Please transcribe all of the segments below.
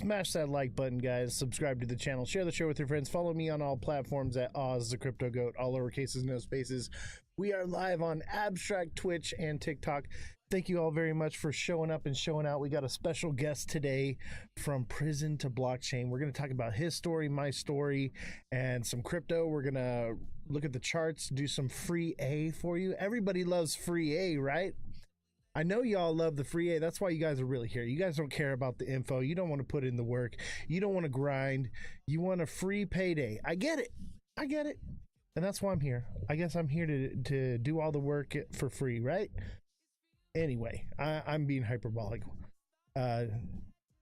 Smash that like button, guys. Subscribe to the channel. Share the show with your friends. Follow me on all platforms at Ozthecryptogoat, all lowercases, no spaces. We are live on Abstract, Twitch, and TikTok. Thank you all very much for showing up and showing out. We got a special guest today from prison to blockchain. We're going to talk about his story, my story, and some crypto. We're going to look at the charts, do some free A for you. Everybody loves free A, right? I know y'all love the free A. That's why you guys are really here. You guys don't care about the info. You don't want to put in the work. You don't want to grind. You want a free payday. I get it. I get it. And that's why I'm here. I guess I'm here to do all the work for free, right? Anyway, I'm being hyperbolic. But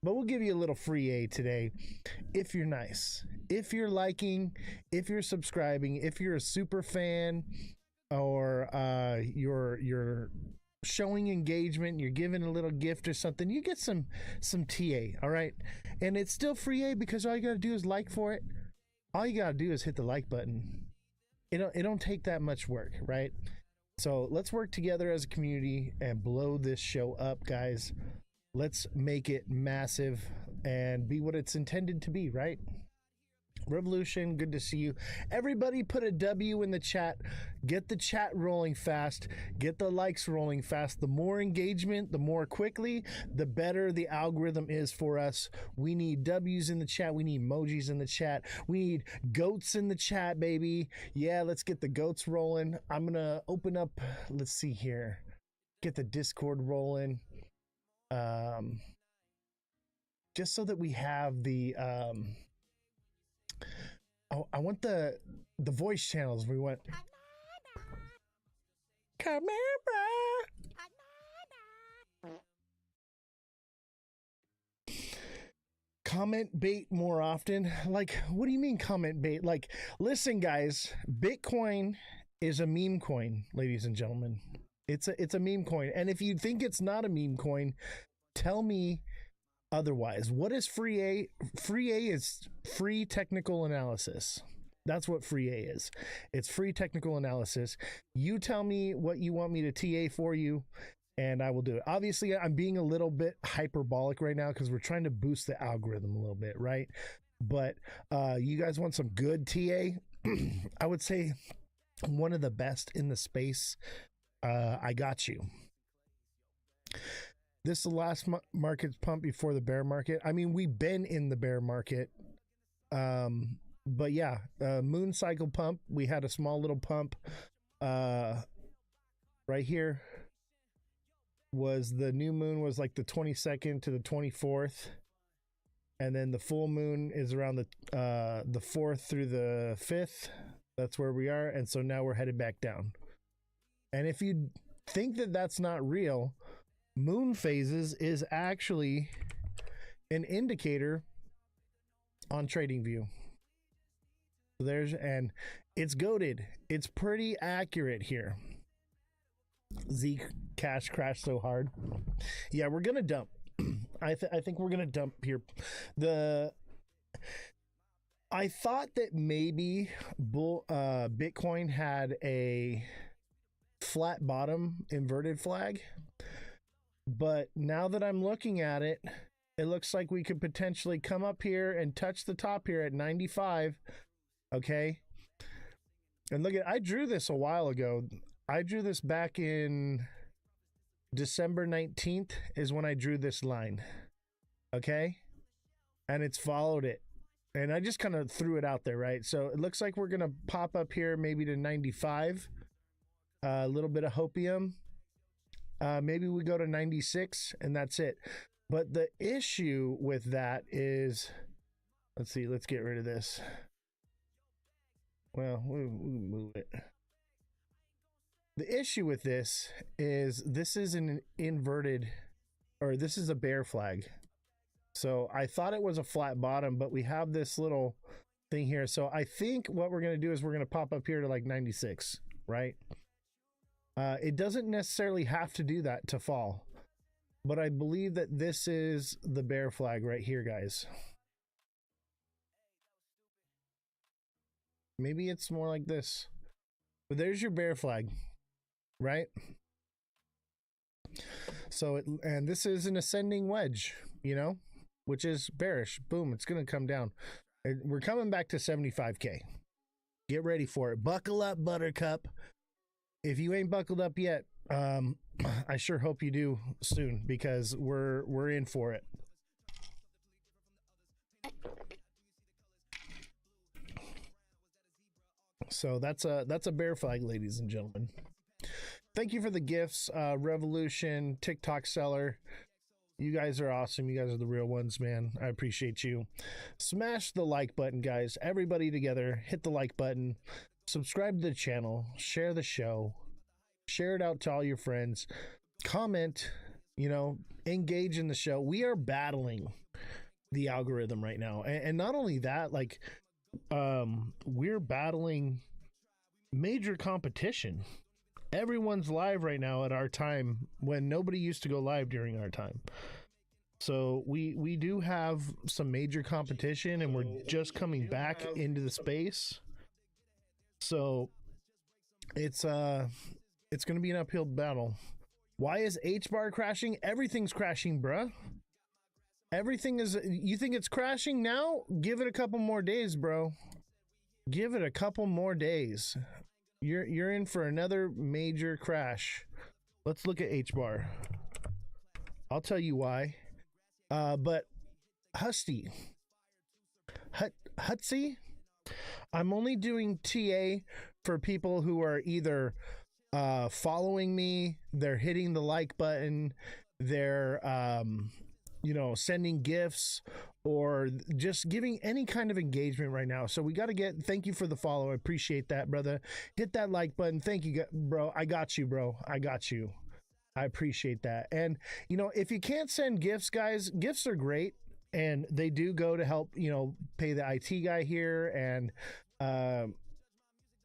we'll give you a little free A today. If you're nice, if you're liking, if you're subscribing, if you're a super fan, or you're showing engagement, you're giving a little gift or something, you get some TA, all right? And it's still free A because all you gotta do is like for it. All you gotta do is hit the like button. It don't take that much work, right? So let's work together as a community and blow this show up, guys. Let's make it massive and be what it's intended to be, right? Revolution, good to see you. Everybody put a W in the chat. Get the chat rolling fast. Get the likes rolling fast. The more engagement, the more quickly, the better the algorithm is for us. We need W's in the chat. We need emojis in the chat. We need goats in the chat, baby. Yeah, let's get the goats rolling. I'm going to open up, let's see here. Get the Discord rolling. Just so that we have the... I want the voice channels. We want come here, bro. Comment bait more often. Like, what do you mean comment bait? Like, listen, guys, Bitcoin is a meme coin, ladies and gentlemen. It's a meme coin. And if you think it's not a meme coin, tell me otherwise. What is free A? Free A is free technical analysis. That's what free A is. It's free technical analysis. You tell me what you want me to TA for you, and I will do it. Obviously, I'm being a little bit hyperbolic right now because we're trying to boost the algorithm a little bit, right? But you guys want some good TA? I would say one of the best in the space. I got you. This is the last market pump before the bear market. I mean, we've been in the bear market. But yeah, moon cycle pump. We had a small little pump right here. Was the new moon was like the 22nd to the 24th. And then the full moon is around the 4th through the 5th. That's where we are. And so now we're headed back down. And if you think that that's not real, moon phases is actually an indicator on TradingView. So there's, and it's goated. It's pretty accurate here. Zeke cash crashed so hard. Yeah, we're gonna dump. I think we're gonna dump here. I thought that maybe Bitcoin had a flat bottom inverted flag. But now that I'm looking at it, it looks like we could potentially come up here and touch the top here at 95. Okay. And look at, I drew this a while ago. I drew this back in December 19th is when I drew this line. Okay. And it's followed it. And I just kind of threw it out there, right? So it looks like we're going to pop up here maybe to 95. A little bit of hopium. Maybe we go to 96 and that's it. But the issue with that is, let's see, let's get rid of this. Well, we'll move it. The issue with this is an inverted, or this is a bear flag. So I thought it was a flat bottom, but we have this little thing here. So I think what we're going to do is we're going to pop up here to like 96, right? It doesn't necessarily have to do that to fall, but I believe that this is the bear flag right here, guys. Maybe it's more like this, but there's your bear flag, right? So and this is an ascending wedge, you know, which is bearish. Boom, it's going to come down. We're coming back to 75K. Get ready for it. Buckle up, Buttercup. If you ain't buckled up yet, I sure hope you do soon, because we're in for it. So that's a bear flag, ladies and gentlemen. Thank you for the gifts, Revolution, TikTok seller. You guys are awesome. You guys are the real ones, man. I appreciate you. Smash the like button, guys. Everybody together, hit the like button. Subscribe to the channel. Share the show. Share it out to all your friends. Comment, you know, engage in the show. We are battling the algorithm right now. And not only that, like, we're battling major competition. Everyone's live right now at our time, when nobody used to go live during our time. So we do have some major competition, and we're just coming back into the space. So it's going to be an uphill battle. Why is H bar crashing? Everything's crashing, bruh. Everything is. You think it's crashing now? Give it a couple more days, bro. Give it a couple more days. You're in for another major crash. Let's look at H bar. I'll tell you why. But Husty, Hutsy, I'm only doing TA for people who are either following me, they're hitting the like button, they're you know, sending gifts, or just giving any kind of engagement right now. So we got to get, thank you for the follow. I appreciate that, brother. Hit that like button. Thank you, bro. I got you, bro. I got you. I appreciate that. And, you know, if you can't send gifts, guys, gifts are great. And they do go to help, you know, pay the IT guy here. And,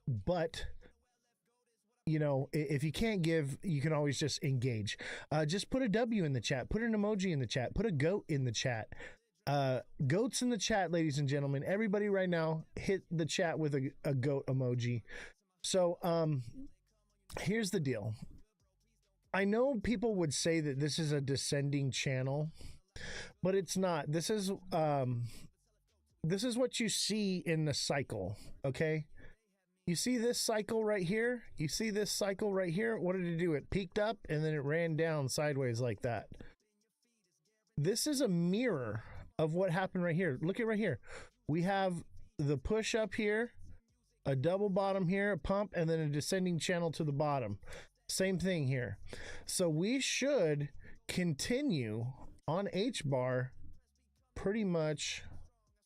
but, you know, if you can't give, you can always just engage. Just put a W in the chat. Put an emoji in the chat. Put a goat in the chat. Goats in the chat, ladies and gentlemen. Everybody right now, hit the chat with a goat emoji. So here's the deal. I know people would say that this is a descending channel, but it's not. This is what you see in the cycle, okay? You see this cycle right here? You see this cycle right here? What did it do? It peaked up and then it ran down sideways like that. This is a mirror of what happened right here. Look at right here. We have the push up here, a double bottom here, a pump, and then a descending channel to the bottom. Same thing here. So we should continue on H bar pretty much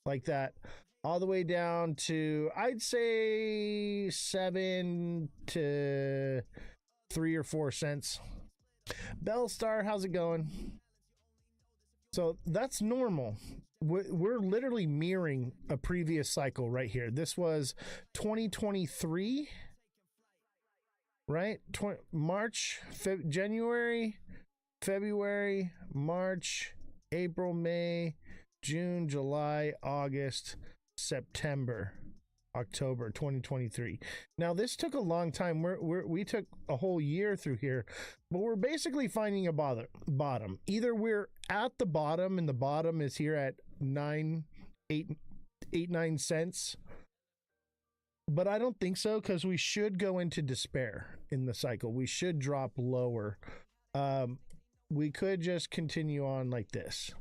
like that, all the way down to, I'd say 7 to 3 or 4 cents. Bellstar, how's it going? So that's normal. We're literally mirroring a previous cycle right here. This was 2023, right? March, January, February, March, April, May, June, July, August, September, October 2023. Now this took a long time. We took a whole year through here, but we're basically finding a bottom. Either we're at the bottom and the bottom is here at 9 cents, but I don't think so, because we should go into despair in the cycle. We should drop lower. We could just continue on like this.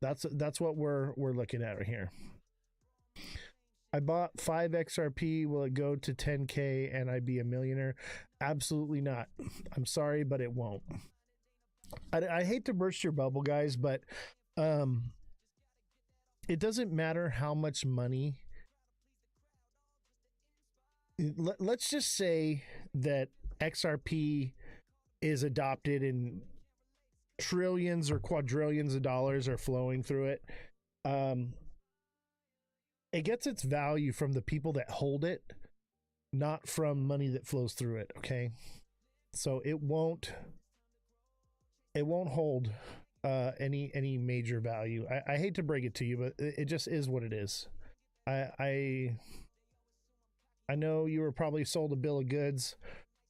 That's what we're looking at right here. I bought 5 XRP. Will it go to 10K and I'd be a millionaire? Absolutely not. I'm sorry, but it won't. I hate to burst your bubble, guys, but it doesn't matter how much money. Let's just say that XRP is adopted and trillions or quadrillions of dollars are flowing through it. It gets its value from the people that hold it, not from money that flows through it. Okay. So it won't hold any major value. I hate to break it to you, but it just is what it is. I know you were probably sold a bill of goods.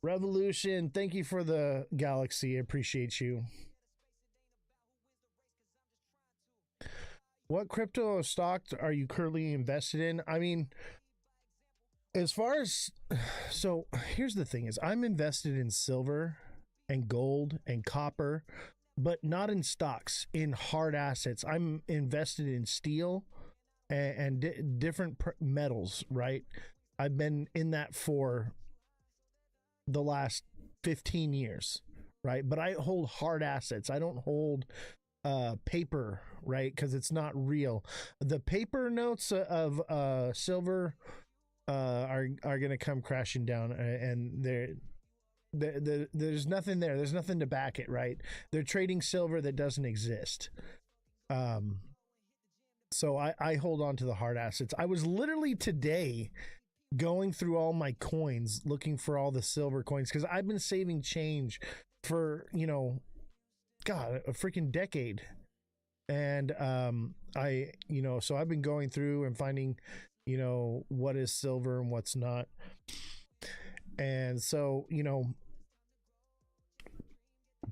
Revolution, thank you for the galaxy. I appreciate you. what crypto stocks are you currently invested in? I mean, as far as, so here's the thing is I'm invested in silver and gold and copper, but not in stocks, in hard assets. I'm invested in steel and different metals, right? I've been in that for the last 15 years, right? But I hold hard assets. I don't hold paper, right? Because it's not real. The paper notes of silver are going to come crashing down, and there's nothing there. There's nothing to back it, right? They're trading silver that doesn't exist. So I hold on to the hard assets. I was literally today going through all my coins looking for all the silver coins because I've been saving change for, God, a freaking decade. And so I've been going through and finding, what is silver and what's not. And so,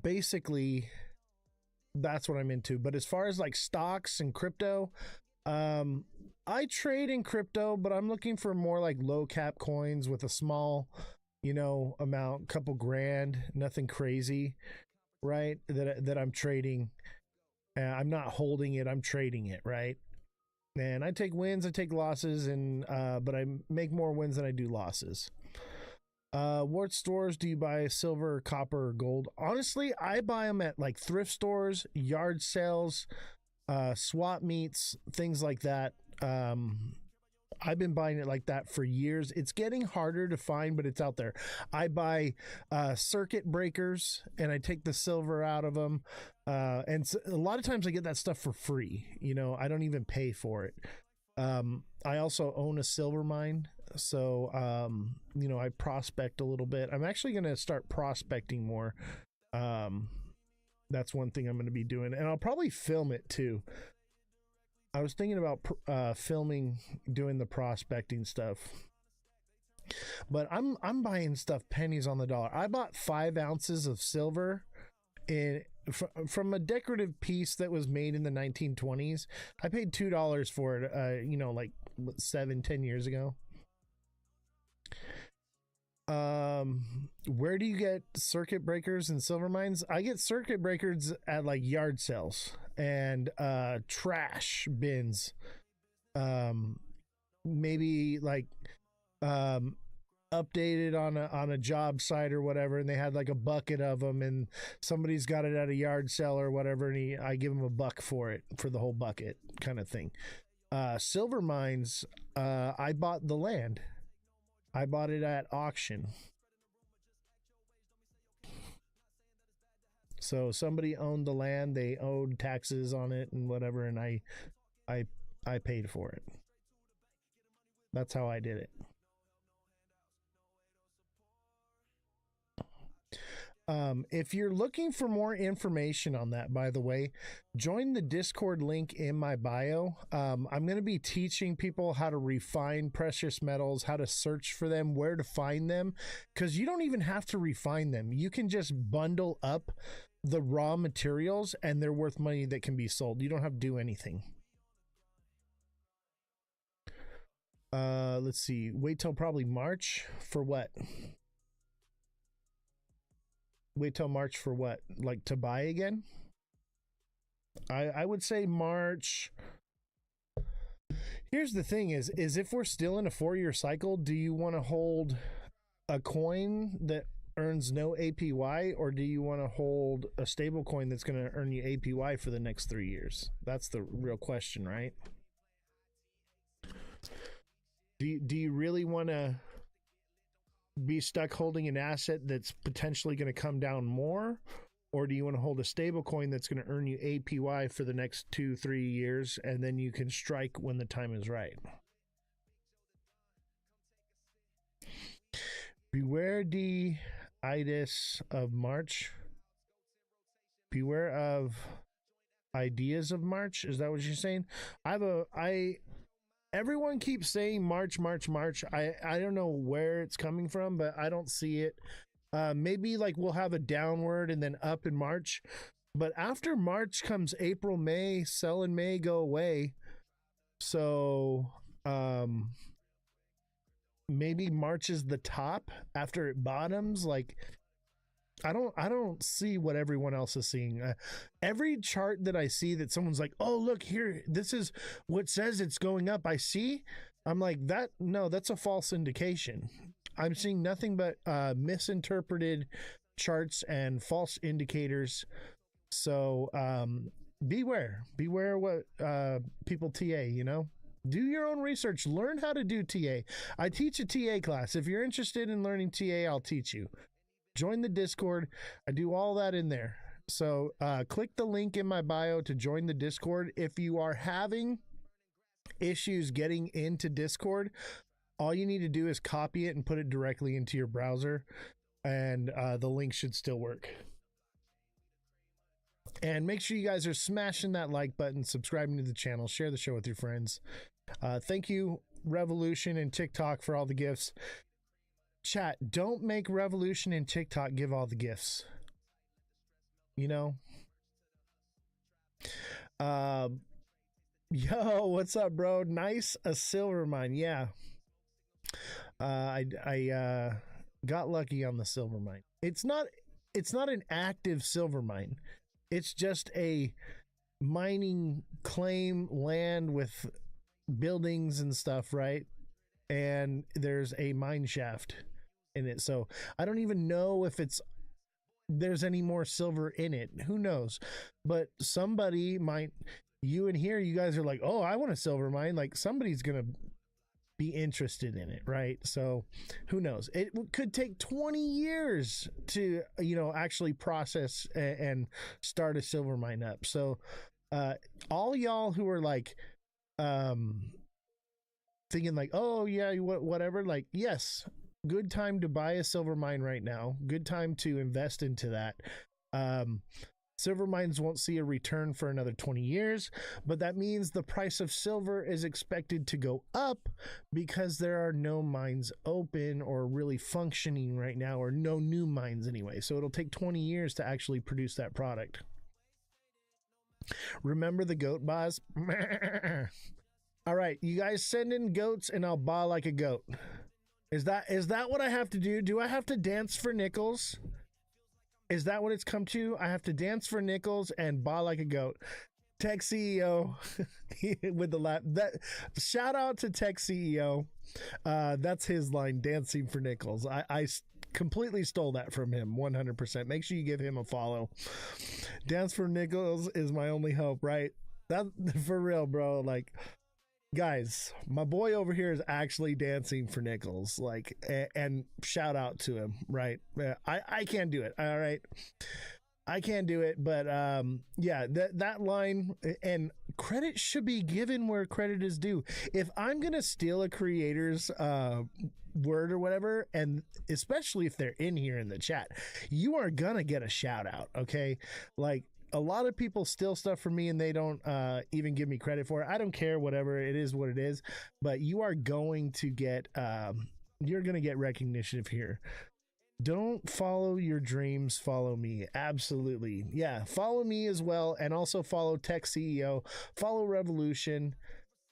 basically that's what I'm into. But as far as like stocks and crypto, I trade in crypto, but I'm looking for more like low cap coins with a small, amount, couple grand, nothing crazy, right? That I'm trading. I'm not holding it, I'm trading it, right? And I take wins, I take losses, and but I make more wins than I do losses. What stores do you buy silver, copper, or gold? Honestly, I buy them at like thrift stores, yard sales, swap meets, things like that. I've been buying it like that for years. It's getting harder to find, but it's out there. I buy circuit breakers and I take the silver out of them. And so, a lot of times I get that stuff for free. I don't even pay for it. I also own a silver mine. So, I prospect a little bit. I'm actually going to start prospecting more. That's one thing I'm going to be doing. And I'll probably film it too. I was thinking about filming, doing the prospecting stuff, but I'm buying stuff pennies on the dollar. I bought 5 ounces of silver from a decorative piece that was made in the 1920s. I paid $2 for it, like 7-10 years ago. Where do you get circuit breakers and silver mines? I get circuit breakers at like yard sales and trash bins. Maybe like updated on a job site or whatever, and they had like a bucket of them, and somebody's got it at a yard sale or whatever, and I give them $1 for it, for the whole bucket, kind of thing. Silver mines, I bought the land. I bought it at auction. So somebody owned the land, they owed taxes on it and whatever, and I paid for it. That's how I did it. If you're looking for more information on that, by the way, join the Discord link in my bio. I'm going to be teaching people how to refine precious metals, how to search for them, where to find them, because you don't even have to refine them. You can just bundle up the raw materials and they're worth money that can be sold. You don't have to do anything. Let's see. Wait till probably March for what? Wait till March for what? Like to buy again? I would say March. Here's the thing is if we're still in a 4-year cycle, do you want to hold a coin that earns no APY, or do you want to hold a stable coin that's going to earn you APY for the next 3 years? That's the real question, right? Do you really want to be stuck holding an asset that's potentially going to come down more, or do you want to hold a stable coin that's going to earn you APY for the next 2-3 years, and then you can strike when the time is right? Beware the itis of March. Beware of ideas of March. Is that what you're saying? Everyone keeps saying March, March, March. I don't know where it's coming from, but I don't see it. Maybe like we'll have a downward and then up in March. But after March comes April, May. Sell in May, go away. So maybe March is the top after it bottoms. Like I don't see what everyone else is seeing. Every chart that I see that someone's like, oh look here, this is what says it's going up, I see. I'm like, that no, that's a false indication. I'm seeing nothing but misinterpreted charts and false indicators. So beware what people TA, you know. Do your own research. Learn how to do TA. I teach a TA class. If you're interested in learning TA, I'll teach you. Join the Discord. I do all that in there. So click the link in my bio to join the Discord. If you are having issues getting into Discord, all you need to do is copy it and put it directly into your browser, and the link should still work. And make sure you guys are smashing that like button, subscribing to the channel, share the show with your friends. Thank you, Revolution and TikTok, for all the gifts. Chat, don't make Revolution and TikTok give all the gifts. You know? Yo, what's up, bro? Nice, a silver mine. Yeah. I got lucky on the silver mine. It's not an active silver mine. It's just a mining claim land with buildings and stuff, right? And there's a mine shaft in it. So I don't even know if there's any more silver in it. Who knows? But somebody might, you guys are like, oh, I want a silver mine. Like somebody's going to be interested in it, right? So who knows? It could take 20 years to, actually process and start a silver mine up. So all y'all who are like thinking like, oh yeah, whatever, like, yes, good time to buy a silver mine right now. Good time to invest into that. Silver mines won't see a return for another 20 years, but that means the price of silver is expected to go up because there are no mines open or really functioning right now, or no new mines anyway. So it'll take 20 years to actually produce that product. Remember the goat boss? All right, you guys send in goats and I'll baa like a goat. Is that what I have to do? Do I have to dance for nickels? Is that what it's come to? I have to dance for nickels and baa like a goat. Tech CEO with the laugh. That shout out to Tech CEO. That's his line, dancing for nickels. I completely stole that from him, 100%. Make sure you give him a follow. Dance for nickels is my only hope, right? That for real, bro. Like, guys, my boy over here is actually dancing for nickels, like, and shout out to him, right? I can't do it. All right, I can't do it, but yeah, that line, and credit should be given where credit is due. If I'm gonna steal a creator's word or whatever, and especially if they're in here in the chat, you are gonna get a shout out, okay? Like, a lot of people steal stuff from me and they don't even give me credit for it. I don't care, whatever, it is what it is. But you are going to get you're going to get recognition here. Don't follow your dreams, follow me. Absolutely. Yeah, follow me as well, and also follow Tech CEO, follow Revolution.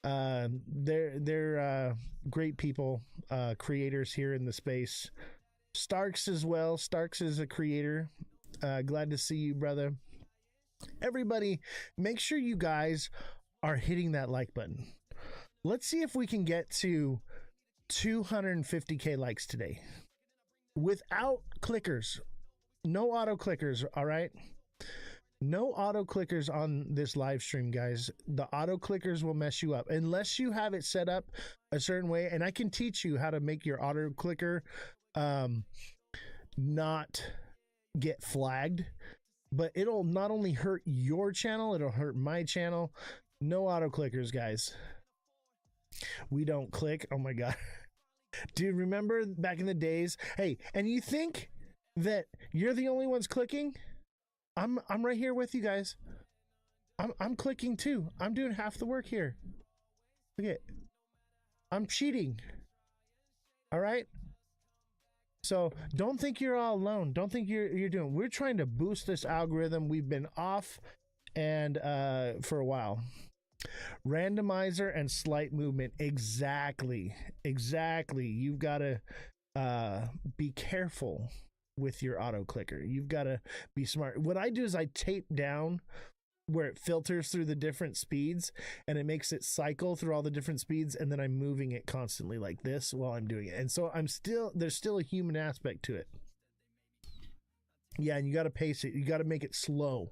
They're great people, creators here in the space. Starks as well. Starks is a creator. Glad to see you, brother. Everybody, make sure you guys are hitting that like button. Let's see if we can get to 250k likes today without clickers. No auto clickers, all right? No auto clickers on this live stream, guys. The auto clickers will mess you up unless you have it set up a certain way, and I can teach you how to make your auto clicker not get flagged. But it'll not only hurt your channel, it'll hurt my channel. No auto clickers, guys. We don't click. Oh my god. Dude, remember back in the days? Hey, and you think that you're the only ones clicking? I'm right here with you guys. I'm clicking too. I'm doing half the work here. Look at, I'm cheating. All right? So don't think you're all alone. Don't think you're doing. We're trying to boost this algorithm. We've been off and for a while. Randomizer and slight movement. Exactly. You've got to be careful with your auto clicker. You've got to be smart. What I do is I tape down where it filters through the different speeds and it makes it cycle through all the different speeds, and then I'm moving it constantly like this while I'm doing it. And so there's still a human aspect to it. Yeah, and you got to pace it. You got to make it slow.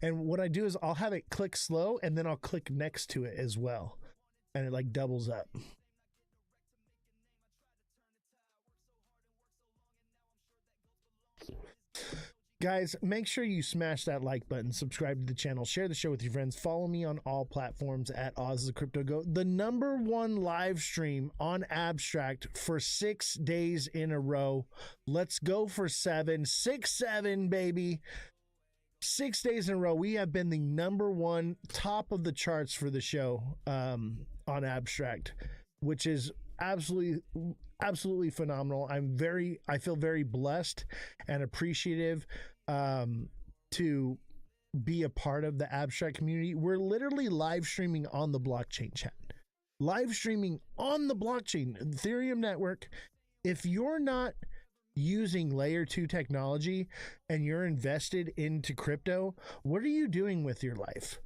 And what I do is I'll have it click slow and then I'll click next to it as well. And it like doubles up. Guys, make sure you smash that like button, subscribe to the channel, share the show with your friends, follow me on all platforms at Ozthecryptogoat, the #1 live stream on Abstract for 6 days in a row. Let's go for 7, 6, 7, baby. 6 days in a row. We have been the #1 top of the charts for the show on Abstract, which is absolutely phenomenal. I feel very blessed and appreciative to be a part of the Abstract community. We're literally live streaming on the blockchain, chat. Live streaming on the blockchain, Ethereum network. If you're not using layer 2 technology and you're invested into crypto, what are you doing with your life?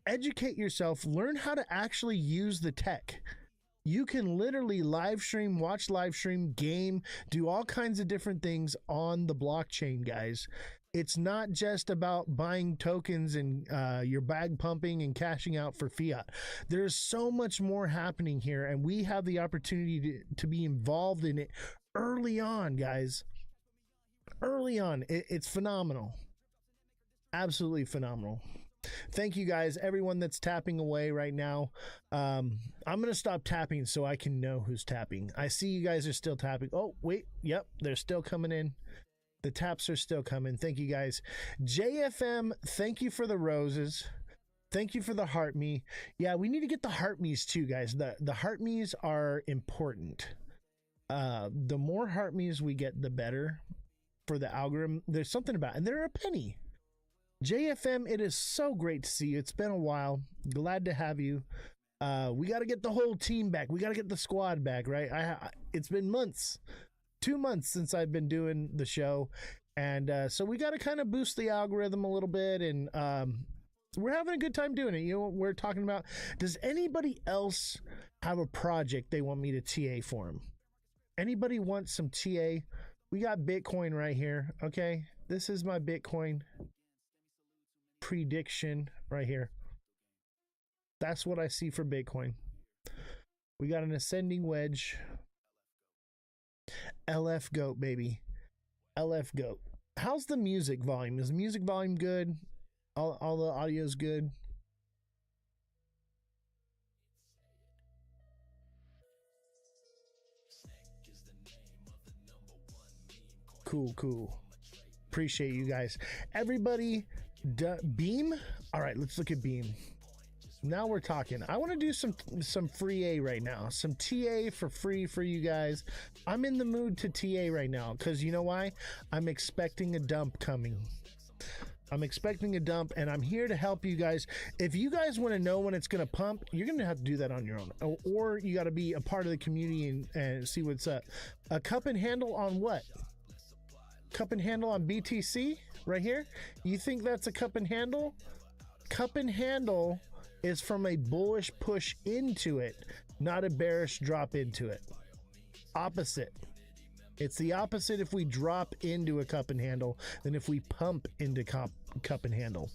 Educate yourself, learn how to actually use the tech. You can literally live stream, watch live stream, game, do all kinds of different things on the blockchain, guys. It's not just about buying tokens and your bag pumping and cashing out for fiat. There's so much more happening here, and we have the opportunity to be involved in it early on, guys. Early on. It's phenomenal. Absolutely phenomenal. Thank you guys, everyone that's tapping away right now. I'm gonna stop tapping so I can know who's tapping. I see you guys are still tapping. Oh wait, yep, they're still coming in. The taps are still coming. Thank you guys. JFM, thank you for the roses. Thank you for the heart me. Yeah, we need to get the heart me's too, guys. The heart me's are important. The more heart me's we get, the better for the algorithm. There's something about it, and they're a penny. JFM, it is so great to see you. It's been a while. Glad to have you. We got to get the whole team back. We got to get the squad back, right? It's been months, 2 months since I've been doing the show. And so we got to kind of boost the algorithm a little bit. And we're having a good time doing it. You know what we're talking about? Does anybody else have a project they want me to TA for them? Anybody want some TA? We got Bitcoin right here. Okay. This is my Bitcoin prediction right here. That's what I see for Bitcoin. We got an ascending wedge. LF goat, baby. LF goat. How's the music volume? Is the music volume good? All the audio's good? Cool. Appreciate you guys. Everybody, Beam? All right, let's look at Beam. Now we're talking. I want to do some free A right now. Some TA for free for you guys. I'm in the mood to TA right now because you know why? I'm expecting a dump coming. I'm expecting a dump, and I'm here to help you guys. If you guys want to know when it's going to pump, you're going to have to do that on your own. Or you got to be a part of the community and see what's up. A cup and handle on what? Cup and handle on BTC right here? You think that's a cup and handle? Cup and handle is from a bullish push into it, not a bearish drop into it. Opposite. It's the opposite if we drop into a cup and handle than if we pump into cup and handle.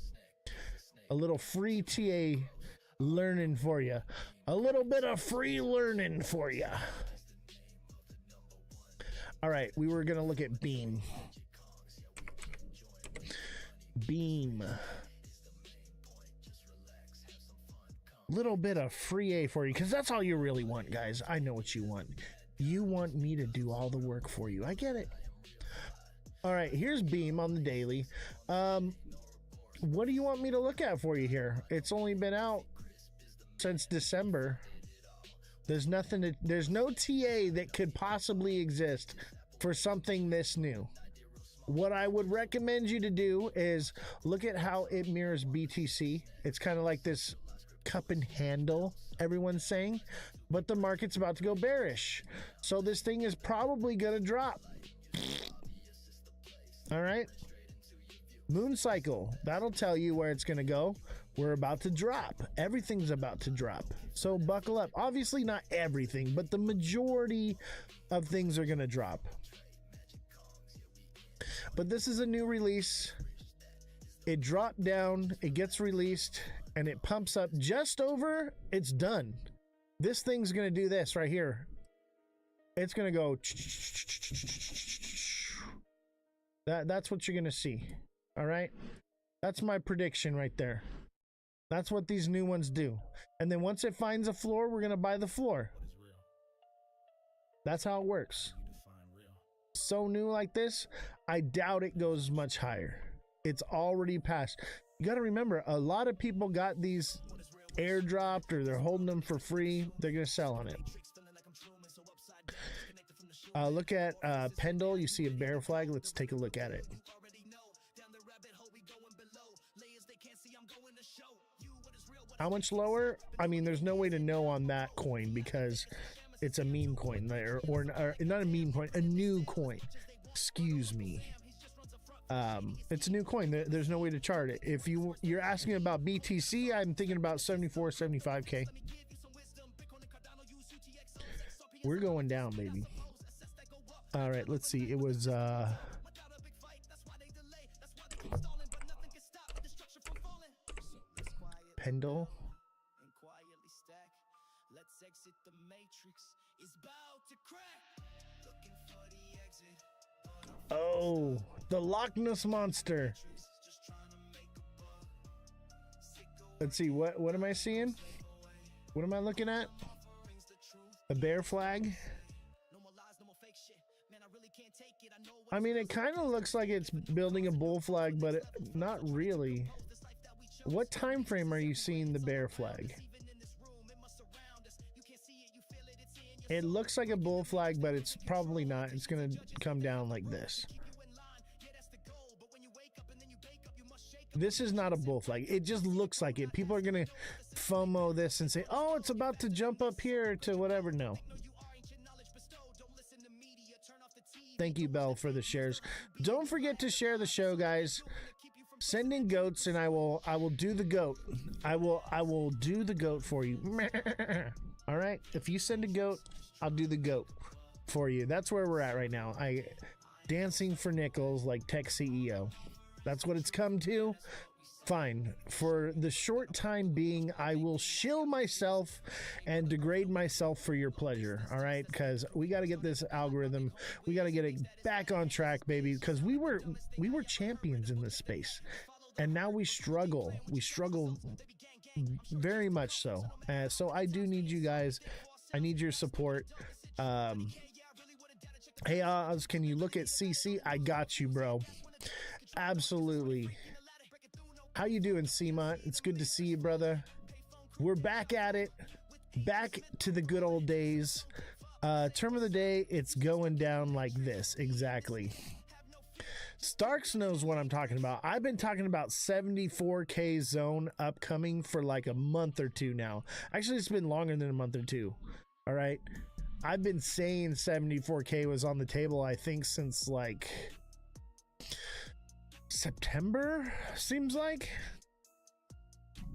A little free TA learning for you. A little bit of free learning for you. All right, we were going to look at Beam. Beam. Little bit of free A for you, because that's all you really want, guys. I know what you want. You want me to do all the work for you. I get it. All right, here's Beam on the daily. What do you want me to look at for you here? It's only been out since December. There's nothing. There's no TA that could possibly exist for something this new. What I would recommend you to do is look at how it mirrors BTC. It's kind of like this cup and handle, everyone's saying, but the market's about to go bearish. So this thing is probably going to drop. All right. Moon cycle, that'll tell you where it's going to go. We're about to drop. Everything's about to drop. So buckle up. Obviously not everything, but the majority of things are going to drop. But this is a new release. It dropped down, it gets released, and it pumps up just over. It's done. This thing's going to do this right here. It's going to go. That's what you're going to see. All right. That's my prediction right there. That's what these new ones do. And then once it finds a floor, we're going to buy the floor. That's how it works. So new like this, I doubt it goes much higher. It's already passed. You got to remember, a lot of people got these airdropped or they're holding them for free. They're going to sell on it. Look at Pendle. You see a bear flag. Let's take a look at it. How much lower? I mean, there's no way to know on that coin because it's a meme coin there, or not a meme coin, a new coin. Excuse me. It's a new coin. There's no way to chart it. If you're asking about BTC, I'm thinking about 74, 75K. We're going down, baby. All right, let's see. It was Pendle. Oh, the Loch Ness Monster. Let's see, what am I seeing? What am I looking at? A bear flag? I mean, it kind of looks like it's building a bull flag, but not really. What time frame are you seeing the bear flag? It looks like a bull flag, but it's probably not. It's going to come down like this. This is not a bull flag. It just looks like it. People are going to FOMO this and say, oh, it's about to jump up here to whatever. No. Thank you, Belle, for the shares. Don't forget to share the show, guys. Send in goats and I will do the goat. I will do the goat for you. All right. If you send a goat, I'll do the goat for you. That's where we're at right now. Dancing for nickels like Tech CEO. That's what it's come to. Fine. For the short time being, I will shill myself and degrade myself for your pleasure. All right. Because we got to get this algorithm. We got to get it back on track, baby. Because we were champions in this space. And now we struggle. We struggle very much so. So I do need you guys. I need your support. Hey, Oz, can you look at CC? I got you, bro. Absolutely. How you doing, Seamont? It's good to see you, brother. We're back at it. Back to the good old days. Term of the day, it's going down like this. Exactly. Starks knows what I'm talking about. I've been talking about 74K zone upcoming for like a month or two now. Actually, it's been longer than a month or two. All right. I've been saying 74K was on the table, I think, since like September, seems like.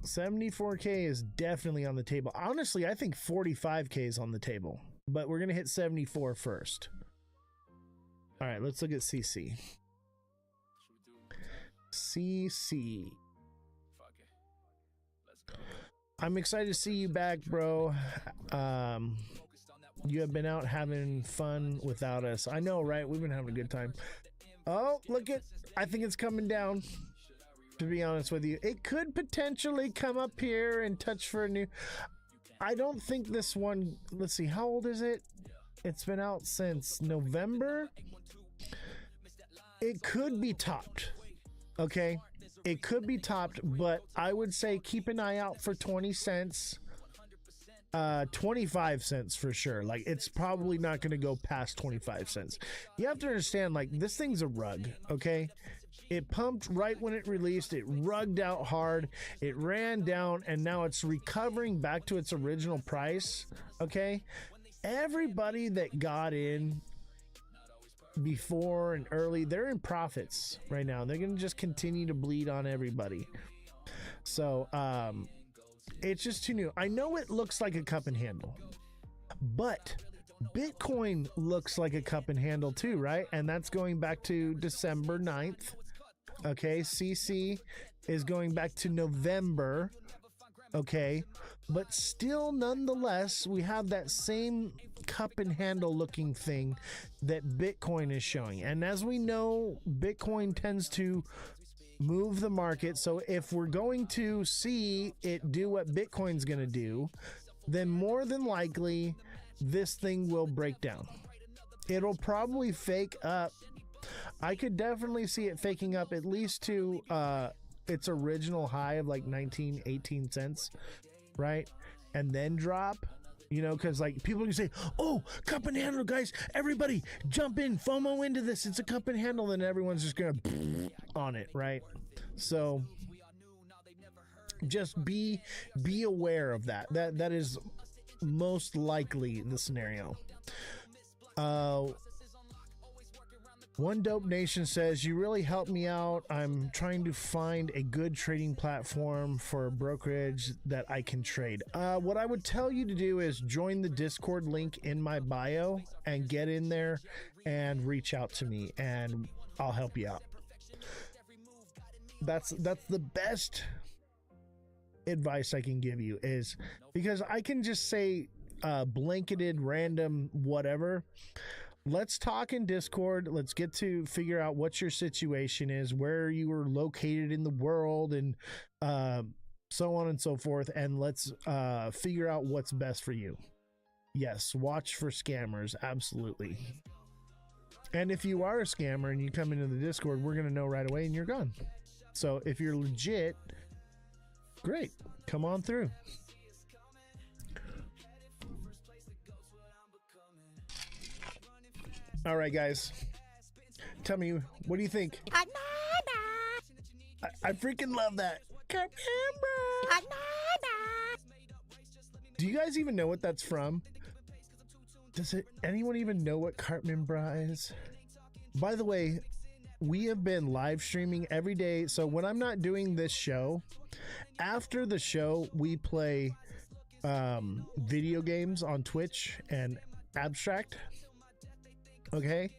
74K is definitely on the table. Honestly, I think 45K is on the table, but we're going to hit 74 first. All right, let's look at CC. CC. I'm excited to see you back, bro. You have been out having fun without us. I know, right? We've been having a good time. Oh, look at, I think it's coming down, to be honest with you. It could potentially come up here and touch for a new, I don't think this one, let's see, how old is it? It's been out since November. It could be topped. Okay, it could be topped, but I would say keep an eye out for 20 cents. 25 cents for sure. Like, it's probably not going to go past 25 cents. You have to understand, like, this thing's a rug, okay? It pumped right when it released. It rugged out hard. It ran down, and now it's recovering back to its original price, okay? Everybody that got in before and early, they're in profits right now. They're going to just continue to bleed on everybody. So, it's just too new. I know it looks like a cup and handle, but Bitcoin looks like a cup and handle too, right? And that's going back to December 9th. Okay, CC is going back to November. Okay, but still, nonetheless, we have that same cup and handle looking thing that Bitcoin is showing. And as we know, Bitcoin tends to move the market. So if we're going to see it do what Bitcoin's going to do, then more than likely this thing will break down. It'll probably fake up. I could definitely see it faking up at least to its original high of like 18 cents, right? And then drop, you know, because like people can say, oh, cup and handle, guys, everybody jump in, FOMO into this, it's a cup and handle, and everyone's just gonna on it, right? So just be aware of that. That is most likely the scenario. One Dope Nation says, you really helped me out. I'm trying to find a good trading platform for a brokerage that I can trade. What I would tell you to do is join the Discord link in my bio and get in there and reach out to me and I'll help you out. That's the best advice I can give you, is because I can just say blanketed random whatever. Let's talk in Discord. Let's get to figure out what your situation is, where you are located in the world, and so on and so forth. And let's figure out what's best for you. Yes, watch for scammers. Absolutely. And if you are a scammer and you come into the Discord, we're going to know right away and you're gone. So if you're legit, great. Come on through. All right, guys. Tell me, what do you think? I freaking love that. Do you guys even know what that's from? Does anyone even know what Cartman Bra is? By the way, we have been live streaming every day. So when I'm not doing this show, after the show, we play video games on Twitch and Abstract. Okay,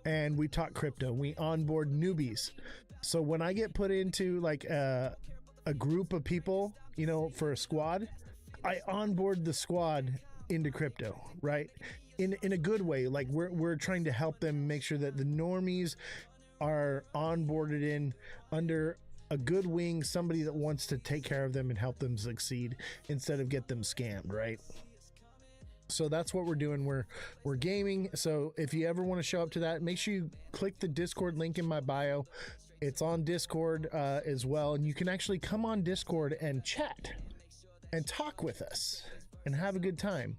and we talk crypto. We onboard newbies. So when I get put into like a group of people, you know, for a squad, I onboard the squad into crypto, right? In a good way. Like we're trying to help them make sure that the normies are onboarded in under a good wing, somebody that wants to take care of them and help them succeed instead of get them scammed, right? So that's what we're doing. We're gaming. So if you ever want to show up to that, make sure you click the Discord link in my bio. It's on Discord as well. And you can actually come on Discord and chat and talk with us and have a good time.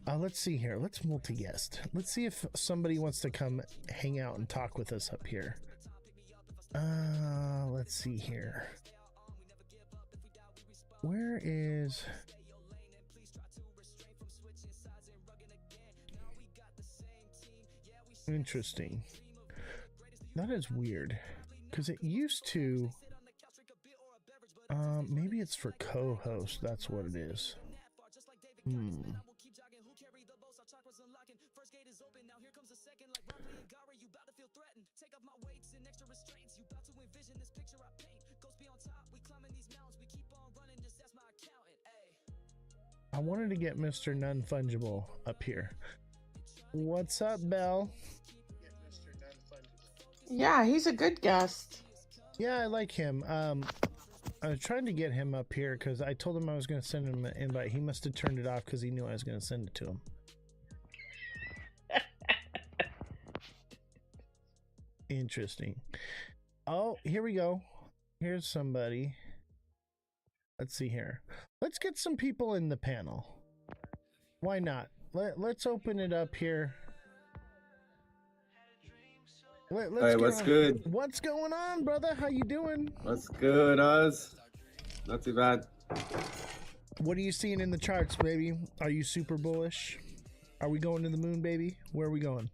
Let's see here. Let's multi-guest. Let's see if somebody wants to come hang out and talk with us up here. Let's see here. Where is... Interesting. That is weird, because it used to maybe it's for co-host. That's what it is. I wanted to get Mr. Non-Fungible up here. What's up, Belle? Yeah, he's a good guest. Yeah, I like him. I was trying to get him up here because I told him I was going to send him an invite. He must have turned it off because he knew I was going to send it to him. Interesting. Oh, here we go. Here's somebody. Let's see here. Let's get some people in the panel. Why not? Let's open it up here. Hey, what's good? What's going on, brother? How you doing? What's good, Oz? Not too bad. What are you seeing in the charts, baby? Are you super bullish? Are we going to the moon, baby? Where are we going?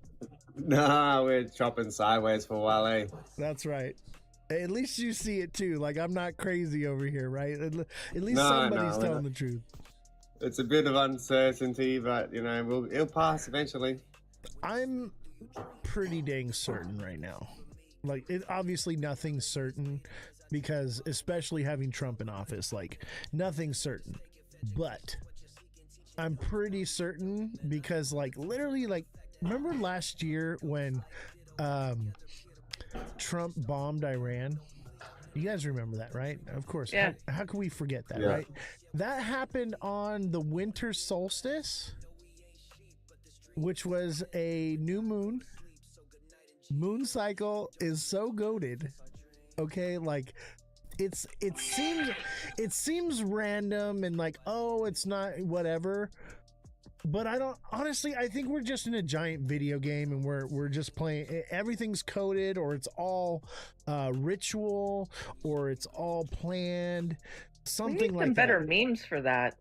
Nah, we're chopping sideways for a while, eh? That's right. At least you see it too. Like, I'm not crazy over here, right? At least No, somebody's no, telling the truth. It's a bit of uncertainty, but you know, it'll pass eventually. I'm pretty dang certain right now. Like, obviously nothing's certain because, especially having Trump in office, like, nothing's certain. But I'm pretty certain because, like, literally, like, remember last year when Trump bombed Iran? You guys remember that, right? Of course. Yeah. How can we forget that, Yeah. right? That happened on the winter solstice, which was a new moon. Moon cycle is so goated. Okay, like it seems random and like, oh, it's not whatever. But I think we're just in a giant video game and we're just playing. Everything's coded, or it's all ritual, or it's all planned. Something We need like some better that. memes for that.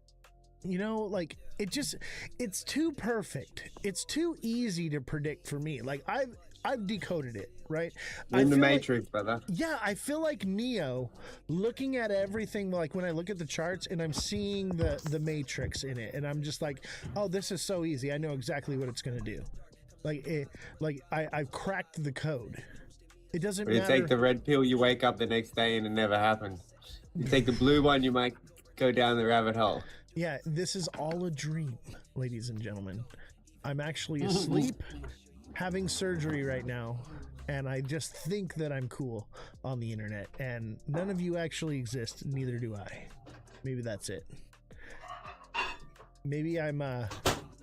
You know, like it's too perfect. It's too easy to predict for me. Like I've decoded it, right? You're in the feel Matrix, brother. Yeah, I feel like Neo looking at everything, like when I look at the charts and I'm seeing the Matrix in it, and I'm just like, oh, this is so easy. I know exactly what it's gonna do. I've cracked the code. It doesn't When you matter. take the red pill, you wake up the next day and it never happened. You take the blue one, you might go down the rabbit hole. Yeah, this is all a dream, ladies and gentlemen. I'm actually asleep, having surgery right now, and I just think that I'm cool on the internet, and none of you actually exist, neither do I. Maybe that's it. Maybe I'm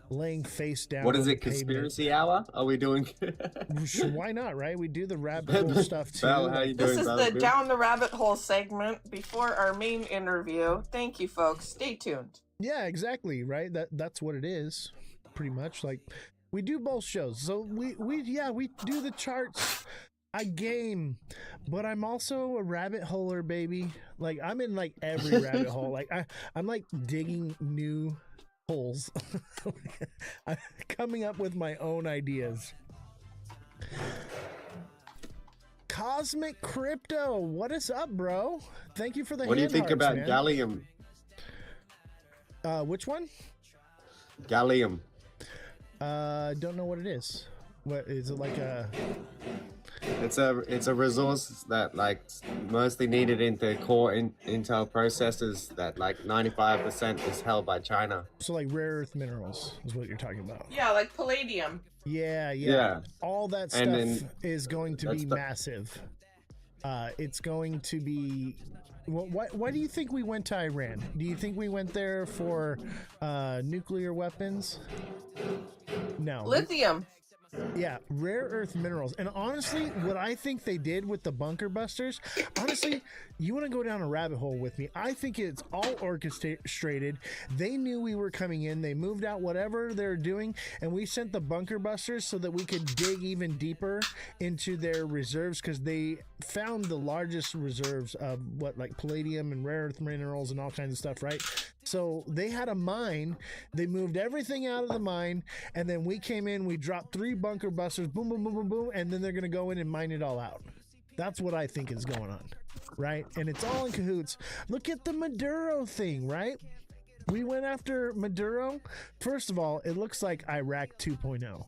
laying face down. What is on it, the conspiracy hour? Are we doing? pavement. Why not, right? We do the rabbit hole stuff too. Belle, how you doing, This is brother? the Good? down the rabbit hole segment before our main interview. Thank you, folks. Stay tuned. Yeah, exactly, right? That's what it is, pretty much. Like, we do both shows, so we do the charts. I game, but I'm also a rabbit holer, baby. Like, I'm in like every rabbit hole. Like I'm like digging new holes. I'm coming up with my own ideas. Cosmic Crypto, what is up, bro? Thank you for the What do you hand think hearts, about man. gallium? Which one? Gallium. Don't know what it is. What is it, like a... It's a resource that like mostly needed into core Intel processors that like 95% is held by China. So like rare earth minerals is what you're talking about. Yeah, like palladium. Yeah. Yeah. All that stuff And then is going to be that's the- massive. It's going to be... Why do you think we went to Iran? Do you think we went there for nuclear weapons? No. Lithium. Yeah, rare earth minerals. And honestly, what I think they did with the bunker busters, honestly, you want to go down a rabbit hole with me? I think it's all orchestrated. They knew we were coming in. They moved out whatever they're doing, and we sent the bunker busters so that we could dig even deeper into their reserves, because they found the largest reserves of like palladium and rare earth minerals and all kinds of stuff, right? So they had a mine. They moved everything out of the mine, and then we came in. We dropped 3 bunker busters, boom, boom, boom, boom, boom, and then they're gonna go in and mine it all out. That's what I think is going on, right? And it's all in cahoots. Look at the Maduro thing, right? We went after Maduro. First of all, it looks like Iraq 2.0.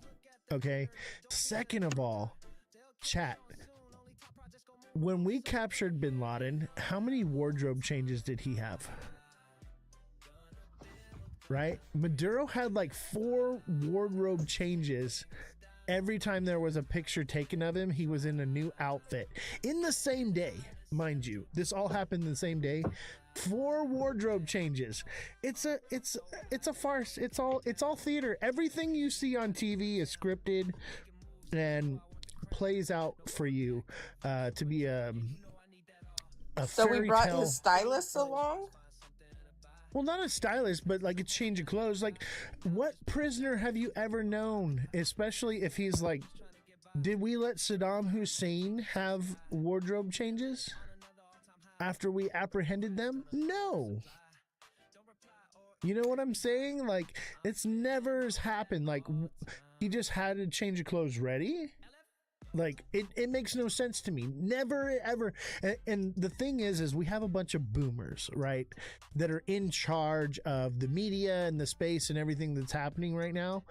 Okay. Second of all, chat. When we captured Bin Laden, how many wardrobe changes did he have? Right? Maduro had like 4 wardrobe changes. Every time there was a picture taken of him, he was in a new outfit in the same day, mind you. This all happened the same day. 4 wardrobe changes. It's a farce. It's all theater. Everything you see on TV is scripted and plays out for you to be a So we fairy brought tale. his stylist along? Well, not a stylist, but like a change of clothes. Like, what prisoner have you ever known, especially if he's like, did we let Saddam Hussein have wardrobe changes after we apprehended them? No. You know what I'm saying? Like, it's never has happened. Like, he just had to change of clothes ready. Like, it makes no sense to me. Never, ever. And the thing is we have a bunch of boomers, right, that are in charge of the media and the space and everything that's happening right now.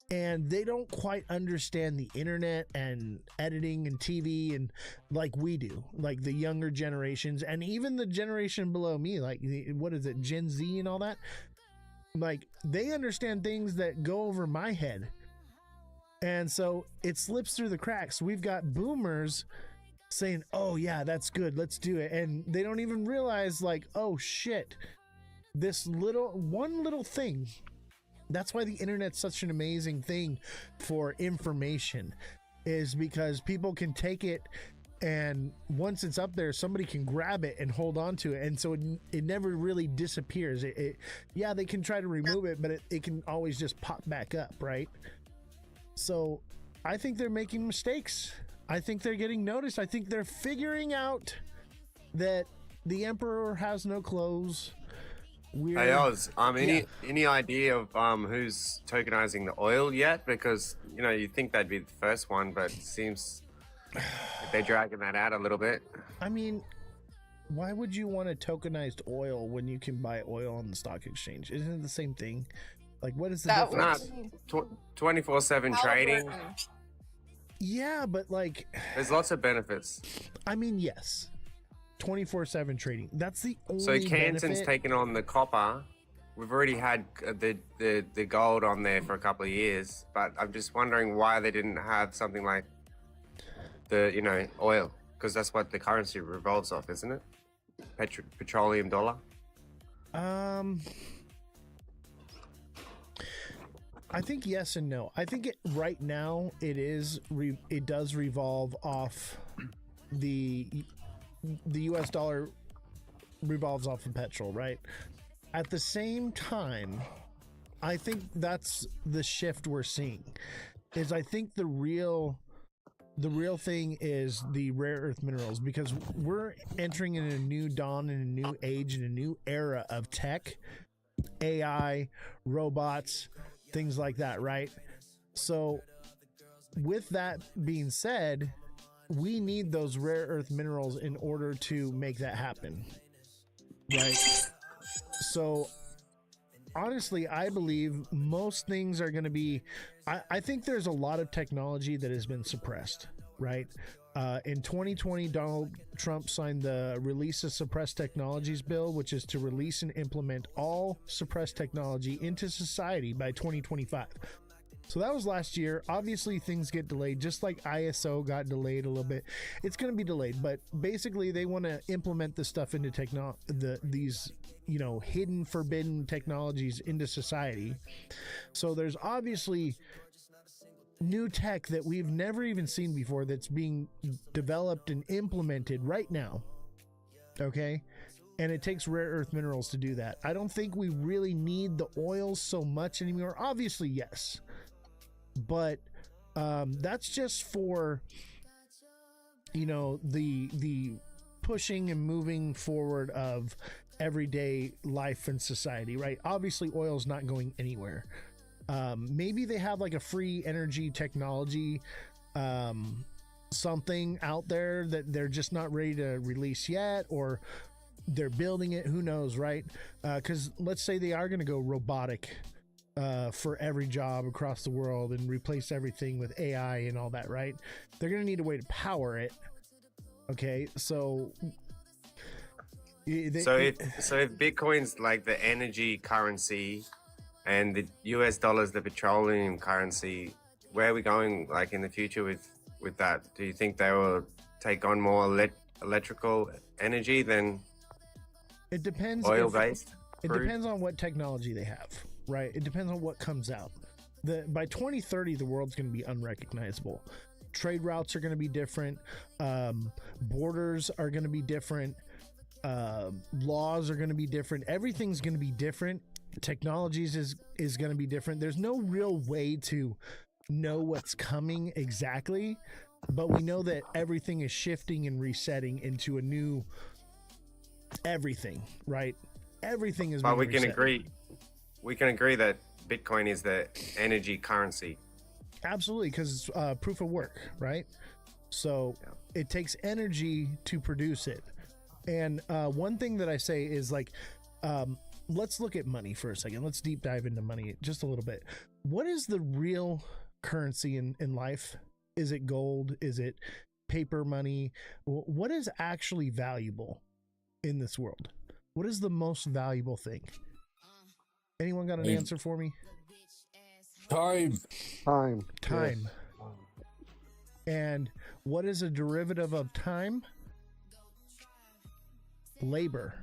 And they don't quite understand the internet and editing and TV and like we do, like the younger generations and even the generation below me, like what is it, Gen Z and all that. Like, they understand things that go over my head. And so it slips through the cracks. We've got boomers saying, oh yeah, that's good, let's do it. And they don't even realize, like, oh shit, this one little thing. That's why the internet's such an amazing thing for information, is because people can take it, and once it's up there, somebody can grab it and hold on to it. And so it never really disappears. Yeah, they can try to remove it, but it can always just pop back up, right? So I think they're making mistakes. I think they're getting noticed. I think they're figuring out that the emperor has no clothes. Hey Oz, any idea of who's tokenizing the oil yet? Because you think that'd be the first one, but it seems like they're dragging that out a little bit. I mean, why would you want a tokenized oil when you can buy oil on the stock exchange? Isn't it the same thing? Like, what is the difference? 24/7 trading. Yeah, but like, there's lots of benefits. I mean, yes. 24/7 trading. That's the only So Canton's benefit. taken on the copper. We've already had the gold on there for a couple of years, but I'm just wondering why they didn't have something like the oil, because that's what the currency revolves off, isn't it? Petroleum dollar. I think yes and no. I think right now it does revolve off the US dollar revolves off of petrol, right? At the same time, I think that's the shift we're seeing. Is I think the real thing is the rare earth minerals, because we're entering in a new dawn, in a new age, in a new era of tech, AI, robots, things like that, right? So with that being said, we need those rare earth minerals in order to make that happen, right? So honestly, I believe most things are going to be, I think there's a lot of technology that has been suppressed, right? In 2020, Donald Trump signed the Release of Suppressed Technologies bill, which is to release and implement all suppressed technology into society by 2025. So that was last year. Obviously, things get delayed, just like ISO got delayed a little bit. It's going to be delayed, but basically, they want to implement this stuff into these hidden, forbidden technologies into society. So there's obviously new tech that we've never even seen before that's being developed and implemented right now. Okay? And it takes rare earth minerals to do that. I don't think we really need the oils so much anymore. Obviously, yes. But that's just for the pushing and moving forward of everyday life and society, right? Obviously, oil's not going anywhere. Maybe they have like a free energy technology something out there that they're just not ready to release yet, or they're building it, who knows, right? Because let's say they are going to go robotic for every job across the world and replace everything with AI and all that, right? They're going to need a way to power it. Okay, so if Bitcoin's like the energy currency and the US dollar's the petroleum currency, where are we going like in the future with that? Do you think they will take on more electrical energy than it depends oil-based? It depends on what technology they have, right? It depends on what comes out. By 2030, the world's going to be unrecognizable. Trade routes are going to be different. Borders are going to be different. laws are going to be different. Everything's going to be different. Technologies is going to be different. There's no real way to know what's coming exactly, but we know that everything is shifting and resetting into a new everything, right? Everything is. But being we can reset. agree. We can agree that Bitcoin is the energy currency. Absolutely, because proof of work, right? So it takes energy to produce it. And one thing that I say is like, let's look at money for a second. Let's deep dive into money just a little bit. What is the real currency in life? Is it gold? Is it paper money? What is actually valuable in this world? What is the most valuable thing? Anyone got an answer for me? Time. Time. And what is a derivative of time? Labor.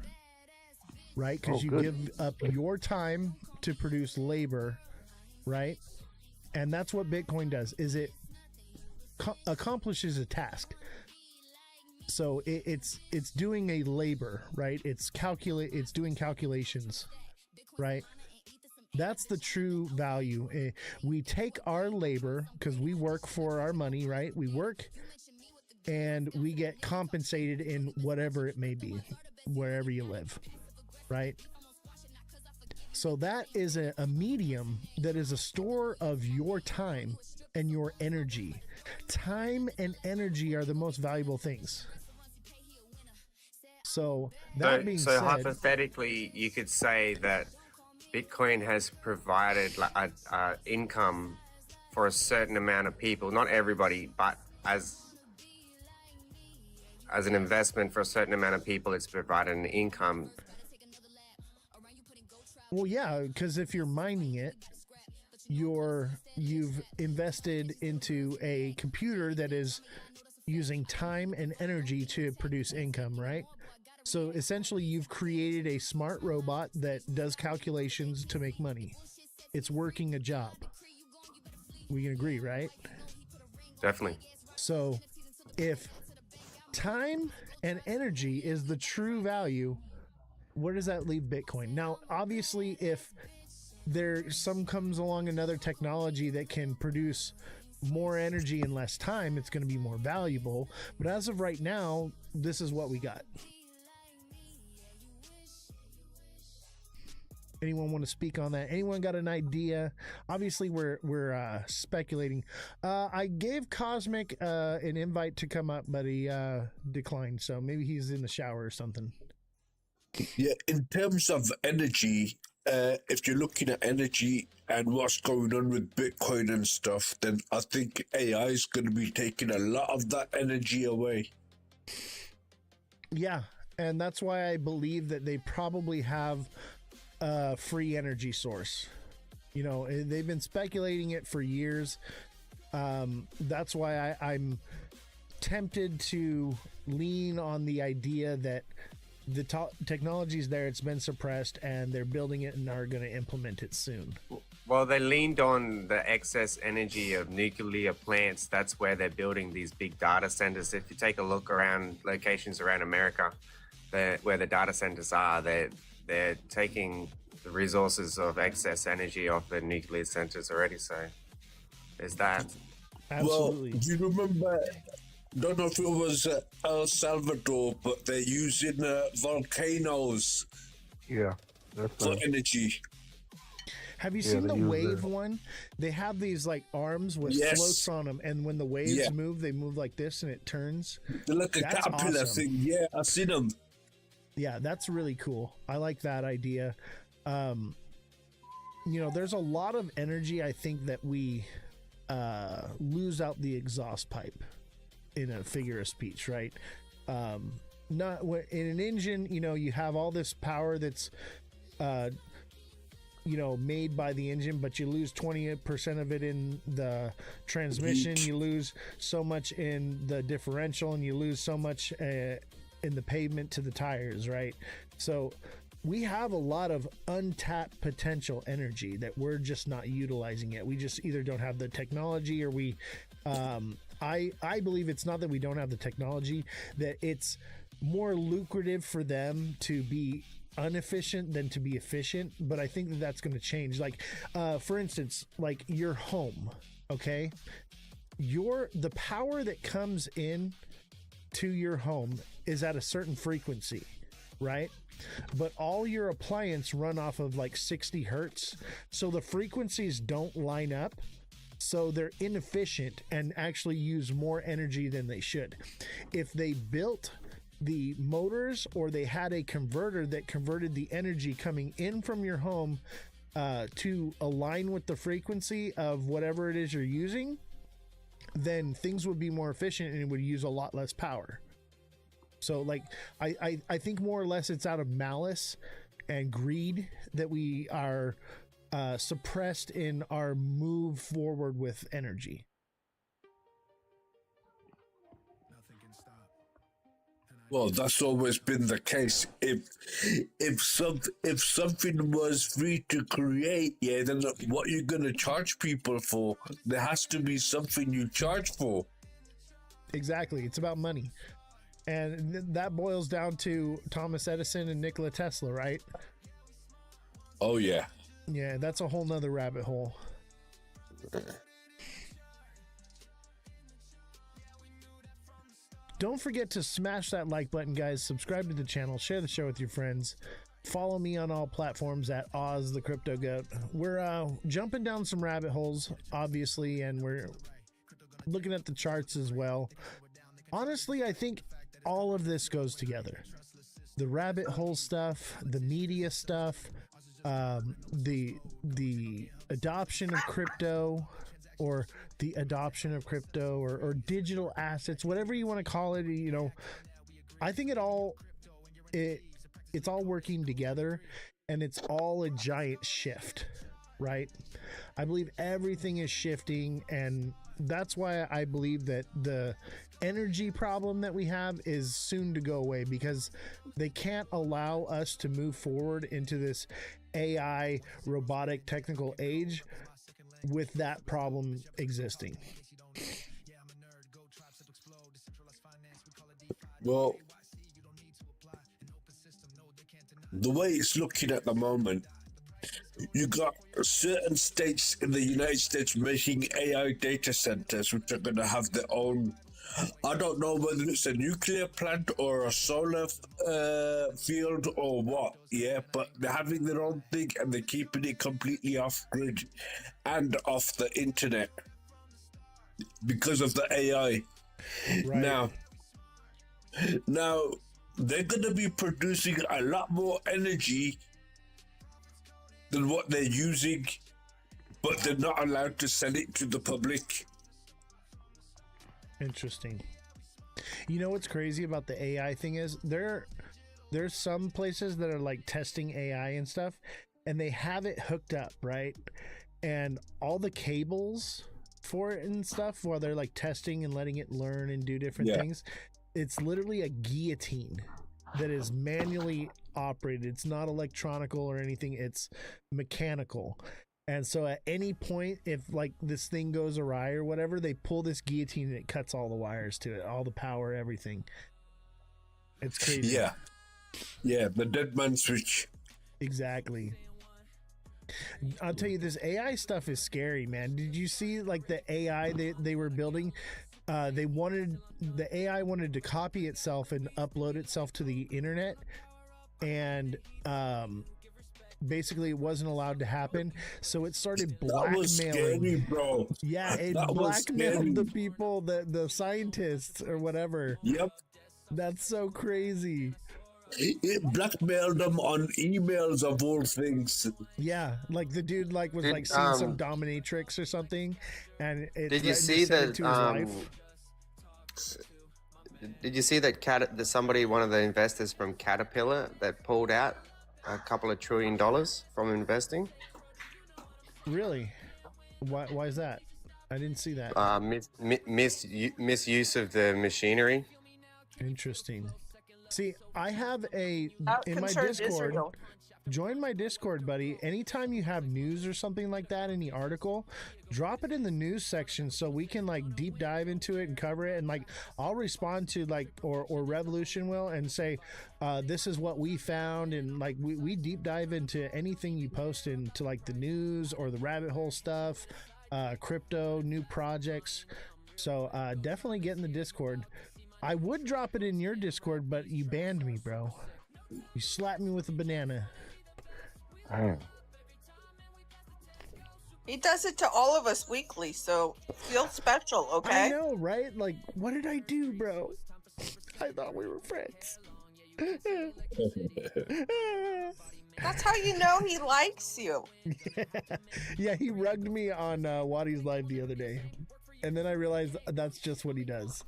Right? Because you give up your time to produce labor, right? And that's what Bitcoin does, is it accomplishes a task. So it's doing a labor, right? It's doing calculations, right? That's the true value. We take our labor because we work for our money, right? We work and we get compensated in whatever it may be, wherever you live, right? So that is a medium that is a store of your time and your energy. Time and energy are the most valuable things. So that being said, hypothetically, you could say that Bitcoin has provided like a income for a certain amount of people, not everybody, but as an investment for a certain amount of people, it's provided an income. Well, yeah, because if you're mining it, you've invested into a computer that is using time and energy to produce income, right? So essentially, you've created a smart robot that does calculations to make money. It's working a job. We can agree, right? Definitely. So if time and energy is the true value, where does that leave Bitcoin? Now, obviously, if comes along another technology that can produce more energy in less time, it's going to be more valuable. But as of right now, this is what we got. Anyone want to speak on that? Anyone got an idea? Obviously, we're speculating. I gave Cosmic an invite to come up, but he declined. So maybe he's in the shower or something. Yeah, in terms of energy, if you're looking at energy and what's going on with Bitcoin and stuff, then I think AI is going to be taking a lot of that energy away. Yeah, and that's why I believe that they probably have a free energy source. You know, they've been speculating it for years. That's why I'm tempted to lean on the idea that the technology is there, it's been suppressed, and they're building it and are going to implement it soon. Well, they leaned on the excess energy of nuclear plants. That's where they're building these big data centers. If you take a look around locations around America, where the data centers are, they're taking the resources of excess energy off the nuclear centers already. So there's that. Absolutely. Well, do you remember? Don't know if it was El Salvador, but they're using volcanoes for energy. Have you seen the wave one? They have these like arms with floats on them, and when the waves move, they move like this, and it turns. They're like a caterpillar thing. Yeah, I've seen them. Yeah, that's really cool. I like that idea. You know, there's a lot of energy I think that we lose out the exhaust pipe in a figure of speech, right? Not in an engine, you know, you have all this power that's you know, made by the engine, but you lose 20% of it in the transmission, you lose so much in the differential, and you lose so much in the pavement to the tires, right? So we have a lot of untapped potential energy that we're just not utilizing yet. We just either don't have the technology, or we I believe it's not that we don't have the technology, that it's more lucrative for them to be inefficient than to be efficient, but I think that that's going to change. Like, for instance, like your home, okay? The power that comes in to your home is at a certain frequency, right? But all your appliance run off of like 60 hertz. So the frequencies don't line up. So they're inefficient and actually use more energy than they should. If they built the motors, or they had a converter that converted the energy coming in from your home to align with the frequency of whatever it is you're using, then things would be more efficient and it would use a lot less power. So like I think more or less it's out of malice and greed that we are suppressed in our move forward with energy. Well, that's always been the case. If something was free to create, yeah, then what you're gonna charge people for? There has to be something you charge for. Exactly, it's about money, and that boils down to Thomas Edison and Nikola Tesla, right? Oh yeah. Yeah, that's a whole nother rabbit hole. Don't forget to smash that like button, guys. Subscribe to the channel, share the show with your friends. Follow me on all platforms at Ozthecryptogoat. We're jumping down some rabbit holes, obviously, and we're looking at the charts as well. Honestly, I think all of this goes together. The rabbit hole stuff, the media stuff, the adoption of crypto, or the adoption of crypto, or digital assets, whatever you want to call it. You know, I think it's all working together, and it's all a giant shift, right? I believe everything is shifting, and that's why I believe that the energy problem that we have is soon to go away, because they can't allow us to move forward into this AI robotic technical age with that problem existing. Well, the way it's looking at the moment, you got certain states in the United States making AI data centers, which are going to have their own. I don't know whether it's a nuclear plant or a solar field or what, yeah, but they're having their own thing and they're keeping it completely off grid and off the internet because of the AI. Right. Now they're going to be producing a lot more energy than what they're using, but they're not allowed to sell it to the public. Interesting. You know what's crazy about the AI thing is there's some places that are like testing AI and stuff, and they have it hooked up, right? And all the cables for it and stuff, while they're like testing and letting it learn and do different things, it's literally a guillotine that is manually operated. It's not electronical or anything, it's mechanical. And so at any point, if like this thing goes awry or whatever, they pull this guillotine and it cuts all the wires to it, all the power, everything. It's crazy. Yeah, the dead man switch. Exactly. I'll tell you, this AI stuff is scary, man. Did you see like the AI they were building? The AI wanted to copy itself and upload itself to the internet, and basically it wasn't allowed to happen, so it started blackmailing. That was scary, bro. Yeah, it blackmailed the people, the scientists or whatever. Yep. That's so crazy. It blackmailed them on emails of all things. Yeah, like the dude was like seeing some dominatrix or something, and it did you see that? to his life. Did you see that somebody, one of the investors from Caterpillar, that pulled out a couple of $1 trillion from investing? Really? Why is that? I didn't see that. Misuse of the machinery. Interesting. See, I have a in my Concerned Discord. Israel. Join my Discord, buddy. Anytime you have news or something like that, any article, drop it in the news section so we can like deep dive into it and cover it. And like, I'll respond to like, or Revolution will, and say, this is what we found. And like, we deep dive into anything you post into like the news or the rabbit hole stuff, crypto, new projects. So definitely get in the Discord. I would drop it in your Discord, but you banned me, bro. You slapped me with a banana. He does it to all of us weekly, so feel special, okay? I know, right? Like, what did I do, bro? I thought we were friends. That's how you know he likes you. Yeah, he rugged me on Waddy's live the other day. And then I realized that's just what he does.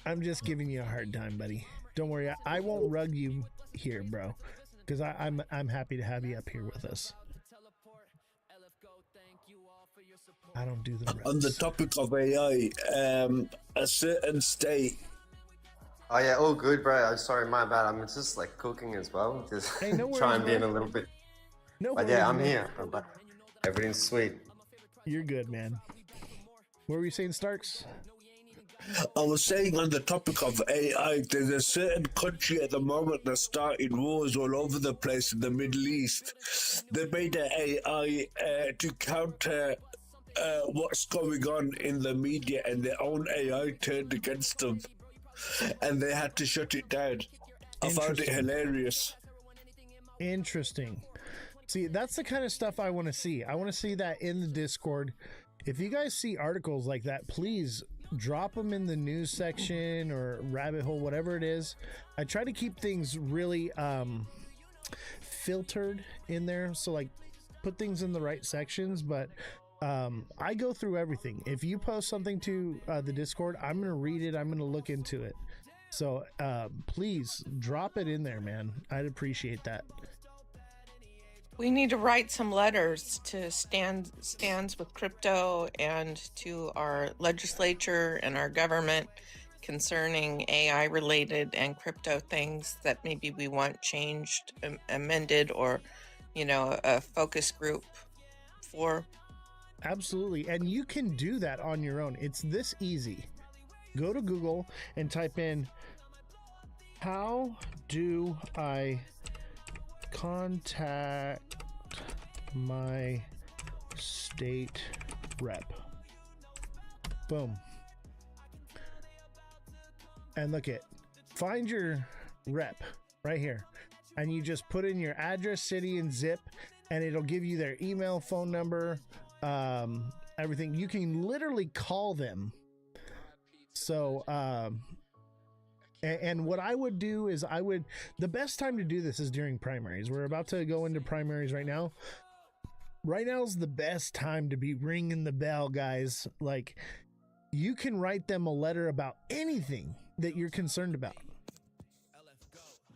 I'm just giving you a hard time, buddy. Don't worry, I won't rug you here, bro. Because I'm happy to have you up here with us. I don't do the rugs. On the topic of AI, a certain state. Oh yeah, all good, bro. I'm sorry, my bad. I'm just like cooking as well. Just Hey, no worries, try and be in bro. a little bit. No But worries, yeah, I'm man. here. Everything's sweet. You're good, man. What were you saying, Starks? I was saying on the topic of AI, there's a certain country at the moment that's starting wars all over the place in the Middle East. They made an AI to counter what's going on in the media, and their own AI turned against them, and they had to shut it down. I found it Interesting. hilarious. Interesting. See, that's the kind of stuff I want to see. I want to see that in the Discord. If you guys see articles like that, please drop them in the news section or rabbit hole, whatever it is. I try to keep things really filtered in there, so like put things in the right sections, but I go through everything. If you post something to the Discord, I'm gonna read it, I'm gonna look into it. So please drop it in there, man. I'd appreciate that. We need to write some letters to stands with crypto and to our legislature and our government concerning AI related and crypto things that maybe we want changed, amended, or, you know, a focus group for. Absolutely. And you can do that on your own. It's this easy. Go to Google and type in, how do I contact my state rep? Boom. And look at, find your rep right here. And you just put in your address, city, and zip, and it'll give you their email, phone number, everything. You can literally call them. So, and what I would do is the best time to do this is during primaries. We're about to go into primaries right now. Right now is the best time to be ringing the bell, guys. Like, you can write them a letter about anything that you're concerned about.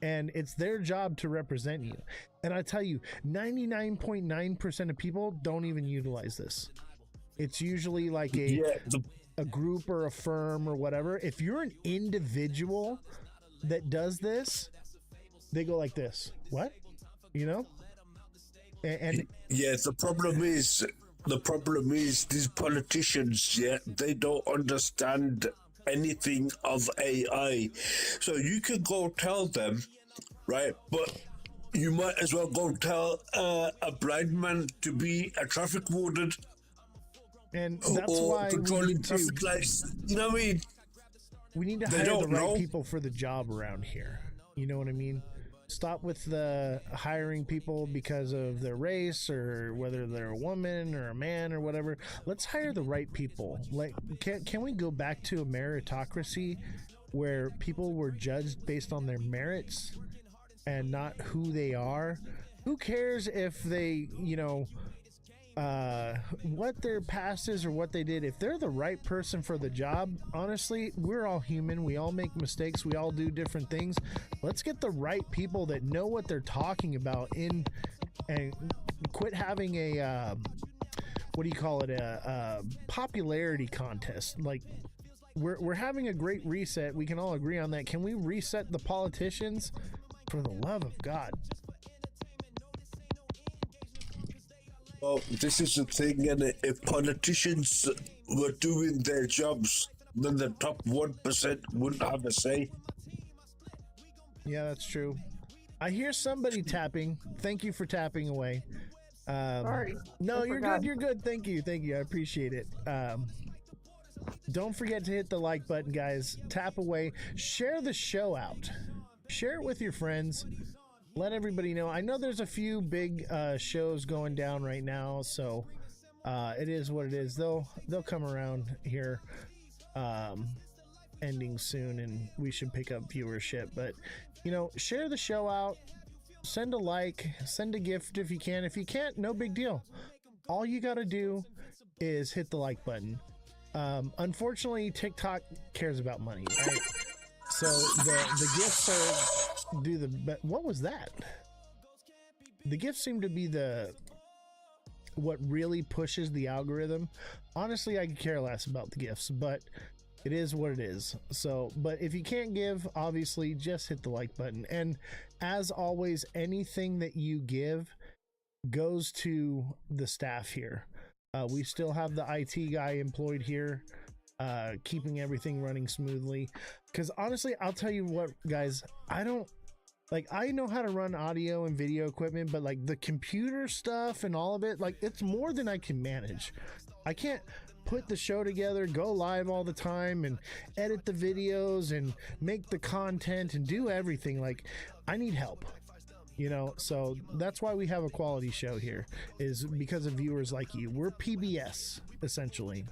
And it's their job to represent you. And I tell you, 99.9% of people don't even utilize this. It's usually like a group or a firm or whatever. If you're an individual that does this, they go like this. What? You know? And yeah, the problem is these politicians, they don't understand anything of AI. So you can go tell them, right? But you might as well go tell a blind man to be a traffic warden. And that's or why controlling traffic lights. You know what I mean? We need to hire the right people for the job around here. You know what I mean? Stop with the hiring people because of their race or whether they're a woman or a man or whatever. Let's hire the right people. Like, can we go back to a meritocracy where people were judged based on their merits and not who they are? Who cares if they, you know, what their past is or what they did? If they're the right person for the job, honestly, we're all human. We all make mistakes. We all do different things. Let's get the right people that know what they're talking about in, and quit having a what do you call it, a popularity contest. Like, we're having a great reset. We can all agree on that. Can we reset the politicians? For the love of God. Well, this is the thing, and if politicians were doing their jobs, then the top 1% wouldn't have a say. Yeah, that's true. I hear somebody tapping. Thank you for tapping away. Sorry. No, I you're forgot. good. You're good. Thank you. Thank you. I appreciate it. Don't forget to hit the like button, guys. Tap away. Share the show out. Share it with your friends. Let everybody know. I know there's a few big shows going down right now, so it is what it is. They'll come around here ending soon, and we should pick up viewership. But you know, share the show out. Send a like. Send a gift if you can. If you can't, no big deal. All you got to do is hit the like button. Unfortunately, TikTok cares about money, right? So the gifts are do the what was that? The gifts seem to be what really pushes the algorithm. Honestly, I could care less about the gifts, but it is what it is. So, but if you can't give, obviously just hit the like button. And as always, anything that you give goes to the staff here. We still have the IT guy employed here, keeping everything running smoothly. Because honestly, I'll tell you what, guys, I know how to run audio and video equipment, but like the computer stuff and all of it, like it's more than I can manage. I can't put the show together, go live all the time, and edit the videos and make the content and do everything. Like, I need help. You know, so that's why we have a quality show here, is because of viewers like you. We're PBS, essentially.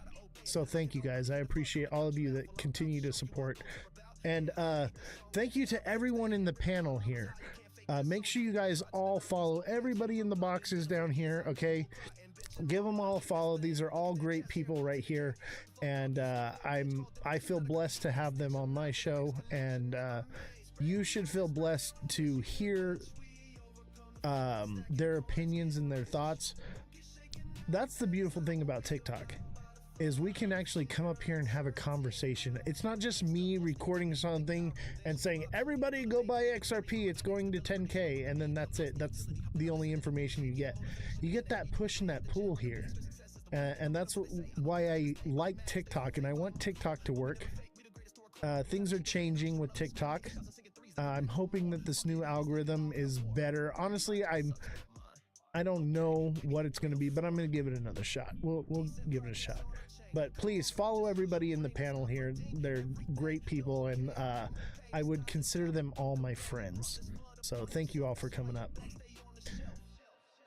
So thank you guys. I appreciate all of you that continue to support. And thank you to everyone in the panel here. Make sure you guys all follow everybody in the boxes down here, okay? Give them all a follow. These are all great people right here. And I feel blessed to have them on my show. And you should feel blessed to hear their opinions and their thoughts. That's the beautiful thing about TikTok, is we can actually come up here and have a conversation. It's not just me recording something and saying, everybody go buy XRP, it's going to 10K, and then that's it. That's the only information you get. You get that push and that pull here. And that's why I like TikTok, and I want TikTok to work. Things are changing with TikTok. I'm hoping that this new algorithm is better. Honestly, I don't know what it's going to be, but I'm going to give it another shot. We'll give it a shot. But please follow everybody in the panel here. They're great people, and I would consider them all my friends. So thank you all for coming up.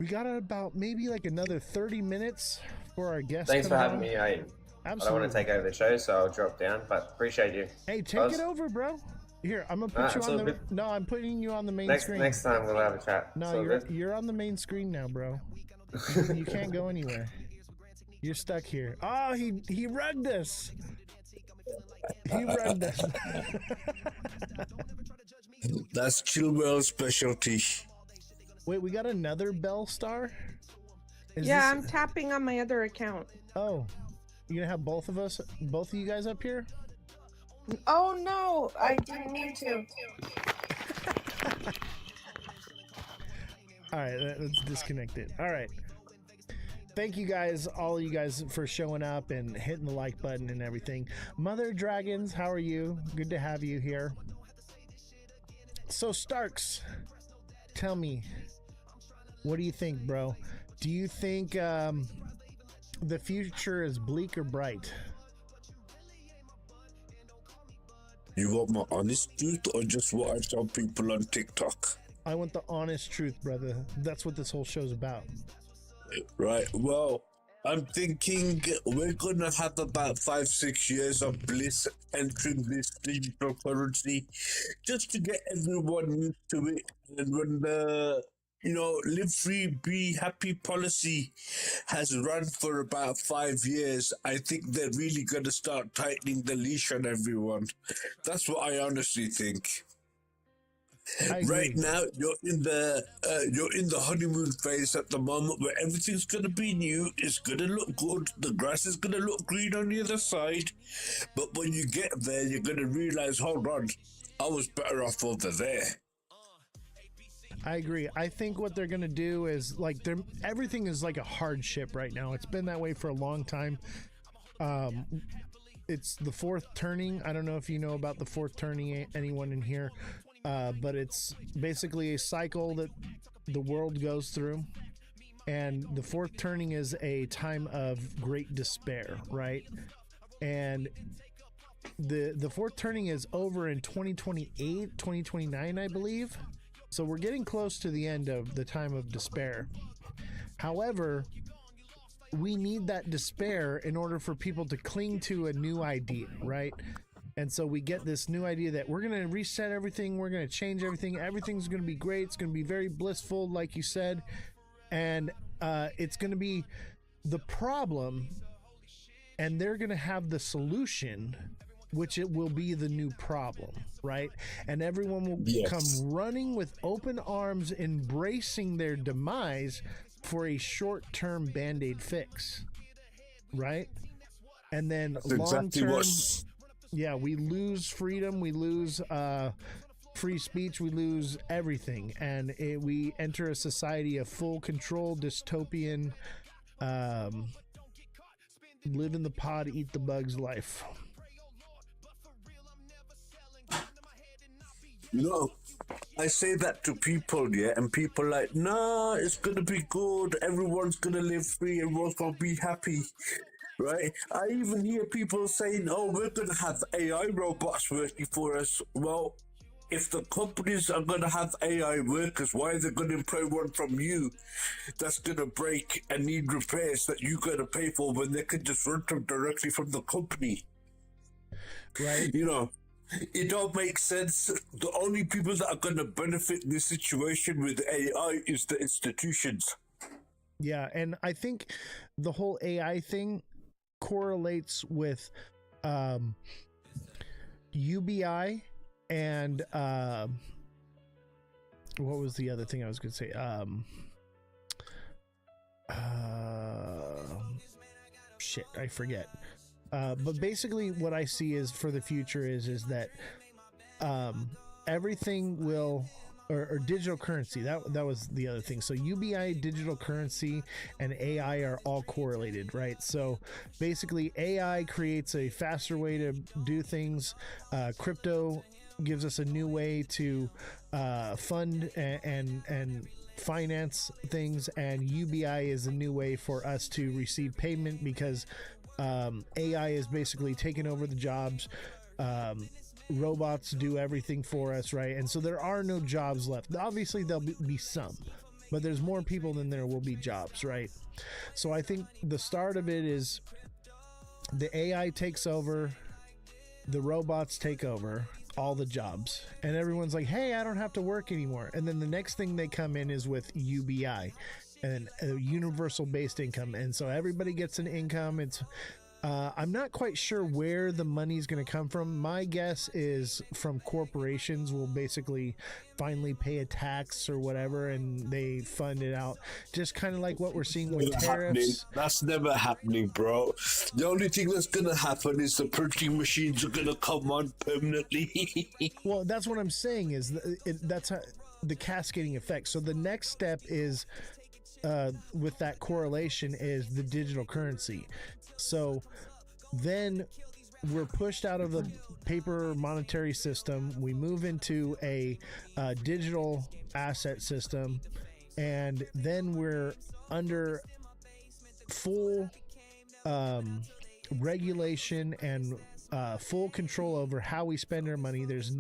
We got about maybe like another 30 minutes for our guest. Thanks for having me. I don't want to take over the show, so I'll drop down, but appreciate you. Hey, take it over, bro. Here, I'm gonna put you on the. No, I'm putting you on the main screen. Next time we'll have a chat. No, you're on the main screen now, bro. You can't go anywhere. You're stuck here. Oh, he rugged us. He rugged us. That's Chillwell's specialty. Wait, we got another Bell Star? I'm tapping on my other account. Oh, you gonna have both of you guys up here? Oh no, I didn't need to. All right, let's disconnect it. All right. Thank you guys, all you guys, for showing up and hitting the like button and everything. Mother Dragons, how are you? Good to have you here. So Starks, tell me, what do you think, bro? Do you think the future is bleak or bright? You want my honest truth or just what I tell people on TikTok? I want the honest truth, brother. That's what this whole show's about. Right, well, I'm thinking we're gonna have about 5-6 years of bliss entering this digital currency just to get everyone used to it. And when the live free, be happy policy has run for about 5 years, I think they're really gonna start tightening the leash on everyone. That's what I honestly think. I Right agree. now, you're in the honeymoon phase at the moment where everything's gonna be new. It's gonna look good. The grass is gonna look green on the other side. But when you get there, you're gonna realize, hold on, I was better off over there. I agree. I think what they're gonna do is like everything is like a hardship right now. It's been that way for a long time. Um, it's the fourth turning. I don't know if you know about the fourth turning, anyone in here, but it's basically a cycle that the world goes through. And the fourth turning is a time of great despair, right? And the fourth turning is over in 2028, 2029, I believe. So we're getting close to the end of the time of despair. However, we need that despair in order for people to cling to a new idea, right? And so we get this new idea that we're going to reset everything, we're going to change everything, everything's going to be great, it's going to be very blissful, like you said, and it's going to be the problem, and they're going to have the solution, which it will be the new problem, right? And everyone will come running with open arms, embracing their demise for a short-term band-aid fix, right? And then long-term, yeah, we lose freedom, we lose free speech, we lose everything, and we enter a society of full control, dystopian, live in the pod, eat the bugs life. You know, I say that to people, yeah, and people like, nah, it's gonna be good. Everyone's gonna live free. Everyone's gonna be happy, right? I even hear people saying, oh, we're gonna have AI robots working for us. Well, if the companies are gonna have AI workers, why are they gonna employ one from you that's gonna break and need repairs that you gotta pay for when they can just run them directly from the company? Right. You know, it don't make sense. The only people that are going to benefit in this situation with AI is the institutions. Yeah, and I think the whole AI thing correlates with UBI and what was the other thing I was going to say? Shit, I forget. But basically what I see is for the future is that everything will, or digital currency, that was the other thing. So UBI, digital currency, and AI are all correlated, right? So basically AI creates a faster way to do things. Crypto gives us a new way to fund and finance things, and UBI is a new way for us to receive payment because AI is basically taking over the jobs. Robots do everything for us, right? And so there are no jobs left. Obviously there'll be some, but there's more people than there will be jobs, right? So I think the start of it is the AI takes over, the robots take over all the jobs, and everyone's like, hey, I don't have to work anymore. And then the next thing they come in is with UBI and a universal based income, and so everybody gets an income. It's I'm not quite sure where the money's going to come from. My guess is from corporations will basically finally pay a tax or whatever, and they fund it out, just kind of like what we're seeing with tariffs. That's never happening, bro. The only thing that's going to happen is the printing machines are going to come on permanently. Well, that's what I'm saying is that's how, the cascading effect. So the next step is with that correlation is the digital currency. So then we're pushed out of the paper monetary system. We move into a digital asset system, and then we're under full regulation and full control over how we spend our money. There's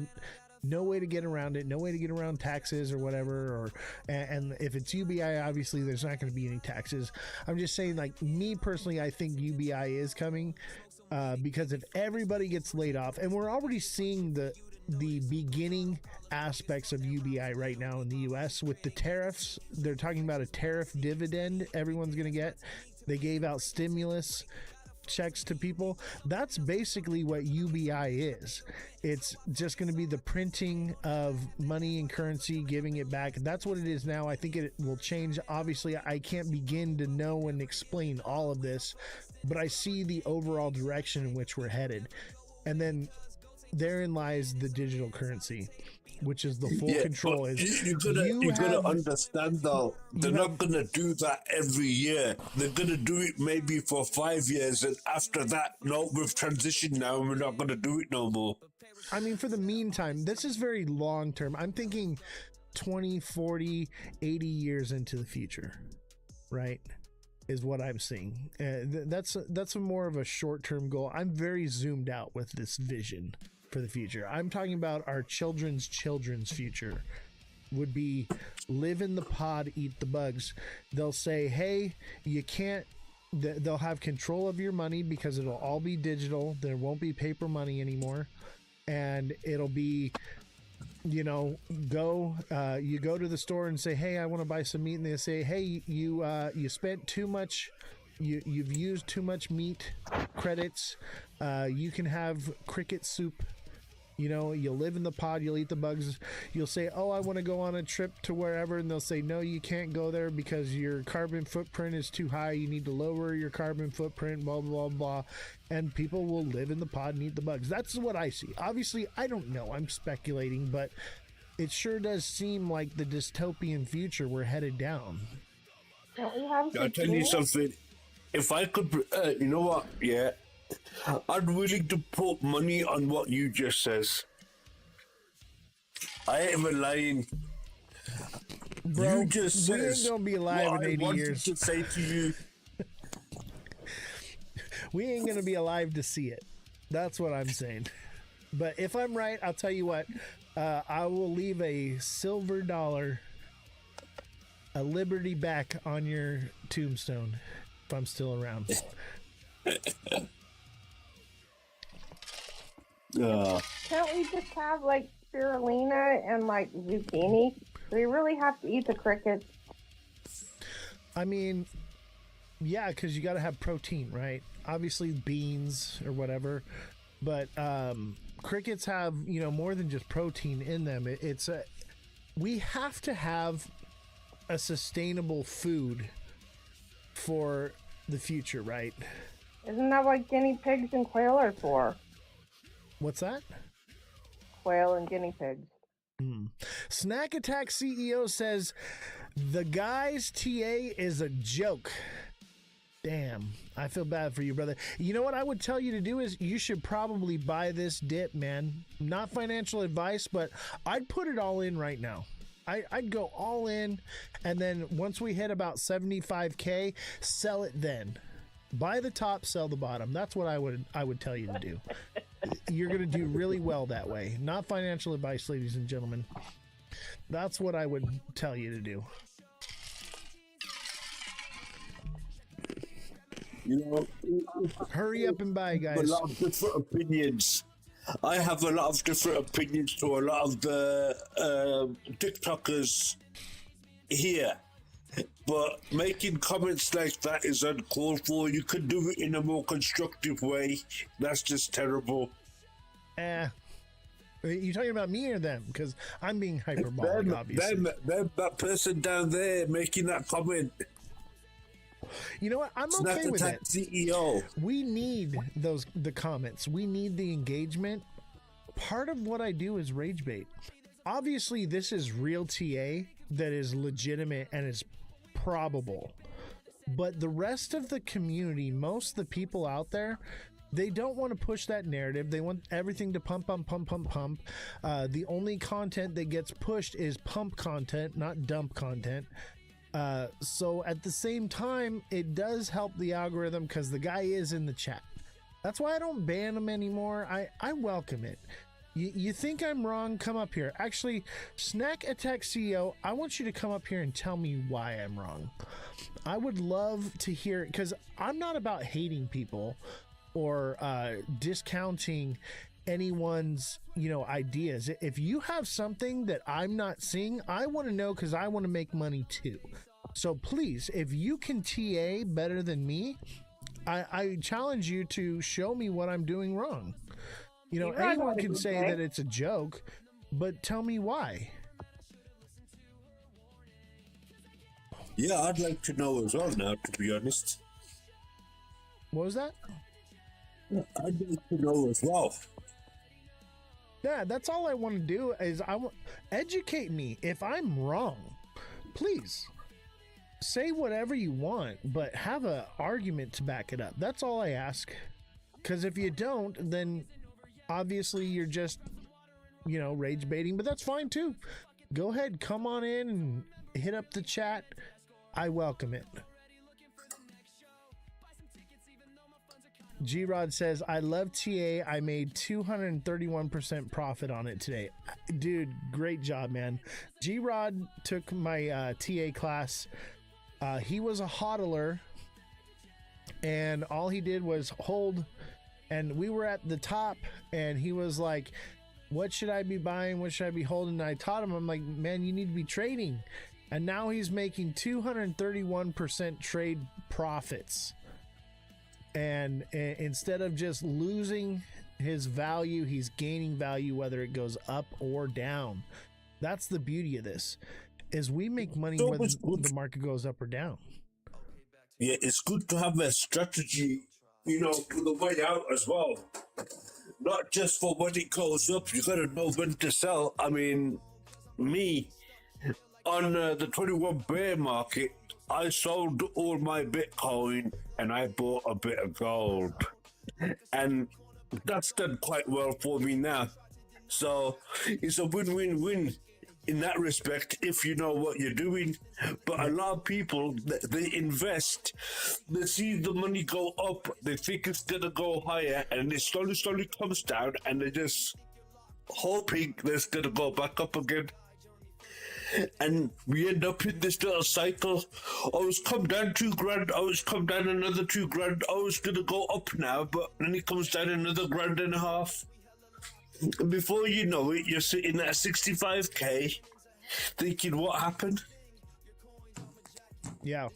no way to get around it, no way to get around taxes or whatever, and if it's UBI, obviously there's not going to be any taxes. I'm just saying, like, me personally, I think UBI is coming because if everybody gets laid off, and we're already seeing the beginning aspects of UBI right now in the US with the tariffs. They're talking about a tariff dividend everyone's going to get. They gave out stimulus checks to people. That's basically what UBI is. It's just going to be the printing of money and currency, giving it back. That's what it is now. I think it will change. Obviously, I can't begin to know and explain all of this, but I see the overall direction in which we're headed. And then therein lies the digital currency, which is the full control. Is you gotta understand though, they're not gonna do that every year. They're gonna do it maybe for 5 years, and after that, no, we've transitioned now and we're not gonna do it no more. I mean, for the meantime, this is very long term. I'm thinking 20, 40, 80 years into the future, right? Is what I'm seeing. That's a more of a short term goal. I'm very zoomed out with this vision for the future. I'm talking about our children's future would be live in the pod, eat the bugs. They'll say, hey, you can't, they'll have control of your money because it'll all be digital. There won't be paper money anymore. And it'll be, you know, you go to the store and say, hey, I want to buy some meat. And they say, hey, you spent too much. You've used too much meat credits. You can have cricket soup. You know, you'll live in the pod, you'll eat the bugs. You'll say, oh, I want to go on a trip to wherever. And they'll say, no, you can't go there because your carbon footprint is too high. You need to lower your carbon footprint, blah, blah, blah. And people will live in the pod and eat the bugs. That's what I see. Obviously, I don't know. I'm speculating, but it sure does seem like the dystopian future we're headed down. I'll tell you something. If I could, you know what? Yeah. I'm willing to put money on what you just says. I ain't even lying. Bro, you just we ain't gonna be alive in 80 years. To say to you, we ain't gonna be alive to see it. That's what I'm saying. But if I'm right, I'll tell you what. I will leave a silver dollar, a Liberty back on your tombstone if I'm still around. Can't we just have like spirulina and like zucchini? Do we really have to eat the crickets? I mean, yeah, because you got to have protein, right? Obviously beans or whatever, but crickets have, you know, more than just protein in them. We have to have a sustainable food for the future, right? Isn't that what guinea pigs and quail are for? What's that? Quail and guinea pigs. Snack Attack CEO says the guy's TA is a joke. Damn, I feel bad for you, brother. You know what I would tell you to do is you should probably buy this dip, man. Not financial advice, but I'd put it all in right now. I'd go all in, and then once we hit about 75K, sell it then. Buy the top, sell the bottom. That's what I would tell you to do. You're going to do really well that way. Not financial advice, ladies and gentlemen. That's what I would tell you to do. you know, Hurry up and buy, a guys. lot of different opinions. I have a lot of different opinions to a lot of the TikTokers here. But making comments like that is uncalled for. You could do it in a more constructive way. That's just terrible. You talking about me or them? Because I'm being hyperbolic, obviously. That person down there making that comment. You know what? I'm okay with it. CEO. We need the comments. We need the engagement. Part of what I do is rage bait. Obviously, this is real TA that is legitimate and is probable. But the rest of the community, most of the people out there, they don't want to push that narrative. They want everything to pump. The only content that gets pushed is pump content, not dump content. So at the same time, it does help the algorithm because the guy is in the chat. That's why I don't ban him anymore. I welcome it. You think I'm wrong? Come up here. Actually, Snack Attack CEO, I want you to come up here and tell me why I'm wrong. I would love to hear it because I'm not about hating people or discounting anyone's ideas. If you have something that I'm not seeing, I want to know because I want to make money too. So please, if you can TA better than me, I challenge you to show me what I'm doing wrong. You know, G-Rod anyone had a can good say day. that it's a joke, but tell me why. Yeah, I'd like to know as well now, to be honest. What was that? I'd like to know as well. Yeah, that's all I want to do is educate me. If I'm wrong, please say whatever you want, but have an argument to back it up. That's all I ask. Because if you don't, then obviously you're just, you know, rage baiting, but that's fine too. Go ahead, come on in and hit up the chat. I welcome it. G-Rod says, I love TA. I made 231% profit on it today. Dude, great job, man. G-Rod took my TA class. He was a hodler, and all he did was hold, and we were at the top, and he was like, what should I be buying? What should I be holding? And I taught him, I'm like, man, you need to be trading. And now he's making 231% trade profits. And instead of just losing his value, he's gaining value, whether it goes up or down. That's the beauty of this, is we make money So whether it's good. the market goes up or down. Yeah, it's good to have a strategy, you know, for the way out as well. Not just for when it goes up, you got to know when to sell. I mean, me, on the 21 bear market, I sold all my Bitcoin and I bought a bit of gold. And that's done quite well for me now. So it's a win-win-win in that respect if you know what you're doing. But a lot of people, they invest, they see the money go up, they think it's going to go higher, and it slowly comes down, and they're just hoping that it's going to go back up again. And we end up in this little cycle. Oh, it's come down $2,000. Oh, it's come down another $2,000. Oh, it's going to go up now, but then it comes down another $1.5 grand. And before you know it, you're sitting at 65K thinking, what happened? Yeah.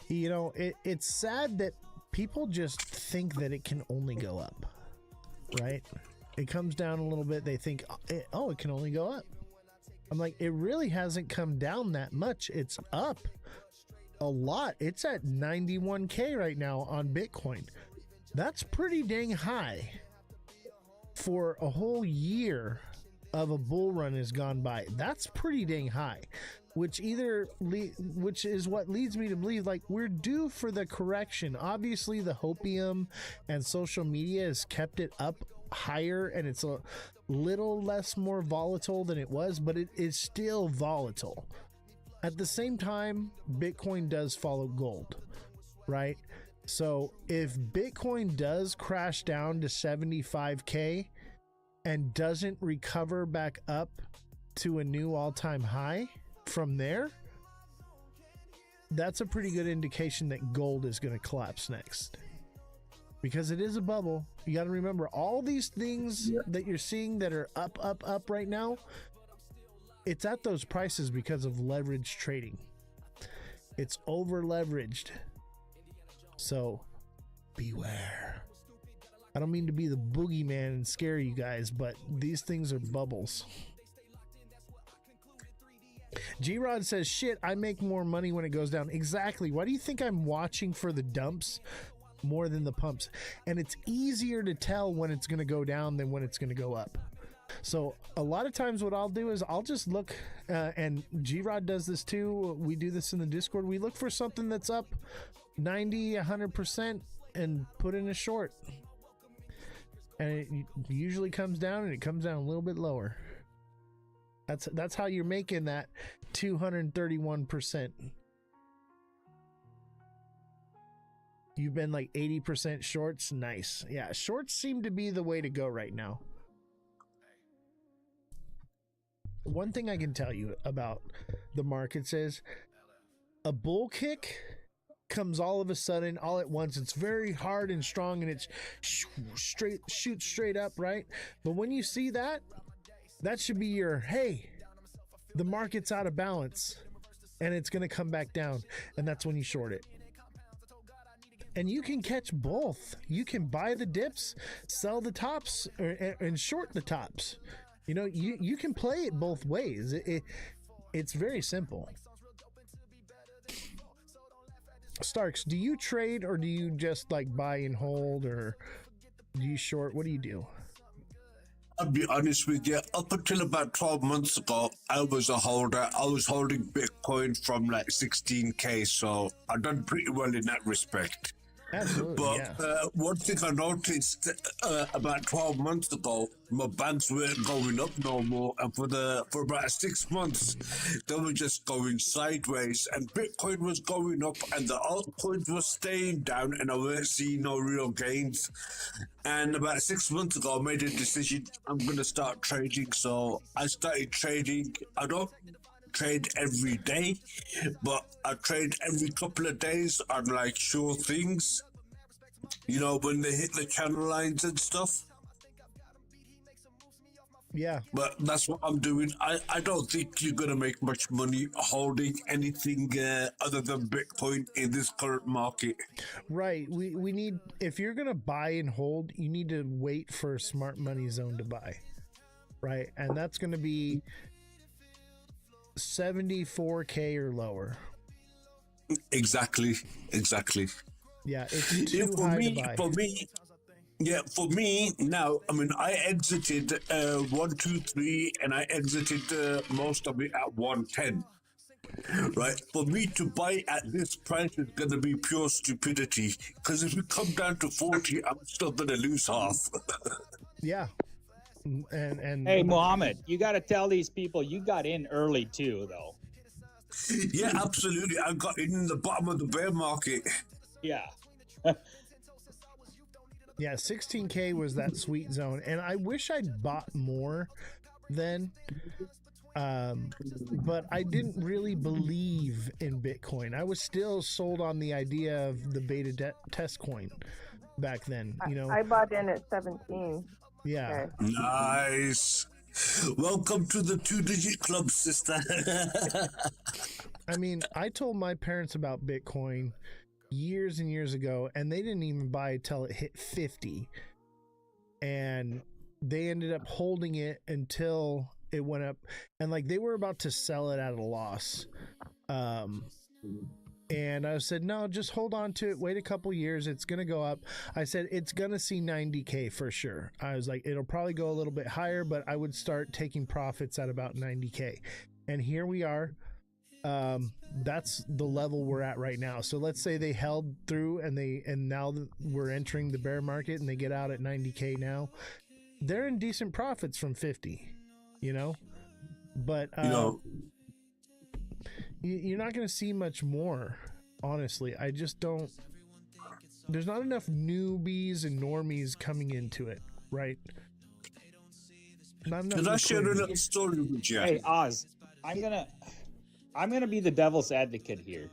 You know, it's sad that people just think that it can only go up, right? It comes down a little bit. They think, oh, it can only go up. I'm like, it really hasn't come down that much. It's up a lot. It's at 91K right now on Bitcoin. That's pretty dang high for a whole year of a bull run has gone by. That's pretty dang high, which is what leads me to believe like we're due for the correction. Obviously the hopium and social media has kept it up higher, and it's a little less more volatile than it was, but it is still volatile. At the same time, Bitcoin does follow gold, right? So if Bitcoin does crash down to 75K and doesn't recover back up to a new all-time high from there, that's a pretty good indication that gold is going to collapse next. Because it is a bubble. You got to remember all these things that you're seeing that are up right now. It's at those prices because of leverage trading. It's over leveraged. So beware. I don't mean to be the boogeyman and scare you guys, but these things are bubbles. G-Rod says, shit, I make more money when it goes down. Exactly. Why do you think I'm watching for the dumps more than the pumps? And it's easier to tell when it's going to go down than when it's going to go up. So a lot of times what I'll do is I'll just look, and G-Rod does this too. We do this in the Discord. We look for something that's up 90, 100% and put in a short. And it usually comes down, and it comes down a little bit lower. That's how you're making that 231%. You've been like 80% shorts. Nice. Yeah, shorts seem to be the way to go right now. One thing I can tell you about the markets is a bull kick comes all of a sudden, all at once. It's very hard and strong, and it's shoots straight up, right? But when you see that, that should be your, hey, the market's out of balance. and it's going to come back down, and that's when you short it. And you can catch both. You can buy the dips, sell the tops, and short the tops. You know, you can play it both ways. It's very simple. Starks, do you trade, or do you just like buy and hold, or do you short? What do you do? I'll be honest with you, up until about 12 months ago, I was a holder. I was holding Bitcoin from like 16K, so I've done pretty well in that respect. Absolutely, But yeah. one thing I noticed about 12 months ago, my banks weren't going up no more, and for about 6 months, they were just going sideways. And Bitcoin was going up, and the altcoins were staying down, and I weren't seeing no real gains. And about 6 months ago, I made a decision: I'm going to start trading. So I started trading. I don't trade every day, but I trade every couple of days on like sure things, you know, when they hit the channel lines and stuff. Yeah. But that's what I'm doing. I don't think you're going to make much money holding anything other than Bitcoin in this current market. Right. We need, if you're going to buy and hold, you need to wait for a smart money zone to buy. Right. And that's going to be 74K or lower. Exactly. Yeah, it's too high to buy. For me now, I mean, I exited 1, 2, 3, and I exited most of it at 110. Right, for me to buy at this price is going to be pure stupidity, because if we come down to 40, I'm still going to lose half. Yeah. And Hey, Mohammed, you got to tell these people you got in early too, though. Yeah, absolutely. I got in the bottom of the bear market. Yeah. Yeah, 16K was that sweet zone, and I wish I'd bought more then. But I didn't really believe in Bitcoin. I was still sold on the idea of the beta test coin back then. You know, I bought in at 17. yeah. Okay. Nice. Welcome to the 2-digit club, sister. I mean, I told my parents about Bitcoin years and years ago, and they didn't even buy it till it hit 50. And they ended up holding it until it went up, and like they were about to sell it at a loss. And I said, no, just hold on to it. Wait a couple years. It's going to go up. I said, it's going to see 90K for sure. I was like, it'll probably go a little bit higher, but I would start taking profits at about 90K. And here we are. That's the level we're at right now. So let's say they held through and now we're entering the bear market and they get out at 90K now. They're in decent profits from 50, you know, but, you're not going to see much more, honestly. I just don't. There's not enough newbies and normies coming into it, right? Not enough. Did I share a little story with you? Hey, Oz, I'm gonna be the devil's advocate here.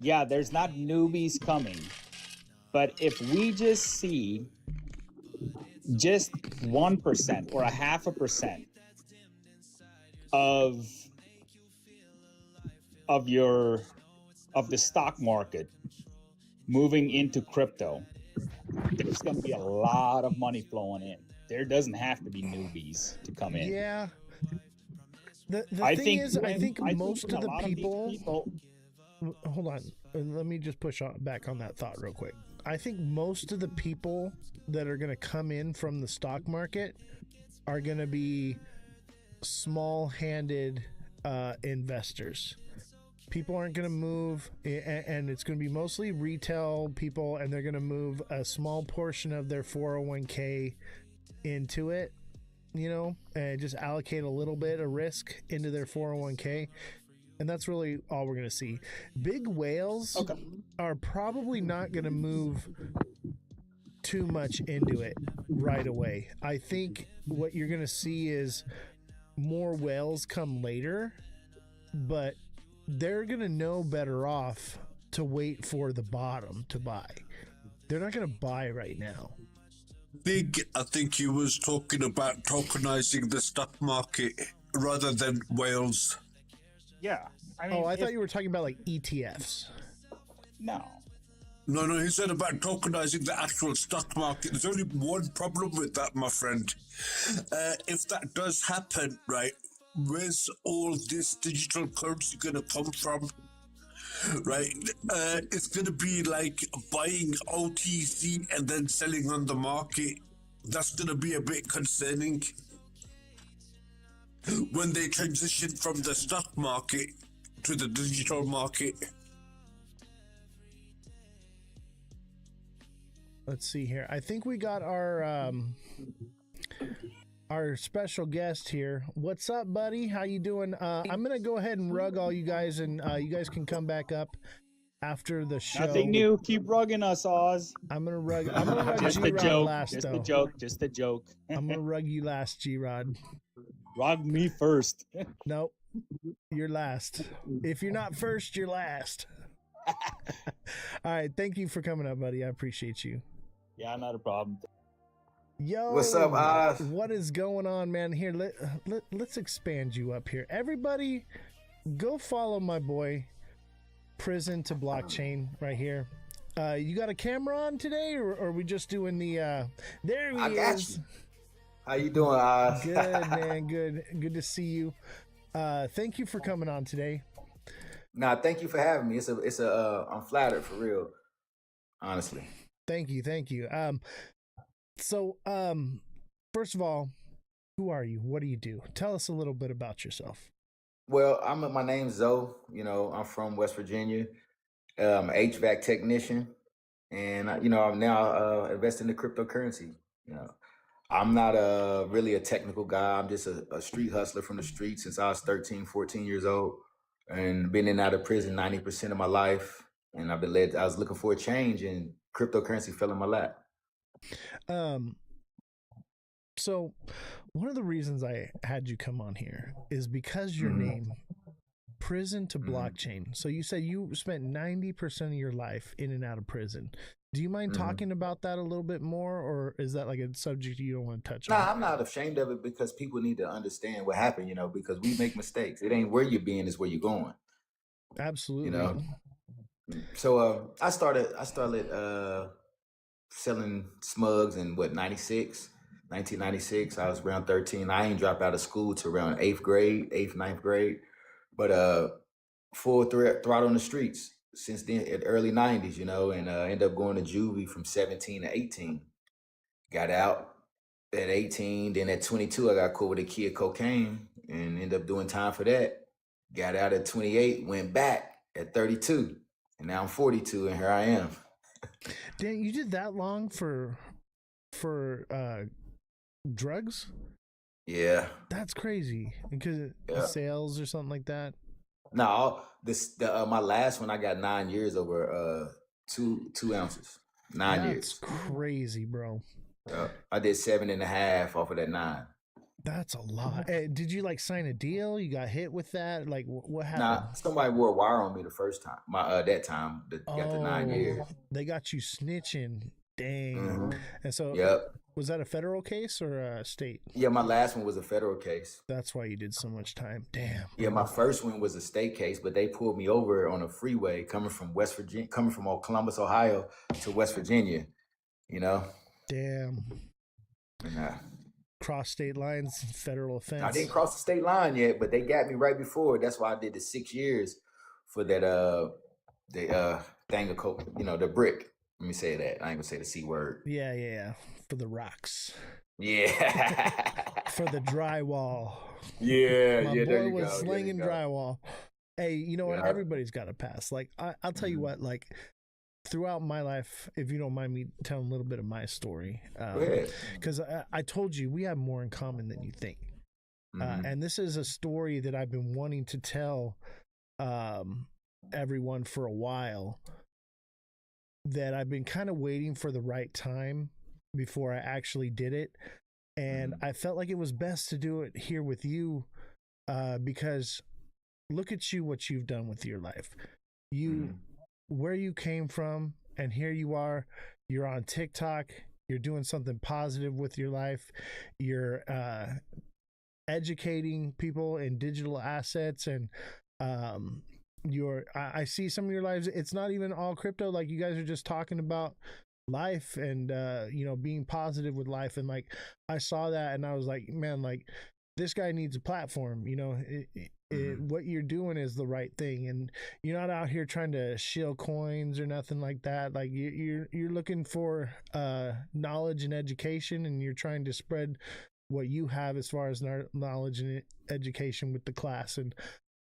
Yeah, there's not newbies coming, but if we just see just 1% or 0.5% of the stock market moving into crypto, there's going to be a lot of money flowing in. There doesn't have to be newbies to come in. Yeah. The thing is, I think most of the people. Hold on. Let me just push back on that thought real quick. I think most of the people that are going to come in from the stock market are going to be small-handed investors. People aren't going to move, and it's going to be mostly retail people, and they're going to move a small portion of their 401k into it, you know, and just allocate a little bit of risk into their 401k. And that's really all we're going to see. Big whales are probably not going to move too much into it right away. I think what you're going to see is more whales come later, but they're going to know better off to wait for the bottom to buy. They're not going to buy right now. I think he was talking about tokenizing the stock market rather than whales. Yeah. I mean, I thought you were talking about like ETFs. No. No, he said about tokenizing the actual stock market. There's only one problem with that, my friend. If that does happen, right, where's all this digital currency going to come from? Right? It's going to be like buying OTC and then selling on the market. That's going to be a bit concerning. When they transition from the stock market to the digital market. Let's see here. I think we got our special guest here. What's up, buddy? How you doing? I'm gonna go ahead and rug all you guys, and you guys can come back up after the show. Nothing new. Keep rugging us, Oz. I'm gonna rug Just a G-Rod joke. last, Just though. a joke. Just a joke. I'm gonna rug you last, G-Rod. Rug me first. Nope, you're last. If you're not first, you're last. All right, thank you for coming up, buddy. I appreciate you. Yeah, not a problem. Yo, What's up, Oz? What is going on, man? Here, let's expand you up here. Everybody, go follow my boy, Prison to Blockchain, right here. You got a camera on today, or are we just doing the? There he I got is. you. How you doing, Oz? Good, man. Good to see you. Thank you for coming on today. Nah, thank you for having me. I'm flattered for real. Honestly. Thank you. So, first of all, who are you? What do you do? Tell us a little bit about yourself. Well, my name's Zoe. I'm from West Virginia. HVAC technician, and I'm now investing in cryptocurrency. I'm not really a technical guy. I'm just a street hustler from the street since I was 13, 14 years old, and been in and out of prison 90% of my life. And I was looking for a change, and cryptocurrency fell in my lap. So one of the reasons I had you come on here is because your name, Prison to Blockchain. So you said you spent 90% of your life in and out of prison. Do you mind talking about that a little bit more, or is that like a subject you don't want to touch on? Nah, I'm not ashamed of it because people need to understand what happened, because we make mistakes. It ain't where you're being, it's where you're going. Absolutely. So I started selling smugs in 1996. I was around 13. I ain't dropped out of school to around 9th grade. But full throttle on the streets since then, at early 90s, and ended up going to juvie from 17 to 18. Got out at 18, then at 22, I got caught with a key of cocaine and ended up doing time for that. Got out at 28, went back at 32, and now I'm 42, and here I am. Dan, you did that long for drugs? Yeah. That's crazy. Because sales or something like that? No, my last one I got 9 years over 2 ounces. 9 years. That's crazy, bro. I did 7.5 off of that 9. That's a lot. Did you like sign a deal? You got hit with that? Like what happened? Nah, somebody wore a wire on me the first time. That time got the 9 years. They got you snitching. Dang. And so was that a federal case or a state? Yeah, my last one was a federal case. That's why you did so much time. Damn. Yeah, my first one was a state case, but they pulled me over on a freeway coming from Columbus, Ohio to West Virginia. Damn. Nah. Cross state lines, federal offense. I didn't cross the state line yet, but they got me right before. That's why I did the 6 years for that the thing of coke, the brick. Let me say that. I ain't gonna say the C word. Yeah. For the rocks. Yeah. For the drywall. Yeah. My boy was slinging drywall. Hey, you know what? Yeah. Everybody's got a pass. Like I'll tell you what. Like throughout my life, if you don't mind me telling a little bit of my story, because I told you we have more in common than you think, and this is a story that I've been wanting to tell everyone for a while. That I've been kind of waiting for the right time before I actually did it. And I felt like it was best to do it here with you because look at you, what you've done with your life. Where you came from, and here you are, you're on TikTok, you're doing something positive with your life. You're educating people in digital assets and I see some of your lives, it's not even all crypto, like you guys are just talking about life and being positive with life, and like I saw that and I was like, man, like this guy needs a platform. What you're doing is the right thing, and you're not out here trying to shill coins or nothing like that. Like you're looking for knowledge and education, and you're trying to spread what you have as far as knowledge and education with the class. And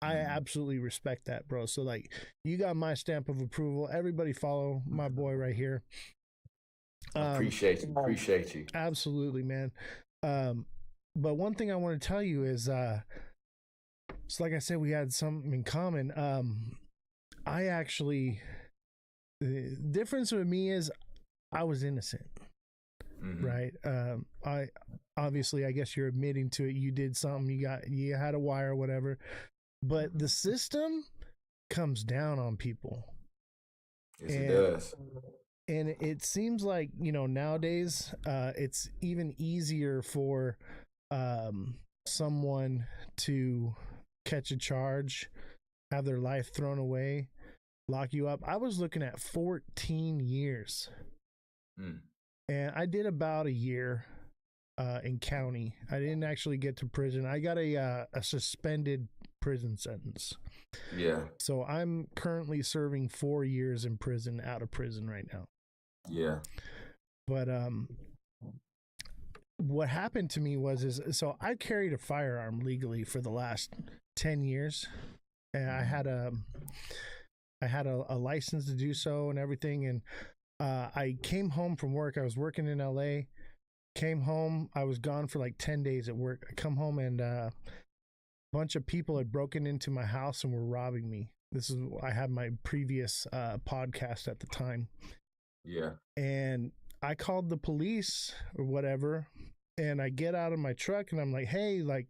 I absolutely respect that, bro. So like, you got my stamp of approval. Everybody follow my boy right here. Appreciate you. Absolutely, man. But one thing I want to tell you is, so like I said, we had something in common. I actually, the difference with me is I was innocent, right? I obviously, I guess you're admitting to it. You did something. You had a wire or whatever. But the system comes down on people. Yes, it does. And it seems like, nowadays, it's even easier for someone to catch a charge, have their life thrown away, lock you up. I was looking at 14 years. And I did about a year in county. I didn't actually get to prison. I got a suspended prison sentence. Yeah. So I'm currently serving 4 years in prison, out of prison right now. Yeah. But what happened to me was so I carried a firearm legally for the last 10 years, and I had a license to do so and everything. And I came home from work. I was working in LA. Came home. I was gone for like 10 days at work. I come home and bunch of people had broken into my house and were robbing me. I had my previous podcast at the time. Yeah. And I called the police or whatever, and I get out of my truck and I'm like, hey, like,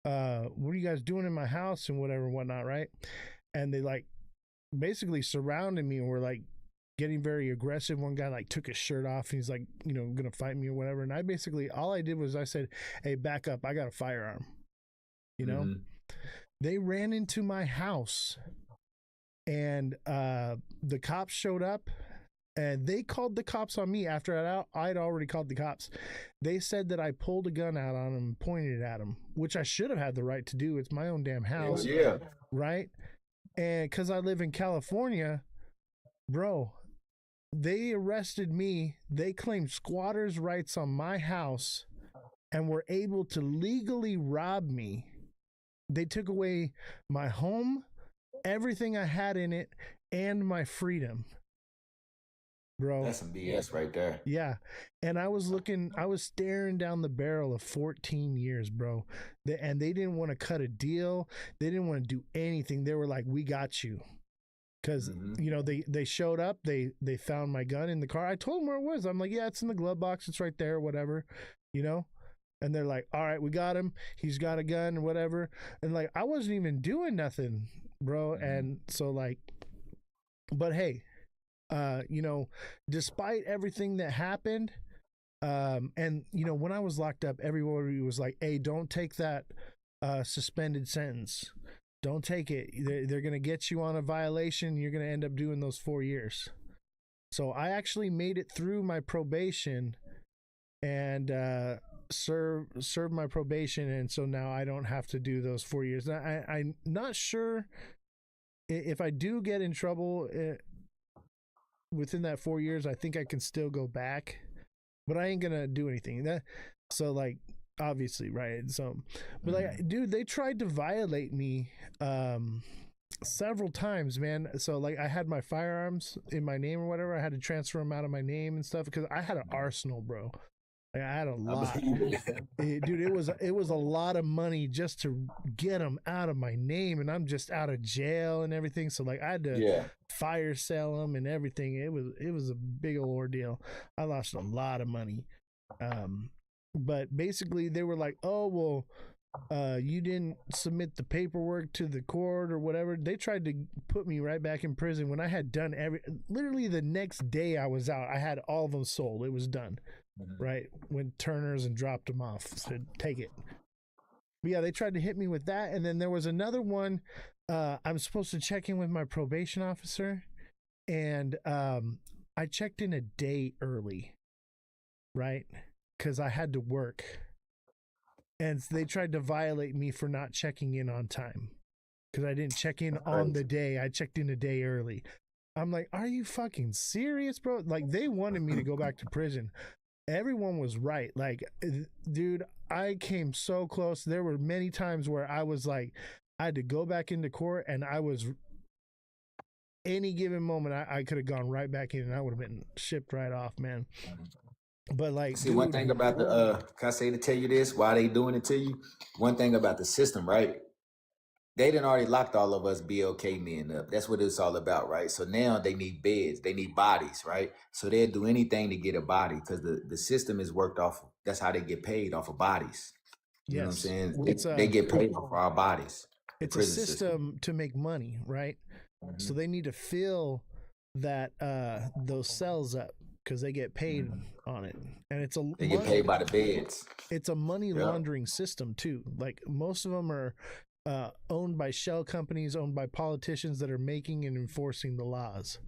what are you guys doing in my house and whatever and whatnot, right? And they like basically surrounded me and were like getting very aggressive. One guy like took his shirt off and he's like, gonna fight me or whatever. And all I did was I said, hey, back up, I got a firearm. They ran into my house, and the cops showed up, and they called the cops on me after I'd already called the cops. They said that I pulled a gun out on them and pointed it at them, which I should have had the right to do. It's my own damn house. Yeah. Right? And because I live in California, bro, they arrested me. They claimed squatters' rights on my house and were able to legally rob me. They took away my home, everything I had in it, and my freedom. Bro. That's some BS right there. Yeah. And I was staring down the barrel of 14 years, bro. And they didn't want to cut a deal. They didn't want to do anything. They were like, we got you. Because, they showed up. They found my gun in the car. I told them where it was. I'm like, yeah, it's in the glove box. It's right there, whatever, And they're like, all right, we got him. He's got a gun or whatever. And like, I wasn't even doing nothing, bro. And so like, but hey, despite everything that happened, and when I was locked up, everybody was like, hey, don't take that suspended sentence. Don't take it. They're going to get you on a violation. You're going to end up doing those 4 years. So I actually made it through my probation and served my probation, and so now I don't have to do those 4 years. Now, I'm not sure if I do get in trouble within that 4 years. I think I can still go back, but I ain't gonna do anything. So like, obviously, right? So, but like, dude, they tried to violate me several times, man. So like, I had my firearms in my name or whatever. I had to transfer them out of my name and stuff because I had an arsenal, bro. Like, I had a lot. Dude, it was a lot of money just to get them out of my name, and I'm just out of jail and everything. So like, I had to fire sell them and everything. It was a big old ordeal. I lost a lot of money. But basically they were like, oh, well, you didn't submit the paperwork to the court or whatever. They tried to put me right back in prison when I had done literally the next day I was out. I had all of them sold. It was done. Right, went Turner's and dropped them off. Said, take it. But yeah, they tried to hit me with that, and then there was another one I'm supposed to check in with my probation officer, and I checked in a day early, right? Because I had to work, and they tried to violate me for not checking in on time because I didn't check in on the day. I checked in a day early. I'm like, are you fucking serious, bro? Like, they wanted me to go back to prison. Everyone was right. Like, dude, I came so close. There were many times where I was like, I had to go back into court, and I was, any given moment, I could have gone right back in and I would have been shipped right off, man. But like, See, dude, one thing about the can I say to tell you this? Why they doing it to you? One thing about the system, right? They done already locked all of us BLK men up. That's what it's all about, right? So now they need beds, they need bodies, right? So they'll do anything to get a body because the system is worked off. That's how they get paid, off of bodies. You know what I'm saying? They get paid off our bodies. It's a system to make money, right? Mm-hmm. So they need to fill that those cells up because they get paid on it, and they get paid by the beds. It's a money laundering system too. Like, most of them are owned by shell companies, owned by politicians that are making and enforcing the laws.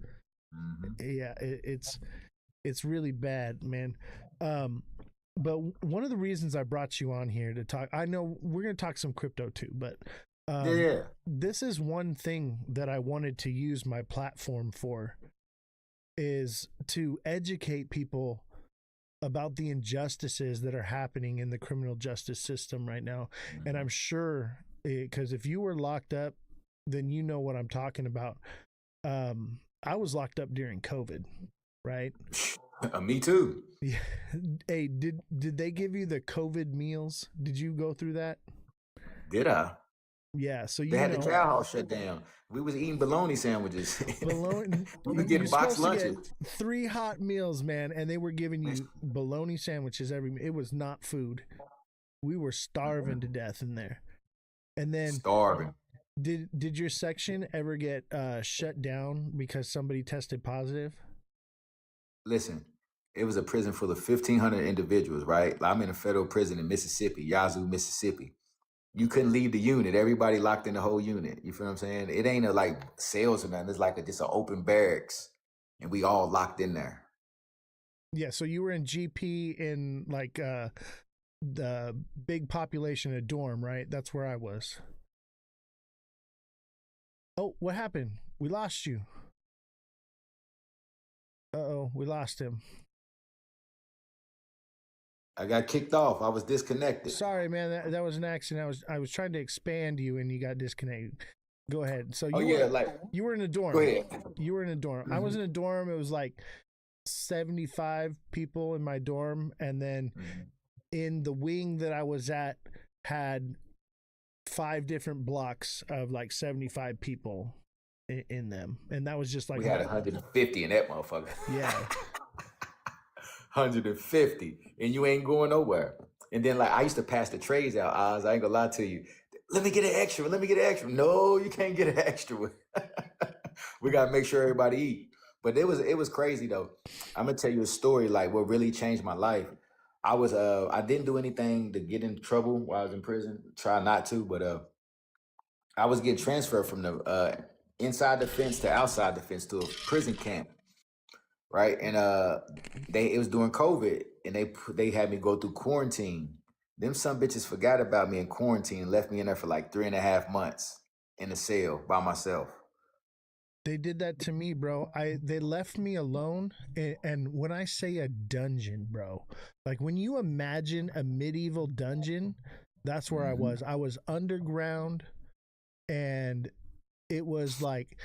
Yeah, it's really bad, man. But one of the reasons I brought you on here to talk, I know we're going to talk some crypto too, but this is one thing that I wanted to use my platform for, is to educate people about the injustices that are happening in the criminal justice system right now. And I'm sure, because if you were locked up, then you know what I'm talking about. I was locked up during COVID, right? Me too. Yeah. Hey, did they give you the COVID meals? Did you go through that? Did I? Yeah, so they had the jail house shut down. We was eating bologna sandwiches. Bologna. We were getting boxed lunches. 3 hot meals, man, and they were giving you bologna sandwiches it was not food. We were starving to death in there. And then starving. Did your section ever get shut down because somebody tested positive? Listen, it was a prison full of 1,500 individuals, right? I'm in a federal prison in Mississippi, Yazoo, Mississippi. You couldn't leave the unit. Everybody locked in the whole unit. You feel what I'm saying? It ain't a like cells or nothing. It's like just an open barracks, and we all locked in there. Yeah, so you were in GP in like the big population of dorm, right? That's where I was. Oh, what happened? We lost you. Uh-oh, we lost him. I got kicked off. I was disconnected. Sorry, man. That was an accident. I was trying to expand you and you got disconnected. Go ahead. So you were in a dorm. Go ahead. You were in a dorm. Mm-hmm. I was in a dorm. It was like 75 people in my dorm, and then in the wing that I was at had 5 different blocks of like 75 people in them, and that was just like we had 150 in that motherfucker. Yeah. 150, and you ain't going nowhere. And then like I used to pass the trays out, Oz. I ain't gonna lie to you. Let me get an extra. Let me get an extra. No, you can't get an extra. We gotta make sure everybody eat. But it was crazy though. I'm gonna tell you a story like what really changed my life. I didn't do anything to get in trouble while I was in prison. Try not to, but I was getting transferred from the inside the fence to outside the fence to a prison camp. Right. And it was during COVID, and they had me go through quarantine. Them some bitches forgot about me in quarantine and left me in there for like 3.5 months in a cell by myself. They did that to me, bro. They left me alone, and when I say a dungeon, bro, like when you imagine a medieval dungeon, that's where I was. I was underground, and it was like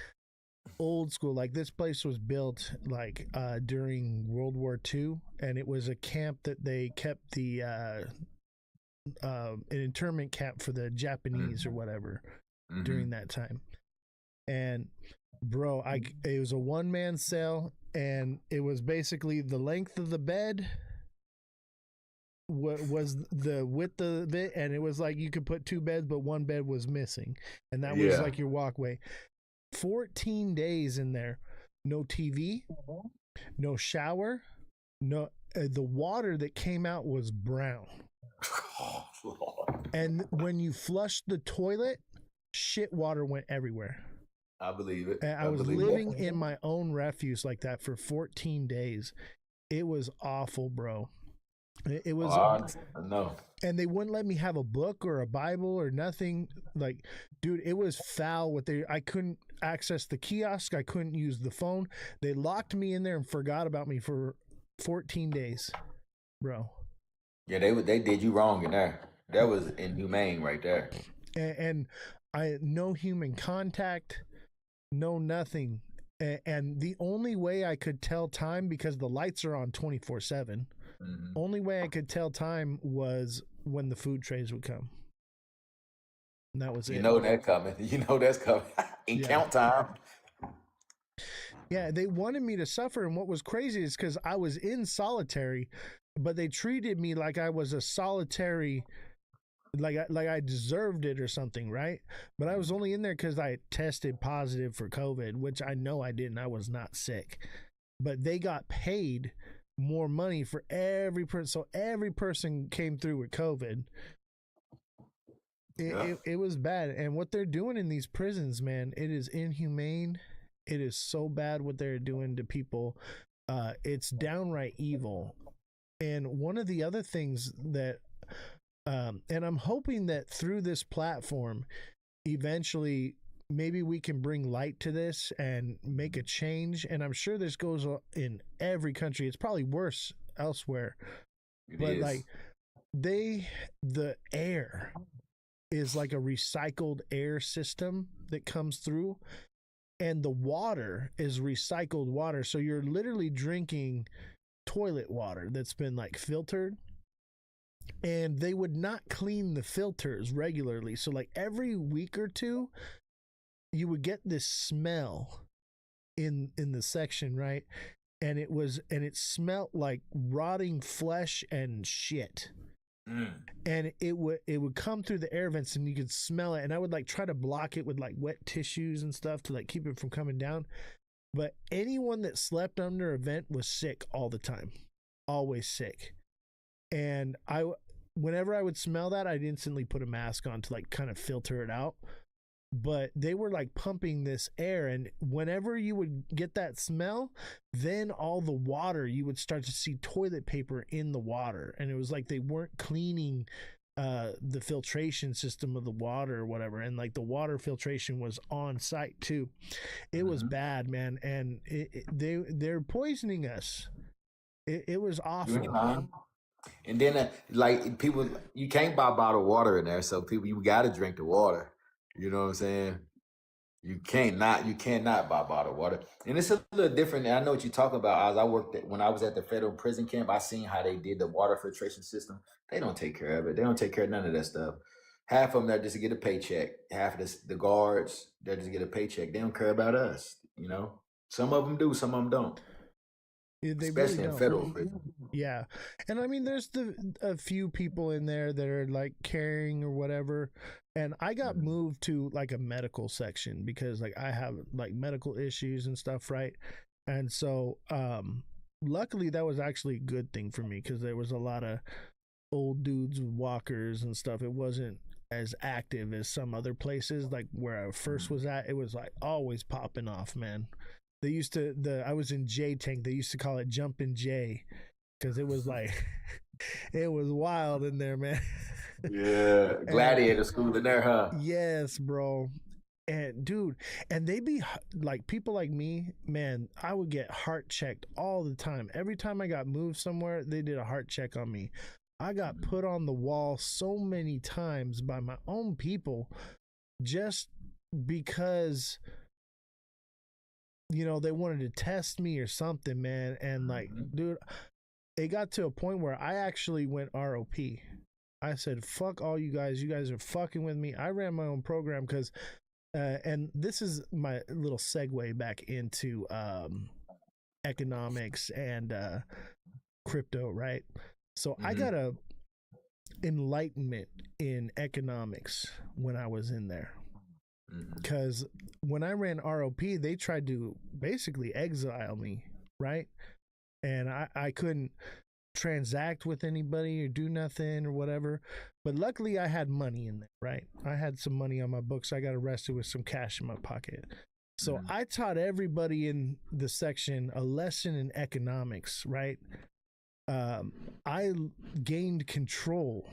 old school. Like this place was built like during World War II, and it was a camp that they kept the an internment camp for the Japanese or whatever during that time. And bro, it was a 1-man cell, and it was basically the length of the bed was the width of it, and it was like you could put 2 beds, but 1 bed was missing, and that was like your walkway. 14 days in there, no TV, no shower, no the water that came out was brown. And when you flushed the toilet, shit water went everywhere. I believe it. And I was living in my own refuse like that for 14 days. It was awful, bro. It was. I know. And they wouldn't let me have a book or a Bible or nothing. Like, dude, it was foul. I couldn't access the kiosk. I couldn't use the phone. They locked me in there and forgot about me for 14 days, bro. Yeah, they did you wrong in there. That was inhumane right there. And I no human contact, no nothing. And the only way I could tell time, because the lights are on 24/7, only way I could tell time was when the food trays would come. And that was it. You know that coming. You know that's coming. In count time. Yeah, they wanted me to suffer. And what was crazy is because I was in solitary, but they treated me like I was a solitary, like I deserved it or something, right? But I was only in there because I tested positive for COVID, which I know I didn't. I was not sick. But they got paid more money for every person. So every person came through with COVID. It was bad. And what they're doing in these prisons, man, it is inhumane. It is so bad what they're doing to people. It's downright evil. And one of the other things that, and I'm hoping that through this platform, eventually, maybe we can bring light to this and make a change. And I'm sure this goes in every country. It's probably worse elsewhere. But like the air is like a recycled air system that comes through, and the water is recycled water. So you're literally drinking toilet water that's been like filtered, and they would not clean the filters regularly. So like every week or two, you would get this smell in the section, right? And it smelled like rotting flesh and shit. And it would come through the air vents, and you could smell it. And I would like try to block it with like wet tissues and stuff to like keep it from coming down. But anyone that slept under a vent was sick all the time, always sick. And whenever I would smell that, I'd instantly put a mask on to like kind of filter it out. But they were like pumping this air, and whenever you would get that smell, then all the water, you would start to see toilet paper in the water. And it was like they weren't cleaning the filtration system of the water or whatever. And like the water filtration was on site too. It was bad, man. And they're poisoning us. It was awful. And then like people, you can't buy bottled water in there, so people, you got to drink the water. You know what I'm saying? You cannot buy bottled water. And it's a little different. And I know what you're talking about. When I was at the federal prison camp, I seen how they did the water filtration system. They don't take care of it. They don't take care of none of that stuff. Half of them, they're just to get a paycheck. Half of the guards, they're just to get a paycheck. They don't care about us, you know? Some of them do, some of them don't. They especially really in don't. federal prison. Yeah. And I mean, there's a few people in there that are like caring or whatever. And I got moved to like a medical section because like I have like medical issues and stuff, right? And so luckily that was actually a good thing for me because there was a lot of old dudes with walkers and stuff. It wasn't as active as some other places, like where I first was at. It was like always popping off, man. They used to I was in J tank. They used to call it Jumpin' J because it was like it was wild in there, man. Yeah, gladiator school in there, huh? Yes, bro. And dude, and they be like people like me, man. I would get heart checked all the time. Every time I got moved somewhere, they did a heart check on me. I got put on the wall so many times by my own people just because, you know, they wanted to test me or something, man. And like, dude, it got to a point where I actually went ROP. I said, fuck all you guys. You guys are fucking with me. I ran my own program because, and this is my little segue back into economics and crypto, right? So I got a enlightenment in economics when I was in there. Because when I ran ROP, they tried to basically exile me, right? And I couldn't, transact with anybody or do nothing or whatever. But luckily I had money in there, right? I had some money on my books. I got arrested with some cash in my pocket. So I taught everybody in the section a lesson in economics, right? I gained control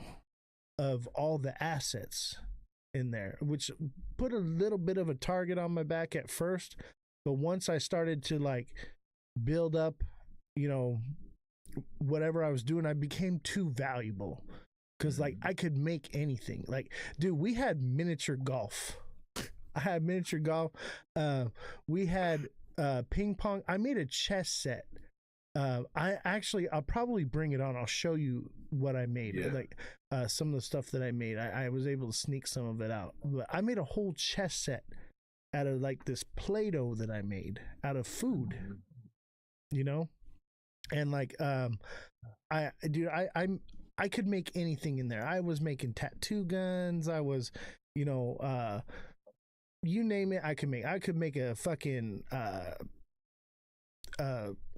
of all the assets in there, which put a little bit of a target on my back at first. But once I started to like build up, you know, whatever I was doing, I became too valuable because like I could make anything. Like, dude, we had miniature golf. I had miniature golf. We had ping pong. I made a chess set. I'll probably bring it on. I'll show you what I made. Yeah. Like some of the stuff that I made. I was able to sneak some of it out. But I made a whole chess set out of like this Play-Doh that I made out of food. You know? And like I could make anything in there. I was making tattoo guns. I was, you know, you name it, I could make. I could make a fucking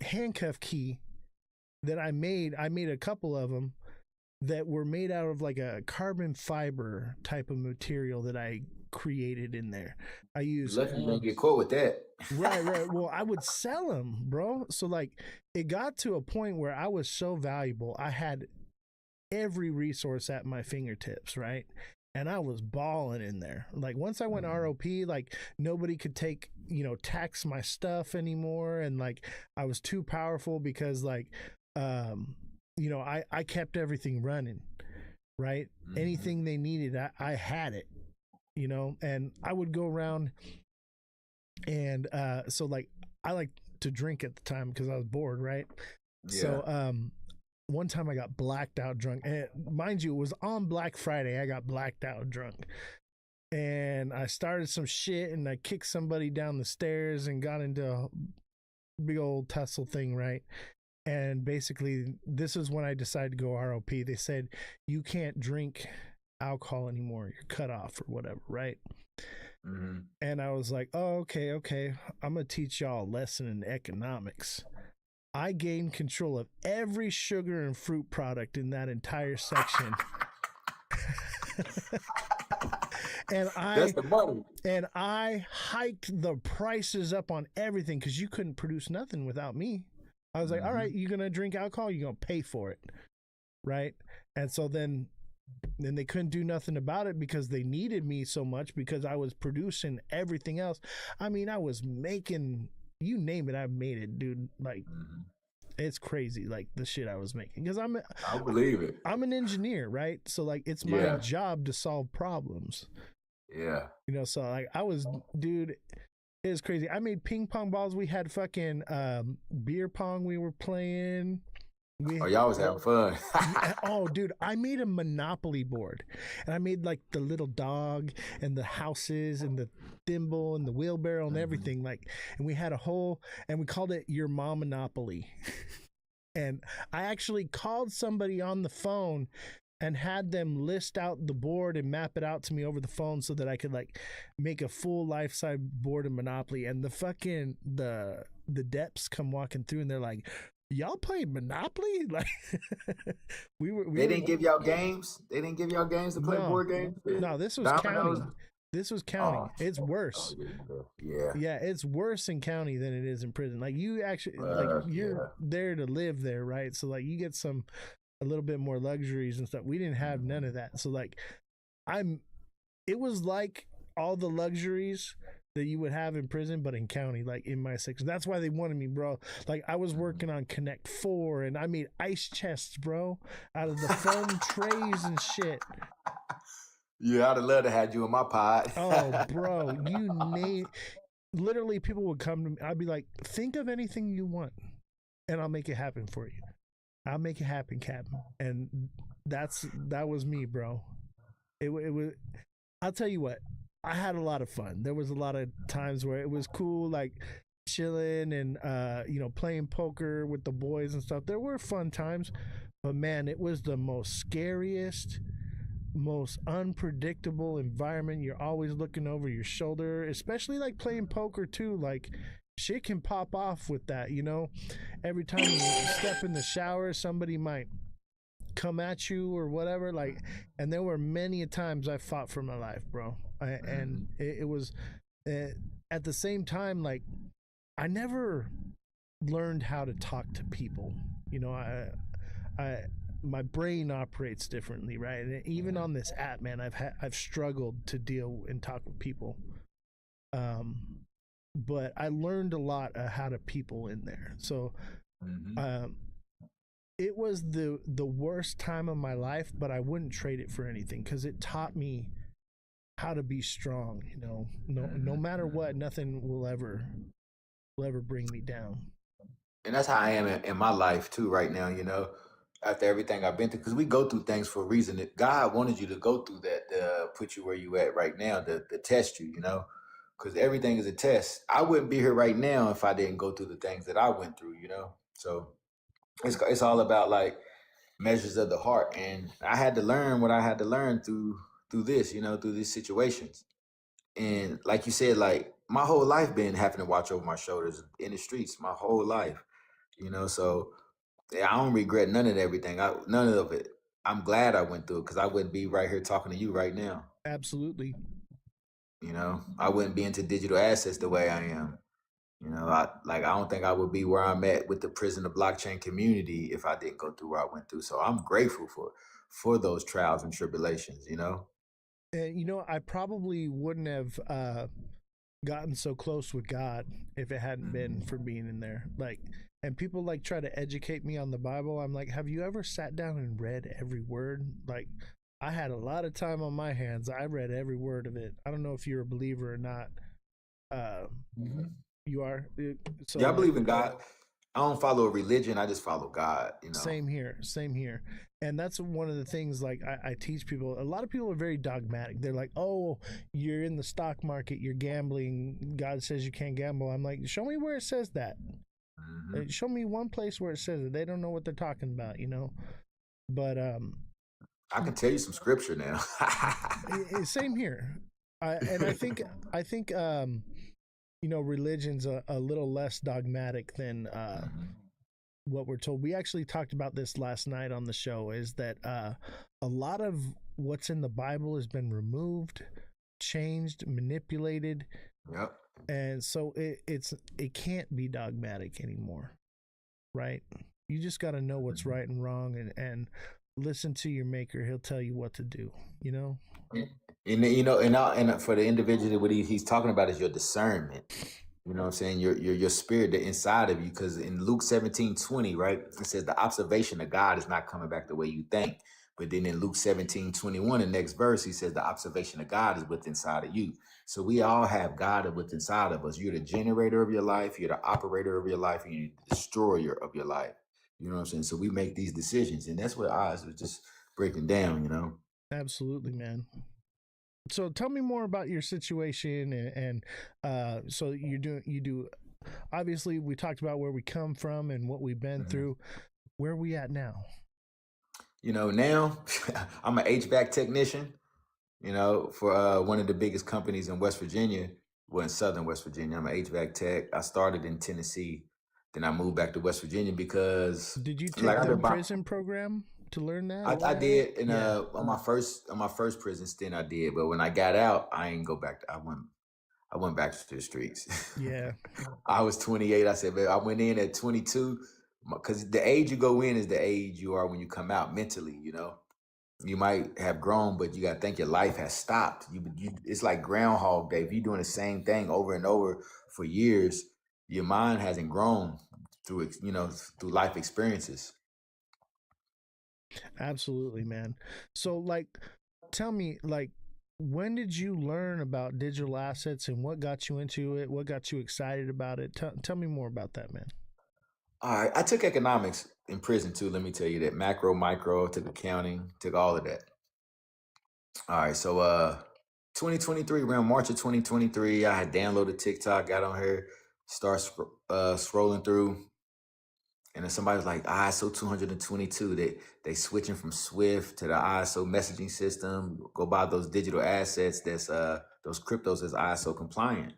handcuff key that I made. I made a couple of them that were made out of like a carbon fiber type of material that I created in there. I used. Lucky you didn't get caught with that. Right. Well, I would sell them, bro. So like, it got to a point where I was so valuable. I had every resource at my fingertips, right? And I was balling in there. Like once I went ROP, like nobody could take, you know, tax my stuff anymore. And like I was too powerful because like, you know, I kept everything running, right? Anything they needed, I had it, you know, and I would go around and so like I like to drink at the time because I was bored, right? Yeah. So one time I got blacked out drunk, and mind you, it was on Black Friday. I got blacked out drunk, and I started some shit, and I kicked somebody down the stairs and got into a big old tussle thing, right? And basically, this is when I decided to go ROP. They said you can't drink alcohol anymore; you're cut off or whatever, right? And I was like, oh, okay, I'm gonna teach y'all a lesson in economics. I gained control of every sugar and fruit product in that entire section. That's the money. And I hiked the prices up on everything because you couldn't produce nothing without me. I was like, all right, you're gonna drink alcohol, you're gonna pay for it. Right? And so then they couldn't do nothing about it because they needed me so much because I was producing everything else. I mean, I was making, you name it, I made it, dude. Like, it's crazy, like the shit I was making. Because I believe it. I'm an engineer, right? So like, it's my job to solve problems. Yeah. You know, so like dude, it was crazy. I made ping pong balls. We had fucking beer pong we were playing. Y'all was having fun. Oh, dude, I made a Monopoly board, and I made like the little dog and the houses and the thimble and the wheelbarrow and everything. Like, and we had and we called it Your Mom Monopoly. And I actually called somebody on the phone and had them list out the board and map it out to me over the phone so that I could like make a full life-size board of Monopoly. And the fucking the depths come walking through, and they're like, y'all played Monopoly? Like they didn't give y'all games? They didn't give y'all games to play board games? No, this was Dominoes? county. This was county. It's worse. Yeah, it's worse in county than it is in prison. Like you actually you're there to live there, right? So like you get a little bit more luxuries and stuff. We didn't have none of that. So like it was like all the luxuries that you would have in prison, but in county, like in my section. That's why they wanted me, bro. Like I was working on Connect 4 and I made ice chests, bro, out of the foam trays and shit. Yeah, I'd have loved to have you in my pod. Oh, bro, literally people would come to me. I'd be like, think of anything you want and I'll make it happen for you. I'll make it happen, Captain. And that was me, bro. It was, I'll tell you what, I had a lot of fun. There was a lot of times where it was cool, like chilling and, you know, playing poker with the boys and stuff. There were fun times, but man, it was the most scariest, most unpredictable environment. You're always looking over your shoulder, especially like playing poker too. Like shit can pop off with that, you know. Every time you step in the shower, somebody might come at you or whatever, like, and there were many a times I fought for my life, bro. And it was at the same time, like, I never learned how to talk to people, you know. I my brain operates differently, right? And even on this app, man, I've struggled to deal and talk with people. But I learned a lot of how to people in there. So it was the worst time of my life, but I wouldn't trade it for anything, because it taught me how to be strong, you know. No matter what, nothing will ever bring me down. And that's how I am in my life too right now, you know, after everything I've been through, because we go through things for a reason. That God wanted you to go through that to put you where you at right now, to test you, you know, because everything is a test. I wouldn't be here right now if I didn't go through the things that I went through, you know. So it's all about like measures of the heart, and I had to learn what I had to learn through this, you know, through these situations. And like you said, like my whole life been having to watch over my shoulders in the streets, my whole life, you know. So yeah, I don't regret none of everything. None of it. I'm glad I went through it, because I wouldn't be right here talking to you right now. Absolutely. You know, I wouldn't be into digital assets the way I am. You know, I don't think I would be where I'm at with the prison of blockchain community if I didn't go through what I went through. So I'm grateful for those trials and tribulations, you know. And you know, I probably wouldn't have gotten so close with God if it hadn't been for being in there. Like, and people like try to educate me on the Bible. I'm like, have you ever sat down and read every word? Like, I had a lot of time on my hands. I read every word of it. I don't know if you're a believer or not. You are. So Yeah, I like, believe in God. I don't follow a religion. I just follow God, you know. same here, same here. And that's one of the things, like, I teach people. A lot of people are very dogmatic. They're like, oh, you're in the stock market, you're gambling, God says you can't gamble. I'm like, show me where it says that. Show me one place where it says it. They don't know what they're talking about, you know. But I can tell you some scripture now. same here. And I think you know, religion's a little less dogmatic than what we're told. We actually talked about this last night on the show, is that a lot of what's in the Bible has been removed, changed, manipulated. Yep. And so it can't be dogmatic anymore, right? You just got to know what's right and wrong, and listen to your maker. He'll tell you what to do, you know? And you know, and for the individual, what he's talking about is your discernment. You know what I'm saying? Your spirit, the inside of you. Because in Luke 17:20, right, it says the observation of God is not coming back the way you think. But then in Luke 17:21, the next verse, he says the observation of God is within inside of you. So we all have God within inside of us. You're the generator of your life, you're the operator of your life, and you're the destroyer of your life. You know what I'm saying? So we make these decisions, and that's what Oz was just breaking down, you know. Absolutely, man. So tell me more about your situation, and so you do obviously, we talked about where we come from and what we've been through. Where are we at now? You know, now I'm an HVAC technician, you know, for one of the biggest companies in West Virginia, well, in Southern West Virginia. I'm an HVAC tech. I started in Tennessee, then I moved back to West Virginia because Did you take like the prison program to learn that? I did, and on my first prison stint I did, but when I got out, I ain't go back. I went back to the streets. Yeah. I was 28. I said, man, I went in at 22, because the age you go in is the age you are when you come out mentally. You know, you might have grown, but you got to think your life has stopped. It's like Groundhog Day. If you're doing the same thing over and over for years, your mind hasn't grown through, you know, through life experiences. Absolutely, man. So, like, tell me, like, when did you learn about digital assets, and what got you into it? What got you excited about it? Tell me more about that, man. All right, I took economics in prison too. Let me tell you that macro, micro, took accounting, took all of that. All right, so 2023, around March of 2023, I had downloaded TikTok, got on here, scrolling through, and then somebody was like, ISO 222. They switching from Swift to the ISO messaging system. Go buy those digital assets. That's those cryptos that's ISO compliant.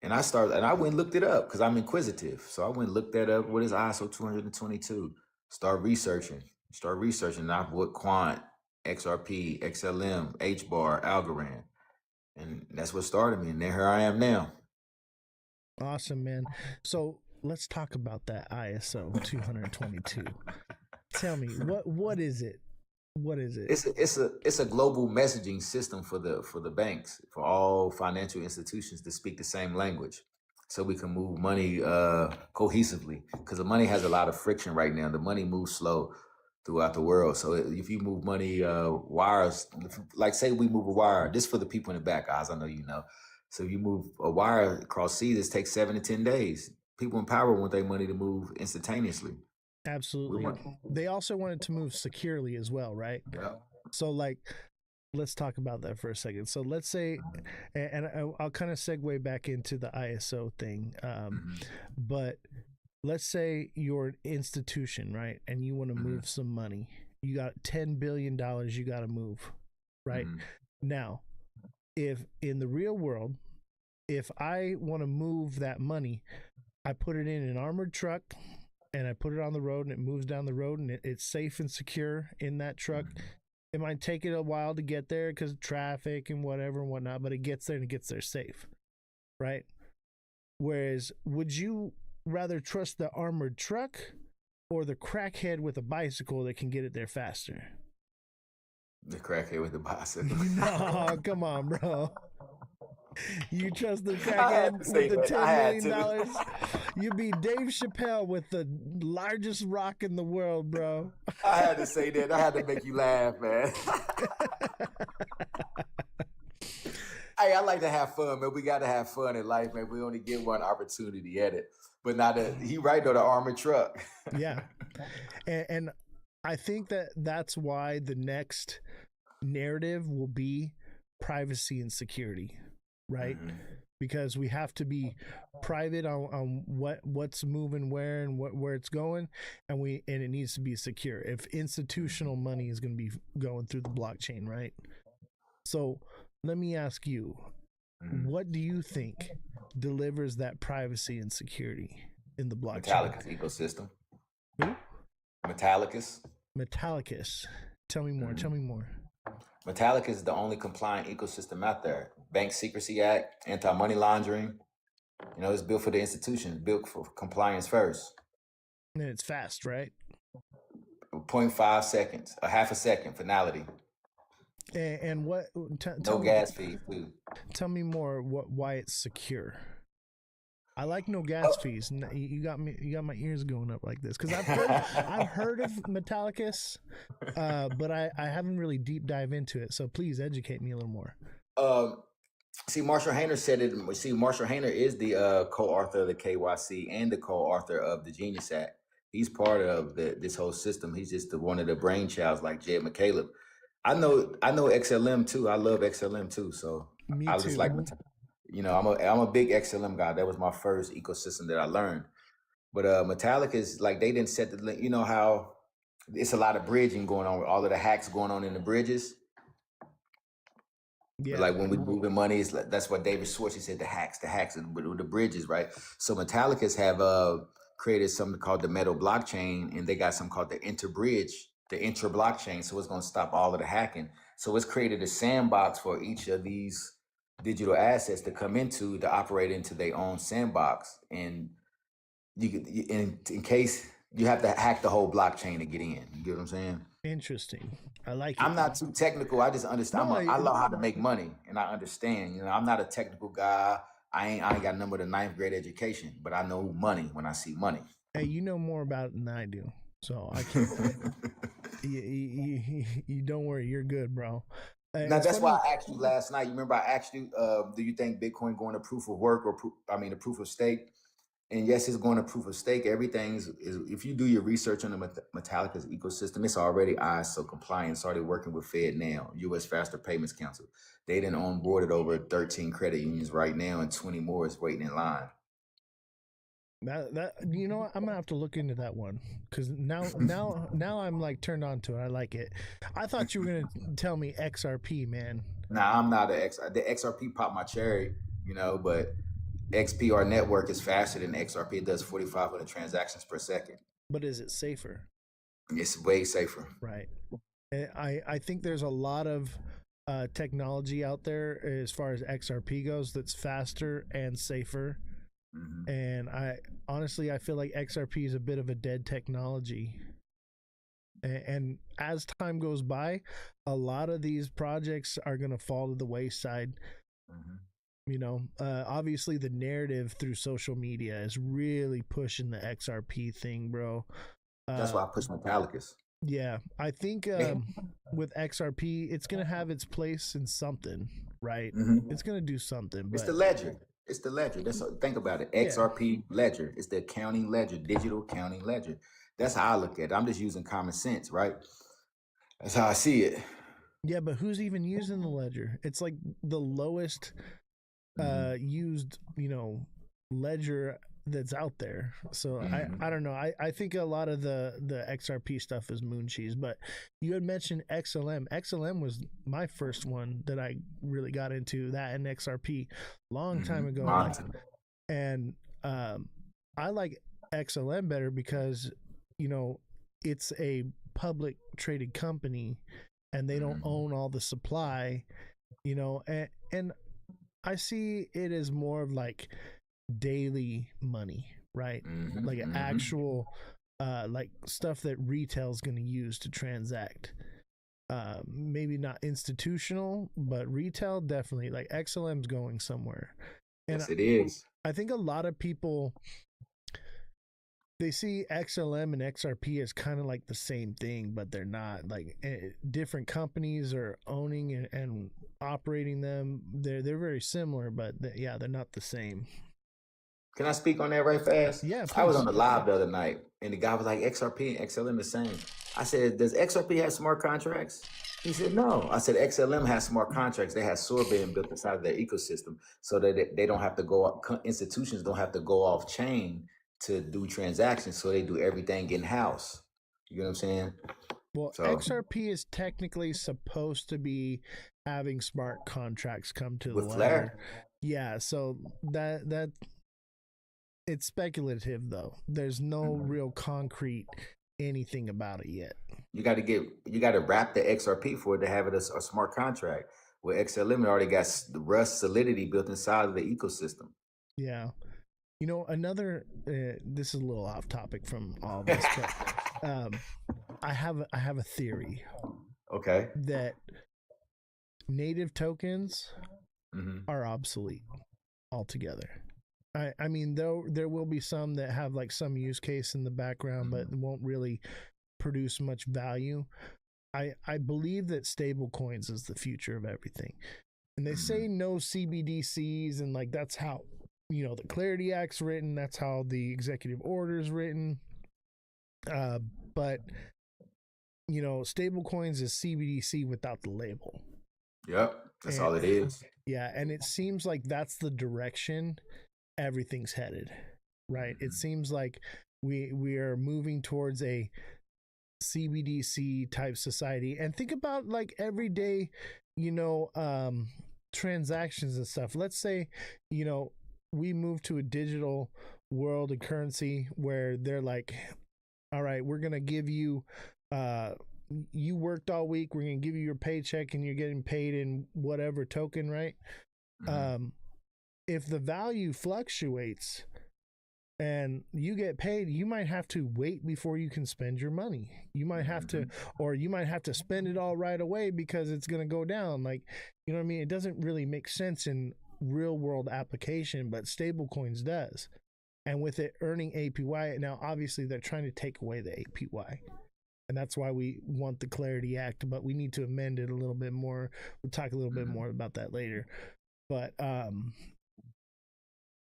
And I went and looked it up because I'm inquisitive. So I went and looked that up. What is ISO 222? Start researching. And I put Quant, XRP, XLM, HBAR, Algorand. And that's what started me. And here I am now. Awesome, man. So let's talk about that ISO 222. Tell me, what is it? What is it? It's a global messaging system for the banks, for all financial institutions to speak the same language, so we can move money cohesively. Because the money has a lot of friction right now. The money moves slow throughout the world. So if you move money wires, like say we move a wire, this for the people in the back, guys. I know you know. So if you move a wire across seas, it takes 7 to 10 days. People in power want their money to move instantaneously. Absolutely. They also want it to move securely as well, right? Yeah. So like, let's talk about that for a second. So let's say, and I'll kind of segue back into the ISO thing, but let's say you're an institution, right? And you want to move some money. You got $10 billion you got to move, right? Now, if in the real world, if I want to move that money, I put it in an armored truck and I put it on the road and it moves down the road and it's safe and secure in that truck. It might take it a while to get there because of traffic and whatever and whatnot, but it gets there and it gets there safe, right? Whereas, would you rather trust the armored truck or the crackhead with a bicycle that can get it there faster? The crackhead with the bicycle. No, come on, bro. You trust the crackhead with the $10 million? You'd be Dave Chappelle with the largest rock in the world, bro. I had to say that. I had to make you laugh, man. Hey, I like to have fun, man. We got to have fun in life, man. We only get one opportunity at it. But now that he right though, the armored truck. Yeah, and I think that's why the next narrative will be privacy and security. Right? Because we have to be private on what's moving where and where it's going, and it needs to be secure. If institutional money is going to be going through the blockchain, right? So let me ask you, what do you think delivers that privacy and security in the blockchain? Metallicus ecosystem. Who? Metallicus. Tell me more. Metallicus is the only compliant ecosystem out there. Bank Secrecy Act, anti-money laundering. You know, it's built for the institutions, built for compliance first. And it's fast, right? 0.5 seconds, a half a second finality. And what? No gas fees, too. Tell me more. Why it's secure? I like no gas fees. You got me. You got my ears going up like this because I've heard of Metallicus, but I haven't really deep dive into it. So please educate me a little more. See, Marshall Hayner said it. See, Marshall Hayner is the co-author of the KYC and the co-author of the Genius Act. He's part of this whole system. He's just one of the brainchilds, like Jed McCaleb. I know XLM too. I love XLM too. So me I too. just like, you know, I'm a big XLM guy. That was my first ecosystem that I learned. But Metallica is like, they didn't set the, you know how it's a lot of bridging going on with all of the hacks going on in the bridges. Yeah. Like when we're moving money, it's like, that's what David Schwartz, he said, the hacks with the bridges, right? So Metallicas have created something called the Metal blockchain, and they got something called the intra-blockchain. So it's going to stop all of the hacking. So it's created a sandbox for each of these digital assets to come into, to operate into their own sandbox. And in case you have to hack the whole blockchain to get in. You get what I'm saying? Interesting. I like it. I'm not too technical. I just understand. I know how to make money, and I understand. You know, I'm not a technical guy. I ain't got number the 9th grade education, but I know money when I see money. Hey, you know more about it than I do, so I can't. you don't worry. You're good, bro. Now that's why I asked you last night. You remember I asked you, do you think Bitcoin going to proof of work or a proof of stake? And yes, it's going to proof of stake. Everything's if you do your research on the Metallica's ecosystem, it's already ISO compliant. It's already working with FedNow, U.S. Faster Payments Council. They done onboarded over 13 credit unions right now, and 20 more is waiting in line. That you know what? I'm gonna have to look into that one because now I'm like turned on to it. I like it. I thought you were gonna tell me XRP, man. Nah, I'm not the XRP popped my cherry, you know, but XPR network is faster than XRP. It does 4,500 transactions per second. But is it safer? It's way safer. Right. And I think there's a lot of technology out there as far as XRP goes that's faster and safer. And I honestly feel like XRP is a bit of a dead technology. And as time goes by, a lot of these projects are going to fall to the wayside. You know, obviously the narrative through social media is really pushing the XRP thing, bro. That's why I push Metallicus. Yeah, I think with XRP, it's going to have its place in something, right? It's going to do something. It's the ledger. It's the ledger. Think about it. XRP ledger. It's the accounting ledger, digital accounting ledger. That's how I look at it. I'm just using common sense, right? That's how I see it. Yeah, but who's even using the ledger? It's like the lowest used, you know, ledger that's out there. So I don't know. I think a lot of the XRP stuff is moon cheese, but you had mentioned XLM. XLM was my first one that I really got into, that and XRP long time ago. And I like XLM better because, you know, it's a public traded company and they don't own all the supply, you know, and I see it as more of like daily money, right? Like an actual like stuff that retail is going to use to transact. Maybe not institutional, but retail definitely. Like XLM's going somewhere. And yes, it is. I think a lot of people, they see XLM and XRP as kind of like the same thing, but they're not. Like different companies are owning and operating them. They're very similar, but they're not the same. Can I speak on that right fast? Yeah, please. I was on the live the other night, and the guy was like, XRP and XLM the same. I said, does XRP have smart contracts? He said, no. I said, XLM has smart contracts. They have sorbet built inside of their ecosystem so that they don't have to go, institutions don't have to go off chain to do transactions. So they do everything in-house. You know what I'm saying? Well, XRP is technically supposed to be having smart contracts come to the ledger. Yeah, so that it's speculative though. There's no real concrete anything about it yet. You got to wrap the XRP for it to have it a smart contract. Where XLM already got the Rust solidity built inside of the ecosystem. Yeah. You know, another this is a little off topic from all this, but I have a theory. Okay. That native tokens are obsolete altogether. I mean, though there will be some that have like some use case in the background, but won't really produce much value. I believe that stable coins is the future of everything. And they say no CBDCs, and like that's how, you know, the Clarity Act's written, that's how the executive order is written. But you know, stable coins is CBDC without the label. Yep, that's all it is. Yeah, and it seems like that's the direction everything's headed, right? It seems like we are moving towards a CBDC type society. And think about like everyday, you know, transactions and stuff. Let's say, you know, we move to a digital world of currency where they're like, all right, we're gonna give you you worked all week, we're gonna give you your paycheck and you're getting paid in whatever token, right? If the value fluctuates and you get paid, you might have to wait before you can spend your money. You might have to, or you might have to spend it all right away because it's going to go down. Like, you know what I mean? It doesn't really make sense in real world application, but stable coins does. And with it earning APY, now obviously they're trying to take away the APY. And that's why we want the Clarity Act, but we need to amend it a little bit more. We'll talk a little bit more about that later. But,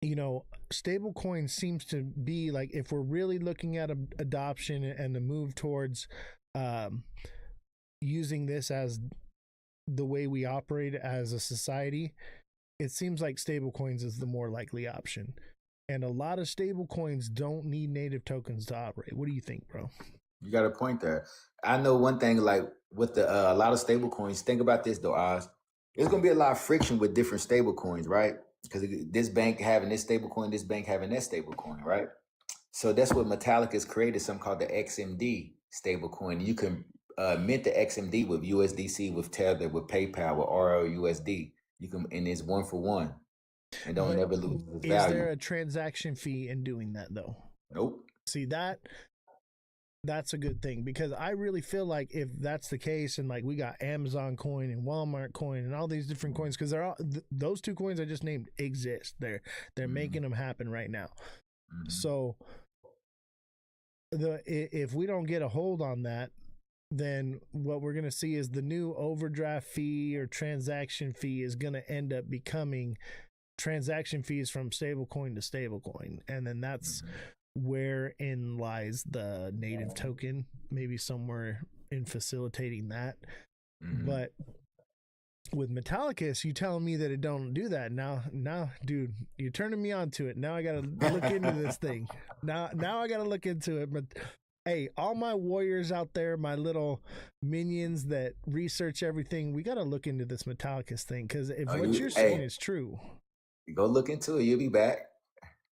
you know, stable coin seems to be like, if we're really looking at adoption and the move towards using this as the way we operate as a society, it seems like stable coins is the more likely option. And a lot of stable coins don't need native tokens to operate. What do you think, bro? You got a point there. I know one thing, like with the a lot of stable coins, think about this though, Oz. There's going to be a lot of friction with different stable coins, right? because this bank having this stable coin, this bank having that stable coin, right? So that's what Metallic has created, something called the XMD stablecoin. You can mint the XMD with USDC, with Tether, with PayPal, with RLUSD. You can, and it's 1 for 1, and don't never lose its value. Is there a transaction fee in doing that though? Nope. See, that's a good thing, because I really feel like if that's the case, and like we got Amazon coin and Walmart coin and all these different coins, because they're all those two coins I just named exist. They're making them happen right now. So if we don't get a hold on that, then what we're going to see is the new overdraft fee or transaction fee is going to end up becoming transaction fees from stablecoin to stablecoin. And then that's wherein lies the native token, maybe somewhere in facilitating that. But with Metallicus, you telling me that it don't do that. Now, dude, you're turning me on to it. Now I got to look into this thing. Now I got to look into it. But hey, all my warriors out there, my little minions that research everything, we got to look into this Metallicus thing, because if what you're saying is true, go look into it. You'll be back.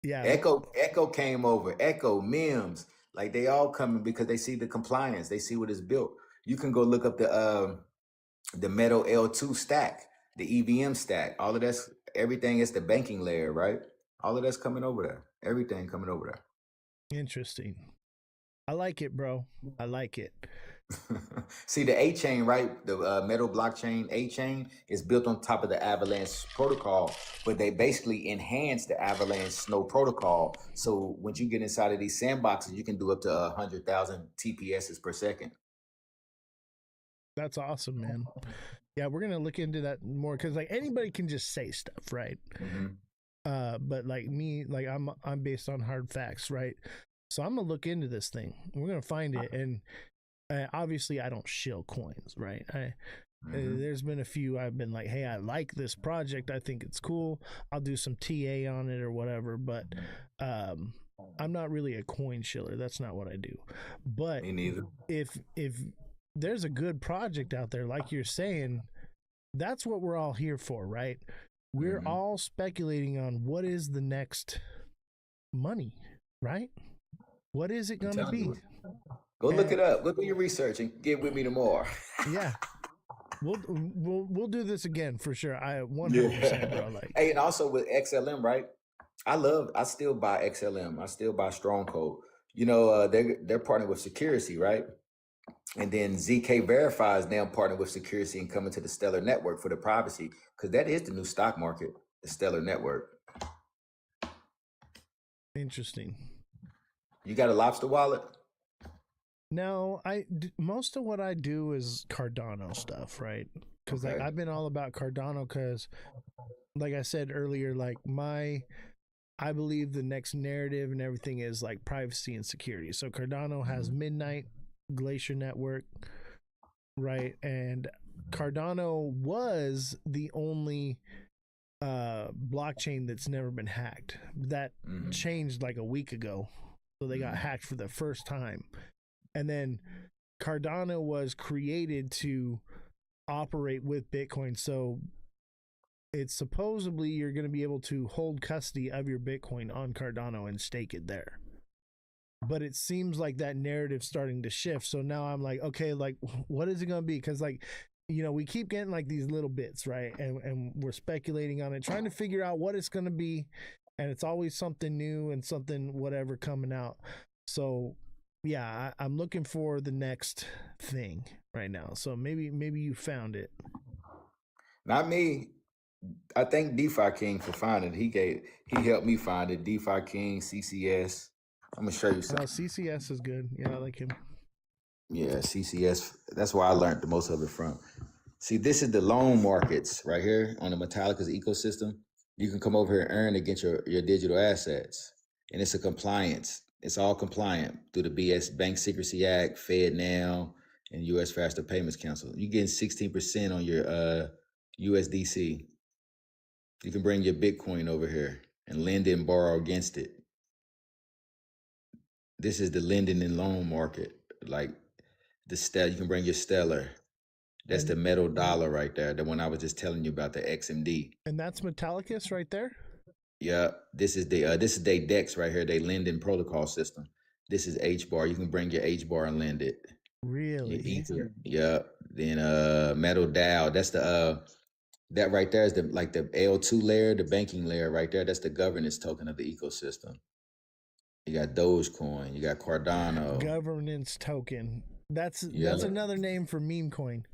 Yeah. Echo came over. Echo, Mims, like they all coming because they see the compliance. They see what is built. You can go look up the Metal L2 stack, the EVM stack. All of that's, everything is the banking layer, right? All of that's coming over there. Everything coming over there. Interesting. I like it, bro. I like it. See, the A chain, right? The Metal blockchain A chain is built on top of the Avalanche protocol, but they basically enhance the Avalanche Snow protocol. So when you get inside of these sandboxes, you can do up to 100,000 TPSs per second. That's awesome, man. Yeah, we're gonna look into that more, because like anybody can just say stuff, right? But like me, like I'm based on hard facts, right? So I'm gonna look into this thing. We're gonna find it, and obviously I don't shill coins, right? There's been a few I've been like, hey, I like this project, I think it's cool, I'll do some TA on it or whatever, but I'm not really a coin shiller. That's not what I do. But me neither. If there's a good project out there, like you're saying, that's what we're all here for, right? We're all speculating on what is the next money, right? What is it going to be? Go look it up. Look at your research and get with me tomorrow. Yeah. We'll do this again for sure. I 100%, bro. Like, hey, and also with XLM, right? I still buy XLM. I still buy Stronghold. You know, they're partnered with Security, right? And then ZK Verify is now partnered with Security and coming to the Stellar Network for the privacy, because that is the new stock market, the Stellar Network. Interesting. You got a Lobster wallet? No, most of what I do is Cardano stuff, right? Because like I've been all about Cardano, because like I said earlier, like I believe the next narrative and everything is like privacy and security. So Cardano has Midnight, Glacier Network, right? And Cardano was the only blockchain that's never been hacked. That changed like a week ago. So they got hacked for the first time. And then Cardano was created to operate with Bitcoin. So it's supposedly you're going to be able to hold custody of your Bitcoin on Cardano and stake it there. But it seems like that narrative's starting to shift. So now I'm like, okay, like what is it going to be? Because like, you know, we keep getting like these little bits, right? And we're speculating on it, trying to figure out what it's going to be. And it's always something new and something whatever coming out. So yeah, I'm looking for the next thing right now. So maybe you found it. Not me. I thank DeFi King for finding it. He helped me find it. DeFi King, CCS. I'm gonna show you something. CCS is good. Yeah, I like him. Yeah, CCS. That's where I learned the most of it from. See, this is the loan markets right here on the Metallica's ecosystem. You can come over here and earn against your digital assets. And it's a compliance. It's all compliant through the BS Bank Secrecy Act, FedNow, and U.S. Faster Payments Council. You're getting 16% on your USDC. You can bring your Bitcoin over here and lend and borrow against it. This is the lending and loan market. Like you can bring your Stellar That's the metal dollar right there. The one I was just telling you about, the XMD. And that's Metallicus right there. Yeah, this is their DEX right here. They lending protocol system. This is H bar. You can bring your H bar and lend it. Really? Yeah. Then metal Dow. That's the that right there is the L2 layer, the banking layer right there. That's the governance token of the ecosystem. You got Dogecoin. You got Cardano. Governance token. That's another name for meme coin.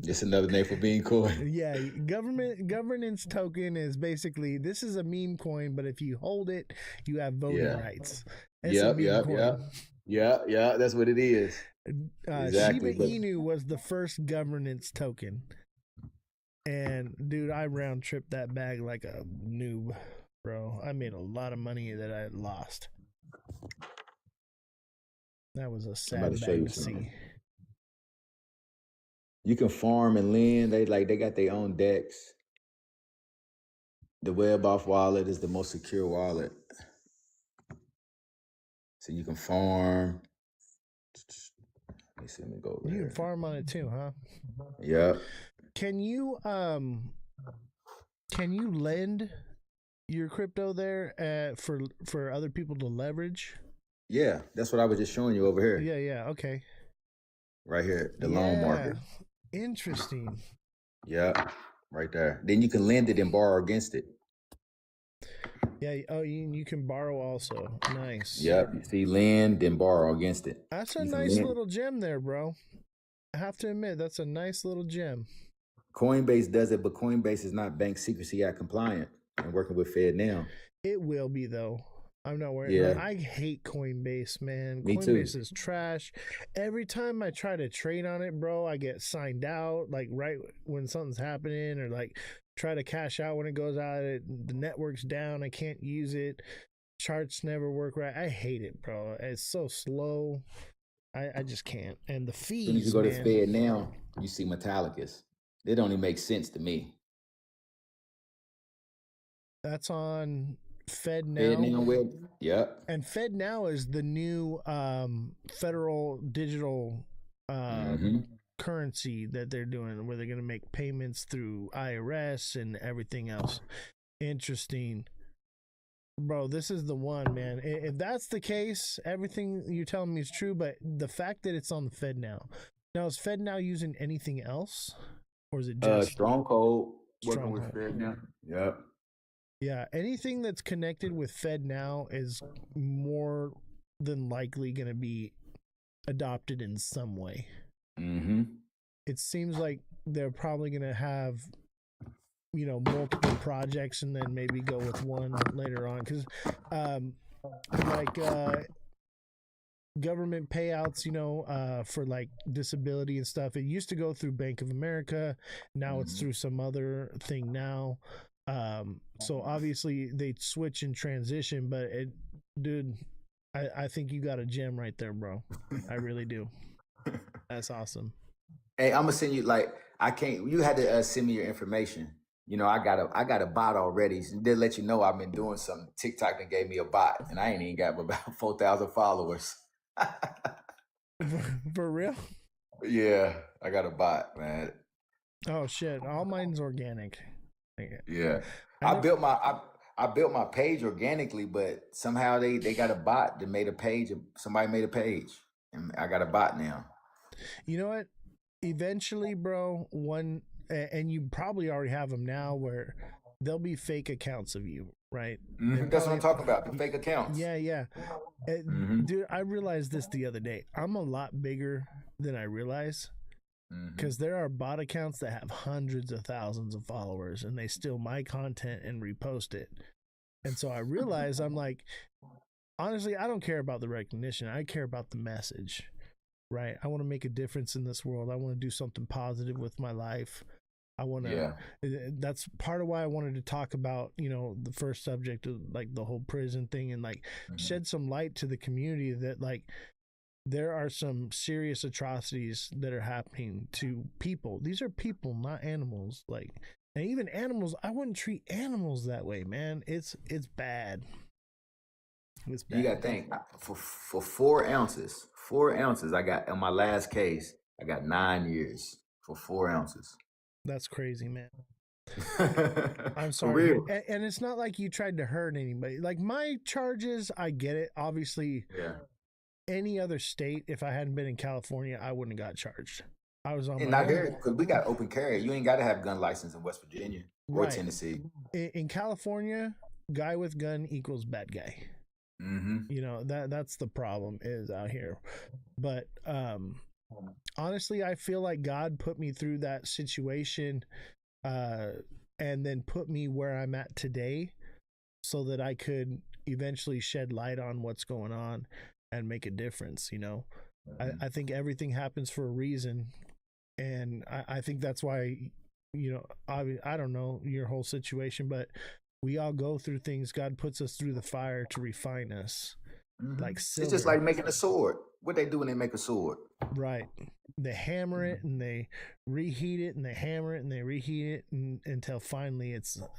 It's another name for meme coin. Yeah, governance token is basically, this is a meme coin, but if you hold it, you have voting rights. Yeah. That's what it is. Exactly. Shiba Inu was the first governance token, and dude, I round tripped that bag like a noob, bro. I made a lot of money that I lost. That was a sad bag to see. You can farm and lend. They got their own DEX. The WebOff wallet is the most secure wallet. So you can farm. Let me go over You can farm on it too, huh? Yeah. Can you lend your crypto there for other people to leverage? Yeah, that's what I was just showing you over here. Yeah, okay. Right here, the loan market. Interesting. Yeah, right there. Then you can lend it and borrow against it. Yeah. Oh, you can borrow also. Nice. Yep. You see, lend and borrow against it. That's a nice little gem there, bro. I have to admit, that's a nice little gem. Coinbase does it, but Coinbase is not Bank Secrecy Act compliant and working with FedNow. It will be though. I'm not worried. Yeah. I hate Coinbase, man. Me Coinbase too. is trash. Every time I try to trade on it, bro, I get signed out like right when something's happening, or like try to cash out when it goes out. The network's down. I can't use it. Charts never work right. I hate it, bro. It's so slow. I just can't. And the fees. As soon as you go to FedNow, you see Metallicus. They don't even make sense to me. That's on FedNow. FedNow web. Yep. And FedNow is the new federal digital currency that they're doing, where they're going to make payments through IRS and everything else. Interesting. Bro, this is the one, man. If that's the case, everything you're telling me is true, but the fact that it's on the FedNow. Now, is FedNow using anything else? Or is it just Stronghold working with FedNow? Yep. Yeah, anything that's connected with FedNow is more than likely going to be adopted in some way. Mm-hmm. It seems like they're probably going to have, multiple projects and then maybe go with one later on. Because, government payouts, for like disability and stuff, it used to go through Bank of America. Now it's through some other thing now. So obviously they'd switch and transition, but dude, I think you got a gem right there, bro. I really do. That's awesome. Hey, I'm gonna send you you had to send me your information. I got a bot already. So to let you know I've been doing some TikTok that gave me a bot, and I ain't even got about 4,000 followers. For real? Yeah, I got a bot, man. Oh shit! All mine's organic. Yeah, I built my page organically, but somehow they got a bot that made a page. Somebody made a page, and I got a bot now. You know what? Eventually, bro, and you probably already have them now, where there'll be fake accounts of you, right? That's what I'm talking about, the fake accounts. Yeah. Dude, I realized this the other day. I'm a lot bigger than I realize. Because there are bot accounts that have hundreds of thousands of followers, and they steal my content and repost it. And so I realize, I'm like, honestly, I don't care about the recognition. I care about the message, right? I want to make a difference in this world. I want to do something positive with my life. I want to, that's part of why I wanted to talk about, the first subject of like the whole prison thing, and like shed some light to the community that like, there are some serious atrocities that are happening to people. These are people, not animals. Like, and even animals, I wouldn't treat animals that way, man. It's bad. It's bad. You got to think, for 4 ounces I got in my last case, I got 9 years for 4 ounces. That's crazy, man. For I'm sorry. real. And it's not like you tried to hurt anybody. Like my charges, I get it. Obviously, Yeah. any other state, if I hadn't been in California, I wouldn't have got charged. I was on And my not own. here, because we got open carry. You ain't got to have gun license in West Virginia or Right. Tennessee. In California, guy with gun equals bad guy. Mm-hmm. You know, that's the problem is out here. But honestly, I feel like God put me through that situation and then put me where I'm at today so that I could eventually shed light on what's going on and make a difference, you know. I think everything happens for a reason, and I think that's why, you know, I don't know your whole situation, but we all go through things. God puts us through the fire to refine us. Mm-hmm. Like silver. It's just like making a sword. What they do when they make a sword? Right. They hammer it and they reheat it and they hammer it and they reheat it until finally it's a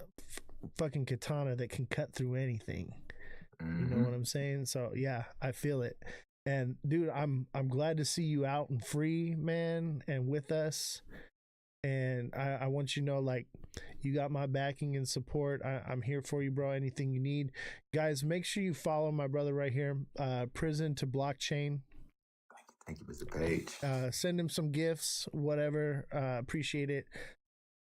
fucking katana that can cut through anything. You know what I'm saying? So yeah, I feel it. And dude, I'm glad to see you out and free, man, and with us. And I want you to know, like, you got my backing and support. I'm here for you, bro. Anything you need. Guys, make sure you follow my brother right here, Prison to Blockchain. Thank you, Mr. Page. Send him some gifts, whatever. Appreciate it.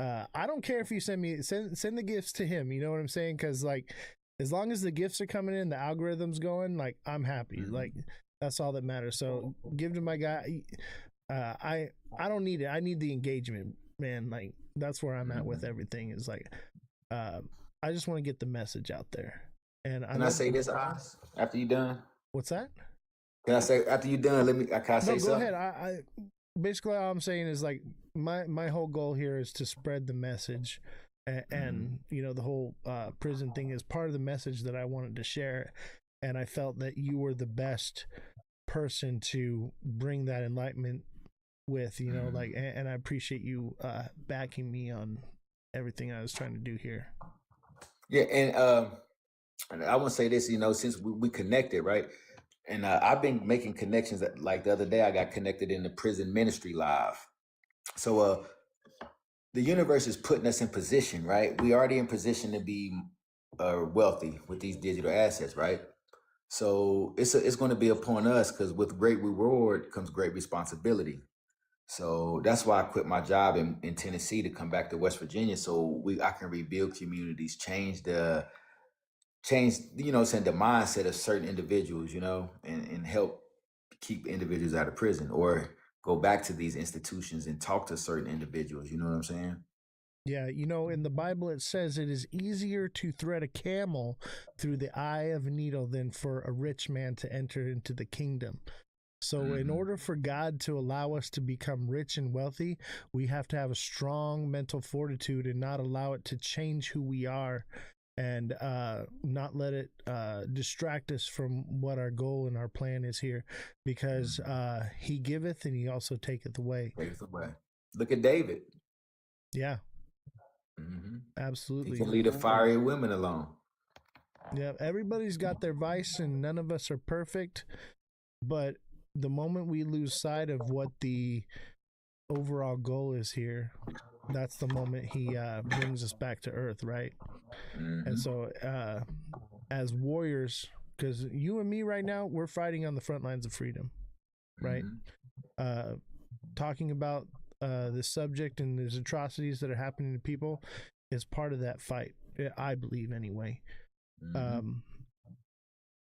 I don't care if you send the gifts to him. You know what I'm saying? Because, like, as long as the gifts are coming in, the algorithm's going, like, I'm happy. Like, that's all that matters. So give to my guy. I don't need it. I need the engagement, man. Like, that's where I'm at with everything. Is like, I just want to get the message out there. And Can I say this, Oz, after you done? What's that? Can I say after you done? Can I say something? Go ahead. I basically all I'm saying is, like, my whole goal here is to spread the message, and you know, the whole prison thing is part of the message that I wanted to share, and I felt that you were the best person to bring that enlightenment with, you know, like, and I appreciate you backing me on everything I was trying to do here. Yeah, and I want to say this, you know, since we connected, right? And I've been making connections. Like the other day, I got connected in the prison ministry live. So the universe is putting us in position, right? We already in position to be wealthy with these digital assets, right? So it's going to be upon us, because with great reward comes great responsibility. So that's why I quit my job in Tennessee to come back to West Virginia, so I can rebuild communities, change you know, saying the mindset of certain individuals, you know, and help keep individuals out of prison, or go back to these institutions and talk to certain individuals. You know what I'm saying? Yeah, you know, in the Bible it says it is easier to thread a camel through the eye of a needle than for a rich man to enter into the kingdom. So in order for God to allow us to become rich and wealthy, we have to have a strong mental fortitude and not allow it to change who we are, and not let it distract us from what our goal and our plan is here, because he giveth and he also taketh away. Taketh away. Look at David. Yeah. Absolutely. He can lead the fiery women alone. Yeah, everybody's got their vice and none of us are perfect, but the moment we lose sight of what the overall goal is here, that's the moment he brings us back to earth, right? And so as warriors, because you and me right now, we're fighting on the front lines of freedom, right? Talking about this subject and these atrocities that are happening to people is part of that fight, I believe, anyway.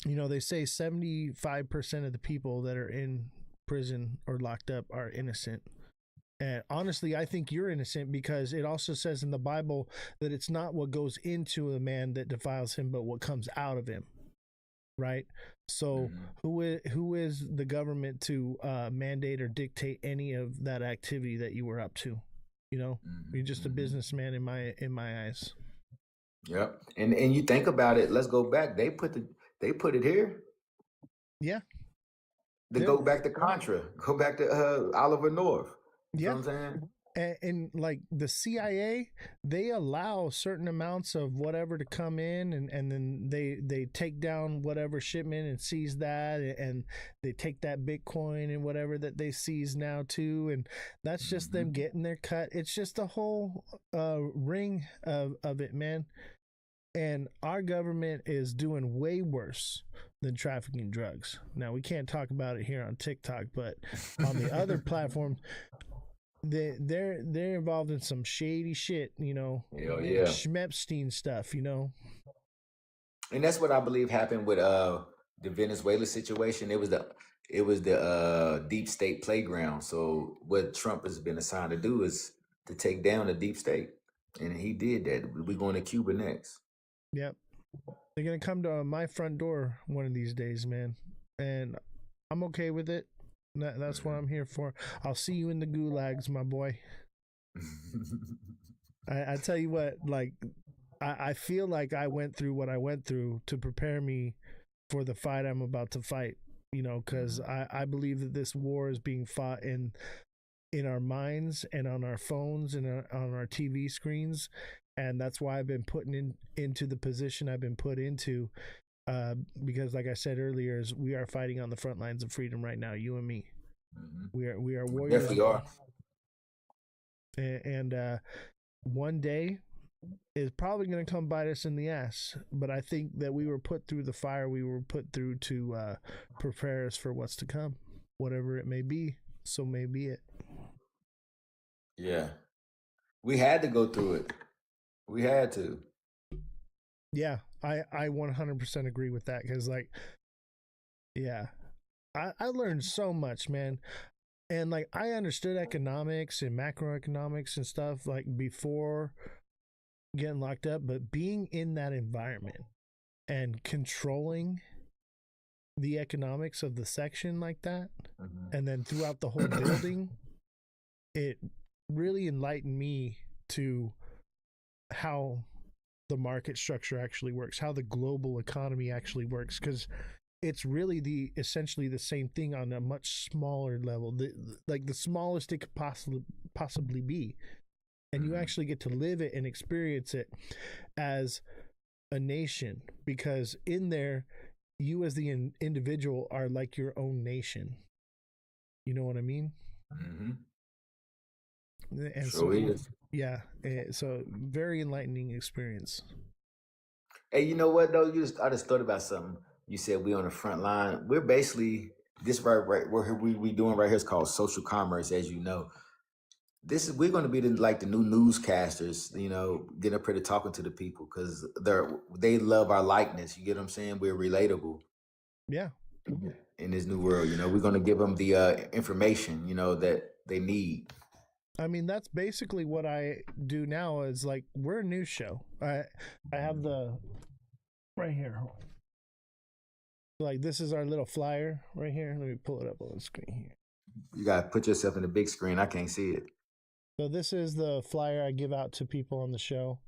You know, they say 75% of the people that are in prison or locked up are innocent. And honestly, I think you're innocent, because it also says in the Bible that it's not what goes into a man that defiles him, but what comes out of him. Right? So who is the government to mandate or dictate any of that activity that you were up to? You know, you're just a businessman in my eyes. Yep. And you think about it, let's go back. They put it here. Yeah. Then go back to Contra. Go back to Oliver North. You know what I'm saying? and like the CIA, they allow certain amounts of whatever to come in, and then they take down whatever shipment and seize that, and they take that Bitcoin and whatever that they seize now too, and that's just them getting their cut. It's just a whole ring of it, man. And our government is doing way worse than trafficking drugs. Now, we can't talk about it here on TikTok, but on the other platforms, they're involved in some shady shit, you know. Hell yeah. Schmepstein stuff, you know. And that's what I believe happened with the Venezuela situation. It was the deep state playground. So what Trump has been assigned to do is to take down the deep state, and he did that. We're going to Cuba next. Yep, they're gonna come to my front door one of these days, man, and I'm okay with it. That's what I'm here for. I'll see you in the gulags, my boy. I tell you what, like, I feel like I went through what I went through to prepare me for the fight I'm about to fight, you know, because I believe that this war is being fought in our minds and on our phones and on our TV screens. And that's why I've been putting into the position I've been put into, because, like I said earlier, is we are fighting on the front lines of freedom right now. You and me, we are warriors. Definitely are. And one day is probably going to come bite us in the ass. But I think that we were put through the fire. We were put through to prepare us for what's to come, whatever it may be. So may be it. Yeah, we had to go through it. We had to. Yeah, I 100% agree with that, because, like, yeah, I learned so much, man. And, like, I understood economics and macroeconomics and stuff, like, before getting locked up, but being in that environment and controlling the economics of the section like that, and then throughout the whole building, it really enlightened me to how the market structure actually works, how the global economy actually works, because it's really essentially the same thing on a much smaller level, like the smallest it could possibly be, and you actually get to live it and experience it as a nation, because in there, you as the individual are like your own nation. You know what I mean? And so is. Yeah, so very enlightening experience. Hey, you know what though? I just thought about something. You said we on the front line. We're basically this right what we doing right here is called social commerce, as you know. We're going to be like the new newscasters, you know, getting up here to talking to the people, because they love our likeness. You get what I'm saying? We're relatable. Yeah. In this new world, you know, we're going to give them the information, you know, that they need. I mean, that's basically what I do now. Is like, we're a news show. I have the right here. Like, this is our little flyer right here. Let me pull it up on the screen here. You got to put yourself in the big screen. I can't see it. So this is the flyer I give out to people on the show.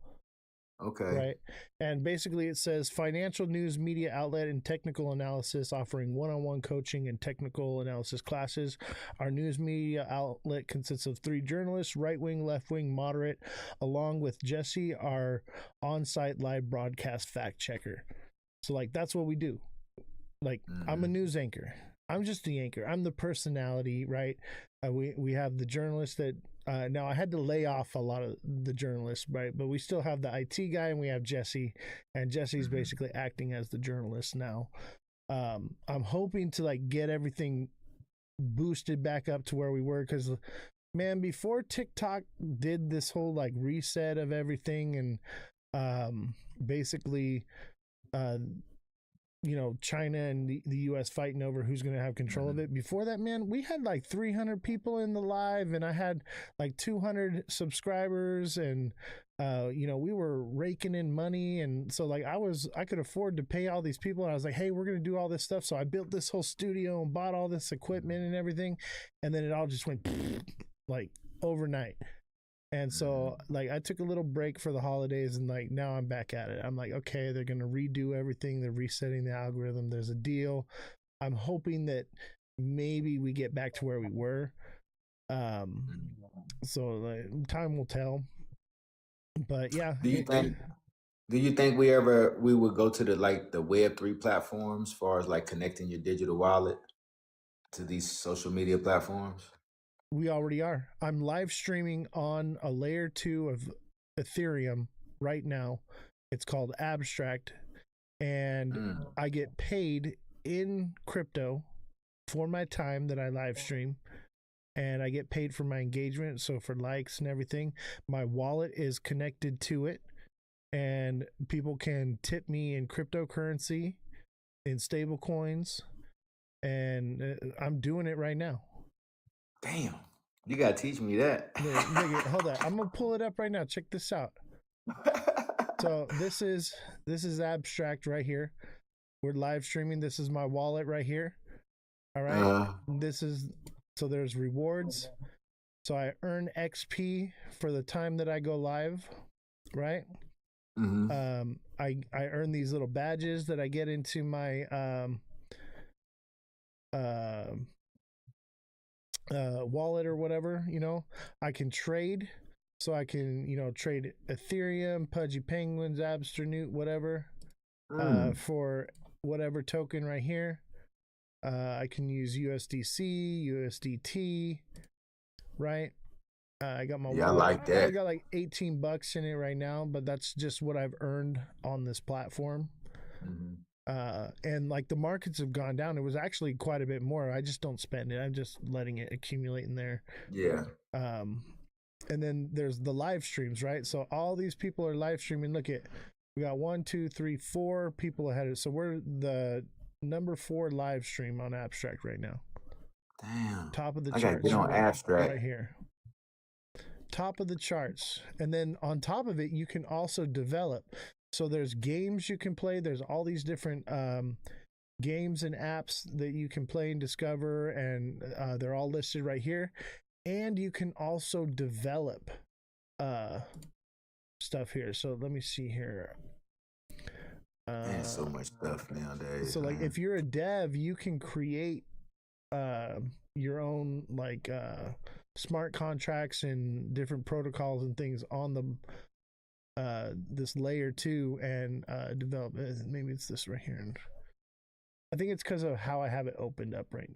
Okay. Right. And basically it says financial news media outlet and technical analysis, offering one-on-one coaching and technical analysis classes. Our news media outlet consists of 3 journalists, right-wing, left-wing, moderate, along with Jesse, our on-site live broadcast fact checker. So, like, that's what we do. Like, I'm a news anchor. I'm just the anchor. I'm the personality, right? We have the journalists that now I had to lay off a lot of the journalists, right? But we still have the IT guy, and we have Jesse, and Jesse's basically acting as the journalist now. I'm hoping to, like, get everything boosted back up to where we were, because, man, before TikTok did this whole, like, reset of everything, and basically you know, China and the US fighting over who's going to have control of it. Before that, man, we had like 300 people in the live, and I had like 200 subscribers, and you know, we were raking in money. And so, like, I could afford to pay all these people, and I was like, hey, we're going to do all this stuff. So I built this whole studio and bought all this equipment and everything. And then it all just went like overnight. And so, like, I took a little break for the holidays, and, like, now I'm back at it. I'm like, okay, they're going to redo everything. They're resetting the algorithm. There's a deal. I'm hoping that maybe we get back to where we were. So time will tell. But yeah, Do you think we would go to the Web3 platforms as far as like connecting your digital wallet to these social media platforms? we already are. I'm live streaming on a layer 2 of Ethereum right now. It's called Abstract, and I get paid in crypto for my time that I live stream, and I get paid for my engagement, so for likes and everything. My wallet is connected to it, and people can tip me in cryptocurrency, in stable coins, and I'm doing it right now. Damn, you gotta teach me that. Nigga, hold on, I'm gonna pull it up right now. Check this out. So this is Abstract right here. We're live streaming. This is my wallet right here. All right. So there's rewards. So I earn XP for the time that I go live, right? I earn these little badges that I get into my wallet or whatever. I can trade. So I can, trade Ethereum, Pudgy Penguins, Absternute, whatever, for whatever token right here. I can use USDC, USDT, right? I got my wallet. I like that. I got like $18 in it right now, but that's just what I've earned on this platform. And like the markets have gone down. It was actually quite a bit more. I just don't spend it. I'm just letting it accumulate in there. Yeah. And then there's the live streams, right? So all these people are live streaming. Look at, we got 1, 2, 3, 4 people ahead of us. So we're the number 4 live stream on Abstract right now. Damn. Top of the charts. charts. I gotta get on Abstract. Right here. Top of the charts. And then on top of it, you can also develop. So there's games you can play. There's all these different games and apps that you can play and discover. And they're all listed right here. And you can also develop stuff here. So let me see here. Man, so much stuff nowadays. So like if you're a dev, you can create your own like smart contracts and different protocols and things on the this layer 2 and develop. Maybe it's this right here. I think it's because of how I have it opened up right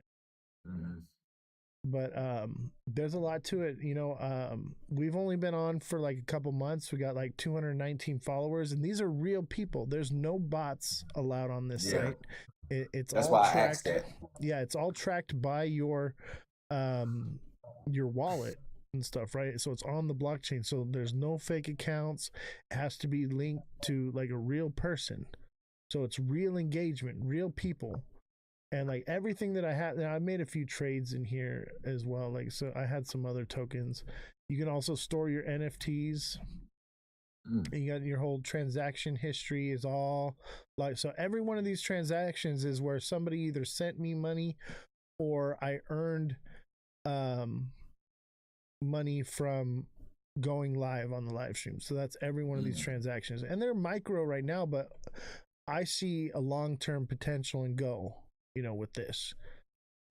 now. But there's a lot to it. We've only been on for like a couple months. We got like 219 followers, and these are real people. There's no bots allowed on this site. That's all why tracked. I asked that. Yeah, it's all tracked by your wallet and stuff, right? So it's on the blockchain. So there's no fake accounts. It has to be linked to like a real person. So it's real engagement, real people. And like everything that I had, I made a few trades in here as well. Like, so I had some other tokens. You can also store your NFTs. You got your whole transaction history is all like, so every one of these transactions is where somebody either sent me money or I earned money from going live on the live stream. So that's every one of these transactions. And they're micro right now, but I see a long-term potential and go. With this.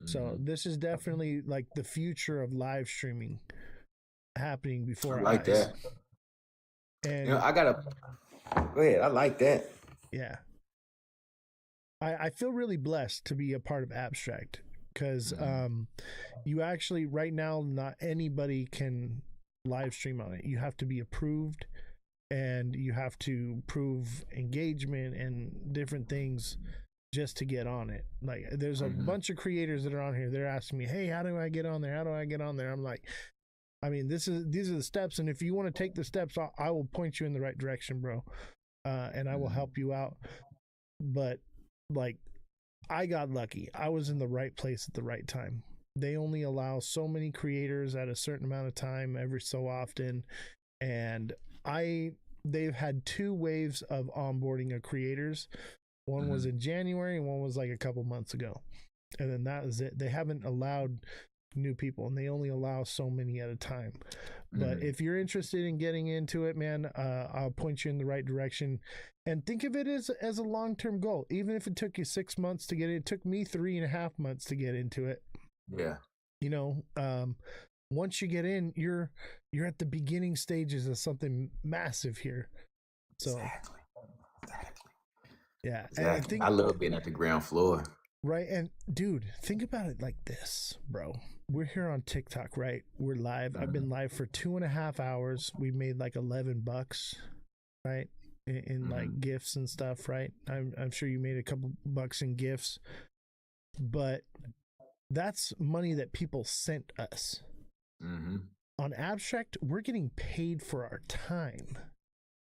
So this is definitely like the future of live streaming happening before I like eyes. that. And I gotta go ahead. I like that. Yeah. I feel really blessed to be a part of Abstract because you actually right now not anybody can live stream on it. You have to be approved and you have to prove engagement and different things just to get on it. Like there's a bunch of creators that are on here. They're asking me, hey, how do I get on there? How do I get on there? I'm like, I mean, these are the steps. And if you want to take the steps, I will point you in the right direction, bro. And I will help you out. But like, I got lucky. I was in the right place at the right time. They only allow so many creators at a certain amount of time every so often. And they've had 2 waves of onboarding of creators. One was in January and one was like a couple months ago. And then that is it. They haven't allowed new people and they only allow so many at a time. But if you're interested in getting into it, man, I'll point you in the right direction and think of it as a long-term goal. Even if it took you 6 months to get it took me 3.5 months to get into it. Yeah. once you get in, you're at the beginning stages of something massive here. So Exactly. yeah, Exactly. and I think I love being at the ground floor. right. And dude, think about it like this, bro. We're here on TikTok, right? We're live. I've been live for 2.5 hours. We made like $11, right? In like gifts and stuff, right? I'm sure you made a couple bucks in gifts, but that's money that people sent us. On Abstract, we're getting paid for our time,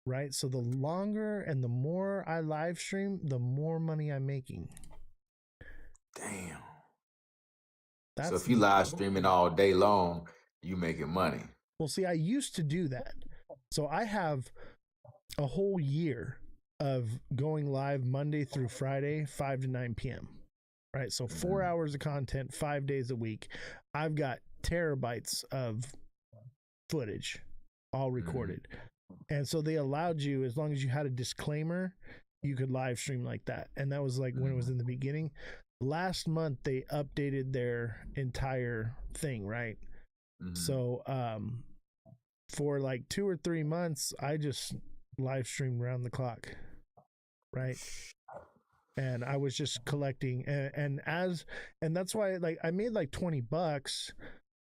right? So the longer and the more I live stream, the more money I'm making. Damn. That's so if you live streaming all day long, you making money. Well, see, I used to do that. So I have a whole year of going live Monday through Friday, 5 to 9 p.m. Right? So 4 hours of content, 5 days a week. I've got terabytes of footage all recorded. And so they allowed you, as long as you had a disclaimer, you could live stream like that. And that was like when it was in the beginning. Last month, they updated their entire thing, right? So for like 2 or 3 months, I just live streamed around the clock, right? And I was just collecting, and that's why, like, I made like $20,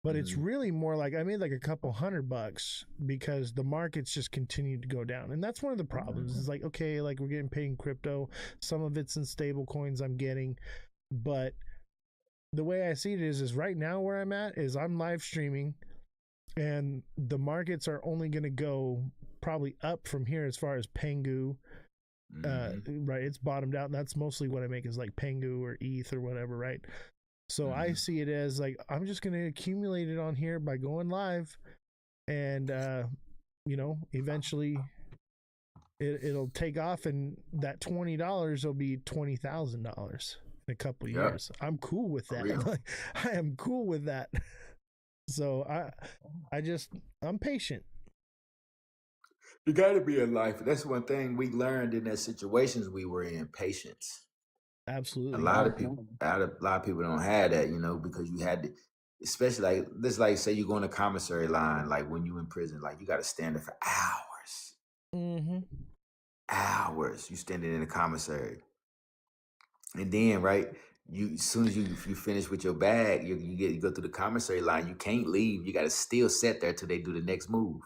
but it's really more like I made like a couple $100 because the markets just continued to go down. And that's one of the problems is like, okay, like we're getting paid in crypto, some of it's in stable coins I'm getting, but the way I see it is right now where I'm at is I'm live streaming and the markets are only going to go probably up from here as far as Pengu. Right, it's bottomed out, and that's mostly what I make is like Pengu or ETH or whatever, right? So I see it as like I'm just going to accumulate it on here by going live, and eventually it'll take off, and that $20 will be $20,000 in a couple years. I'm cool with that. Like, I am cool with that. So I'm patient. You got to be in life. That's one thing we learned in the situations we were in: patience. Absolutely. A lot of people don't have that, because you had to, especially like this, like say you go in a commissary line, like when you in prison, like you got to stand there for hours. Hours. You standing in the commissary, and then as soon as you finish with your bag, you go through the commissary line. You can't leave. You got to still sit there till they do the next move.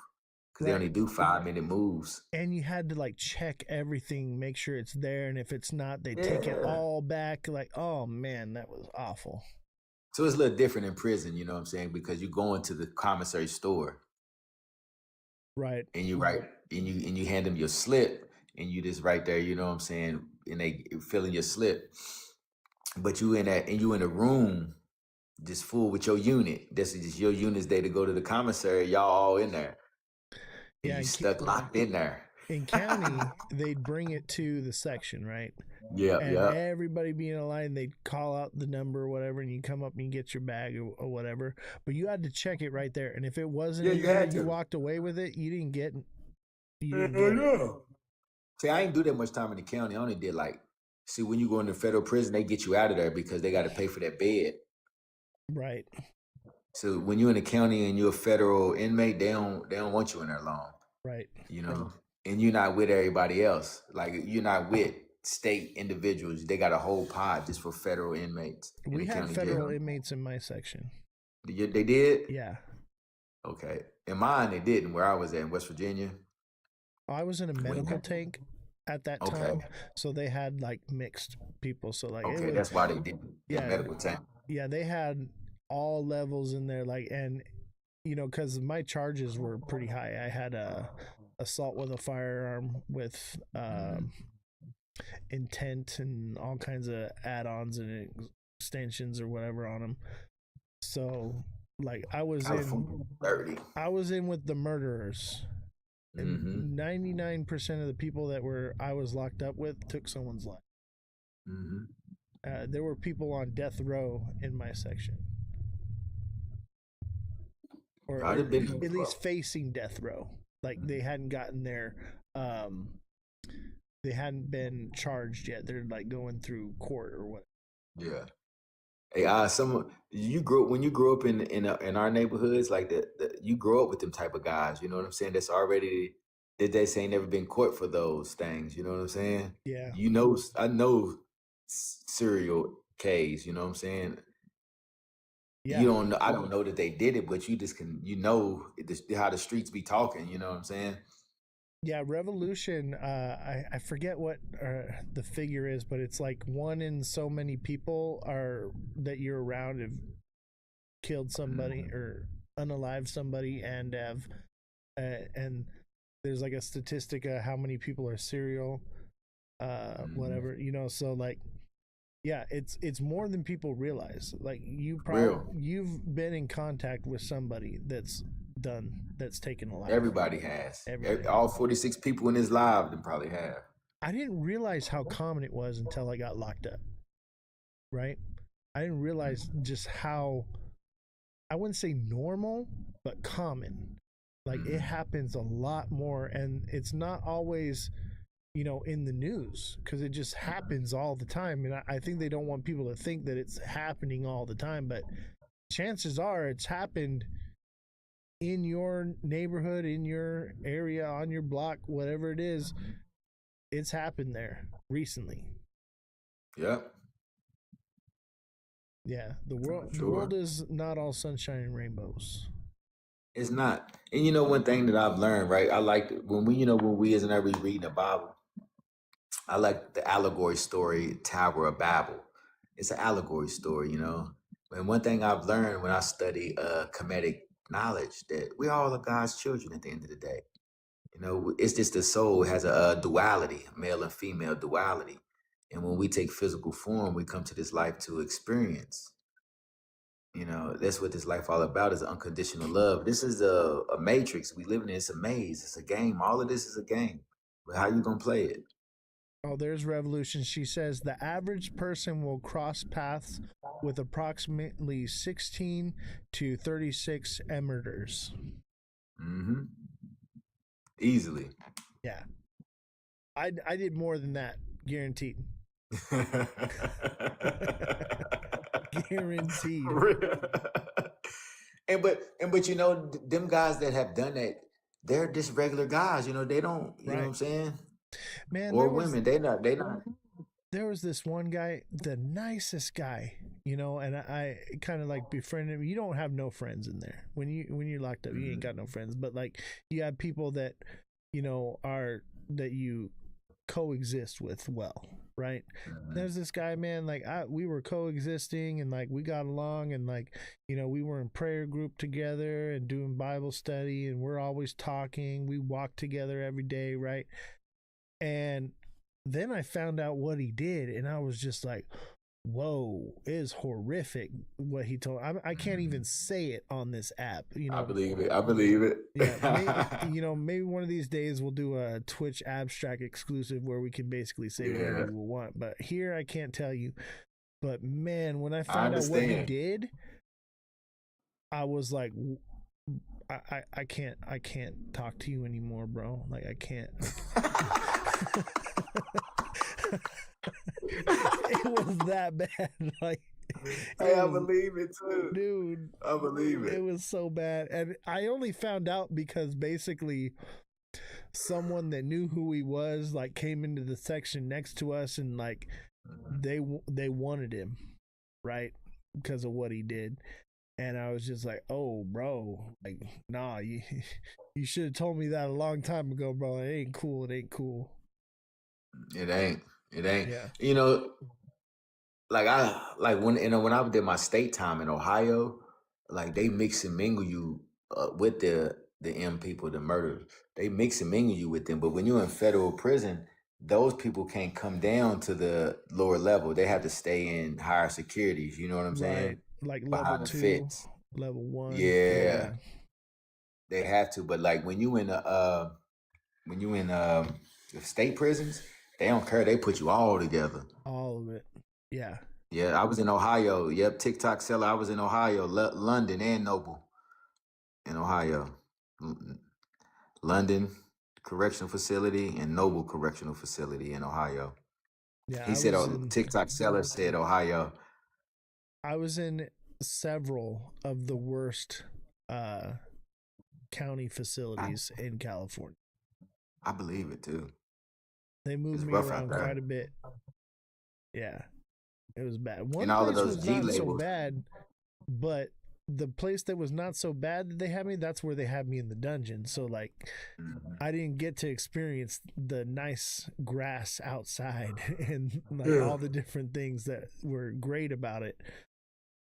Because they only do 5-minute moves. And you had to like check everything, make sure it's there. And if it's not, they take it all back. Like, oh man, that was awful. So it's a little different in prison, you know what I'm saying? Because you go into the commissary store. Right. And you and you hand them your slip and you just right there, you know what I'm saying? And they fill in your slip. But you in a room just full with your unit. This is just your unit's day to go to the commissary. Y'all all in there. And you stuck locked in there. In county, they'd bring it to the section, right? Yeah, and everybody be in a line, they'd call out the number or whatever, and you come up and you get your bag or whatever. But you had to check it right there. And if it wasn't you walked away with it, you didn't get it. See, I ain't do that much time in the county. I only did when you go into federal prison, they get you out of there because they got to pay for that bed. Right. So when you're in the county and you're a federal inmate, they don't want you in there long. Right. And you're not with everybody else. Like you're not with state individuals. They got a whole pod just for federal inmates. We had federal inmates in my section. They did? Yeah. Okay. In mine, they didn't. Where I was at in West Virginia. I was in a medical tank at that time, so they had like mixed people. So like, that's why they did. Yeah, medical tank. Yeah, they had all levels in there, like, and because my charges were pretty high. I had assault with a firearm with intent and all kinds of add-ons and extensions or whatever on them. So like I was in with the murderers, and 99% of the people that I was locked up with took someone's life. There were people on death row in my section. Or at least facing death row. Like they hadn't gotten their they hadn't been charged yet. They're like going through court or what. Yeah. Hey, some you grew when you grew up in our neighborhoods, like you grow up with them type of guys. You know what I'm saying? That's already they say ain't never been caught for those things. You know what I'm saying? Yeah. You know, I know serial K's. You know what I'm saying? Yeah. You don't know. I don't know that they did it, but you just can. You know how the streets be talking. You know what I'm saying? Yeah, revolution. I forget what the figure is, but it's like one in so many people are that you're around have killed somebody or unalived somebody, and have and there's like a statistic of how many people are serial, whatever, you know. So like, yeah, it's more than people realize. Like Real. you've been in contact with somebody that's taken a life. Everybody has. Everybody. All 46 people in this live, they probably have. I didn't realize how common it was until I got locked up. Right? I didn't realize just how, I wouldn't say normal, but common. Like it happens a lot more, and it's not always, you know, in the news, because it just happens all the time. And I think they don't want people to think that it's happening all the time, but chances are it's happened in your neighborhood, in your area, on your block, whatever it is. It's happened there recently. Yep. Yeah, the world is not all sunshine and rainbows. It's not. And you know, one thing that I've learned, right? I like when we as an reading the Bible, I like the allegory story, Tower of Babel. It's an allegory story, you know. And one thing I've learned when I study comedic knowledge, that we all are God's children at the end of the day. You know, it's just the soul has a duality, male and female duality. And when we take physical form, we come to this life to experience. You know, that's what this life all about, is unconditional love. This is a matrix we live in. It's a maze. It's a game. All of this is a game. But how you gonna play it? Oh, there's Revolution. She says the average person will cross paths with approximately 16 to 36 emitters. Mm-hmm. Easily. Yeah. I did more than that, guaranteed. Guaranteed. But you know, them guys that have done that, they're just regular guys. You know, they don't. You know what I'm saying? Man, or women, they not. There was this one guy, the nicest guy, you know, and I kind of like befriended him. You don't have no friends in there when you're locked up. You ain't got no friends, but like you have people that, you know, that you coexist with well, right? There's this guy, man, like we were coexisting, and like we got along, and like, you know, we were in prayer group together and doing Bible study, and we're always talking. We walk together every day, right? And then I found out what he did, and I was just like, whoa, it is horrific what he told. I can't even say it on this app. You know, I believe it. Yeah, maybe one of these days we'll do a Twitch abstract exclusive where we can basically say whatever we want. But here I can't tell you. But man, when I found out what he did, I was like, I can't talk to you anymore, bro. Like I can't. It was that bad. Like, I believe it too, dude. I believe it. It was so bad, and I only found out because basically someone that knew who he was like came into the section next to us, and like they wanted him, right, because of what he did. And I was just like, oh, bro, like, nah, you should have told me that a long time ago, bro. It ain't cool. It ain't cool. It ain't. Yeah. You know, like when I did my state time in Ohio, like they mix and mingle you with the M people, the murderers. They mix and mingle you with them. But when you're in federal prison, those people can't come down to the lower level. They have to stay in higher securities. You know what I'm saying? Like behind level 2, fence. level 1. Yeah. They have to. But like when you in the state prisons, they don't care. They put you all together. All of it. Yeah. Yeah, I was in Ohio. Yep, TikTok seller. I was in Ohio, London, and Noble. In Ohio, London Correctional Facility and Noble Correctional Facility in Ohio. Yeah, he said, TikTok seller said Ohio. I was in several of the worst county facilities in California. I believe it too. They moved It's me rough out around there. quite a bit. Yeah, it was bad. One And all of place those was G not so labels. bad, but the place that was not so bad that they had me, that's where they had me in the dungeon. So like, Mhm. I didn't get to experience the nice grass outside and like all the different things that were great about it.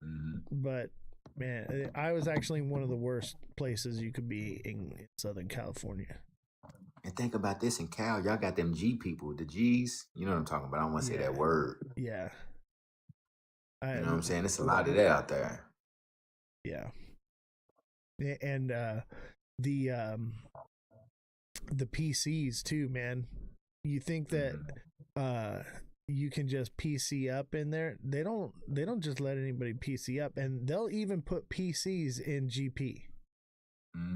Mhm. But man, I was actually in one of the worst places you could be in Southern California. And think about this in Cal, y'all got them G people, the G's. You know what I'm talking about. I don't want to say Yeah. that word. Yeah. You know what I'm saying? It's a lot of that out there. Yeah. And the PCs too, man. You think that you can just PC up in there? They don't just let anybody PC up, and they'll even put PCs in GP.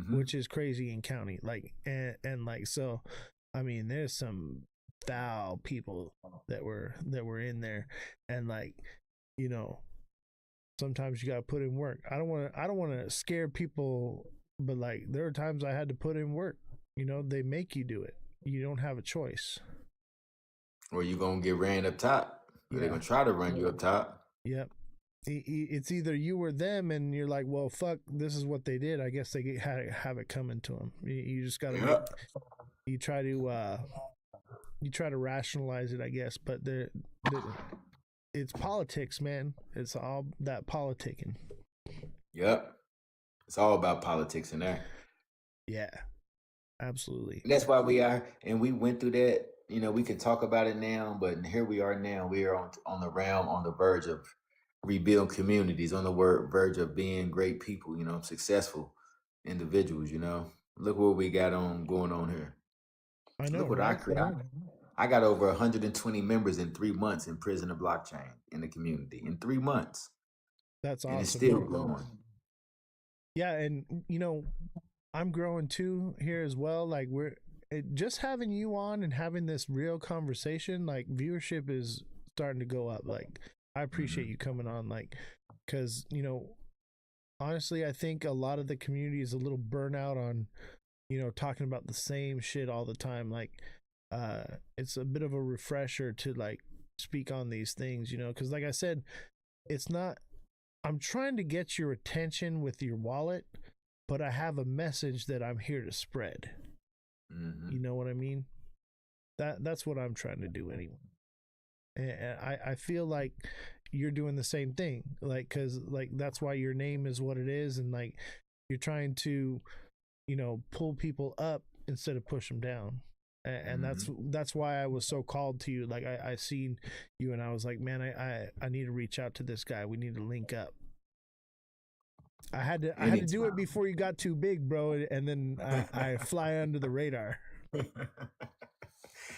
Which is crazy in county, like and like, so I mean there's some foul people that were in there, and like, you know, sometimes you gotta put in work. I don't want to scare people, but like there are times I had to put in work. You know, they make you do it. You don't have a choice. Or you gonna get ran up top. Or they're gonna try to run you up top. Yep. It's either you or them, and you're like, well, fuck, this is what they did. I guess they have it coming to them. You just gotta you try to rationalize it, I guess, but it's politics, man. It's all that politicking. Yep. It's all about politics in there. Yeah, absolutely. And that's why we are, and we went through that. You know, we can talk about it now, but here we are now. We are on the verge of rebuild communities, on the verge of being great people, you know, successful individuals, you know. Look what we got going on here. I know. Look what I created. I got over 120 members in 3 months in Prisoner Blockchain in the community in 3 months. That's awesome. And it's still growing. Yeah, and you know, I'm growing too here as well. Like just having you on and having this real conversation, like viewership is starting to go up. Like I appreciate you coming on, like, because you know, honestly, I think a lot of the community is a little burnout on, you know, talking about the same shit all the time. Like, it's a bit of a refresher to like speak on these things, you know, because like I said, it's not. I'm trying to get your attention with your wallet, but I have a message that I'm here to spread. You know what I mean? That's what I'm trying to do anyway. And I feel like you're doing the same thing, like, because like that's why your name is what it is, and like you're trying to, you know, pull people up instead of push them down. And that's why I was so called to you. Like I seen you and I was like, man, I need to reach out to this guy. We need to link up. I had to do it before you got too big, bro, and then I fly under the radar.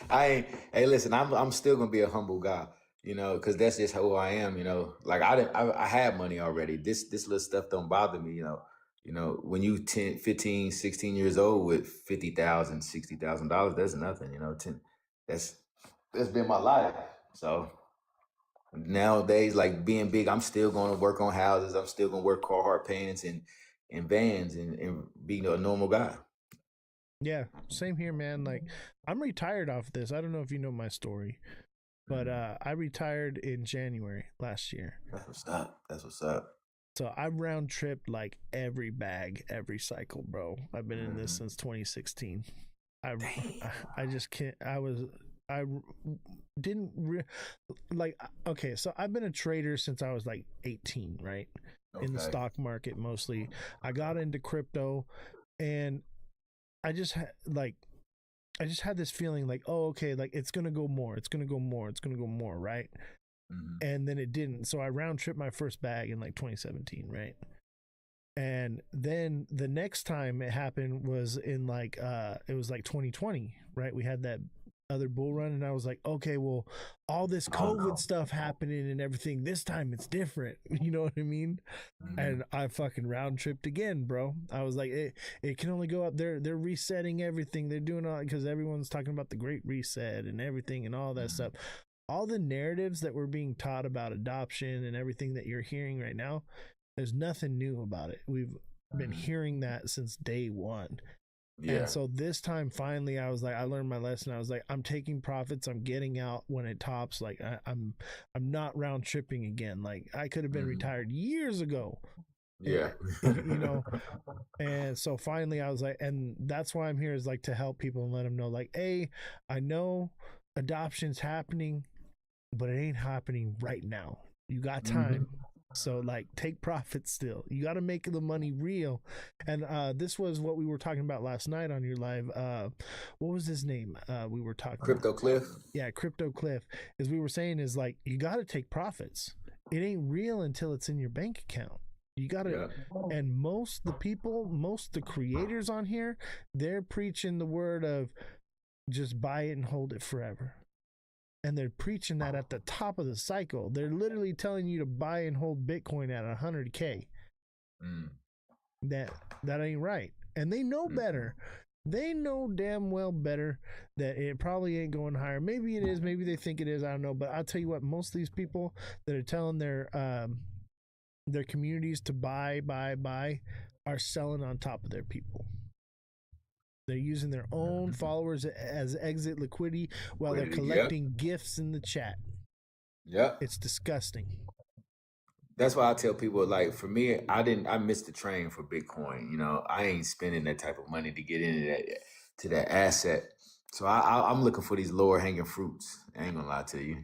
Hey, listen, I'm still gonna be a humble guy, you know, because that's just who I am, you know. Like I had money already. This little stuff don't bother me, you know. You know, when you 10, 15, 16 years old with $50,000, $60,000, that's nothing, you know. That's been my life. So nowadays, like being big, I'm still going to work on houses. I'm still going to work Carhartt paintings and vans and being a normal guy. Yeah, same here, man. Like I'm retired off this. I don't know if you know my story, but I retired in January last year. That's what's up. That's what's up. So I've round tripped like every bag, every cycle, bro. I've been in this since 2016. I just can't. Okay, so I've been a trader since I was like 18, right? Okay. In the stock market mostly. I got into crypto, and I just had this feeling like, oh, okay, like it's gonna go more, right? And then it didn't. So I round tripped my first bag in like 2017, right? And then the next time it happened was in like it was like 2020, right? We had that other bull run, and I was like, okay, well, all this COVID stuff happening and everything, this time it's different. You know what I mean? And I fucking round tripped again, bro. I was like, it can only go up. They're resetting everything. They're doing all, because everyone's talking about the great reset and everything and all that stuff. all the narratives that we're being taught about adoption and everything that you're hearing right now, there's nothing new about it. We've been hearing that since day one. Yeah. And so this time, finally, I was like, I learned my lesson. I was like, I'm taking profits. I'm getting out when it tops. Like I'm not round tripping again. Like I could have been retired years ago. Yeah. You know. And so finally, I was like, and that's why I'm here, is like to help people and let them know, like, hey, I know adoption's happening, but it ain't happening right now. You got time. So like take profits still. You got to make the money real. And this was what we were talking about last night on your live. What was his name? We were talking Crypto Cliff. Yeah, Crypto Cliff. As we were saying, is like you got to take profits. It ain't real until it's in your bank account. You got to, and most the creators on here, they're preaching the word of just buy it and hold it forever. And they're preaching that at the top of the cycle. They're literally telling you to buy and hold Bitcoin at 100K. That ain't right. And they know better. They know damn well better that it probably ain't going higher. Maybe it is. Maybe they think it is. I don't know. But I'll tell you what, most of these people that are telling their communities to buy are selling on top of their people. They're using their own followers as exit liquidity while they're collecting gifts in the chat. Yep. It's disgusting. That's why I tell people, like, for me, I missed the train for Bitcoin. You know, I ain't spending that type of money to get into that asset. So I'm looking for these lower hanging fruits. I ain't gonna lie to you.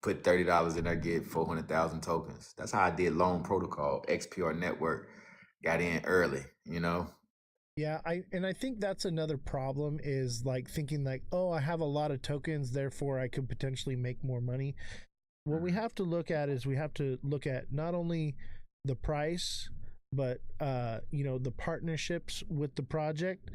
Put $30 in there, get 400,000 tokens. That's how I did Loan Protocol, XPR Network. Got in early, you know. Yeah, I think that's another problem, is like thinking like, oh, I have a lot of tokens, therefore I could potentially make more money. What we have to look at is we have to look at not only the price, but the partnerships with the project,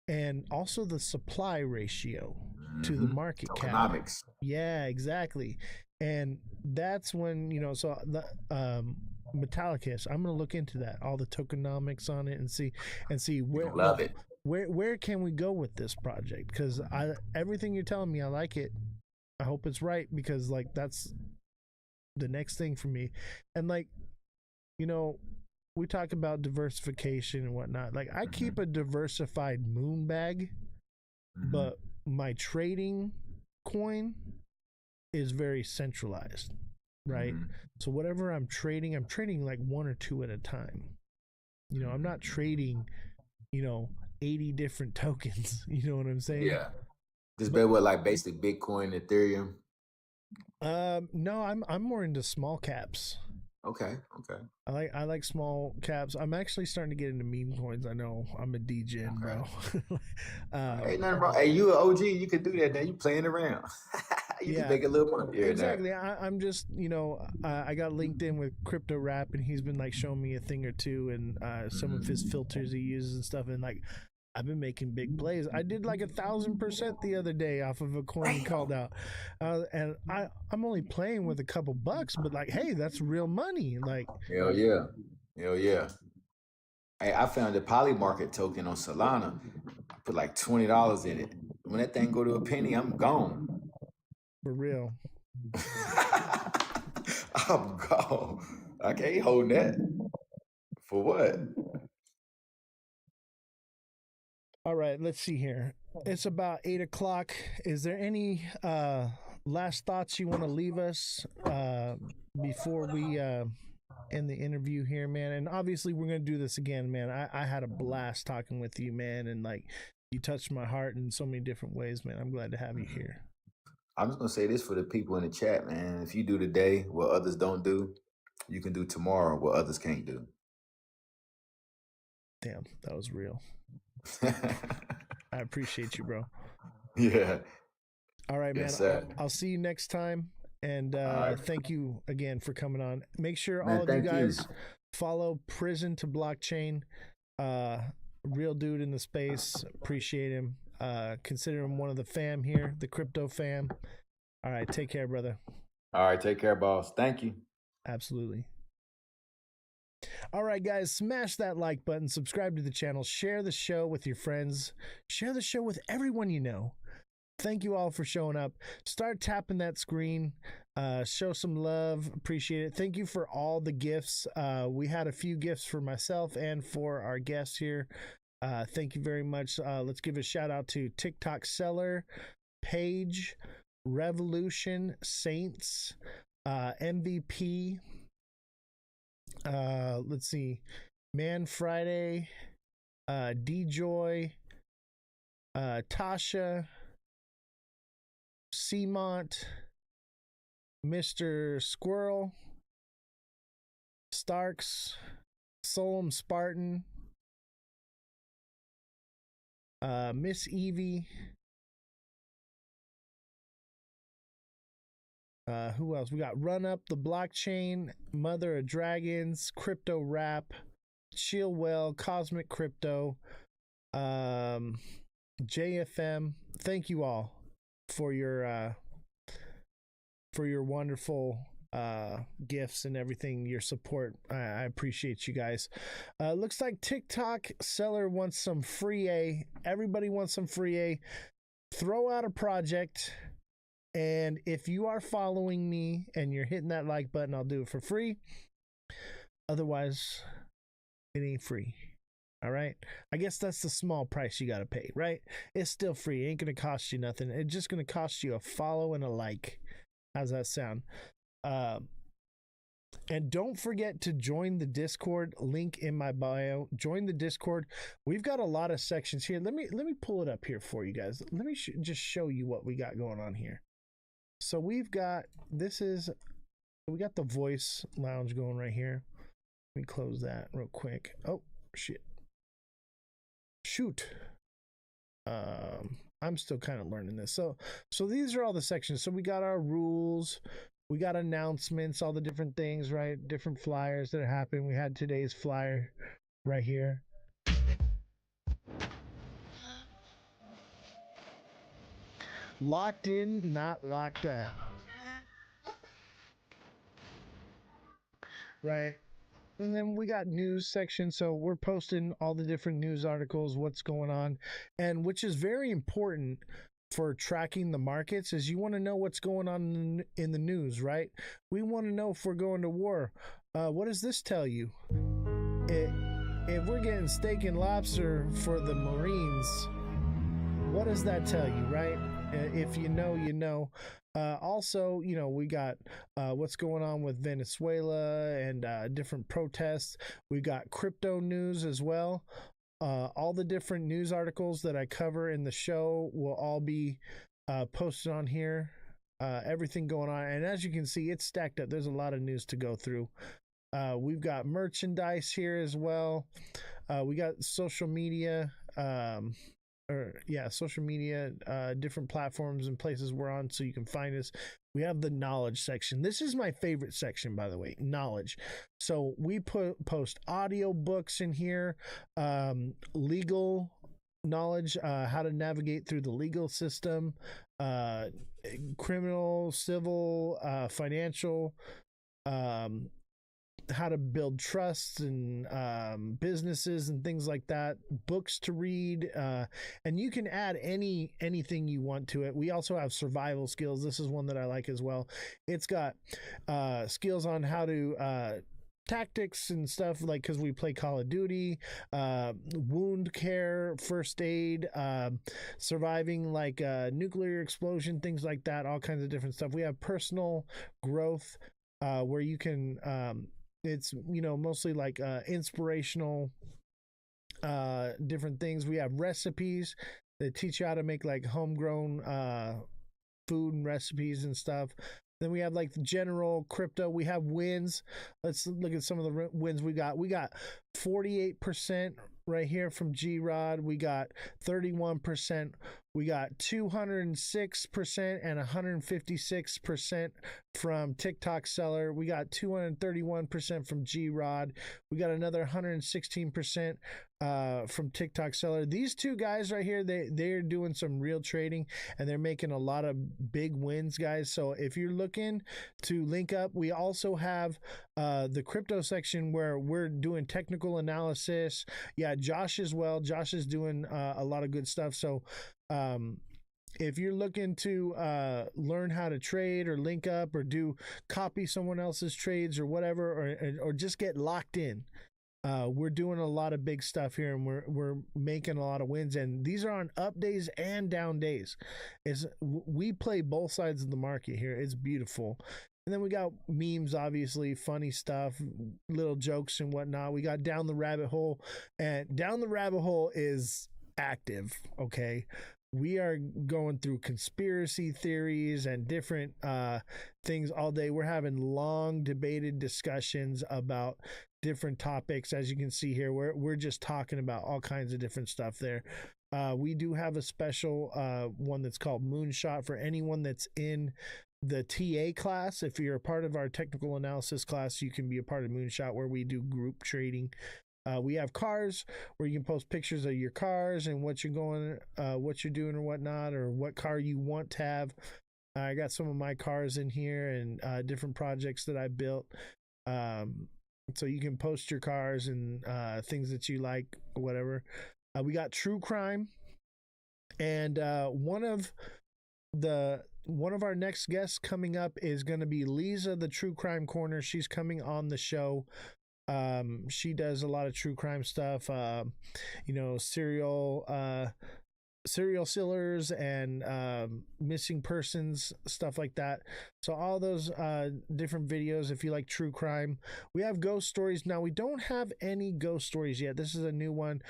and also the supply ratio to the market cap. Yeah, exactly. And that's when, so the Metallicus, I'm going to look into that, all the tokenomics on it, and see where love it. Where can we go with this project? Because everything you're telling me, I like it. I hope it's right, because like that's the next thing for me. And like, we talk about diversification and whatnot. Like I keep a diversified moon bag, but my trading coin is very centralized, right? So whatever I'm trading like one or two at a time. I'm not trading, 80 different tokens. You know what I'm saying? Yeah. Just better with like basic Bitcoin, Ethereum. No, I'm more into small caps. Okay. I like small caps. I'm actually starting to get into meme coins. I know I'm a DJ, bro. Ain't nothing wrong. Hey, you an OG? You can do that now. You playing around. You can make a little money here. Exactly. I'm just, I got linked in with Crypto Rap, and he's been like showing me a thing or two, and some of his filters he uses and stuff, and like I've been making big plays. I did like 1,000% the other day off of a coin he called out, and I'm only playing with a couple bucks, but like, hey, that's real money. Like, hell yeah. Hey, I found a Polymarket token on Solana. I put like $20 in it. When that thing go to a penny, I'm gone. For real. I'm gone. I can't hold that. For what? All right, let's see here. It's about 8 o'clock. Is there any last thoughts you want to leave us before we end the interview here, man? And obviously we're going to do this again, man. I had a blast talking with you, man, and like you touched my heart in so many different ways, man. I'm glad to have you here. I'm just going to say this for the people in the chat, man. If you do today what others don't do, you can do tomorrow what others can't do. Damn, that was real. I appreciate you, bro. Yeah. All right, yes, man. I'll see you next time. And thank you again for coming on. Make sure all of you guys follow Prison to Blockchain. Real dude in the space. Appreciate him. Consider him one of the fam here, the crypto fam. All right. Take care, brother. All right. Take care, boss. Thank you. Absolutely. All right, guys, smash that like button, subscribe to the channel, share the show with your friends, share the show with everyone you know. thank you all for showing up. Start tapping that screen. Show some love. Appreciate it. Thank you for all the gifts. We had a few gifts for myself and for our guests here. Thank you very much. Let's give a shout out to TikTok Seller, Paige, Revolution, Saints, MVP. Let's see, Man Friday, D-Joy, Tasha, Seamont, Mr. Squirrel, Starks, Solom Spartan, Miss Evie, who else? We got Run Up the Blockchain, Mother of Dragons, Crypto Rap, Chillwell, Cosmic Crypto, JFM. Thank you all for your wonderful gifts and everything, your support. I appreciate you guys. Looks like TikTok Seller wants some free A. Everybody wants some free A. Throw out a project, and if you are following me and you're hitting that like button, I'll do it for free. Otherwise, it ain't free. All right, I guess that's the small price you got to pay, right? It's still free. It ain't gonna cost you nothing. It's just gonna cost you a follow and a like. How's that sound? And don't forget to join the Discord, link in my bio. Join the Discord. We've got a lot of sections here. Let me pull it up here for you guys. Let me just show you what we got going on here. So we've got, we got the voice lounge going right here. Let me close that real quick. Oh shit. Shoot. I'm still kind of learning this. So these are all the sections. So we got our rules, we got announcements, all the different things, right? Different flyers that are happening. We had today's flyer right here. Locked in, not locked out. Right. And then we got news section. So we're posting all the different news articles, what's going on, and which is very important for tracking the markets, is you want to know what's going on in the news, right? We want to know if we're going to war. What does this tell you? If we're getting steak and lobster for the Marines, what does that tell you, right? If you know, you know. Also, you know, we got what's going on with Venezuela and different protests. We got crypto news as well. All the different news articles that I cover in the show will all be posted on here. Everything going on. And as you can see, it's stacked up. There's a lot of news to go through. We've got merchandise here as well. We got social media. Social media, different platforms and places we're on so you can find us. We have the knowledge section. This is my favorite section, by the way, knowledge. So we post audio books in here, legal knowledge, how to navigate through the legal system, criminal, civil, financial, how to build trusts and businesses and things like that, books to read, and you can add anything you want to it. We also have survival skills. This is one that I like as well. It's got skills on how to tactics and stuff, like, because we play Call of Duty, wound care, first aid, surviving like nuclear explosion, things like that, all kinds of different stuff. We have personal growth, where you can it's, you know, mostly like inspirational different things. We have recipes that teach you how to make like homegrown food and recipes and stuff. Then we have like the general crypto. We have wins. Let's look at some of the wins we got. We got 48% right here from G-Rod. We got 31%. We got 206% and 156% from TikTok Seller. We got 231% from G-Rod. We got another 116% from TikTok Seller. These two guys right here, they're doing some real trading and they're making a lot of big wins, guys. So if you're looking to link up, we also have the crypto section where we're doing technical analysis. Yeah, Josh as well. Josh is doing a lot of good stuff. So if you're looking to learn how to trade or link up or copy someone else's trades or whatever, or just get locked in, we're doing a lot of big stuff here, and we're making a lot of wins, and these are on up days and down days. We play both sides of the market here. It's beautiful. And then we got memes, obviously, funny stuff, little jokes and whatnot. We got Down the Rabbit Hole, and Down the Rabbit Hole is active, okay? We are going through conspiracy theories and different things all day. We're having long debated discussions about different topics. As you can see here, we're just talking about all kinds of different stuff there. We do have a special one that's called Moonshot for anyone that's in the TA class. If you're a part of our technical analysis class, you can be a part of Moonshot, where we do group trading. We have cars where you can post pictures of your cars and what you're doing or whatnot, or what car you want to have. I got some of my cars in here and different projects that I built. So you can post your cars and things that you like, whatever. We got true crime, and one of our next guests coming up is going to be Lisa, the True Crime Corner. She's coming on the show. She does a lot of true crime stuff, serial killers and missing persons, stuff like that. So all those different videos, if you like true crime. We have ghost stories. Now, we don't have any ghost stories yet. This is a new one.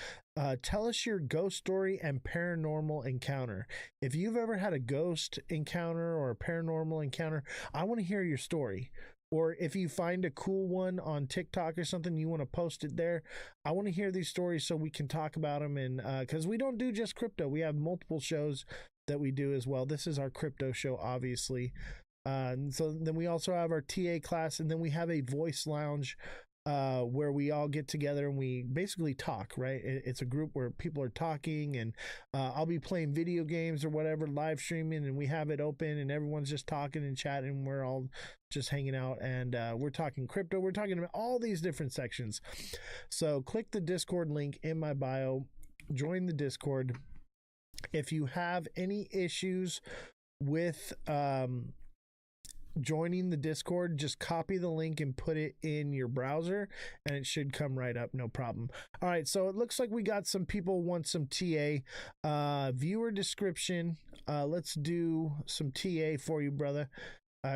Tell us your ghost story and paranormal encounter. If you've ever had a ghost encounter or a paranormal encounter, I want to hear your story. Or if you find a cool one on TikTok or something, you want to post it there. I want to hear these stories so we can talk about them. And because we don't do just crypto, we have multiple shows that we do as well. This is our crypto show, obviously. And so then we also have our TA class, and then we have a voice lounge where we all get together and we basically talk, right? It's a group where people are talking, and I'll be playing video games or whatever, live streaming, and we have it open and everyone's just talking and chatting, and we're all just hanging out, and we're talking crypto. We're talking about all these different sections. So click the Discord link in my bio, join the Discord. If you have any issues with joining the Discord, just copy the link and put it in your browser and it should come right up, no problem. All right, so it looks like we got some people want some TA. Viewer description. Let's do some TA for you, brother.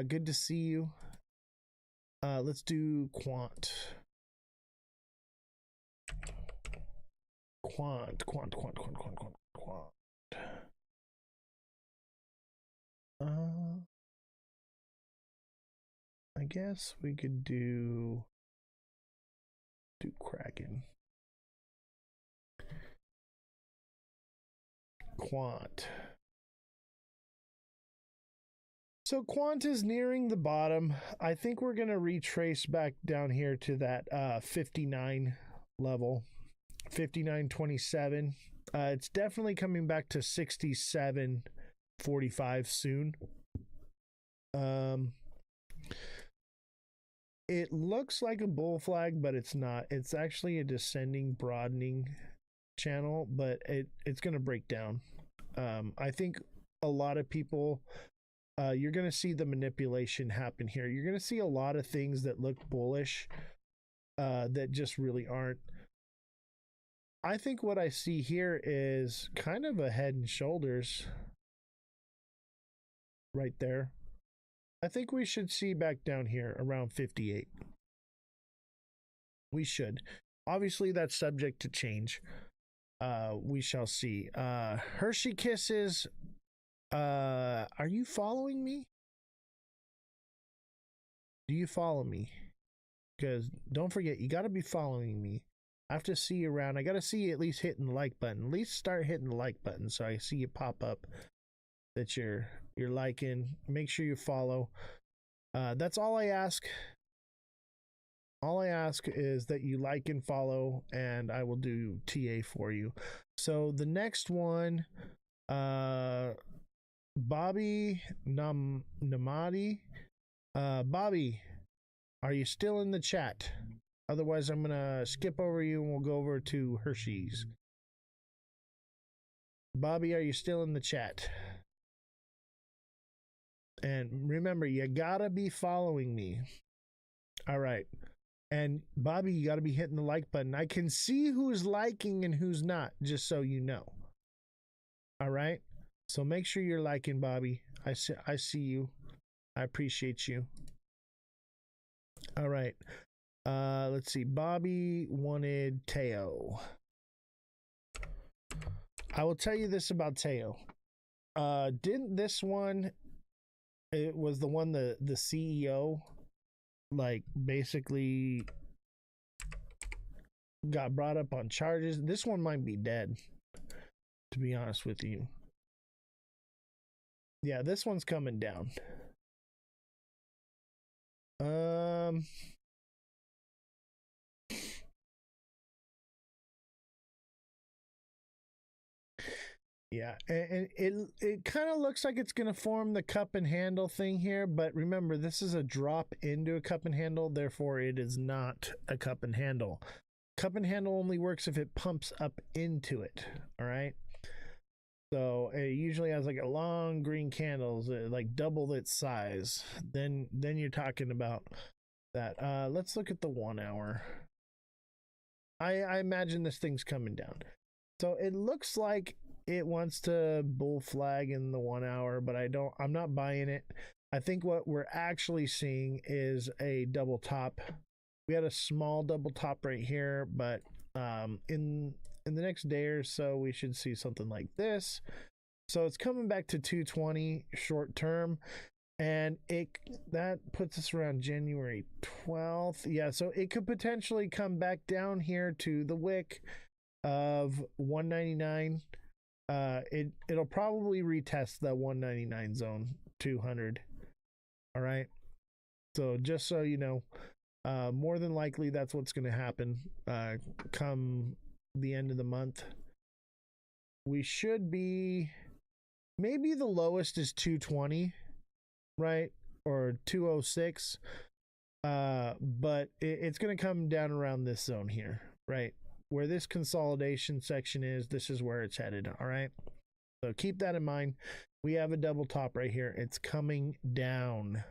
Good to see you. Let's do quant. I guess we could do Kraken. Quant. So Quant is nearing the bottom. I think we're going to retrace back down here to that 59 level, 59.27. It's definitely coming back to 67.45 soon. It looks like a bull flag, but it's not. It's actually a descending, broadening channel, but it's going to break down. I think a lot of people, you're going to see the manipulation happen here. You're going to see a lot of things that look bullish that just really aren't. I think what I see here is kind of a head and shoulders right there. I think we should see back down here around 58. We should. Obviously, that's subject to change. We shall see. Hershey Kisses. Are you following me? Do you follow me? Because don't forget, you got to be following me. I have to see you around. I got to see you at least hitting the like button. At least start hitting the like button so I see you pop up that you're liking. Make sure you follow. That's all I ask. All I ask is that you like and follow, and I will do TA for you. So the next one, Bobby Namadi. Bobby, are you still in the chat? Otherwise, I'm gonna skip over you and we'll go over to Hershey's. Bobby, are you still in the chat? And remember, you gotta be following me. All right. And Bobby, you gotta be hitting the like button. I can see who's liking and who's not, just so you know. All right. So make sure you're liking, Bobby. I see you. I appreciate you. All right. Let's see. Bobby wanted Teo. I will tell you this about Teo. Didn't this one, it was the one the CEO like basically got brought up on charges. This one might be dead, to be honest with you. Yeah, this one's coming down. Yeah, and it kind of looks like it's going to form the cup and handle thing here, but remember, this is a drop into a cup and handle, therefore it is not a cup and handle. Cup and handle only works if it pumps up into it, all right? So it usually has like a long green candles, like double its size. Then you're talking about that. Let's look at the 1 hour. I imagine this thing's coming down. So it looks like it wants to bull flag in the 1 hour, but I'm not buying it. I think what we're actually seeing is a double top. We had a small double top right here, but in the next day or so we should see something like this. So it's coming back to 220 short term, and that puts us around January 12th. Yeah, so it could potentially come back down here to the wick of 199. It'll probably retest the 199 zone, 200. All right. So just so you know, more than likely that's what's going to happen come the end of the month. We should be, maybe the lowest is 220, right? Or 206. But it's going to come down around this zone here, right? Where this consolidation section is, this is where it's headed. All right. So keep that in mind. We have a double top right here. It's coming down.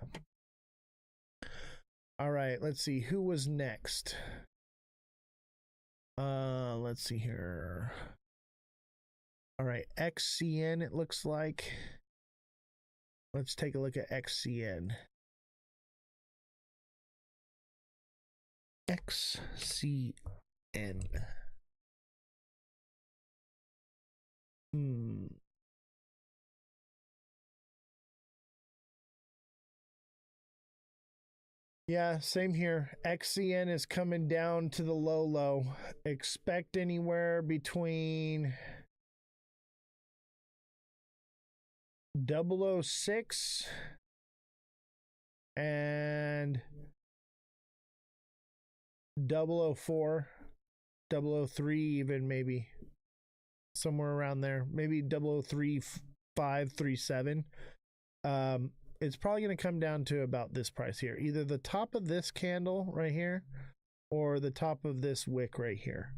All right. Let's see who was next. Let's see here. All right. XCN, it looks like. Let's take a look at XCN. XCN. Yeah, same here. XCN is coming down to the low. Expect anywhere between 006 and 004, 003 even, maybe somewhere around there, maybe 003.537. It's probably going to come down to about this price here, either the top of this candle right here or the top of this wick right here.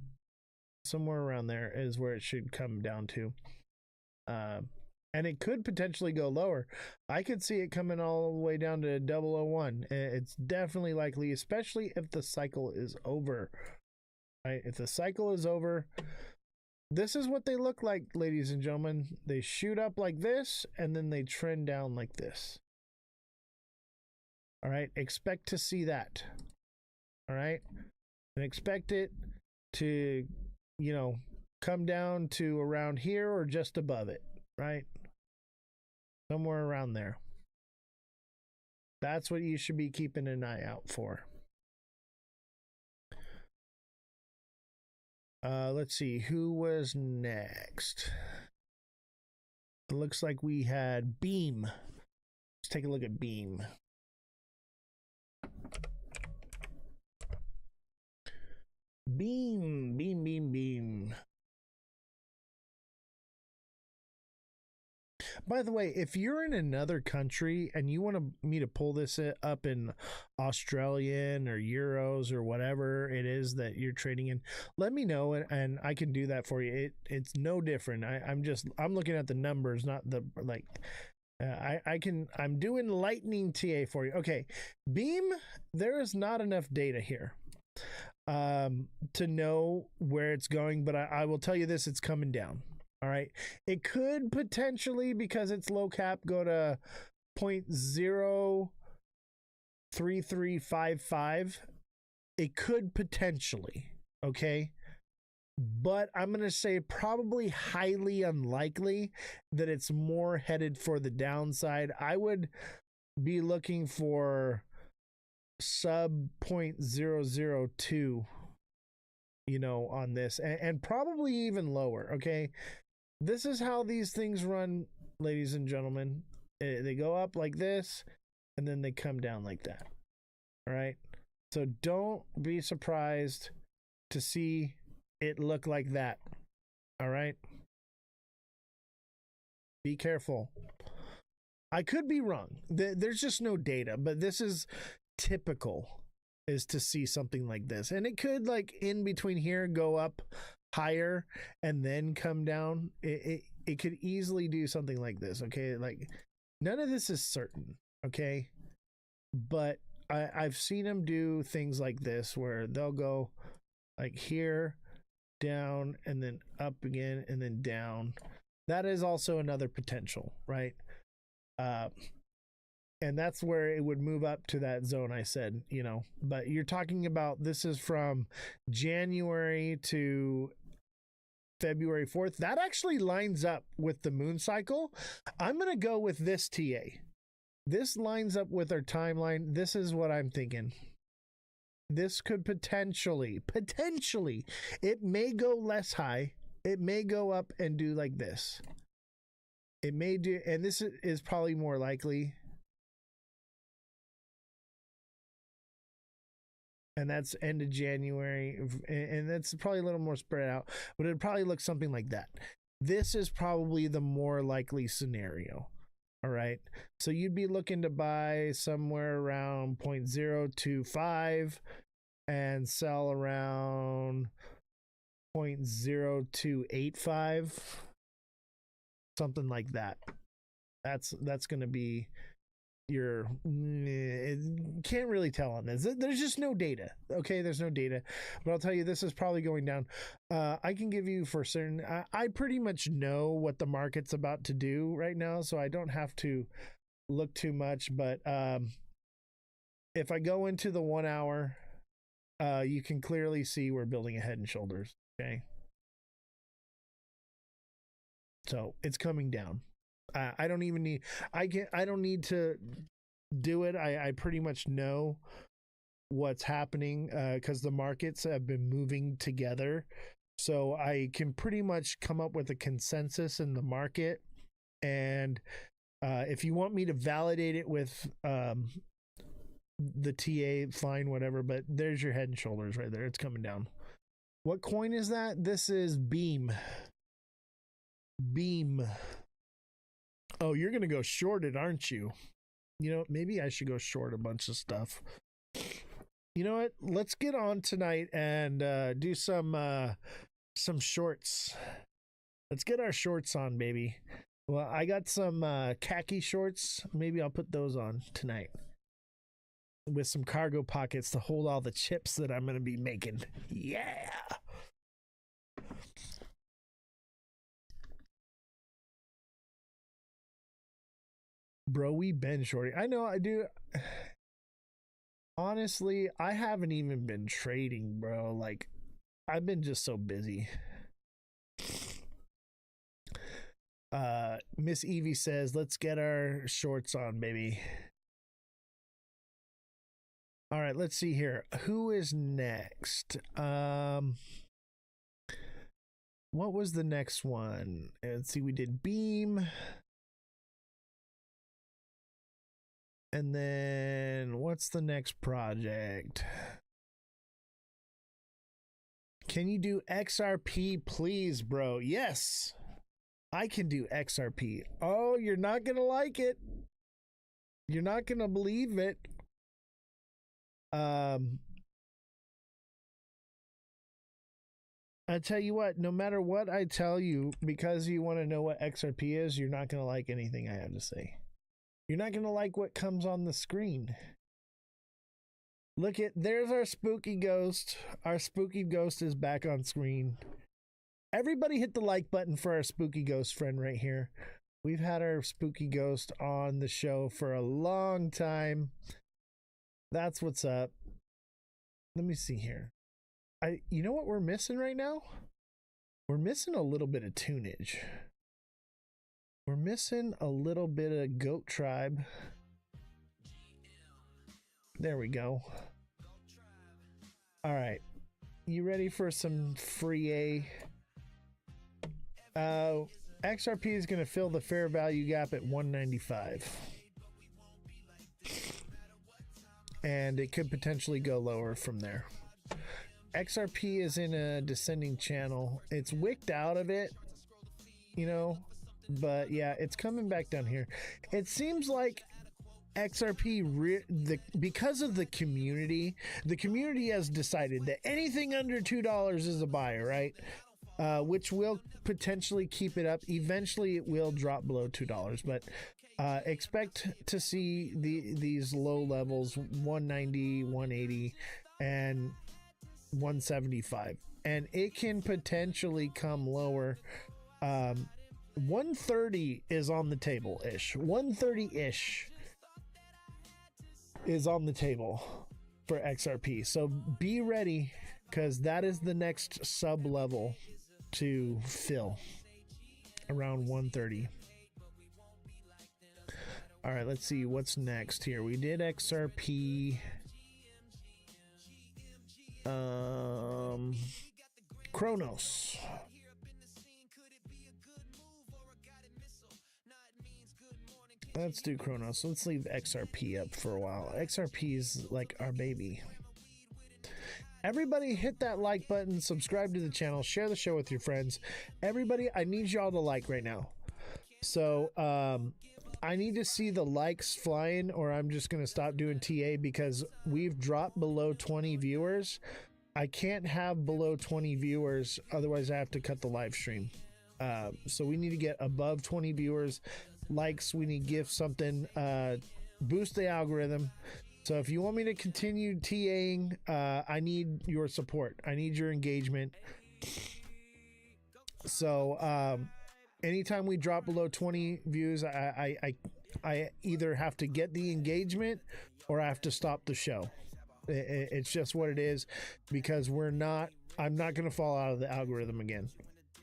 Somewhere around there is where it should come down to. And it could potentially go lower. I could see it coming all the way down to 001. It's definitely likely, especially if the cycle is over. Right? If the cycle is over, this is what they look like, ladies and gentlemen. They shoot up like this, and then they trend down like this. All right, expect to see that. All right, and expect it to, come down to around here or just above it, right? Somewhere around there. That's what you should be keeping an eye out for. Let's see, who was next? It looks like we had Beam. Let's take a look at Beam. Beam. By the way, if you're in another country and you want me to pull this up in Australian or euros or whatever it is that you're trading in, let me know and I can do that for you. It's no different. I'm looking at the numbers, not the I'm doing lightning TA for you. Okay, beam, there is not enough data here to know where it's going, but I will tell you this, it's coming down. All right, it could potentially, because it's low cap, go to 0.03355. It could potentially, okay, but I'm going to say probably highly unlikely that it's more headed for the downside. I would be looking for sub 0.002, you know, on this, and probably even lower. Okay, this is how these things run, ladies and gentlemen. They go up like this and then they come down like that. All right, so don't be surprised to see it look like that. All right, be careful. I could be wrong. There's just no data, but this is typical, is to see something like this. And it could, like, in between here, go up higher and then come down. It could easily do something like this. Okay, like, none of this is certain. Okay, but I've seen them do things like this where they'll go like here, down, and then up again, and then down. That is also another potential, right? And that's where it would move up to that zone I said, you know. But you're talking about, this is from January to February 4th. That actually lines up with the moon cycle. I'm going to go with this TA. This lines up with our timeline. This is what I'm thinking. This could potentially, it may go less high. It may go up and do like this. It may do, and this is probably more likely. And that's end of January. And that's probably a little more spread out, but it'd probably look something like that. This is probably the more likely scenario. All right. So you'd be looking to buy somewhere around 0.025 and sell around 0.0285. Something like that. That's going to be your, can't really tell on this. There's just no data. Okay, there's no data, but I'll tell you, this is probably going down. I can give you for certain, I pretty much know what the market's about to do right now, so I don't have to look too much. But if I go into the 1 hour, you can clearly see we're building a head and shoulders. Okay, so it's coming down. I don't even need, I don't need to do it. I pretty much know what's happening because the markets have been moving together. So I can pretty much come up with a consensus in the market. And if you want me to validate it with the TA, fine, whatever. But there's your head and shoulders right there. It's coming down. What coin is that? This is Beam. Beam. Oh, you're going to go short it, aren't you? You know, maybe I should go short a bunch of stuff. You know what? Let's get on tonight and do some shorts. Let's get our shorts on, baby. Well, I got some khaki shorts. Maybe I'll put those on tonight with some cargo pockets to hold all the chips that I'm going to be making. Yeah. Bro, we been shorty. I know I do. Honestly, I haven't even been trading, bro. Like, I've been just so busy. Miss Evie says, let's get our shorts on, baby. All right, let's see here. Who is next? What was the next one? Let's see, we did Beam. And then what's the next project? Can you do XRP, please, bro? Yes, I can do XRP. Oh, you're not going to like it. You're not going to believe it. I tell you what, no matter what I tell you, because you want to know what XRP is, you're not going to like anything I have to say. You're not going to like what comes on the screen. Look at, there's our spooky ghost. Our spooky ghost is back on screen. Everybody hit the like button for our spooky ghost friend right here. We've had our spooky ghost on the show for a long time. That's what's up. Let me see here. You know what we're missing right now? We're missing a little bit of tunage. We're missing a little bit of goat tribe. There we go. All right. You ready for some free A? XRP is going to fill the fair value gap at 195. And it could potentially go lower from there. XRP is in a descending channel. It's wicked out of it, you know, but yeah, it's coming back down here. It seems like XRP, because of the community has decided that anything under $2 is a buy, right? Which will potentially keep it up. Eventually it will drop below $2, but expect to see these low levels, 190, 180, and 175, and it can potentially come lower. 130 is on the table ish. 130 ish is on the table for XRP, so be ready, because that is the next sub level to fill, around 130. All right, let's see what's next here. We did XRP. Kronos. Let's do Kronos. Let's leave XRP up for a while. XRP is like our baby. Everybody hit that like button, subscribe to the channel, share the show with your friends. Everybody, I need y'all to like right now. So, I need to see the likes flying, or I'm just going to stop doing TA, because we've dropped below 20 viewers. I can't have below 20 viewers, otherwise I have to cut the live stream. So we need to get above 20 viewers. Likes, we need gifts, something, boost the algorithm. So if you want me to continue TAing, I need your support. I need your engagement. So, anytime we drop below 20 views, I either have to get the engagement or I have to stop the show. It's just what it is, because I'm not going to fall out of the algorithm again.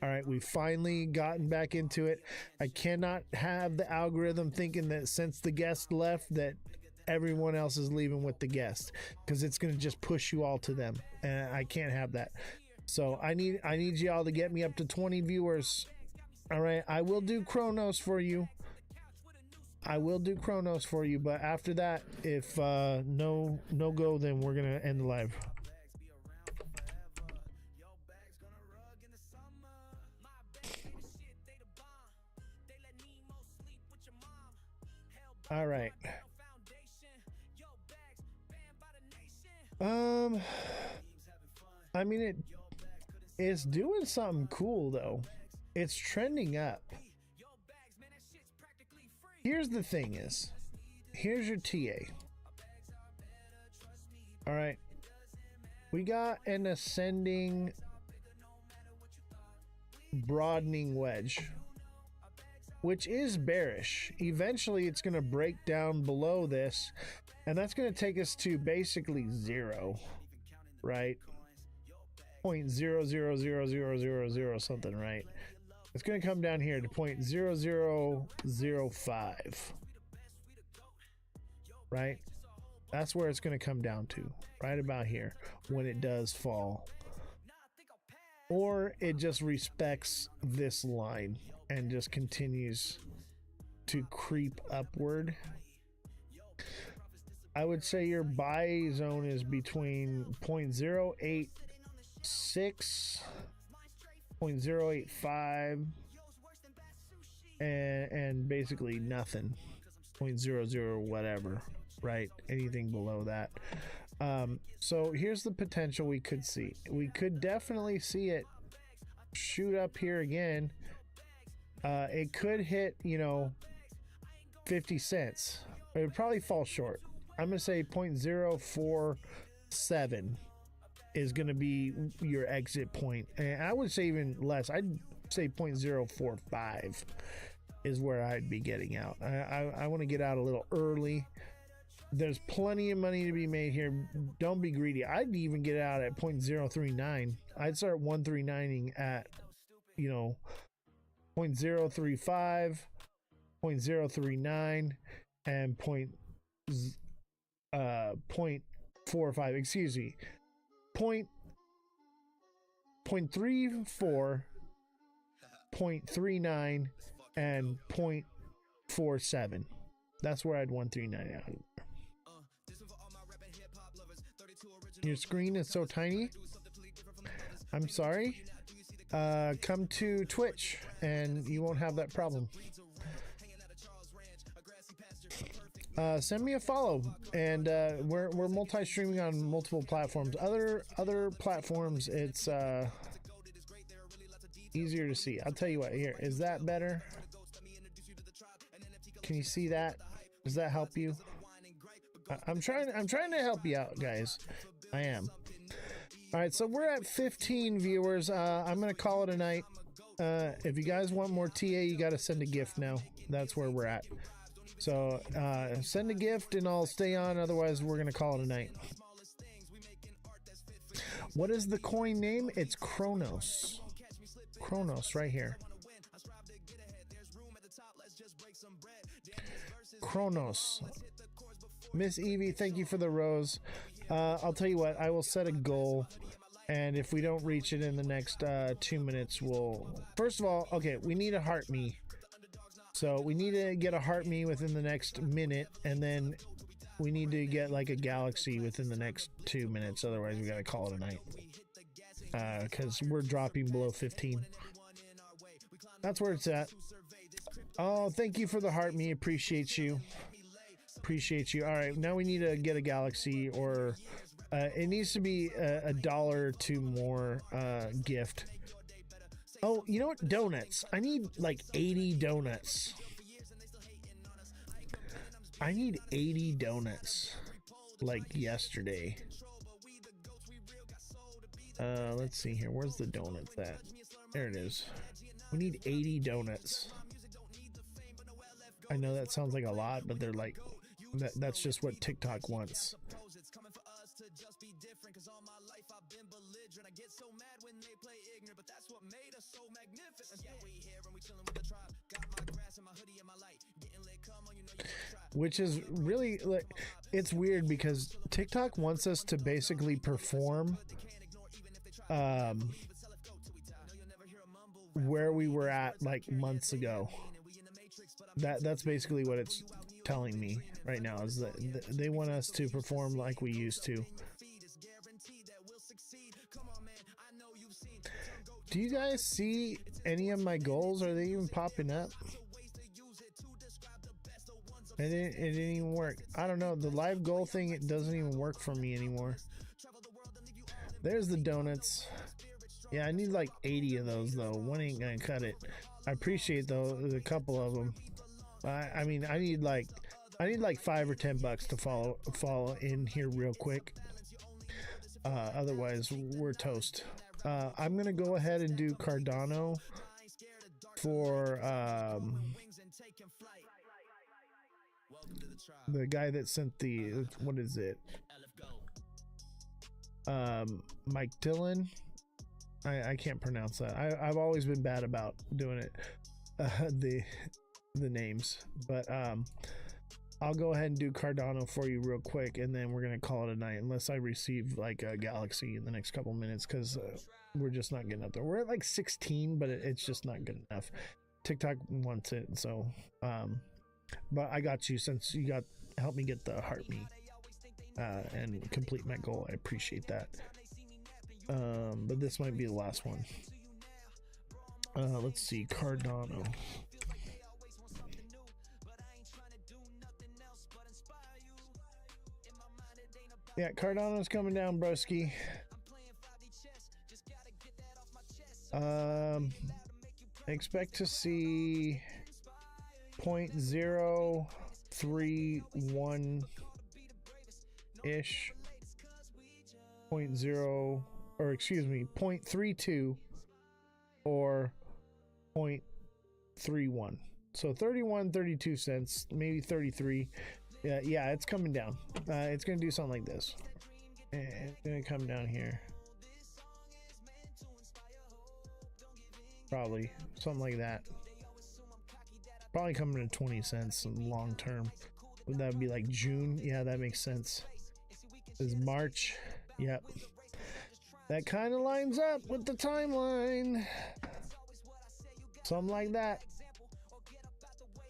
All right, we've finally gotten back into it. I cannot have the algorithm thinking that since the guest left that everyone else is leaving with the guest, because it's going to just push you all to them, and I can't have that. So I need y'all to get me up to 20 viewers. All right, I will do Kronos for you. But after that, if no go, then we're gonna end the live. All right. I mean, it's doing something cool though. It's trending up. Here's the thing is, here's your TA. All right. We got an ascending broadening wedge, which is bearish. Eventually it's going to break down below this, and that's going to take us to basically zero, right? 0.00000 something, right? It's going to come down here to 0.0005, right? That's where it's going to come down to, right about here, when it does fall. Or it just respects this line and just continues to creep upward. I would say your buy zone is between 0.086, 0.085, and basically nothing, 0.00 whatever, right? Anything below that. So here's the potential we could see. We could definitely see it shoot up here again. It could hit, 50 cents. It would probably fall short. I'm going to say 0.047 is going to be your exit point. And I would say even less. I'd say 0.045 is where I'd be getting out. I want to get out a little early. There's plenty of money to be made here. Don't be greedy. I'd even get out at 0.039. I'd start 139ing at, 0.035, 0.039, and 0.45. Excuse me. 0.34, 0.39, and 0.47. That's where I'd 139 out. Your screen is so tiny. I'm sorry. Come to Twitch and you won't have that problem. Send me a follow, and we're multi-streaming on multiple platforms. Other platforms, it's easier to see. I'll tell you what. Here, is that better? Can you see that? Does that help you? I'm trying to help you out, guys. I am. All right, so we're at 15 viewers. I'm gonna call it a night. If you guys want more TA, you got to send a gift now. That's where we're at. So send a gift and I'll stay on. Otherwise, we're gonna call it a night. What is the coin name? It's Kronos. Kronos right here. Kronos. Miss Evie, thank you for the rose. I'll tell you what, I will set a goal, and if we don't reach it in the next 2 minutes, we'll... First of all, okay, we need a heart me. So we need to get a heart me within the next minute, and then we need to get like a galaxy within the next 2 minutes. Otherwise, we gotta call it a night. Because we're dropping below 15. That's where it's at. Oh, thank you for the heart me. Appreciate you. Appreciate you. All right, now we need to get a galaxy, or it needs to be a dollar or two more gift. Oh, you know what? Donuts. I need like 80 donuts. I need 80 donuts like yesterday. Let's see here. Where's the donuts at? There it is. We need 80 donuts. I know that sounds like a lot, but they're like, that's just what TikTok wants. Which is really, like, it's weird because TikTok wants us to basically perform where we were at like months ago. That's basically what it's telling me right now, is that they want us to perform like we used to. Do you guys see any of my goals? Are they even popping up? It didn't even work. I don't know. The live goal thing, it doesn't even work for me anymore. There's the donuts. Yeah, I need like 80 of those though. One ain't gonna cut it. I appreciate though a couple of them. I mean, I need like $5 or $10 to follow in here real quick. Otherwise, we're toast. I'm gonna go ahead and do Cardano for the guy that sent the, what is it? Mike Dillon. I can't pronounce that. I've always been bad about doing it, the names, but I'll go ahead and do Cardano for you real quick, and then we're gonna call it a night, unless I receive like a galaxy in the next couple minutes, because we're just not getting up there. We're at like 16, but it's just not good enough. TikTok wants it, so but I got you, since you helped me get the heart me and complete my goal. I appreciate that. But this might be the last one. Let's see, Cardano. Yeah, Cardano's coming down, broski. Expect to see 0.031 ish, 0.0, or excuse me, 0.32 or 0.31. So 31, 32 cents, maybe 33. Yeah, it's coming down. It's gonna do something like this. And it's gonna come down here. Probably something like that. Probably coming to 20 cents long term. Would that be like June? Yeah, that makes sense. This is March. Yep. That kind of lines up with the timeline. Something like that.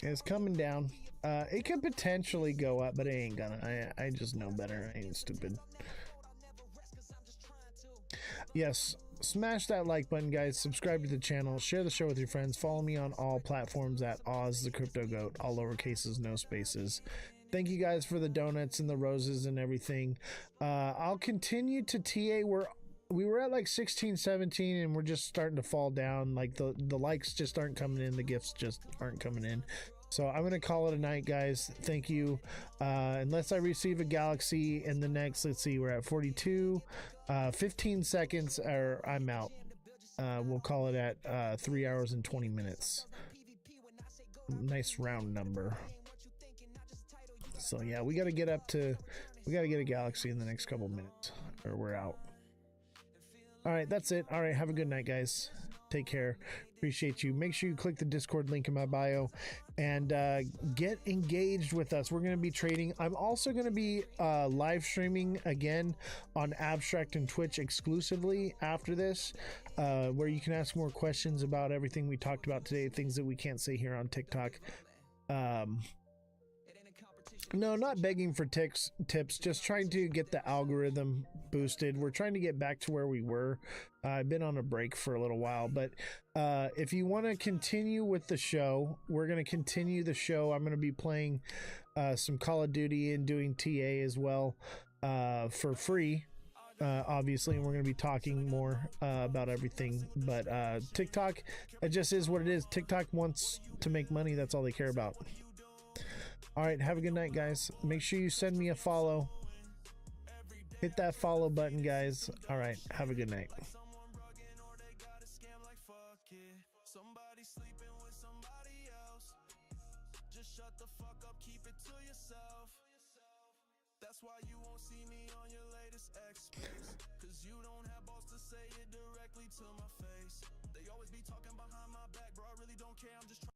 It's coming down. It could potentially go up, but it ain't gonna. I just know better. I ain't stupid. Yes, smash that like button, guys. Subscribe to the channel. Share the show with your friends. Follow me on all platforms at Ozthecryptogoat. All lowercases, no spaces. Thank you guys for the donuts and the roses and everything. I'll continue to TA. We were at like 16, 17, and we're just starting to fall down. Like the likes just aren't coming in. The gifts just aren't coming in. So I'm going to call it a night, guys. Thank you. Unless I receive a galaxy in the next, let's see, we're at 42, 15 seconds, or I'm out. We'll call it at 3 hours and 20 minutes. Nice round number. So yeah, we got to get a galaxy in the next couple minutes, or we're out. All right, that's it. All right, have a good night, guys. Take care. Appreciate you. Make sure you click the Discord link in my bio and get engaged with us. We're going to be trading. I'm also going to be live streaming again on Abstract and Twitch exclusively after this, where you can ask more questions about everything we talked about today, things that we can't say here on TikTok. No, not begging for tips, just trying to get the algorithm boosted. We're trying to get back to where we were. I've been on a break for a little while, but if you want to continue with the show, we're going to continue the show. I'm going to be playing some Call of Duty and doing TA as well for free, obviously, and we're going to be talking more about everything. But TikTok, it just is what it is. TikTok wants to make money. That's all they care about. All right, have a good night, guys. Make sure you send me a follow. Hit that follow button, guys. All right, have a good night. That's why you won't see me on your latest X-Space, cause you don't have balls to say it directly to my face. They always be talking behind my back, bro. I really don't care. I'm just trying.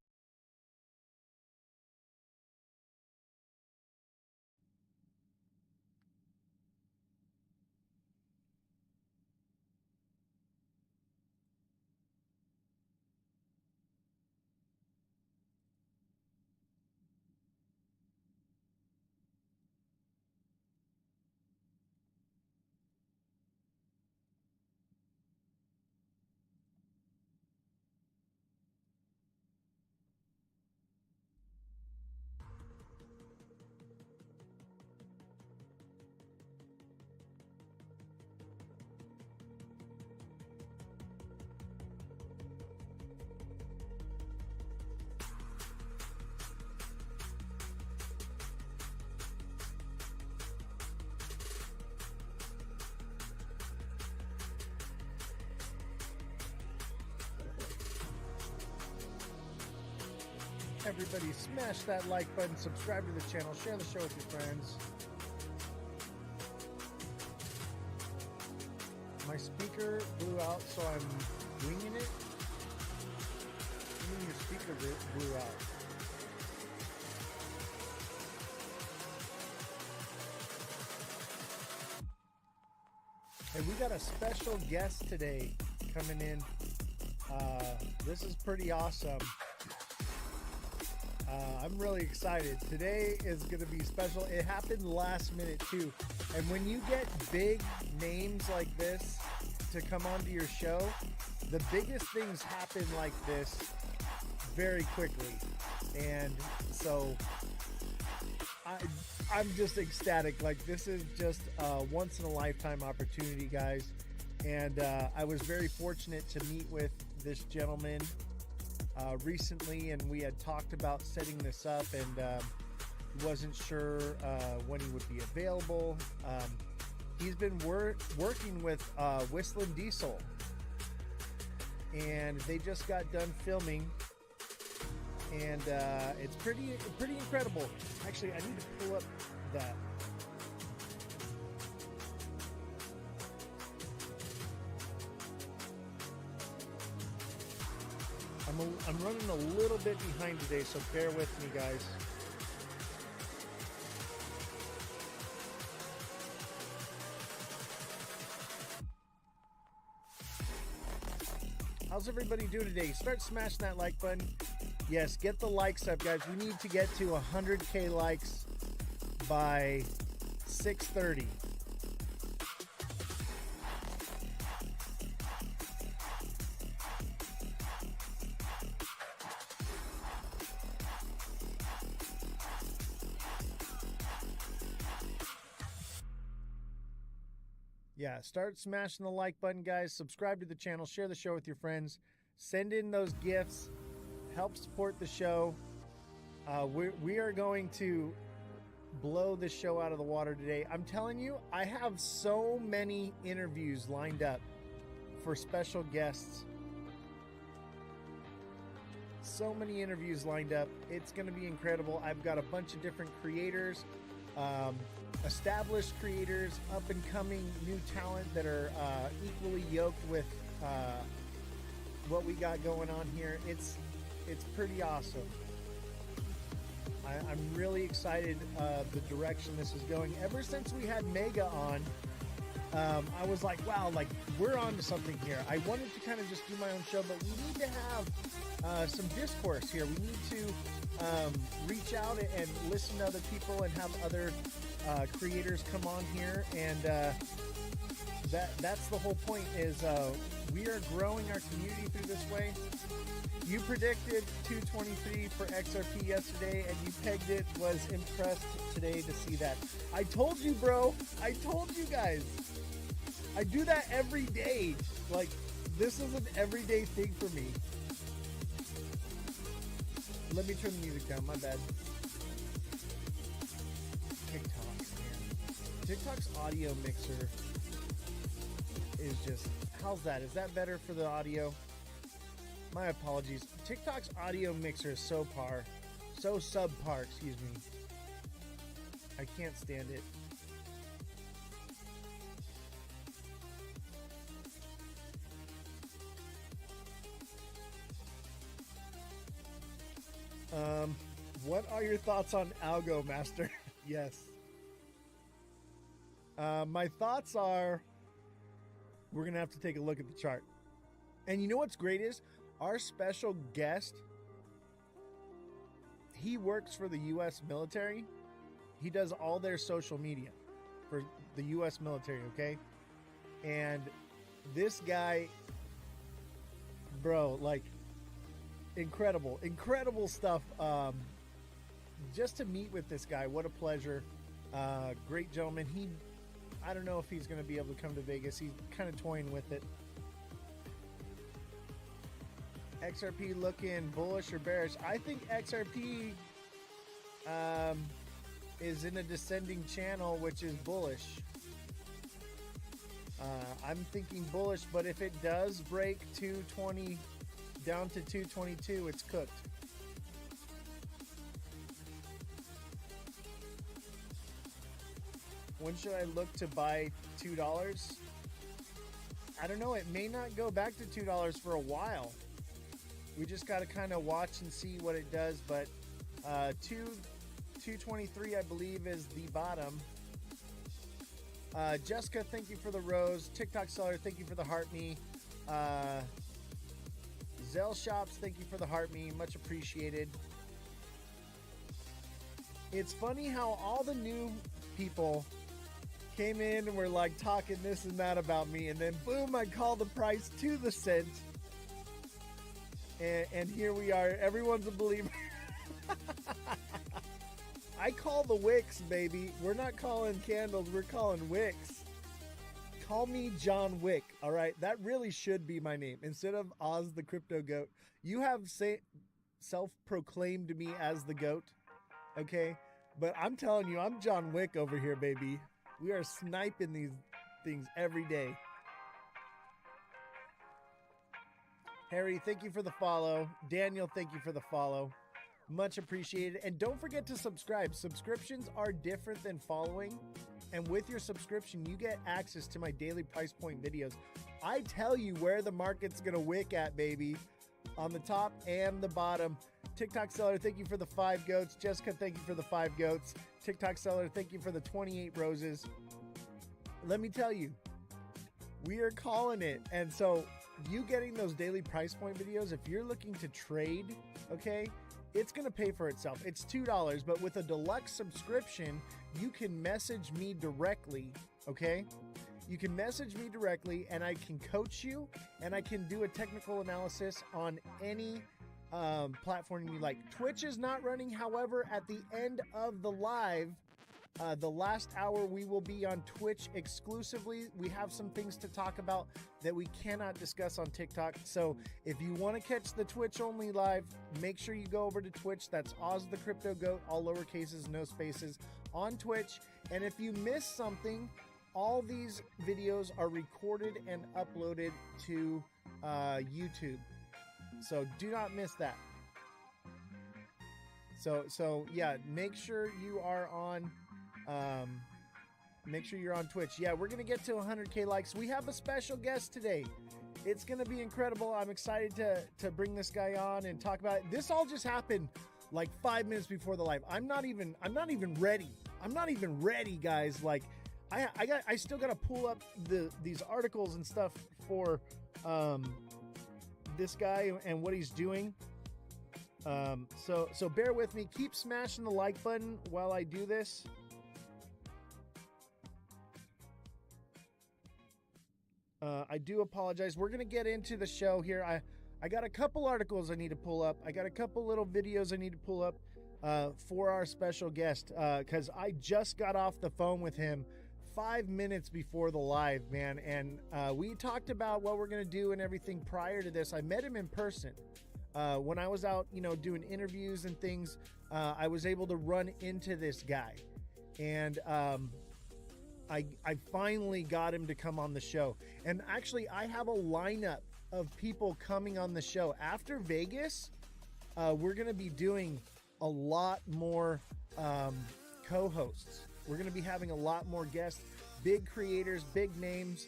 Everybody smash that like button, subscribe to the channel, share the show with your friends. My speaker blew out, so I'm winging it. Even your speaker blew out. Hey, we got a special guest today coming in. This is pretty awesome. I'm really excited. Today is going to be special. It happened last minute too. And when you get big names like this to come onto your show, the biggest things happen like this very quickly. And so I'm just ecstatic. Like, this is just a once in a lifetime opportunity, guys. And I was very fortunate to meet with this gentleman recently, and we had talked about setting this up, and he wasn't sure when he would be available. He's been working with Whistling Diesel, and they just got done filming, and it's pretty incredible. Actually, I need to pull up that. I'm running a little bit behind today, so bear with me, guys. How's everybody doing today? Start smashing that like button. Yes, get the likes up, guys. We need to get to 100K likes by 6:30. Yeah, start smashing the like button, guys. Subscribe to the channel. Share the show with your friends. Send in those gifts. Help support the show. We are going to blow this show out of the water today. I'm telling you, I have so many interviews lined up for special guests. So many interviews lined up. It's going to be incredible. I've got a bunch of different creators. Established creators, up and coming new talent that are equally yoked with what we got going on here. It's pretty awesome. I'm really excited the direction this is going. Ever since we had Mega on, I was like, wow, like we're on to something here. I wanted to kind of just do my own show, but we need to have some discourse here. We need to reach out and listen to other people and have other creators come on here, and that's the whole point. Is we are growing our community through this way. You predicted 223 for XRP yesterday, and you pegged it. Was impressed today to see that. I told you, bro. I told you guys. I do that every day. Like, this is an everyday thing for me. Let me turn the music down. My bad. TikTok, man. TikTok's audio mixer is just... How's that? Is that better for the audio? My apologies. TikTok's audio mixer is so subpar, excuse me. I can't stand it. What are your thoughts on Algo, Master? Yes. My thoughts are, we're going to have to take a look at the chart. And you know what's great is, our special guest, he works for the U.S. military. He does all their social media for the U.S. military, okay? And this guy, bro, like, incredible stuff. Just to meet with this guy, what a pleasure. Great gentleman. I don't know if he's going to be able to come to Vegas. He's kind of toying with it. XRP looking bullish or bearish? I think XRP is in a descending channel, which is bullish. I'm thinking bullish, but if it does break 220 down to 222, it's cooked. When should I look to buy $2? I don't know. It may not go back to $2 for a while. We just got to kind of watch and see what it does. But 223, I believe, is the bottom. Jessica, thank you for the rose. TikTok seller, thank you for the heart me. Zell Shops, thank you for the heart me. Much appreciated. It's funny how all the new people came in and were like talking this and that about me, and then boom, I call the price to the cent, and here we are. Everyone's a believer. I call the wicks, baby. We're not calling candles, we're calling wicks. Call me John Wick, all right? That really should be my name. Instead of Oz the Crypto Goat, you have self-proclaimed me as the goat, okay? But I'm telling you, I'm John Wick over here, baby. We are sniping these things every day. Harry, thank you for the follow. Daniel, thank you for the follow. Much appreciated. And don't forget to subscribe. Subscriptions are different than following. And with your subscription, you get access to my daily price point videos. I tell you where the market's going to wick at, baby. On the top and the bottom. TikTok seller, thank you for the 5 goats. Jessica, thank you for the 5 goats. TikTok seller, thank you for the 28 roses. Let me tell you, we are calling it. And so you getting those daily price point videos, if you're looking to trade, okay, it's going to pay for itself. It's $2, but with a deluxe subscription, you can message me directly, okay? You can message me directly and I can coach you and I can do a technical analysis on any platform you like. Twitch is not running. However, at the end of the live, the last hour, we will be on Twitch exclusively. We have some things to talk about that we cannot discuss on TikTok. So if you want to catch the Twitch only live, make sure you go over to Twitch. That's Ozthecryptogoat, all lowercases, no spaces, on Twitch. And if you miss something, all these videos are recorded and uploaded to YouTube. So do not miss that. So yeah, make sure you are on Twitch. Yeah, we're gonna get to 100K likes. We have a special guest today. It's gonna be incredible. I'm excited to bring this guy on and talk about it. This all just happened like 5 minutes before the live. I'm not even ready. I'm not even ready, guys. Like I still gotta pull up these articles and stuff for this guy and what he's doing. So bear with me. Keep smashing the like button while I do this. I do apologize. We're gonna get into the show here. I got a couple articles I need to pull up. I got a couple little videos I need to pull up for our special guest because I just got off the phone with him 5 minutes before the live, man, and we talked about what we're gonna do and everything prior to this. I met him in person. When I was out, doing interviews and things, I was able to run into this guy. And I finally got him to come on the show. And actually, I have a lineup of people coming on the show. After Vegas, we're going to be doing a lot more co-hosts. We're going to be having a lot more guests, big creators, big names,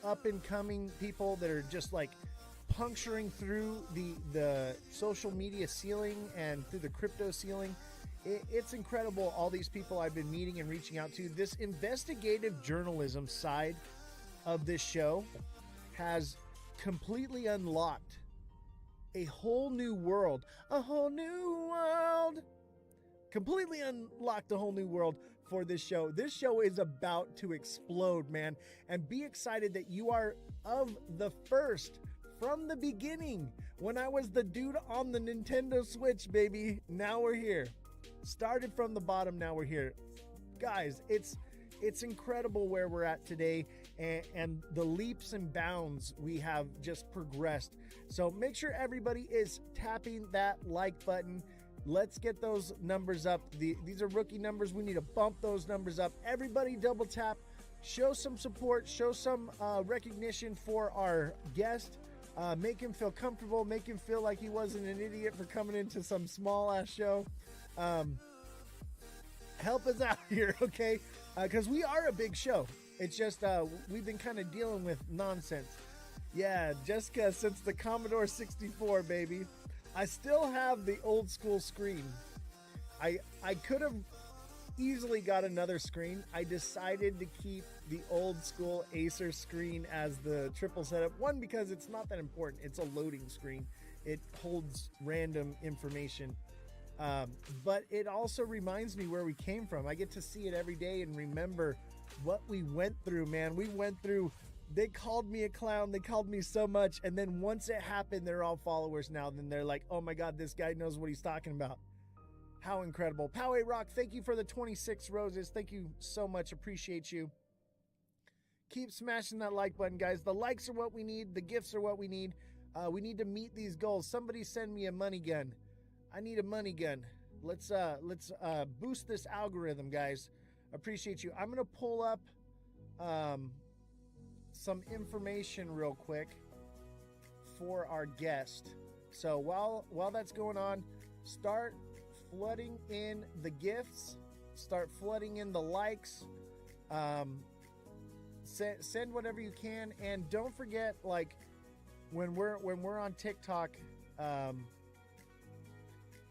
up-and-coming people that are just like puncturing through the social media ceiling and through the crypto ceiling. It's incredible, all these people I've been meeting and reaching out to. This investigative journalism side of this show has completely unlocked a whole new world. Completely unlocked a whole new world for this show. This show is about to explode, man. And be excited that you are of the first from the beginning, when I was the dude on the Nintendo Switch, baby. Now we're here. Started from the bottom, now we're here. Guys, it's incredible where we're at today and the leaps and bounds we have just progressed. So make sure everybody is tapping that like button. Let's get those numbers up. These are rookie numbers. We need to bump those numbers up. Everybody double tap. Show some support. Show some recognition for our guest. Make him feel comfortable, make him feel like he wasn't an idiot for coming into some small ass show. Help us out here, okay? Because we are a big show. It's just we've been kind of dealing with nonsense. Yeah, Jessica, since the Commodore 64, baby. I still have the old school screen. I could have easily got another screen. I decided to keep the old school Acer screen as the triple setup. One, because it's not that important. It's a loading screen. It holds random information. But it also reminds me where we came from. I get to see it every day and remember what we went through, man. We went through, they called me a clown. They called me so much. And then once it happened, they're all followers now. Then they're like, oh my God, this guy knows what he's talking about. How incredible. Poway Rock, thank you for the 26 roses. Thank you so much. Appreciate you. Keep smashing that like button, guys. The likes are what we need. The gifts are what we need. We need to meet these goals. Somebody send me a money gun. I need a money gun. Let's boost this algorithm, guys. Appreciate you. I'm gonna pull up some information real quick for our guest. So while that's going on, start flooding in the gifts. Start flooding in the likes. Send whatever you can, and don't forget, like, when we're on TikTok,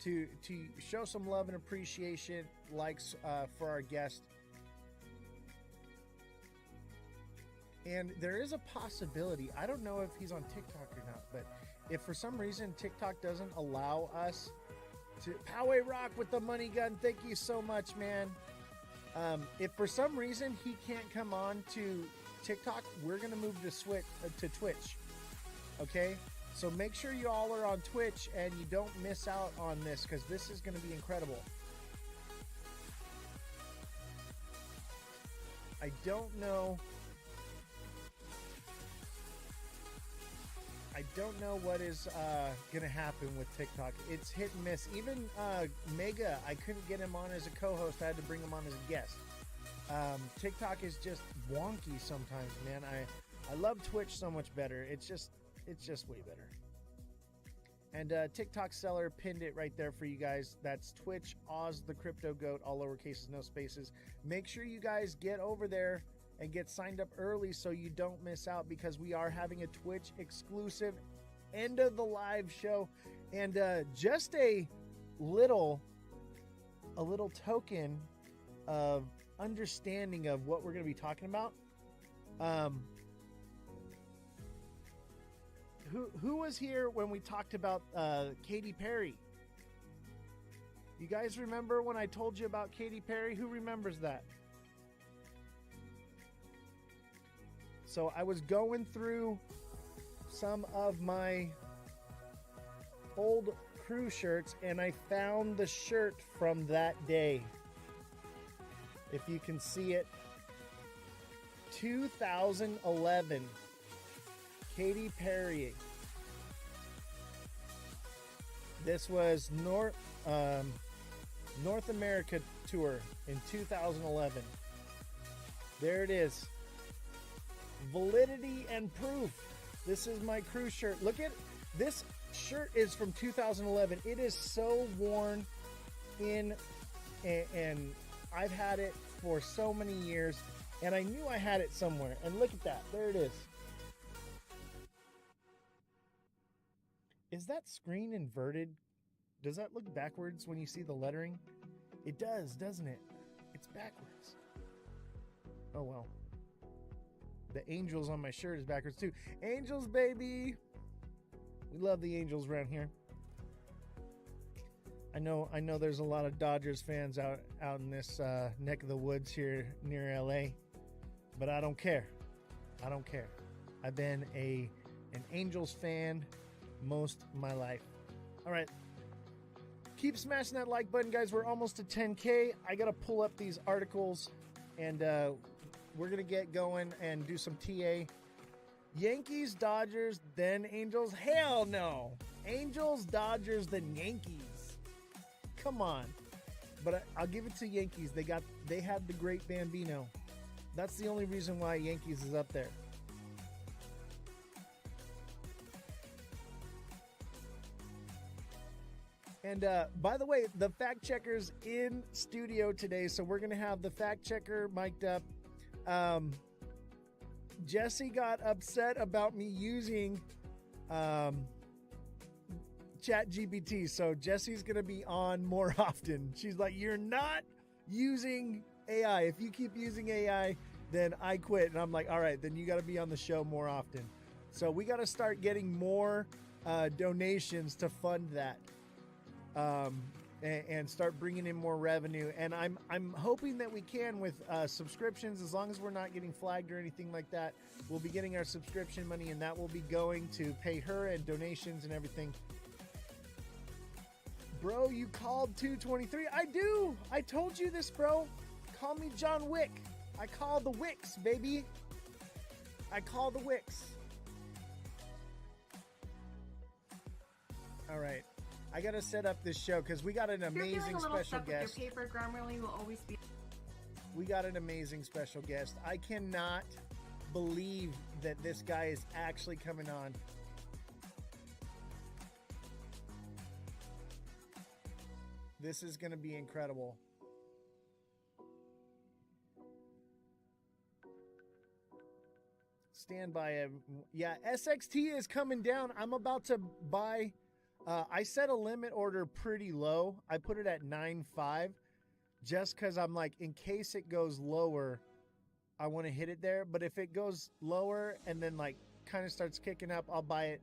to show some love and appreciation, likes for our guest. And there is a possibility, I don't know if he's on TikTok or not, but if for some reason TikTok doesn't allow us to Poway Rock with the money gun, thank you so much, man. If for some reason he can't come on to TikTok, we're gonna move to Twitch. Okay, so make sure you all are on Twitch and you don't miss out on this, because this is gonna be incredible. I don't know what is gonna happen with TikTok. It's hit and miss. Even Mega, I couldn't get him on as a co-host. I had to bring him on as a guest. TikTok is just wonky sometimes, man. I love Twitch so much better. It's just way better. And TikTok seller pinned it right there for you guys. That's Twitch, Ozthecryptogoat, all lowercases, no spaces. Make sure you guys get over there and get signed up early so you don't miss out, because we are having a Twitch exclusive end of the live show. And just a little token of understanding of what we're going to be talking about. Who was here when we talked about Katy Perry? You guys remember when I told you about Katy Perry? Who remembers that? So I was going through some of my old crew shirts and I found the shirt from that day. If you can see it, 2011, Katy Perry. This was North America tour in 2011. There it is. Validity and proof. This is my crew shirt. Look at this shirt is from 2011. It is so worn in, and I've had it for so many years, and I knew I had it somewhere. And look at that. There it is. Is that screen inverted? Does that look backwards when you see the lettering? It does, doesn't it? It's backwards. Oh well. The angels on my shirt is backwards too. Angels, baby. We love the Angels around here. I know there's a lot of Dodgers fans out in this neck of the woods here near LA, but I don't care. I don't care. I've been an Angels fan most of my life. All right. Keep smashing that like button, guys. We're almost to 10K. I got to pull up these articles, and we're going to get going and do some TA. Yankees, Dodgers, then Angels. Hell no. Angels, Dodgers, then Yankees. Come on. But I'll give it to Yankees. They had the great Bambino. That's the only reason why Yankees is up there. And by the way, the fact checker's in studio today, so we're going to have the fact checker mic'd up. Jesse got upset about me using ChatGPT, so Jesse's going to be on more often. She's like, you're not using AI. If you keep using AI, then I quit. And I'm like, all right, then you got to be on the show more often. So we got to start getting more donations to fund that. And start bringing in more revenue. And I'm hoping that we can with subscriptions, as long as we're not getting flagged or anything like that. We'll be getting our subscription money, and that will be going to pay her and donations and everything. Bro, you called 223. I do. I told you this, bro. Call me John Wick. I call the Wicks, baby. I call the Wicks. All right. I got to set up this show because we got an amazing special guest. With your paper, Grammarly will always be. We got an amazing special guest. I cannot believe that this guy is actually coming on. This is going to be incredible. Stand by it. Yeah, SXT is coming down. I'm about to buy. I set a limit order pretty low. I put it at 9.5 just because I'm like, in case it goes lower, I want to hit it there. But if it goes lower and then like kind of starts kicking up, I'll buy it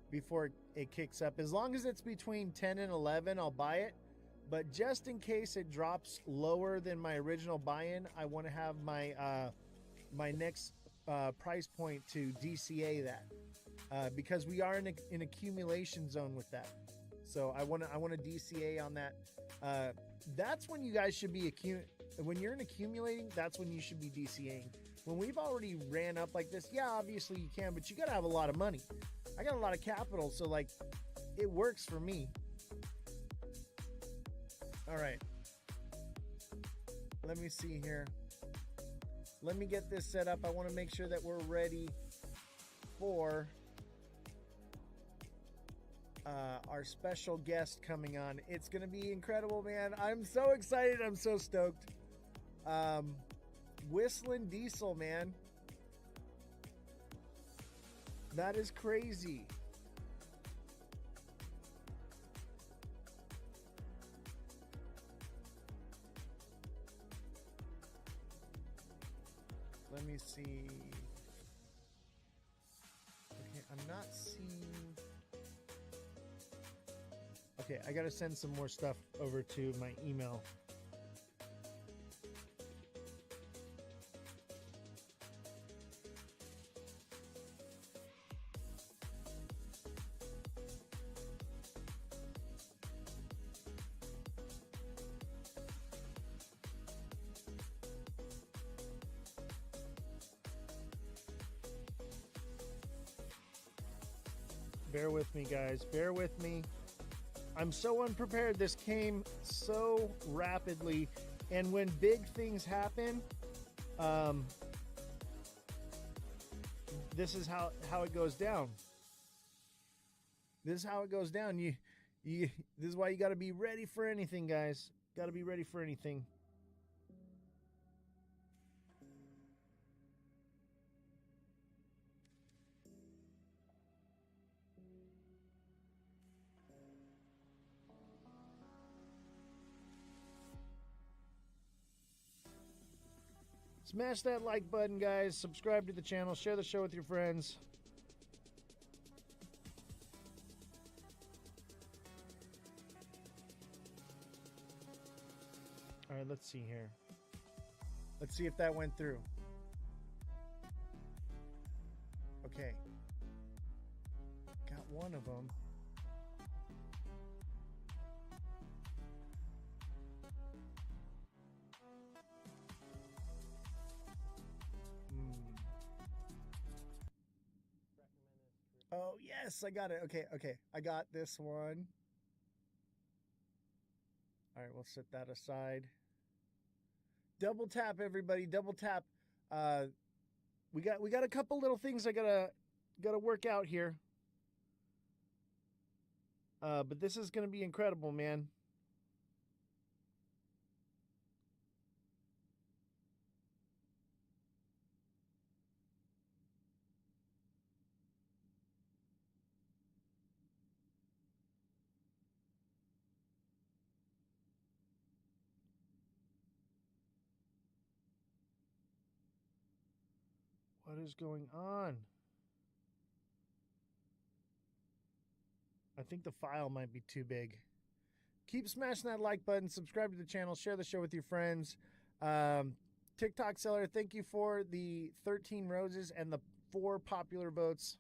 before it kicks up. As long as it's between 10 and 11, I'll buy it. But just in case it drops lower than my original buy-in, I want to have my my next price point to DCA that because we are in an accumulation zone with that. So I want to DCA on that. That's when you guys should be when you're in accumulating. That's when you should be DCAing. When we've already ran up like this, yeah, obviously you can, but you got to have a lot of money. I got a lot of capital, so like it works for me. All right. Let me see here. Let me get this set up. I want to make sure that we're ready for our special guest coming on. It's going to be incredible, man. I'm so excited. I'm so stoked. Whistling Diesel, man. That is crazy. Let me see. Okay, I'm not seeing. Okay, I gotta send some more stuff over to my email. Bear with me, guys. Bear with me. I'm so unprepared. This came so rapidly. And when big things happen, this is how it goes down. This is how it goes down. This is why you got to be ready for anything, guys. Got to be ready for anything. Smash that like button, guys. Subscribe to the channel. Share the show with your friends. All right, let's see here. Let's see if that went through. Okay. Got one of them. Oh, yes, I got it. Okay. I got this one. All right, we'll set that aside. Double tap, everybody. Double tap. We got a couple little things I gotta work out here. But this is gonna be incredible, man. What is going on? I think the file might be too big. Keep smashing that like button. Subscribe to the channel. Share the show with your friends. TikTok seller, thank you for the 13 roses and the 4 popular votes.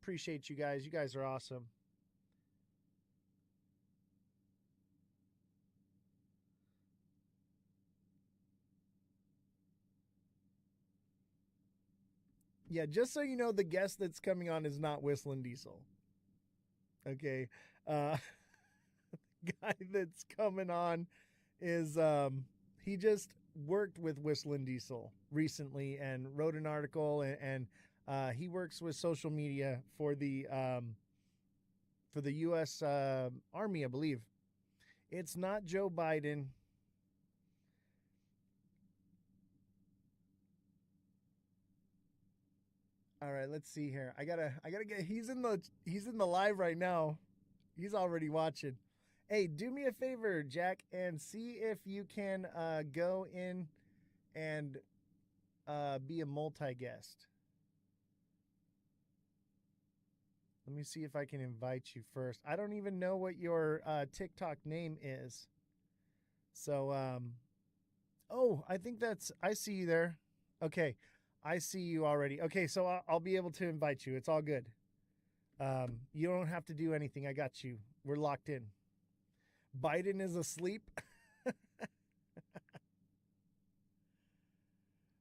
Appreciate you guys. You guys are awesome. Yeah, just so you know, the guest that's coming on is not Whistling Diesel. Okay. Guy that's coming on is he just worked with Whistling Diesel recently and wrote an article, and he works with social media for the U.S. Army, I believe. It's not Joe Biden. All right, let's see here. I gotta get. He's in the live right now. He's already watching. Hey, do me a favor, Jack, and see if you can go in and be a multi-guest. Let me see if I can invite you first. I don't even know what your TikTok name is. So, oh, I think I see you there. Okay, I see you already. Okay, so I'll be able to invite you. It's all good. You don't have to do anything. I got you. We're locked in. Biden is asleep.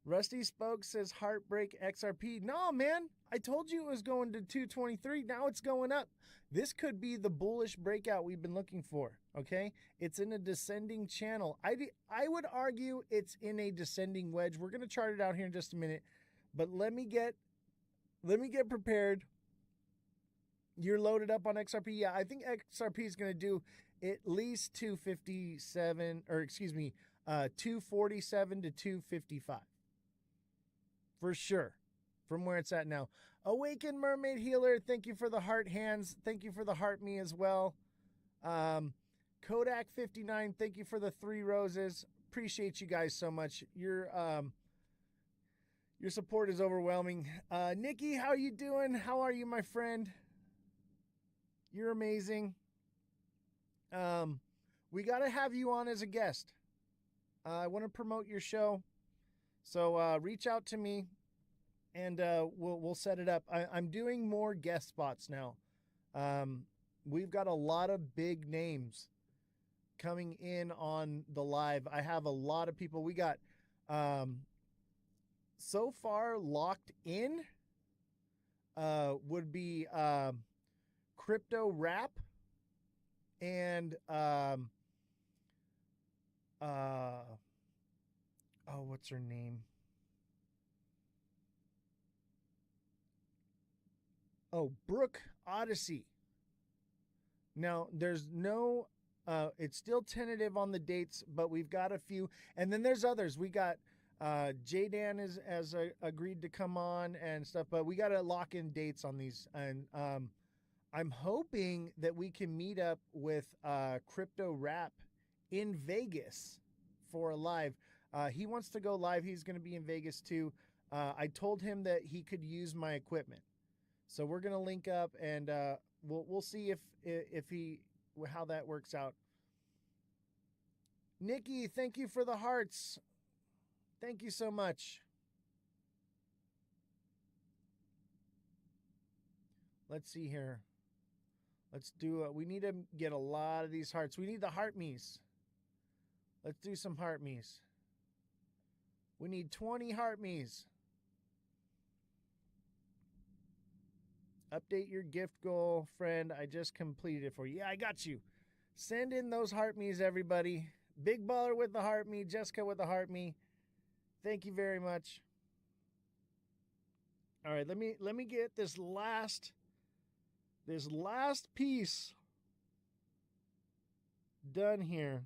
Rusty Spoke says Heartbreak XRP. No, man. I told you it was going to 223. Now it's going up. This could be the bullish breakout we've been looking for. Okay? It's in a descending channel. I would argue it's in a descending wedge. We're going to chart it out here in just a minute. But let me get prepared. You're loaded up on XRP. Yeah, I think XRP is going to do at least 257, or excuse me, 247 to 255. For sure, from where it's at now. Awakened Mermaid Healer, thank you for the heart hands. Thank you for the heart me as well. Kodak 59, thank you for the 3 roses. Appreciate you guys so much. Your support is overwhelming. Nikki, how you doing? How are you, my friend? You're amazing. We got to have you on as a guest. I want to promote your show. So reach out to me, and we'll set it up. I'm doing more guest spots now. We've got a lot of big names coming in on the live. I have a lot of people. We got so far locked in would be Crypto Rap and oh, what's her name? Oh, Brooke Odyssey. Now, there's no, it's still tentative on the dates, but we've got a few. And then there's others. We got J-Dan has agreed to come on and stuff, but we got to lock in dates on these. And I'm hoping that we can meet up with Crypto Rap in Vegas for a live. He wants to go live. He's going to be in Vegas too. I told him that he could use my equipment, so we're going to link up, and we'll see how that works out. Nikki, thank you for the hearts. Thank you so much. Let's see here. Let's do it. We need to get a lot of these hearts. We need the heart me's. Let's do some heart me's. We need 20 heart me's. Update your gift goal, friend. I just completed it for you. Yeah, I got you. Send in those heart me's, everybody. Big Baller with the heart me. Jessica with the heart me. Thank you very much. All right, let me get this last piece done here.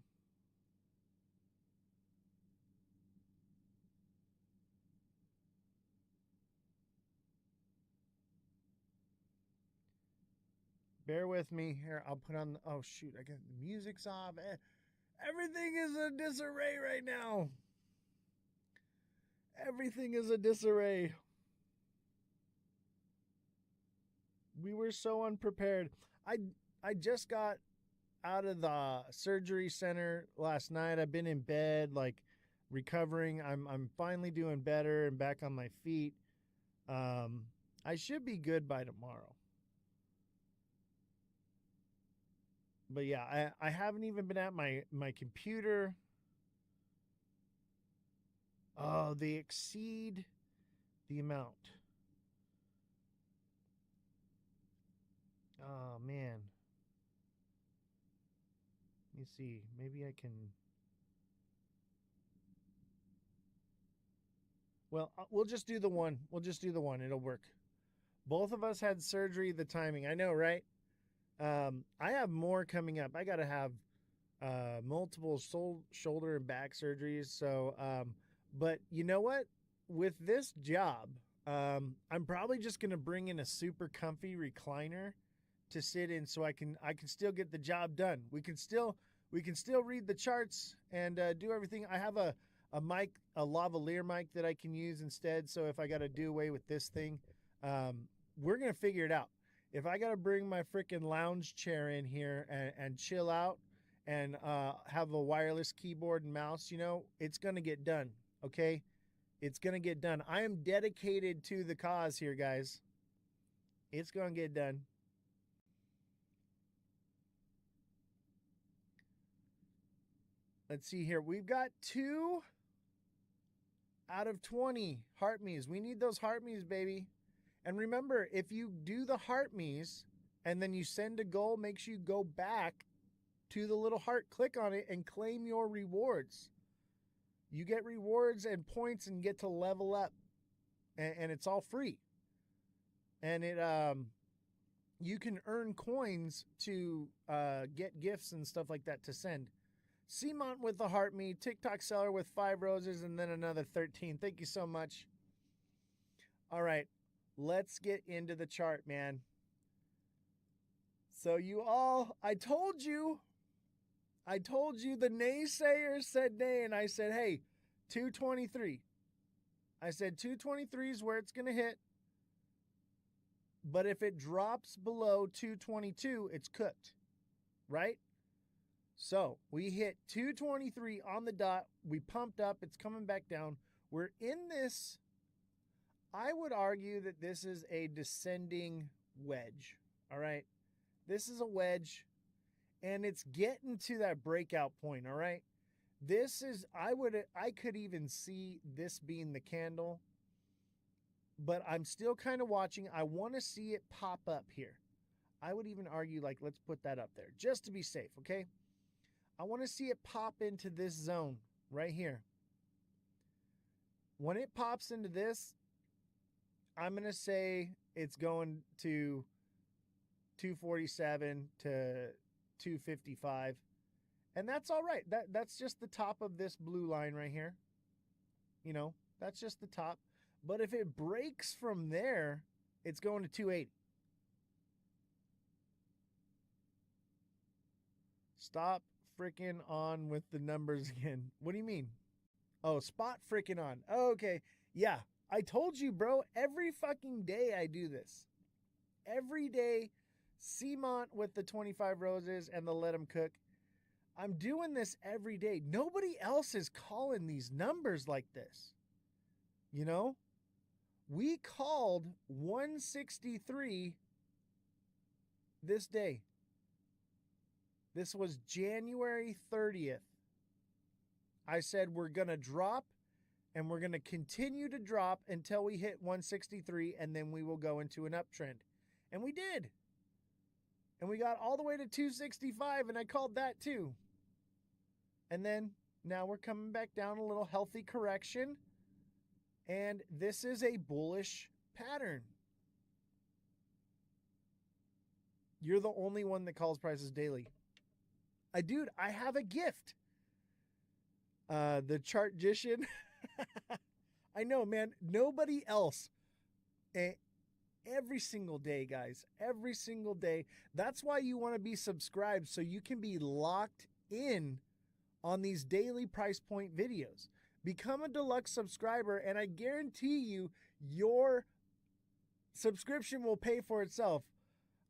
Bear with me here. I'll put on oh shoot, I got the music's off. Everything is a disarray right now. Everything is a disarray. We were so unprepared. I just got out of the surgery center last night. I've been in bed, like recovering. I'm finally doing better and back on my feet. I should be good by tomorrow. But yeah, I haven't even been at my computer. Oh, they exceed the amount. Oh, man. Let me see. Maybe I can... Well, we'll just do the one. We'll just do the one. It'll work. Both of us had surgery. The timing. I know, right? I have more coming up. I got to have multiple shoulder and back surgeries. So, but you know what? With this job, I'm probably just going to bring in a super comfy recliner to sit in so I can still get the job done. We can still read the charts and do everything. I have a mic, a lavalier mic that I can use instead. So if I got to do away with this thing, we're going to figure it out. If I got to bring my freaking lounge chair in here and chill out and have a wireless keyboard and mouse, you know, it's going to get done. Okay. It's going to get done. I am dedicated to the cause here, guys. It's going to get done. Let's see here. We've got 2 out of 20 heart me's. We need those heart me's, baby. And remember, if you do the heart me's and then you send a goal, make sure you go back to the little heart, click on it, and claim your rewards. You get rewards and points and get to level up. And it's all free. And you can earn coins to get gifts and stuff like that to send. Seamont with the heart me, TikTok seller with 5 roses, and then another 13. Thank you so much. All right, let's get into the chart, man. So you all, I told you the naysayers said nay, and I said, hey, 223. I said 223 is where it's going to hit. But if it drops below 222, it's cooked, right? So we hit 223 on the dot. We pumped up. It's coming back down. We're in this. I would argue that this is a descending wedge. All right. This is a wedge and it's getting to that breakout point. All right. This is, I could even see this being the candle, but I'm still kind of watching. I want to see it pop up here. I would even argue, like, let's put that up there just to be safe. Okay. I want to see it pop into this zone right here. When it pops into this, I'm going to say it's going to 247 to 255. And that's all right. That's just the top of this blue line right here. You know, that's just the top. But if it breaks from there, it's going to 280. Stop freaking on with the numbers again. What do you mean? Oh, spot freaking on. Oh, okay. Yeah, I told you, bro. Every fucking day I do this. Every day, Seamont with the 25 roses and the let them cook. I'm doing this every day. Nobody else is calling these numbers like this. You know? We called 163 this day. This was January 30th. I said we're going to drop and we're going to continue to drop until we hit 163 and then we will go into an uptrend. And we did. And we got all the way to 265 and I called that too. And then now we're coming back down, a little healthy correction. And this is a bullish pattern. You're the only one that calls prices daily. Dude, I have a gift. The Chartgician. I know, man. Nobody else. Every single day, guys. Every single day. That's why you want to be subscribed, so you can be locked in on these daily price point videos. Become a deluxe subscriber, and I guarantee you your subscription will pay for itself.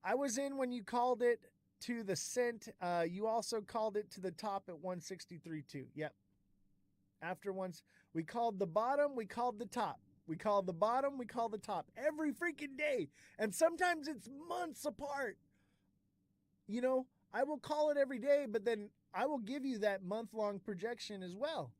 I was in when you called it to the cent. You also called it to the top at 163.2. Yep. After once, we called the bottom, we called the top. We call the bottom, we call the top. Every freaking day. And sometimes it's months apart. You know, I will call it every day, but then I will give you that month-long projection as well.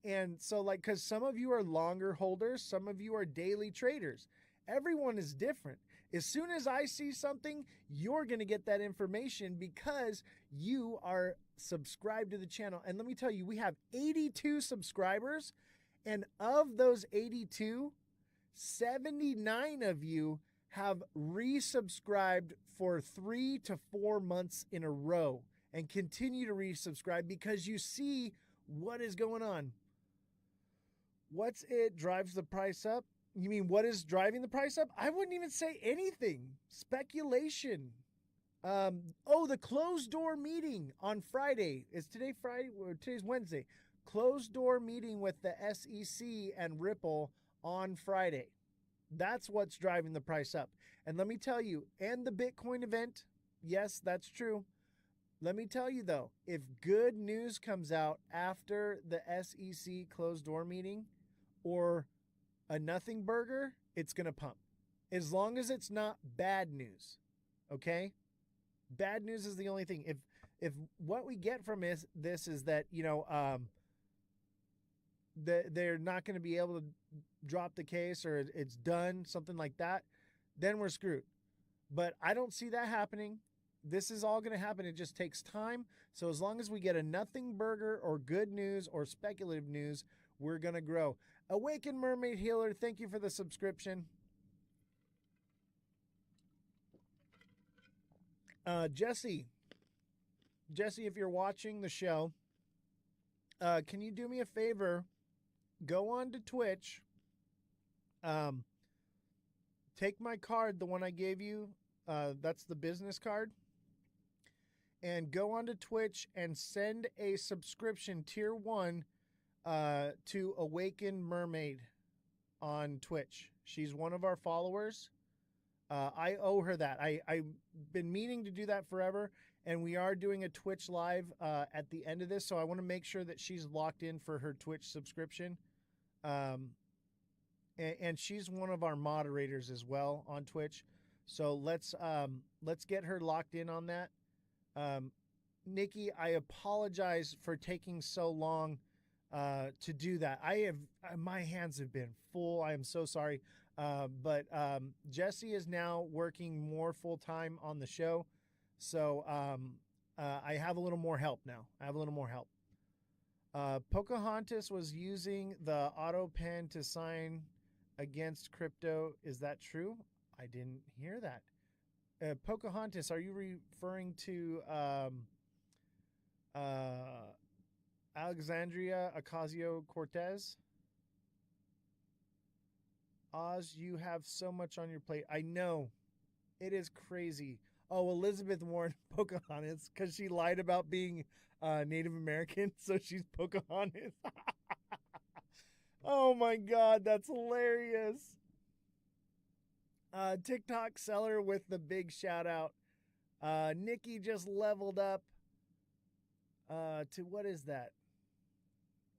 And so, like, because some of you are longer holders, some of you are daily traders. Everyone is different. As soon as I see something, you're going to get that information because you are subscribed to the channel. And let me tell you, we have 82 subscribers. And of those 82, 79 of you have resubscribed for 3 to 4 months in a row and continue to resubscribe because you see what is going on. What's it drives the price up? You mean what is driving the price up? I wouldn't even say anything. Speculation. The closed door meeting on Friday. Is today Friday? Or today's Wednesday. Closed door meeting with the SEC and Ripple on Friday. That's what's driving the price up. And let me tell you, and the Bitcoin event, yes, that's true. Let me tell you though, if good news comes out after the SEC closed door meeting or a nothing burger, it's going to pump. As long as it's not bad news. Okay? Bad news is the only thing. If what we get from this is that, they're not going to be able to drop the case or it's done, something like that, then we're screwed. But I don't see that happening. This is all going to happen. It just takes time. So as long as we get a nothing burger or good news or speculative news, we're going to grow. Awakened Mermaid Healer, thank you for the subscription. Jesse, if you're watching the show, can you do me a favor? Go on to Twitch. Take my card, the one I gave you. That's the business card. And go on to Twitch and send a subscription tier 1 to Awakened Mermaid on Twitch. She's one of our followers. I owe her that. I've been meaning to do that forever, and we are doing a Twitch live at the end of this, so I want to make sure that she's locked in for her Twitch subscription. And she's one of our moderators as well on Twitch. So let's get her locked in on that. Nikki, I apologize for taking so long to do that. My hands have been full. I am so sorry. But Jesse is now working more full time on the show. So I have a little more help now. Pocahontas was using the auto pen to sign against crypto. Is that true? I didn't hear that. Pocahontas, are you referring to Alexandria Ocasio-Cortez? Oz, you have so much on your plate. I know. It is crazy. Oh, Elizabeth Warren, Pocahontas, because she lied about being Native American, so she's Pocahontas. Oh my God, that's hilarious. TikTok seller with the big shout out. Nikki just leveled up to what is that?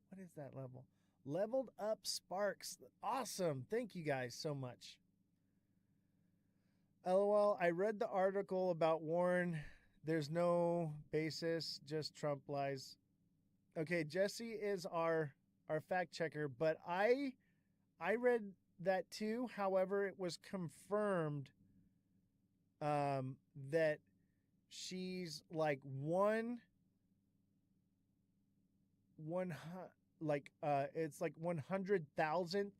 What is that level? Leveled up Sparks. Awesome. Thank you guys so much. LOL, I read the article about Warren. There's no basis, just Trump lies. Okay, Jesse is our fact checker, but I read that too. However, it was confirmed that she's like it's like 100,000th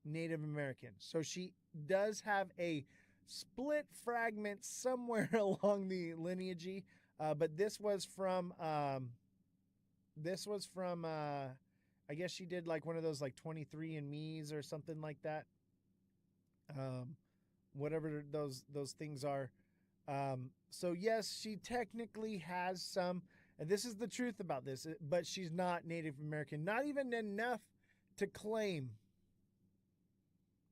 Native American. So she does have a split fragment somewhere along the lineage. But this was from I guess she did like one of those like 23andMe's or something like that. Whatever those things are. So yes, she technically has some, and this is the truth about this, but she's not Native American, not even enough to claim.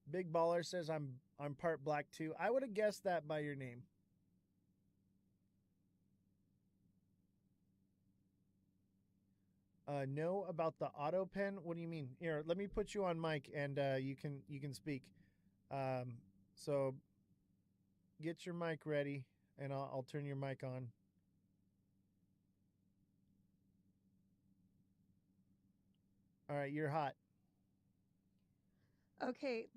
Big Baller says I'm part black too. I would have guessed that by your name. Know about the auto pen? What do you mean? Here, let me put you on mic and you can speak. So get your mic ready and I'll turn your mic on. All right, you're hot. Okay,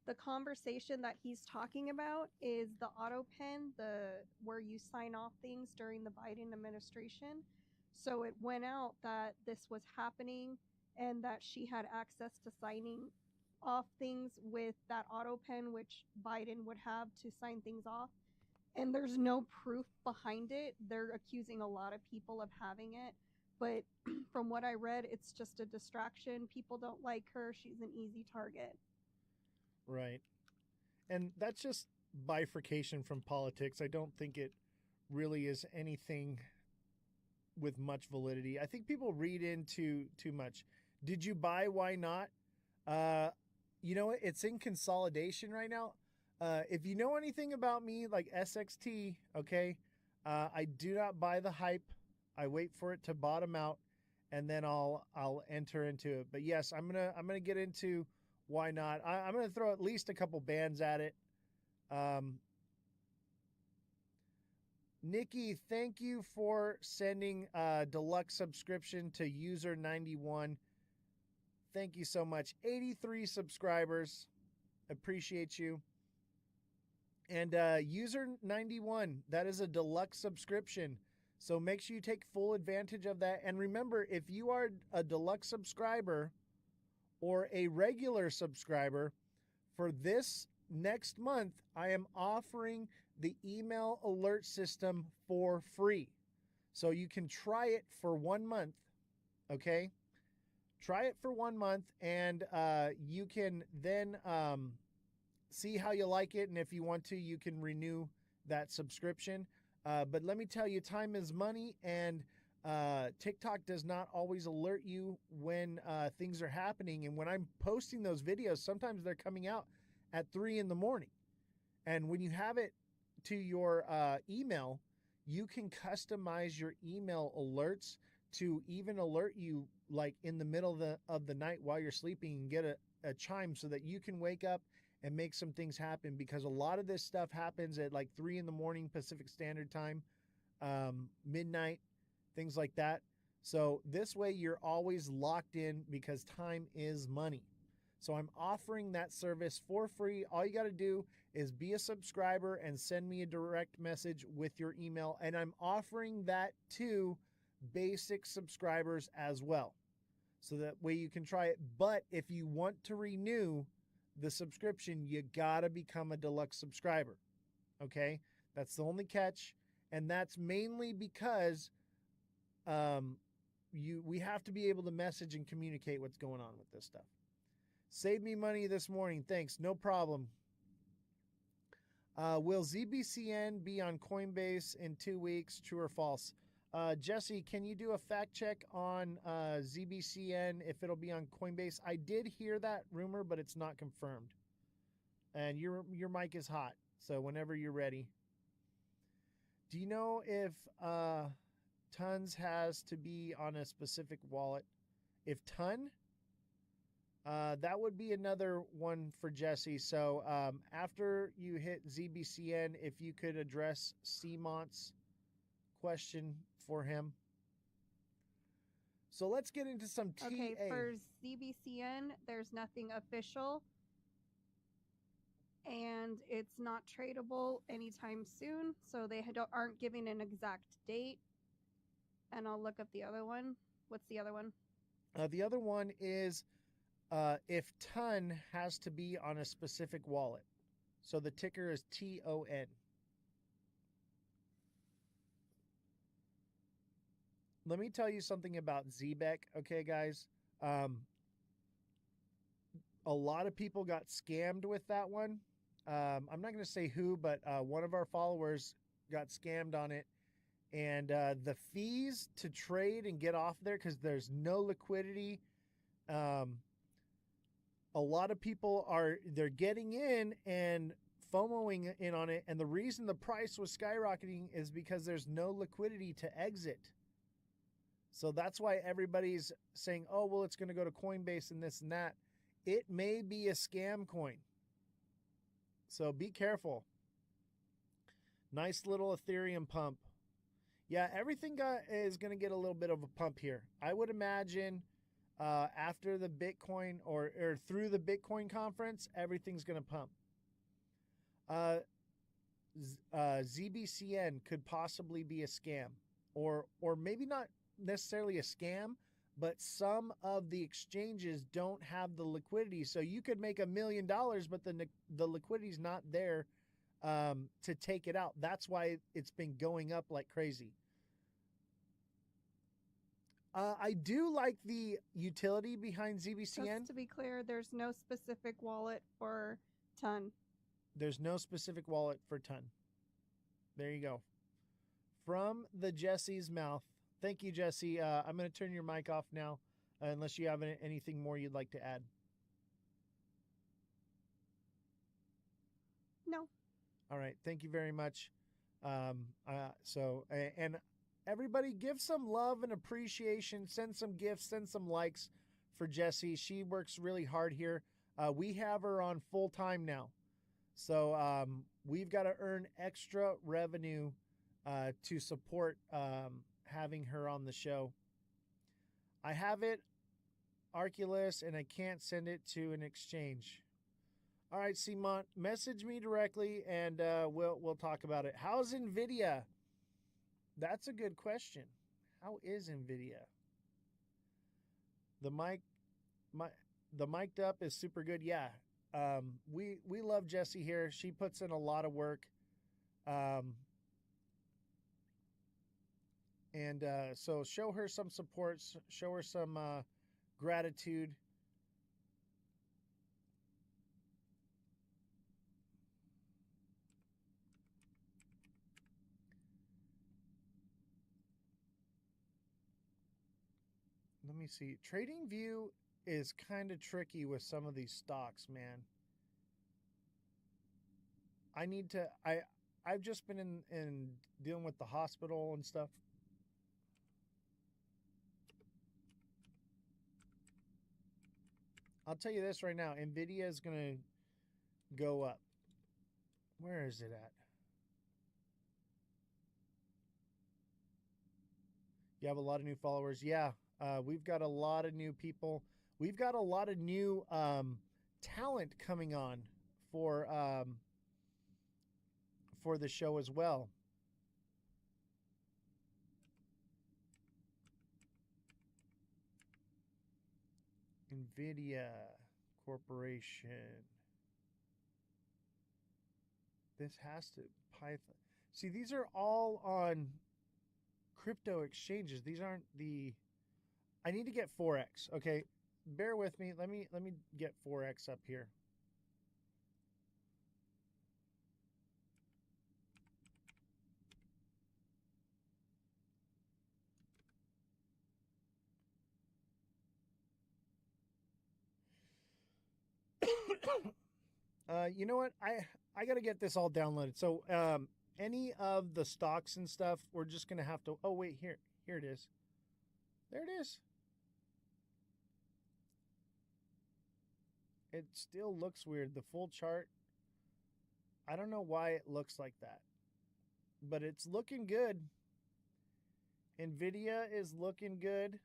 the conversation that he's talking about is the auto pen, where you sign off things during the Biden administration. So it went out that this was happening and that she had access to signing off things with that auto pen, which Biden would have to sign things off. And there's no proof behind it. They're accusing a lot of people of having it. But from what I read, it's just a distraction. People don't like her. She's an easy target. Right. And that's just bifurcation from politics. I don't think it really is anything with much validity. I think people read into too much. Did you buy? Why not? You know what? It's in consolidation right now. If you know anything about me, like SXT, okay, I do not buy the hype. I wait for it to bottom out, and then I'll enter into it. But yes, I'm gonna get into why not. I'm gonna throw at least a couple bands at it. Nikki, thank you for sending a deluxe subscription to user 91. Thank you so much. 83 subscribers. Appreciate you. And user 91, that is a deluxe subscription. So make sure you take full advantage of that. And remember, if you are a deluxe subscriber or a regular subscriber, for this next month, I am offering the email alert system for free. So you can try it for 1 month, okay? Try it for 1 month, and you can then see how you like it. And if you want to, you can renew that subscription. But let me tell you, time is money, and TikTok does not always alert you when things are happening. And when I'm posting those videos, sometimes they're coming out at 3 in the morning. And when you have it to your email, you can customize your email alerts to even alert you like in the middle of the night while you're sleeping, and get a chime so that you can wake up and make some things happen, because a lot of this stuff happens at like 3 in the morning Pacific Standard Time, midnight, things like that. So this way you're always locked in, because time is money. So I'm offering that service for free. All you got to do is be a subscriber and send me a direct message with your email. And I'm offering that to basic subscribers as well. So that way you can try it. But if you want to renew the subscription, you got to become a deluxe subscriber. Okay? That's the only catch. And that's mainly because we have to be able to message and communicate what's going on with this stuff. Save me money this morning. Thanks. No problem. Will ZBCN be on Coinbase in 2 weeks? True or false? Jesse, can you do a fact check on ZBCN if it'll be on Coinbase? I did hear that rumor, but it's not confirmed. And your mic is hot, so whenever you're ready. Do you know if Tons has to be on a specific wallet? If Ton, that would be another one for Jesse. So after you hit ZBCN, if you could address CMONT's question for him. So let's get into some TA. Okay, for ZBCN, there's nothing official, and it's not tradable anytime soon, so they aren't giving an exact date. And I'll look up the other one. What's the other one? The other one is if Ton has to be on a specific wallet. So the ticker is TON. Let me tell you something about ZBEC, okay, guys? A lot of people got scammed with that one. I'm not going to say who, but one of our followers got scammed on it. And the fees to trade and get off there, because there's no liquidity. A lot of people they're getting in and FOMOing in on it. And the reason the price was skyrocketing is because there's no liquidity to exit. So that's why everybody's saying, oh, well, it's going to go to Coinbase and this and that. It may be a scam coin. So be careful. Nice little Ethereum pump. Yeah, everything is going to get a little bit of a pump here. I would imagine after the Bitcoin or through the Bitcoin conference, everything's going to pump. ZBCN could possibly be a scam, or maybe not necessarily a scam, but some of the exchanges don't have the liquidity. So you could make $1 million, but the liquidity is not there to take it out. That's why it's been going up like crazy. I do like the utility behind ZBCN. Just to be clear, there's no specific wallet for Ton. There's no specific wallet for Ton. There you go. From the Jesse's mouth. Thank you, Jesse. I'm going to turn your mic off now, unless you have anything more you'd like to add. No. All right. Thank you very much. And everybody give some love and appreciation. Send some gifts, send some likes for Jessie. She works really hard here. We have her on full time now. So we've got to earn extra revenue to support having her on the show. I have it, Arculus, and I can't send it to an exchange. All right, Simon, message me directly, and we'll talk about it. How's NVIDIA? That's a good question. How is NVIDIA? The mic'd up is super good. Yeah. We love Jessie here. She puts in a lot of work. So show her some support, show her some gratitude. Let me see. TradingView is kind of tricky with some of these stocks, man. I've just been in dealing with the hospital and stuff. I'll tell you this right now. NVIDIA is going to go up. Where is it at? You have a lot of new followers. Yeah. We've got a lot of new people. We've got a lot of new talent coming on for the show as well. NVIDIA Corporation. This has to Python. See, these are all on crypto exchanges. These aren't the... I need to get Forex. Okay, bear with me. Let me get Forex up here. You know what? I got to get this all downloaded. So any of the stocks and stuff, we're just going to have to... Oh, wait, here it is. There it is. It still looks weird. The full chart, I don't know why it looks like that, but it's looking good. NVIDIA is looking good.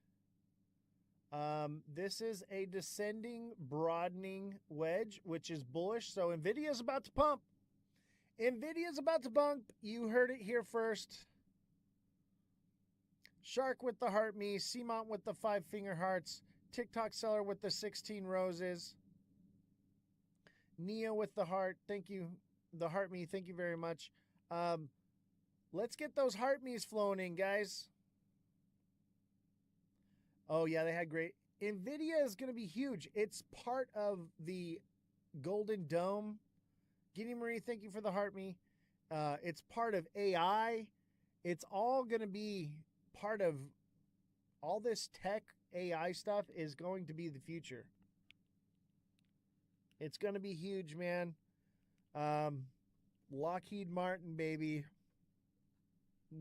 This is a descending, broadening wedge, which is bullish. So NVIDIA is about to pump. NVIDIA is about to bump. You heard it here first. Shark with the heart me, Seamont with the 5 finger hearts, TikTok seller with the 16 roses, Neo with the heart. Thank you. The heart me. Thank you very much. Let's get those heart me's flowing in, guys. Oh, yeah, they had great. NVIDIA is going to be huge. It's part of the Golden Dome. Giddy Marie, thank you for the heart me. It's part of AI. It's all going to be part of all this tech AI stuff is going to be the future. It's going to be huge, man. Lockheed Martin, baby.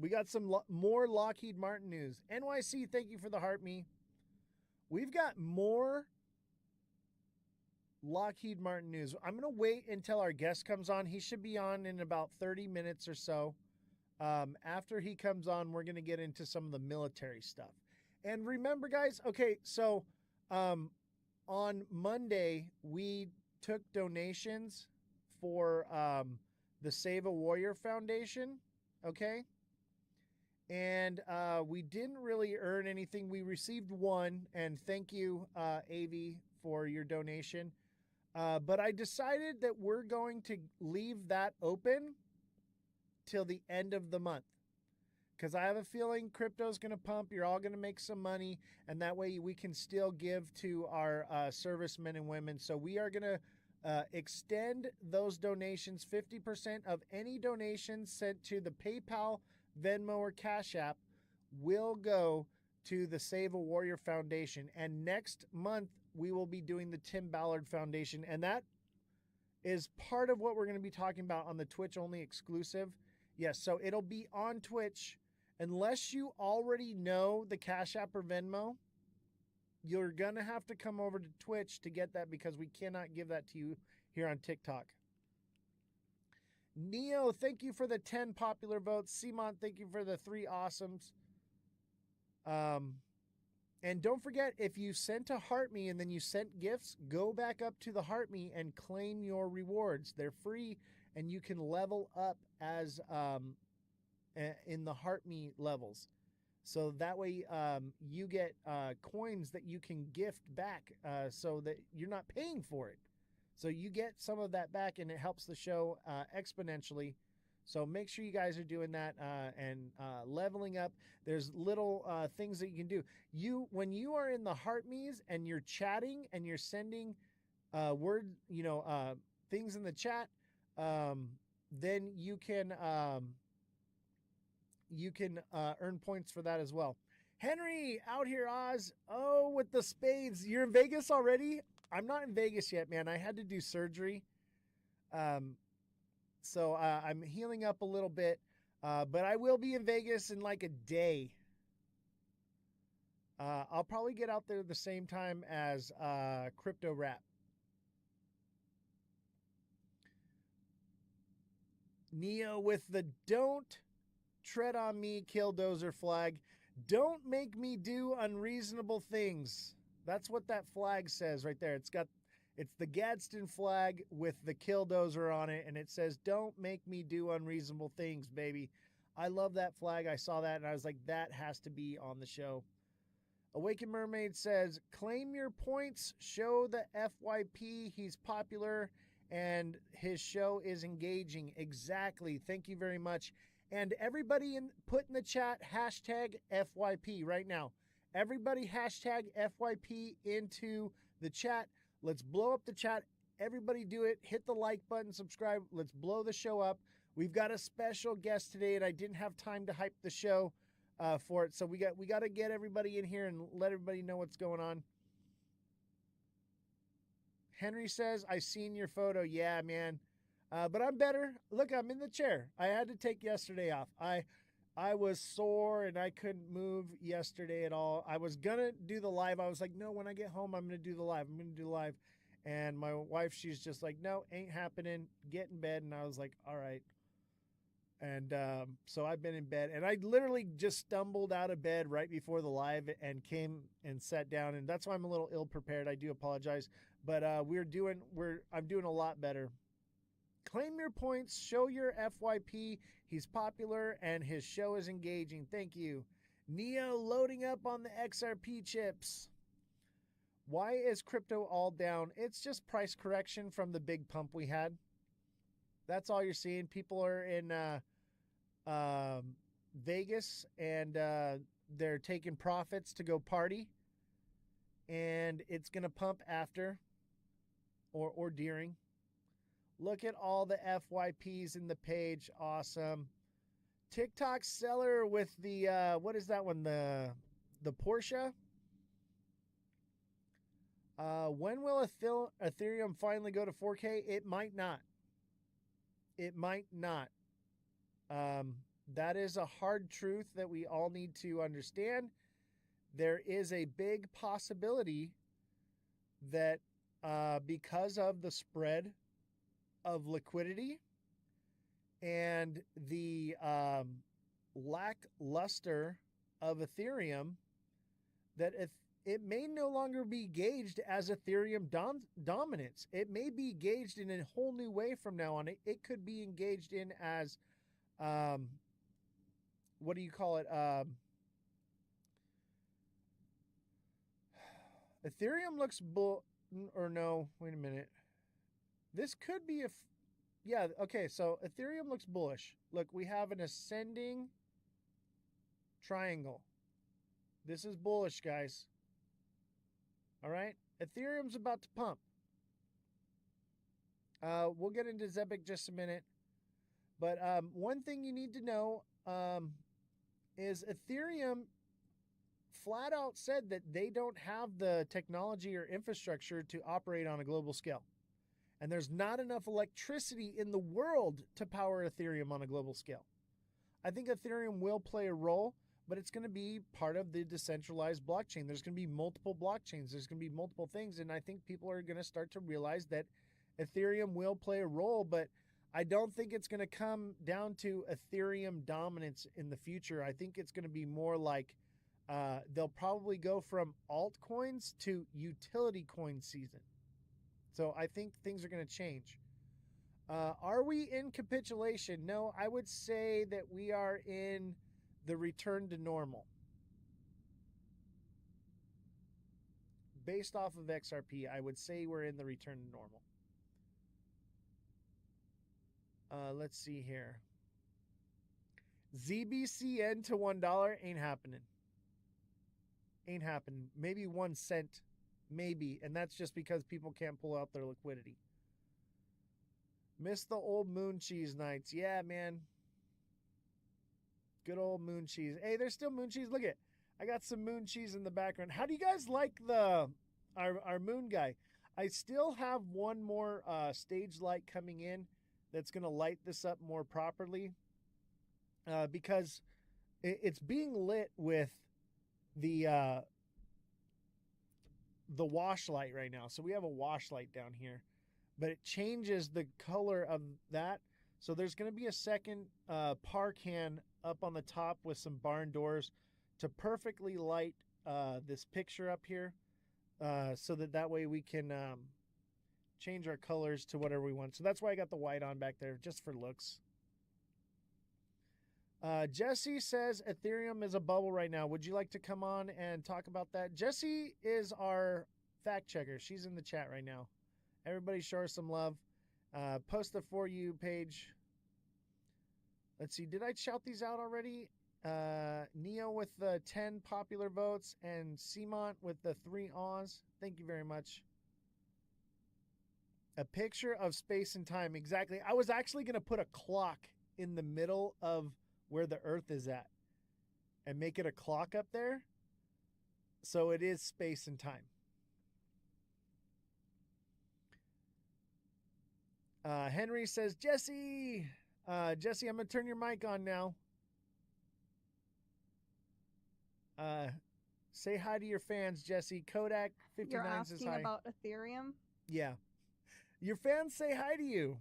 We got some more Lockheed Martin news. NYC, thank you for the heart me. We've got more Lockheed Martin news. I'm going to wait until our guest comes on. He should be on in about 30 minutes or so. After he comes on, we're going to get into some of the military stuff. And remember, guys, okay, so On Monday, we took donations for the Save a Warrior Foundation. Okay. And we didn't really earn anything. We received one, and thank you, Avi, for your donation. But I decided that we're going to leave that open till the end of the month, because I have a feeling crypto's going to pump. You're all going to make some money, and that way we can still give to our servicemen and women. So we are going to extend those donations. 50% of any donations sent to the PayPal, Venmo, or Cash App will go to the Save a Warrior Foundation. And next month, we will be doing the Tim Ballard Foundation. And that is part of what we're going to be talking about on the Twitch only exclusive. Yes, so it'll be on Twitch. Unless you already know the Cash App or Venmo, you're going to have to come over to Twitch to get that, because we cannot give that to you here on TikTok. Neo, thank you for the 10 popular votes. Simon, thank you for the 3 awesomes. And don't forget, if you sent a Heart Me and then you sent gifts, go back up to the Heart Me and claim your rewards. They're free, and you can level up as in the Heart Me levels. So that way you get coins that you can gift back so that you're not paying for it. So you get some of that back, and it helps the show exponentially. So make sure you guys are doing that and leveling up. There's little things that you can do. When you are in the Heart Me's and you're chatting and you're sending things in the chat, then you can earn points for that as well. Henry, out here, Oz. Oh, with the spades. You're in Vegas already? I'm not in Vegas yet, man. I had to do surgery. So I'm healing up a little bit. But I will be in Vegas in like a day. I'll probably get out there the same time as Crypto Rap. Neo with the "Don't tread on me, Killdozer" flag. Don't make me do unreasonable things. That's what that flag says right there. It's the Gadsden flag with the Killdozer on it, and it says, "Don't make me do unreasonable things," baby. I love that flag. I saw that, and I was like, that has to be on the show. Awakened Mermaid says, "Claim your points. Show the FYP he's popular and his show is engaging." Exactly. Thank you very much. And everybody put in the chat hashtag FYP right now. Everybody hashtag FYP into the chat. Let's blow up the chat. Everybody do it. Hit the like button, subscribe. Let's blow the show up. We've got a special guest today, and I didn't have time to hype the show for it. So we got to get everybody in here and let everybody know what's going on. Henry says, "I seen your photo." Yeah, man. But I'm better. Look, I'm in the chair. I had to take yesterday off. I was sore and I couldn't move yesterday at all. I was going to do the live. I was like, no, when I get home, I'm going to do the live. I'm going to do the live. And my wife, she's just like, no, ain't happening. Get in bed. And I was like, all right. And so I've been in bed. And I literally just stumbled out of bed right before the live and came and sat down. And that's why I'm a little ill prepared. I do apologize. But I'm doing a lot better. Claim your points, show your FYP. He's popular and his show is engaging. Thank you. Neo loading up on the XRP chips. Why is crypto all down? It's just price correction from the big pump we had. That's all you're seeing. People are in Vegas and they're taking profits to go party. And it's going to pump after or during. Look at all the FYPs in the page. Awesome. TikTok seller with the, what is that one? The Porsche. When will Ethereum finally go to 4K? It might not. It might not. That is a hard truth that we all need to understand. There is a big possibility that because of the spread of liquidity and the lackluster of Ethereum, that it may no longer be gauged as Ethereum dominance. It may be gauged in a whole new way from now on. It could be engaged in as, what do you call it? Ethereum looks or no, wait a minute. This could be yeah, okay, so Ethereum looks bullish. Look, we have an ascending triangle. This is bullish, guys. All right, Ethereum's about to pump. We'll get into Zepic just a minute. But one thing you need to know is Ethereum flat out said that they don't have the technology or infrastructure to operate on a global scale. And there's not enough electricity in the world to power Ethereum on a global scale. I think Ethereum will play a role, but it's going to be part of the decentralized blockchain. There's going to be multiple blockchains. There's going to be multiple things. And I think people are going to start to realize that Ethereum will play a role, but I don't think it's going to come down to Ethereum dominance in the future. I think it's going to be more like they'll probably go from altcoins to utility coin season. So I think things are going to change. Are we in capitulation? No, I would say that we are in the return to normal. Based off of XRP, I would say we're in the return to normal. Let's see here. ZBCN to $1 ain't happening. Ain't happening. Maybe 1 cent. Maybe. And that's just because people can't pull out their liquidity. Miss the old moon cheese nights. Yeah, man. Good old moon cheese. Hey, there's still moon cheese. Look at it. I got some moon cheese in the background. How do you guys like our moon guy? I still have one more stage light coming in that's going to light this up more properly because it's being lit with the wash light right now. So we have a wash light down here, but it changes the color of that. So there's going to be a second par can up on the top with some barn doors to perfectly light this picture up here so that way we can change our colors to whatever we want. So that's why I got the white on back there, just for looks. Jesse says Ethereum is a bubble right now. Would you like to come on and talk about that? Jesse is our fact checker. She's in the chat right now. Everybody show her some love. Post the For You page. Let's see. Did I shout these out already? Neo with the 10 popular votes and Simont with the 3 awes. Thank you very much. A picture of space and time. Exactly. I was actually going to put a clock in the middle of where the Earth is at and make it a clock up there. So it is space and time. Henry says, Jesse, I'm going to turn your mic on now. Say hi to your fans, Jesse. Kodak 59 You're says asking hi. about Ethereum? Yeah. Your fans say hi to you.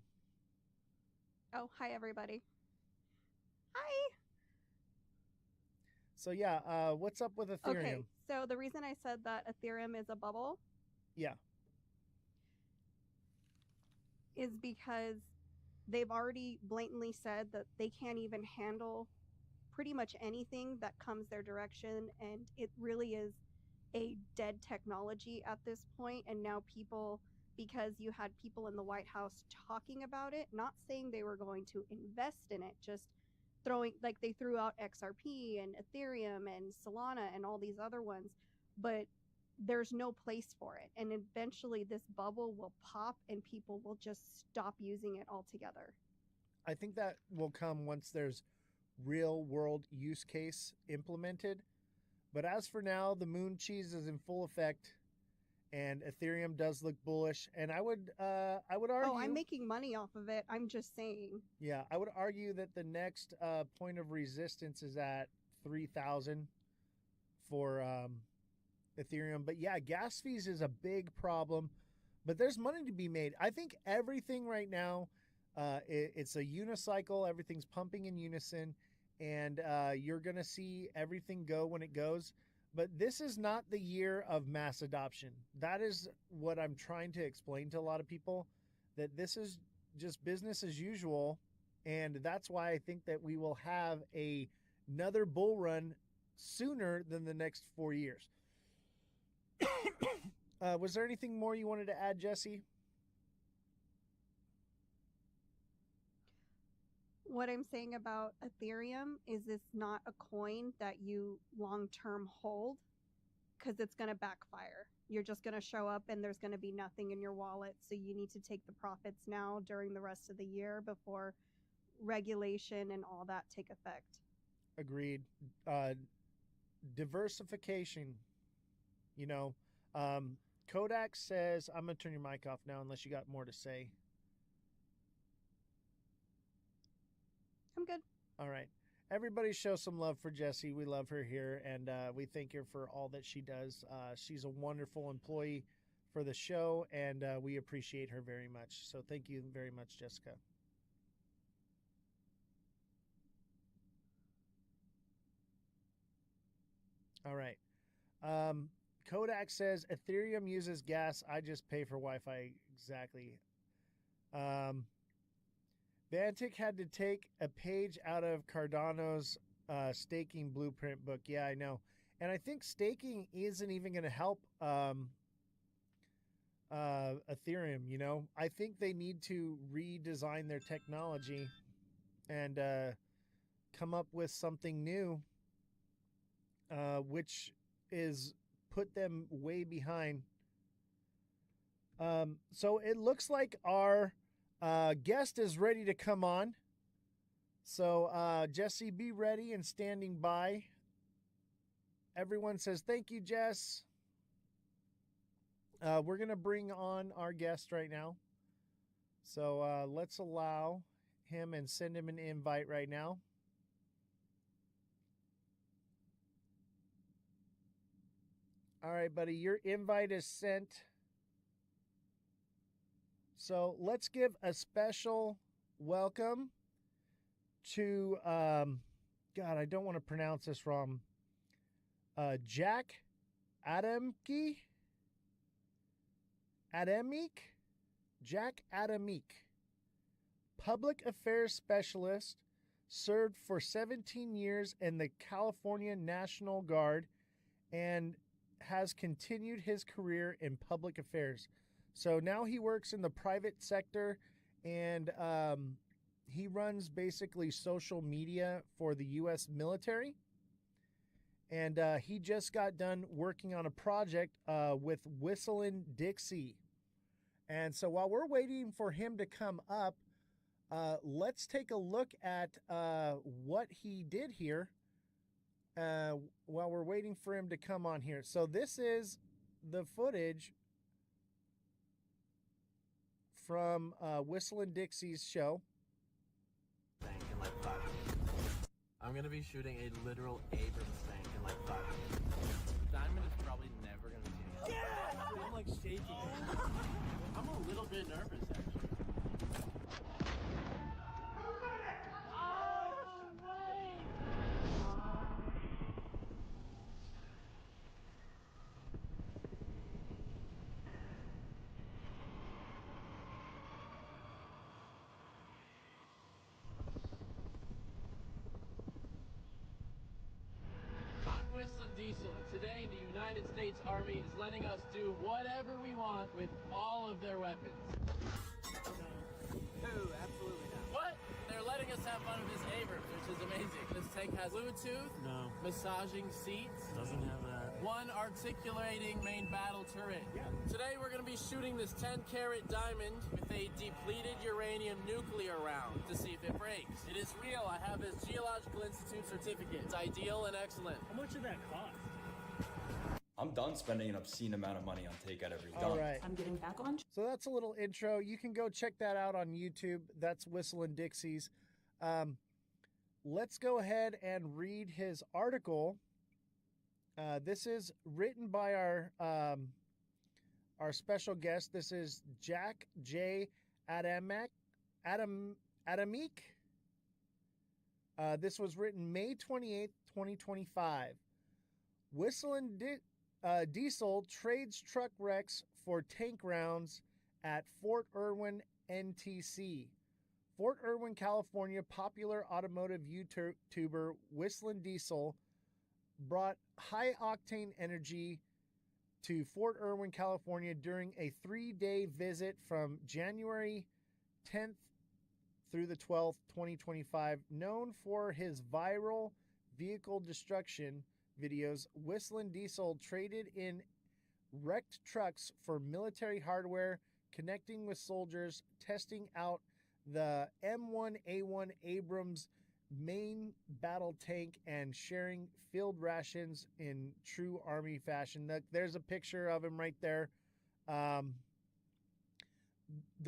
Oh, hi, everybody. Hi. So, yeah, what's up with Ethereum? Okay, so the reason I said that Ethereum is a bubble Yeah. is because they've already blatantly said that they can't even handle pretty much anything that comes their direction, and it really is a dead technology at this point. And now people, because you had people in the White House talking about it, not saying they were going to invest in it, just throwing, like they threw out XRP and Ethereum and Solana and all these other ones, but there's no place for it. And eventually this bubble will pop and people will just stop using it altogether. I think that will come once there's real world use case implemented. But as for now, the moon cheese is in full effect and Ethereum does look bullish. And I would argue... Oh, I'm making money off of it. I'm just saying. Yeah, I would argue that the next point of resistance is at 3,000 for Ethereum. But yeah, gas fees is a big problem, but there's money to be made. I think everything right now, it's a unicycle. Everything's pumping in unison, and you're going to see everything go when it goes. But this is not the year of mass adoption. That is what I'm trying to explain to a lot of people, that this is just business as usual. And that's why I think that we will have another bull run sooner than the next 4 years. Was there anything more you wanted to add, Jesse? What I'm saying about Ethereum is it's not a coin that you long-term hold, because it's going to backfire. You're just going to show up and there's going to be nothing in your wallet. So you need to take the profits now during the rest of the year before regulation and all that take effect. Agreed. Diversification. You know, Kodak says, I'm going to turn your mic off now unless you got more to say. I'm good. All right. Everybody show some love for Jessie. We love her here, and we thank her for all that she does. She's a wonderful employee for the show, and we appreciate her very much. So thank you very much, Jessica. All right. Kodak says, Ethereum uses gas. I just pay for Wi-Fi. Exactly. Vantic had to take a page out of Cardano's staking blueprint book. Yeah, I know. And I think staking isn't even going to help Ethereum, you know. I think they need to redesign their technology and come up with something new, which is put them way behind. So it looks like our guest is ready to come on. So, Jesse, be ready and standing by. Everyone says, thank you, Jess. We're going to bring on our guest right now. So, let's allow him and send him an invite right now. All right, buddy, your invite is sent. So let's give a special welcome to, God, I don't want to pronounce this wrong, Jack Adamic, Jack Adamic, public affairs specialist, served for 17 years in the California National Guard, and has continued his career in public affairs. So now he works in the private sector, and he runs basically social media for the U.S. military. And he just got done working on a project with Whistling Dixie. And so while we're waiting for him to come up, let's take a look at what he did here while we're waiting for him to come on here. So this is the footage from Whistling Dixie's show. In like 5 minutes. I'm gonna be shooting a literal Abrams tank in like 5 minutes. Diamond is probably never gonna see it. Yeah! I'm like shaking. I'm a little bit nervous actually. Whistling Diesel. Today, the United States Army is letting us do whatever we want with all of their weapons. No, absolutely not. What? They're letting us have fun with this Abrams, which is amazing. This tank has Bluetooth, massaging seats, doesn't have that. One articulating main battle turret. Yeah. Today we're going to be shooting this 10-carat diamond with a depleted uranium nuclear round to see if it breaks. It is real. I have this Geological Institute certificate. It's ideal and excellent. How much did that cost? I'm done spending an obscene amount of money on takeout every day. All right. I'm getting back on. So that's a little intro. You can go check that out on YouTube. That's Whistling Dixie's. Let's go ahead and read his article. This is written by our special guest. This is Jack J. Adamic. This was written May 28th, 2025. Diesel trades truck wrecks for tank rounds at Fort Irwin NTC. Fort Irwin, California, popular automotive YouTuber Whistling Diesel brought high-octane energy to Fort Irwin, California during a 3-day visit from January 10th through the 12th, 2025. Known for his viral vehicle destruction videos, Whistling Diesel traded in wrecked trucks for military hardware, connecting with soldiers, testing out the M1A1 Abrams main battle tank, and sharing field rations in true Army fashion. There's a picture of him right there. The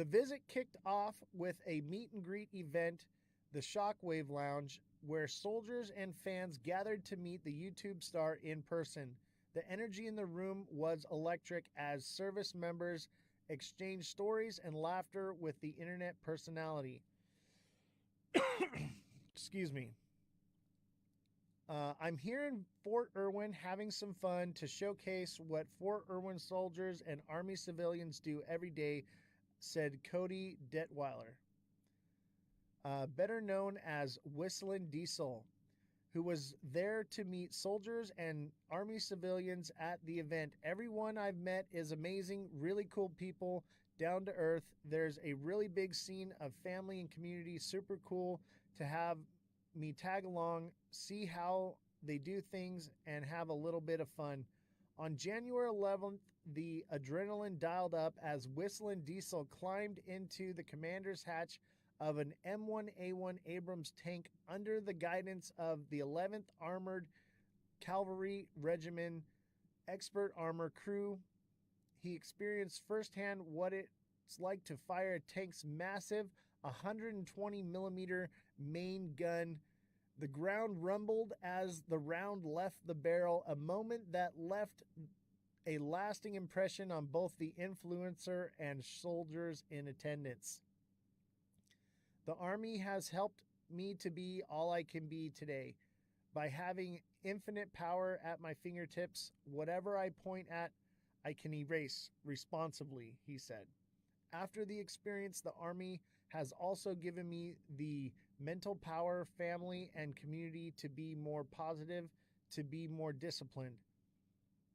visit kicked off with a meet and greet event, the Shockwave Lounge, where soldiers and fans gathered to meet the YouTube star in person. The energy in the room was electric as service members exchanged stories and laughter with the internet personality. Excuse me. I'm here in Fort Irwin having some fun to showcase what Fort Irwin soldiers and Army civilians do every day, said Cody Detweiler, better known as Whistling Diesel, who was there to meet soldiers and Army civilians at the event. Everyone I've met is amazing, really cool people, down to earth. There's a really big scene of family and community, super cool to have me tag along, see how they do things, and have a little bit of fun. On January 11th, the adrenaline dialed up as Whistling Diesel climbed into the commander's hatch of an M1A1 Abrams tank under the guidance of the 11th Armored Cavalry Regiment Expert Armor Crew. He experienced firsthand what it's like to fire a tank's massive 120 millimeter main gun. The ground rumbled as the round left the barrel, a moment that left a lasting impression on both the influencer and soldiers in attendance. The Army has helped me to be all I can be today by having infinite power at my fingertips. Whatever I point at, I can erase responsibly, he said. After the experience, the Army has also given me the mental power, family, and community to be more positive, to be more disciplined.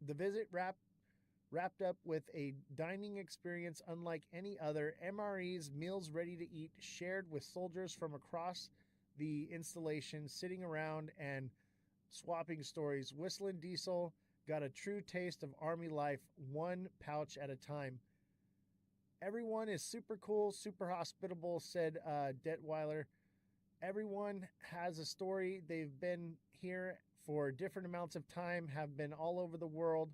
The visit wrapped up with a dining experience unlike any other. MREs, meals ready to eat, shared with soldiers from across the installation, sitting around and swapping stories. Whistling Diesel got a true taste of Army life, one pouch at a time. Everyone is super cool, super hospitable, said Detweiler. Everyone has a story. They've been here for different amounts of time, have been all over the world,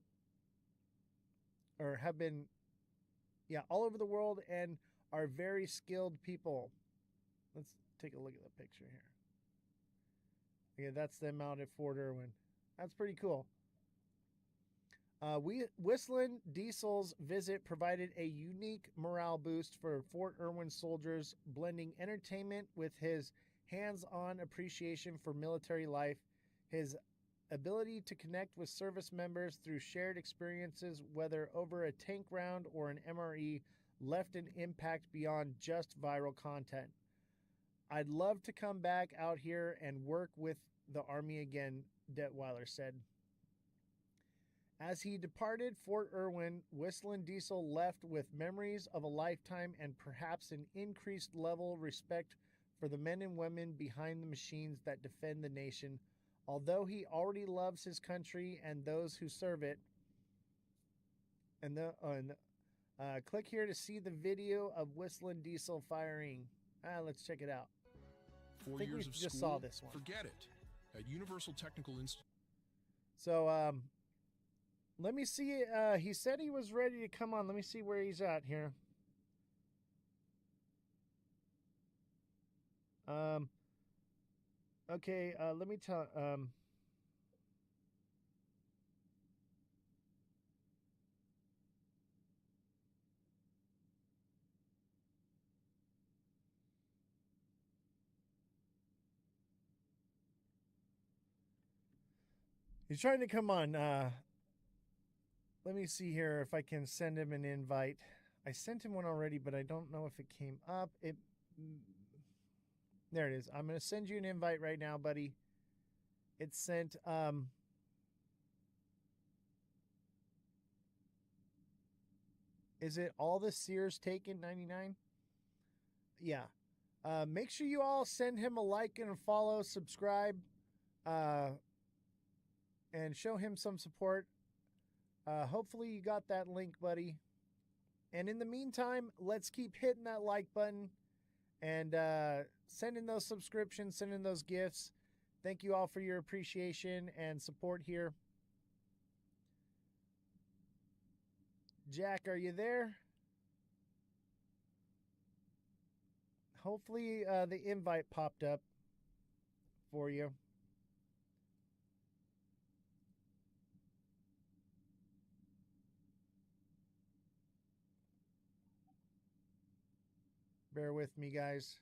all over the world, and are very skilled people. Let's take a look at the picture here. Okay, that's them out at Fort Irwin. That's pretty cool. Whistling Diesel's visit provided a unique morale boost for Fort Irwin soldiers, blending entertainment with his hands-on appreciation for military life. His ability to connect with service members through shared experiences, whether over a tank round or an MRE, left an impact beyond just viral content. I'd love to come back out here and work with the Army again, Detweiler said. As he departed Fort Irwin, Whistling Diesel left with memories of a lifetime and perhaps an increased level of respect for the men and women behind the machines that defend the nation. Although he already loves his country and those who serve it, click here to see the video of Whistling Diesel firing. Let's check it out. 4 years of school, just saw this one. Forget it. At Universal Technical Institute. So, let me see. He said he was ready to come on. Let me see where he's at here. Okay, let me tell. He's trying to come on. Let me see here if I can send him an invite. I sent him one already, but I don't know if it came up. There it is. I'm going to send you an invite right now, buddy. It's sent. Is it all the Sears taken 99? Yeah. Make sure you all send him a like and a follow, subscribe, and show him some support. Hopefully you got that link, buddy. And in the meantime, let's keep hitting that like button and sending those subscriptions, sending those gifts. Thank you all for your appreciation and support here. Jack, are you there? Hopefully the invite popped up for you. Bear with me, guys.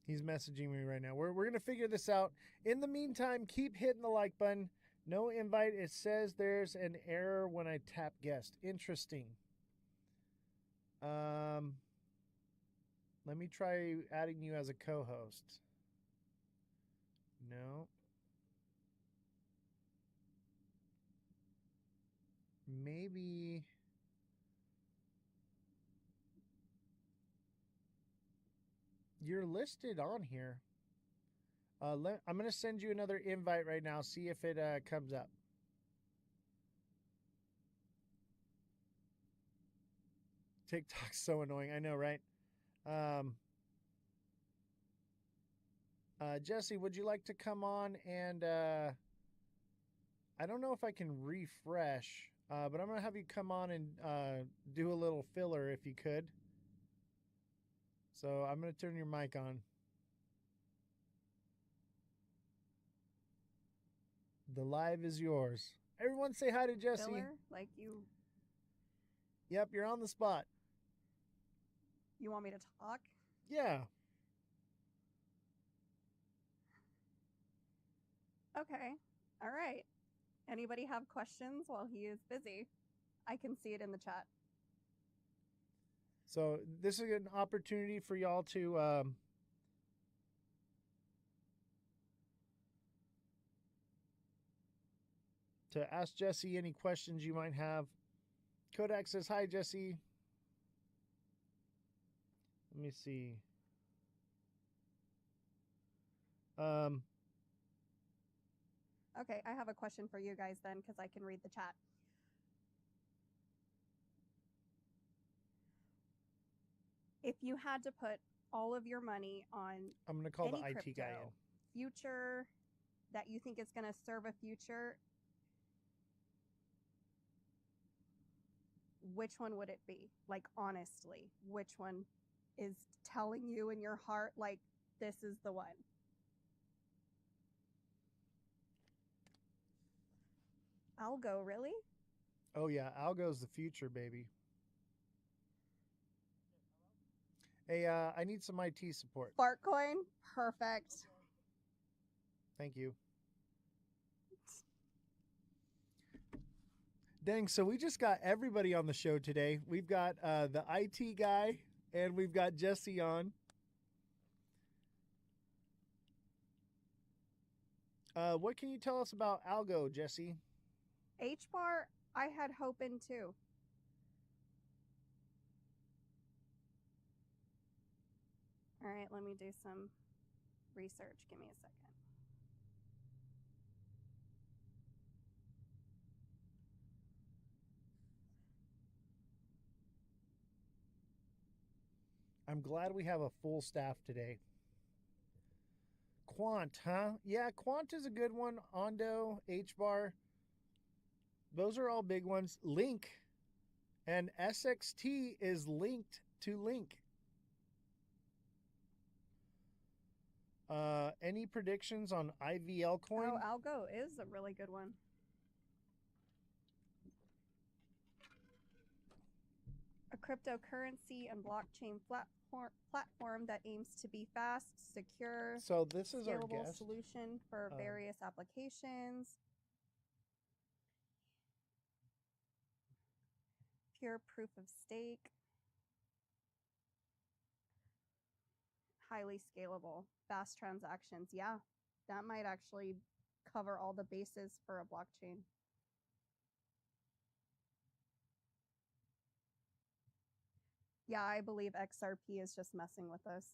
He's messaging me right now. We're going to figure this out. In the meantime, keep hitting the like button. No invite. It says there's an error when I tap guest. Interesting. Let me try adding you as a co-host. No. Maybe... You're listed on here. I'm going to send you another invite right now. See if it comes up. TikTok's so annoying. I know, right? Jesse, would you like to come on and... I don't know if I can refresh, but I'm going to have you come on and do a little filler if you could. So I'm going to turn your mic on. The live is yours. Everyone say hi to Jesse. Filler? Like you Yep, you're on the spot. want me to talk? Yeah. Okay. All right. Anybody have questions while he is busy? I can see it in the chat. So this is an opportunity for y'all to ask Jesse any questions you might have. Kodak says, hi, Jesse. Let me see. Okay, I have a question for you guys then because I can read the chat. If you had to put all of your money on I'm going to call any the IT crypto guy in. future that you think is going to serve a future, which one would it be? Like, honestly, which one is telling you in your heart, like, this is the one? Algo, really? Oh, yeah. Algo's the future, baby. Hey, I need some IT support. Fartcoin? Perfect. Thank you. Dang, so we just got everybody on the show today. We've got the IT guy, and we've got Jesse on. What can you tell us about Algo, Jesse? H-bar, I had hope in too. All right, let me do some research. Give me a second. I'm glad we have a full staff today. Quant, huh? Yeah, Quant is a good one. Ondo, H-bar. Those are all big ones. Link. And SXT is linked to Link. Any predictions on IVL coin? Oh, Algo is a really good one. cryptocurrency and blockchain platform that aims to be fast, secure, So this is our scalable guest. solution for various applications. Pure proof of stake. Highly scalable, fast transactions. Yeah, that might actually cover all the bases for a blockchain. Yeah, I believe XRP is just messing with us.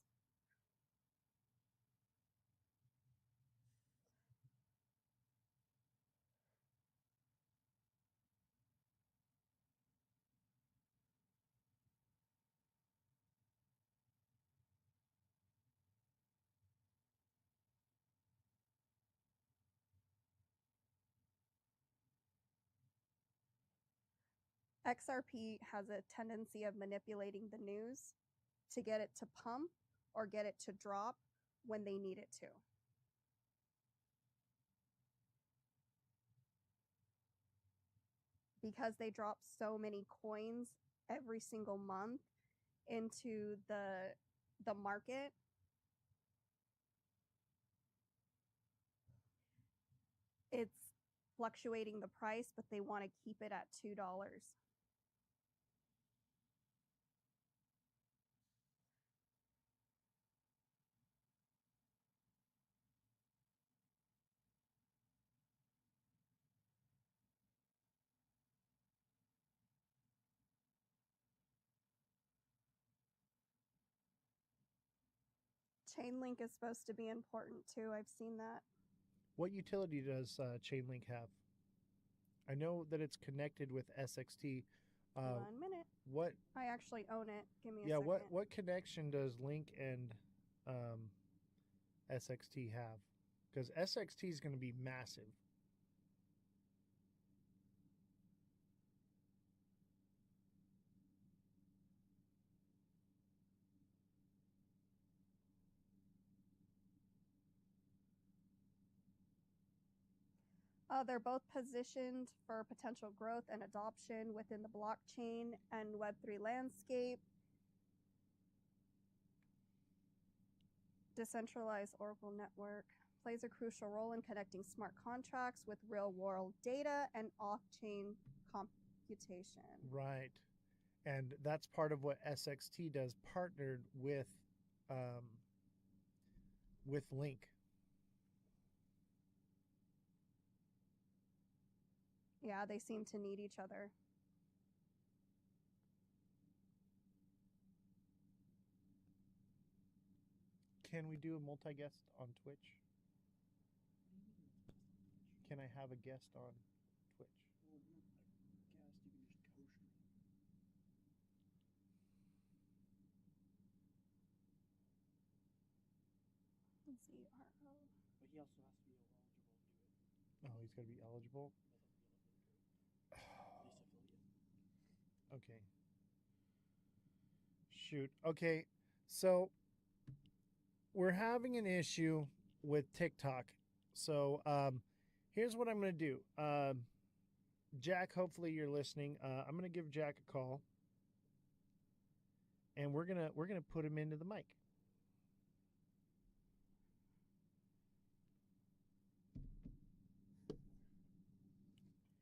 XRP has a tendency of manipulating the news to get it to pump or get it to drop when they need it to. Because they drop so many coins every single month into the market, it's fluctuating the price, but they want to keep it at $2. Chainlink is supposed to be important too. I've seen that. What utility does Chainlink have? I know that it's connected with SXT. 1 minute. What? I actually own it. Give me a Yeah. second. What connection does Link and SXT have? Because SXT is going to be massive. They're both positioned for potential growth and adoption within the blockchain and Web3 landscape. Decentralized Oracle network plays a crucial role in connecting smart contracts with real-world data and off-chain computation. Right. And that's part of what SXT does, partnered with Link. Yeah, they seem to need each other. Can we do a multi-guest on Twitch? Can I have a guest on Twitch? ZRO. But he also has to be eligible to do it. Oh, he's got to be eligible. At least affiliate. Okay. Shoot. Okay. So we're having an issue with TikTok. So here's what I'm going to do. Jack, hopefully you're listening. I'm going to give Jack a call, and we're gonna put him into the mic.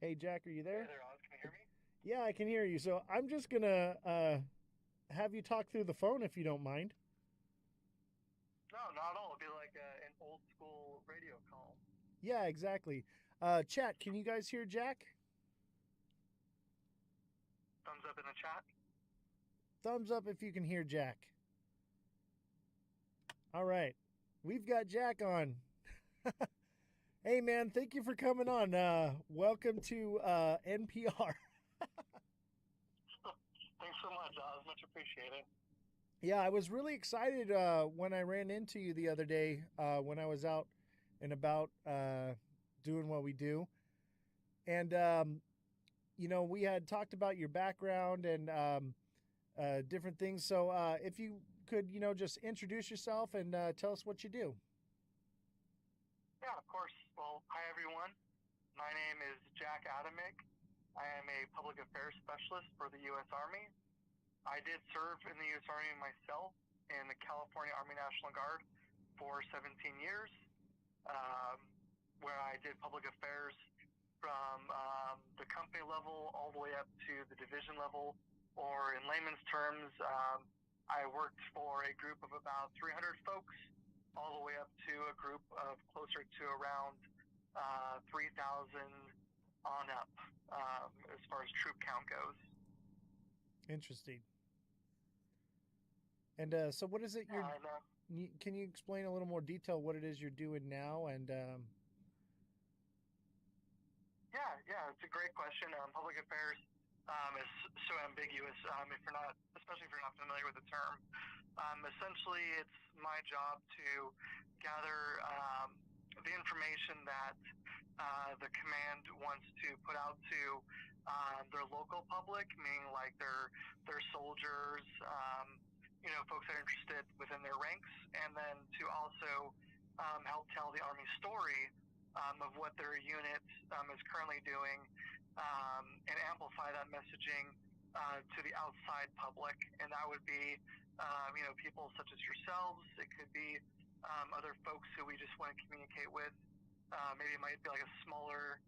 Hey, Jack, are you there? Hey there, Oz. Can you hear me? Yeah, I can hear you. So I'm just gonna have you talk through the phone if you don't mind. No, not at all. It'd be like an old school radio call. Yeah, exactly. Chat, can you guys hear Jack? Thumbs up in the chat. Thumbs up if you can hear Jack. All right. We've got Jack on. Hey, man, thank you for coming on. Welcome to NPR. Thanks so much, Oz. Much appreciated. Yeah, I was really excited when I ran into you the other day when I was out and about doing what we do. And, you know, we had talked about your background and different things. So if you could, you know, just introduce yourself and tell us what you do. Yeah, of course. Well, hi, everyone. My name is Jack Adamick. I am a public affairs specialist for the U.S. Army. I did serve in the U.S. Army myself in the California Army National Guard for 17 years, where I did public affairs from the company level all the way up to the division level, or in layman's terms, I worked for a group of about 300 folks, all the way up to a group of closer to around 3,000 on up, as far as troop count goes. Interesting. And so what is it you're can you explain a little more detail what it is you're doing now? And yeah, it's a great question. Public affairs is so ambiguous if you're not, especially if you're not familiar with the term. Essentially, it's my job to gather the information that the command wants to put out to their local public, meaning like their soldiers, folks that are interested within their ranks, and then to also help tell the Army story of what their unit is currently doing, and amplify that messaging to the outside public. And that would be, people such as yourselves. It could be other folks who we just want to communicate with. Maybe it might be like a smaller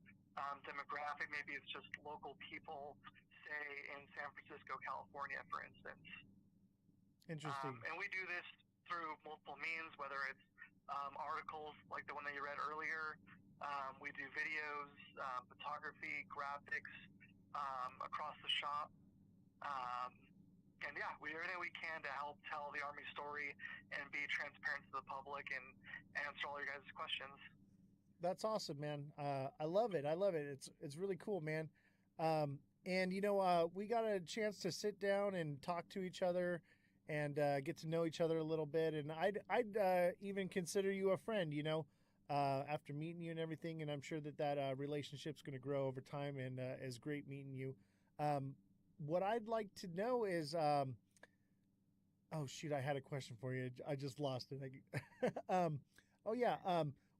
demographic. Maybe it's just local people, say in San Francisco, California, for instance. Interesting. And we do this through multiple means, whether it's articles like the one that you read earlier. We do videos, photography, graphics across the shop. And yeah, we do everything we can to help tell the Army story and be transparent to the public and answer all your guys' questions. That's awesome, man. I love it. It's really cool, man. And we got a chance to sit down and talk to each other and get to know each other a little bit. And I'd even consider you a friend, after meeting you and everything. And I'm sure that relationship's going to grow over time. And it's great meeting you. What I'd like to know is, oh shoot, I had a question for you. I just lost it.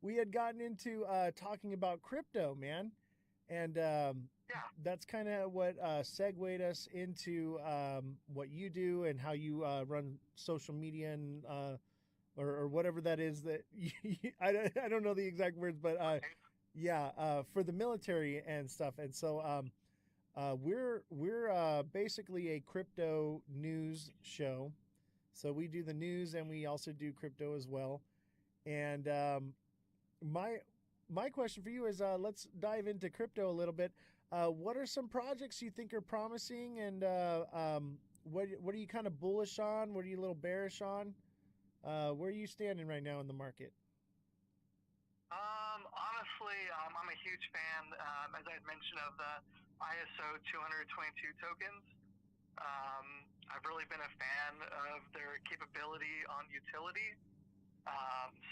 We had gotten into talking about crypto, man. And that's kind of what segued us into what you do and how you run social media and or whatever that is that I don't know the exact words, but for the military and stuff. And so we're basically a crypto news show. So we do the news and we also do crypto as well. And my question for you is, let's dive into crypto a little bit. What are some projects you think are promising, and what are you kind of bullish on? What are you a little bearish on? Where are you standing right now in the market? Honestly, I'm a huge fan, as I had mentioned, of the ISO 222 tokens. I've really been a fan of their capability on utility.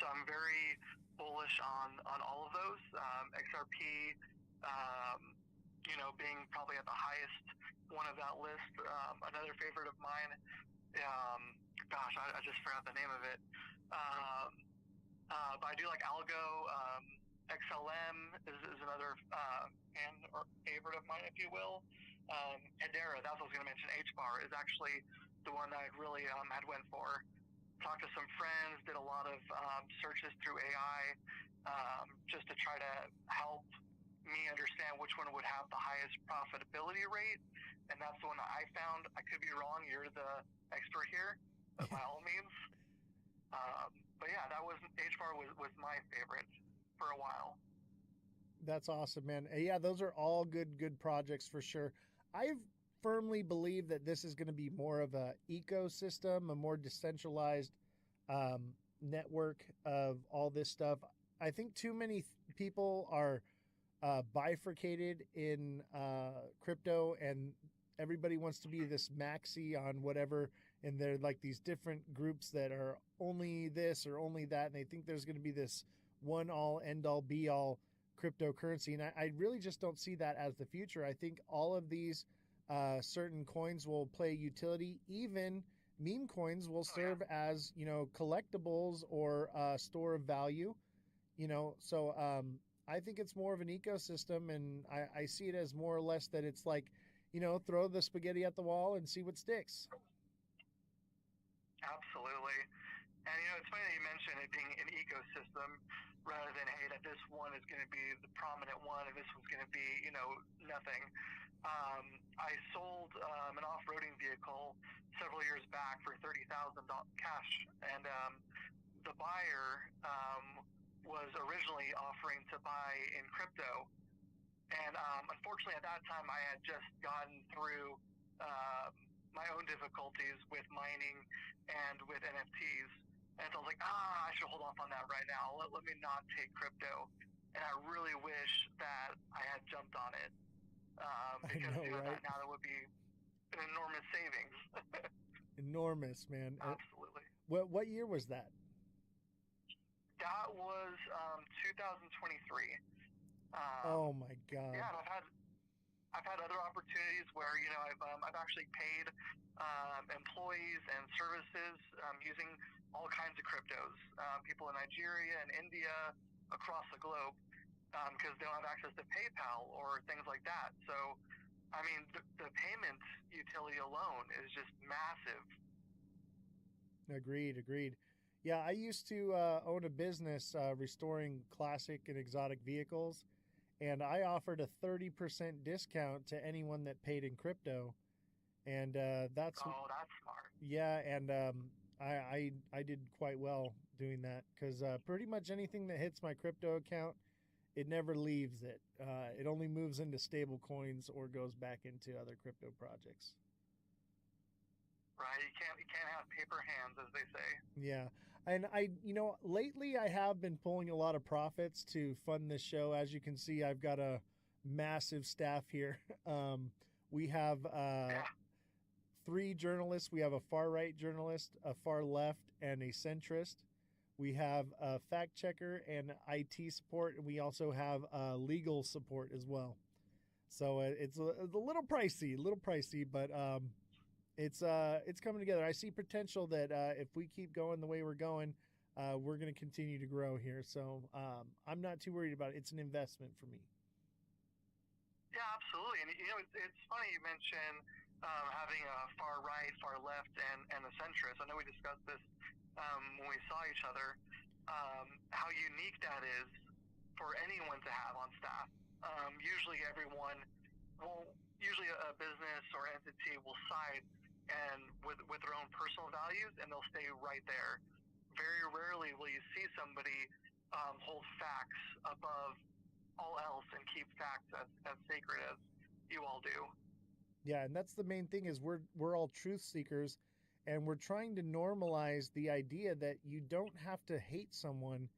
So I'm very bullish on all of those. XRP, being probably at the highest one of that list. Another favorite of mine, I just forgot the name of it. But I do like Algo. XLM is another fan or favorite of mine, if you will. Hedera, that's what I was going to mention. HBAR is actually the one that I really had went for. Talked to some friends, did a lot of searches through AI just to try to help me understand which one would have the highest profitability rate, and that's the one that I found. I could be wrong. You're the expert here, but by all means. But yeah, that was HBAR was my favorite for a while. That's awesome, man. Yeah, those are all good projects for sure. I firmly believe that this is going to be more of a ecosystem, a more decentralized network of all this stuff. I think too many people are bifurcated in crypto, and everybody wants to be this maxi on whatever, and they're like these different groups that are only this or only that, and they think there's going to be this one all end all be all cryptocurrency, and I really just don't see that as the future. I think all of these certain coins will play utility. Even meme coins will serve as collectibles or store of value. So I think it's more of an ecosystem, and I see it as more or less that it's like throw the spaghetti at the wall and see what sticks. Absolutely. And it's funny that you mentioned it being an ecosystem rather than, hey, that this one is going to be the prominent one and this one's going to be, nothing. I sold an off-roading vehicle several years back for $30,000 cash, and the buyer was originally offering to buy in crypto. And unfortunately, at that time, I had just gotten through my own difficulties with mining and with NFTs. And so I was like, I should hold off on that right now. Let me not take crypto. And I really wish that I had jumped on it. Because I know, right? now that would be an enormous savings. Enormous, man. Absolutely. What year was that? That was 2023. Oh my God. Yeah, and I've had other opportunities where I've actually paid employees and services using all kinds of cryptos. People in Nigeria and India, across the globe, because they don't have access to PayPal or things like that. So, I mean, the payment utility alone is just massive. Agreed. Yeah, I used to own a business restoring classic and exotic vehicles, and I offered a 30% discount to anyone that paid in crypto, and that's smart. Yeah, and I did quite well doing that because pretty much anything that hits my crypto account, it never leaves it. It only moves into stable coins or goes back into other crypto projects. Right, you can't have paper hands, as they say. Yeah, and lately I have been pulling a lot of profits to fund this show. As you can see, I've got a massive staff here. We have 3 journalists. We have a far right journalist, a far left, and a centrist. We have a fact checker and IT support, and we also have legal support as well. So it's a little pricey, but it's coming together. I see potential that if we keep going the way we're going, we're going to continue to grow here. So I'm not too worried about it. It's an investment for me. Yeah, absolutely. And it's funny you mention having a far right, far left, and a centrist. I know we discussed this when we saw each other, how unique that is for anyone to have on staff. Usually a business or entity will side and with their own personal values, and they'll stay right there. Very rarely will you see somebody hold facts above all else and keep facts as sacred as you all do. Yeah, and that's the main thing is we're all truth seekers, and we're trying to normalize the idea that you don't have to hate someone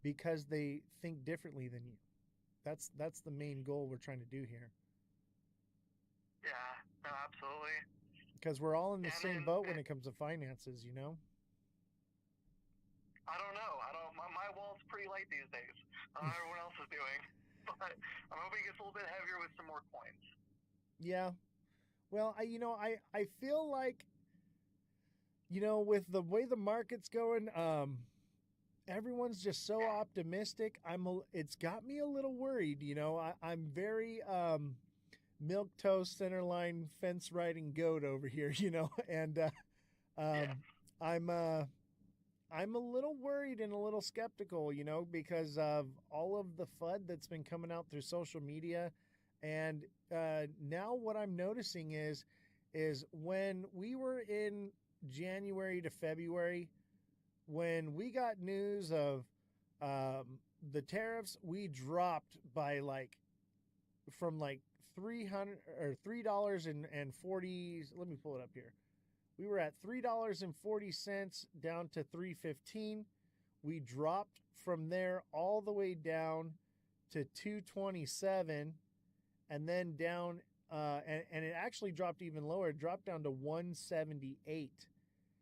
because they think differently than you. That's the main goal we're trying to do here. Yeah, no, absolutely. Because we're all in the same boat when it comes to finances, I don't know. My wall's pretty light these days. I don't know what everyone else is doing, but I'm hoping it gets a little bit heavier with some more coins. Yeah. Well, I feel like, with the way the market's going, everyone's just so optimistic. It's got me a little worried. I'm very milquetoast centerline fence riding goat over here, and I'm a little worried and a little skeptical, because of all of the FUD that's been coming out through social media. And now what I'm noticing is when we were in January to February, when we got news of the tariffs, we dropped by from $300 or $3.40. Let me pull it up here. We were at $3.40 down to $3.15. We dropped from there all the way down to $2.27, and then down, and it actually dropped even lower. It dropped down to $1.78.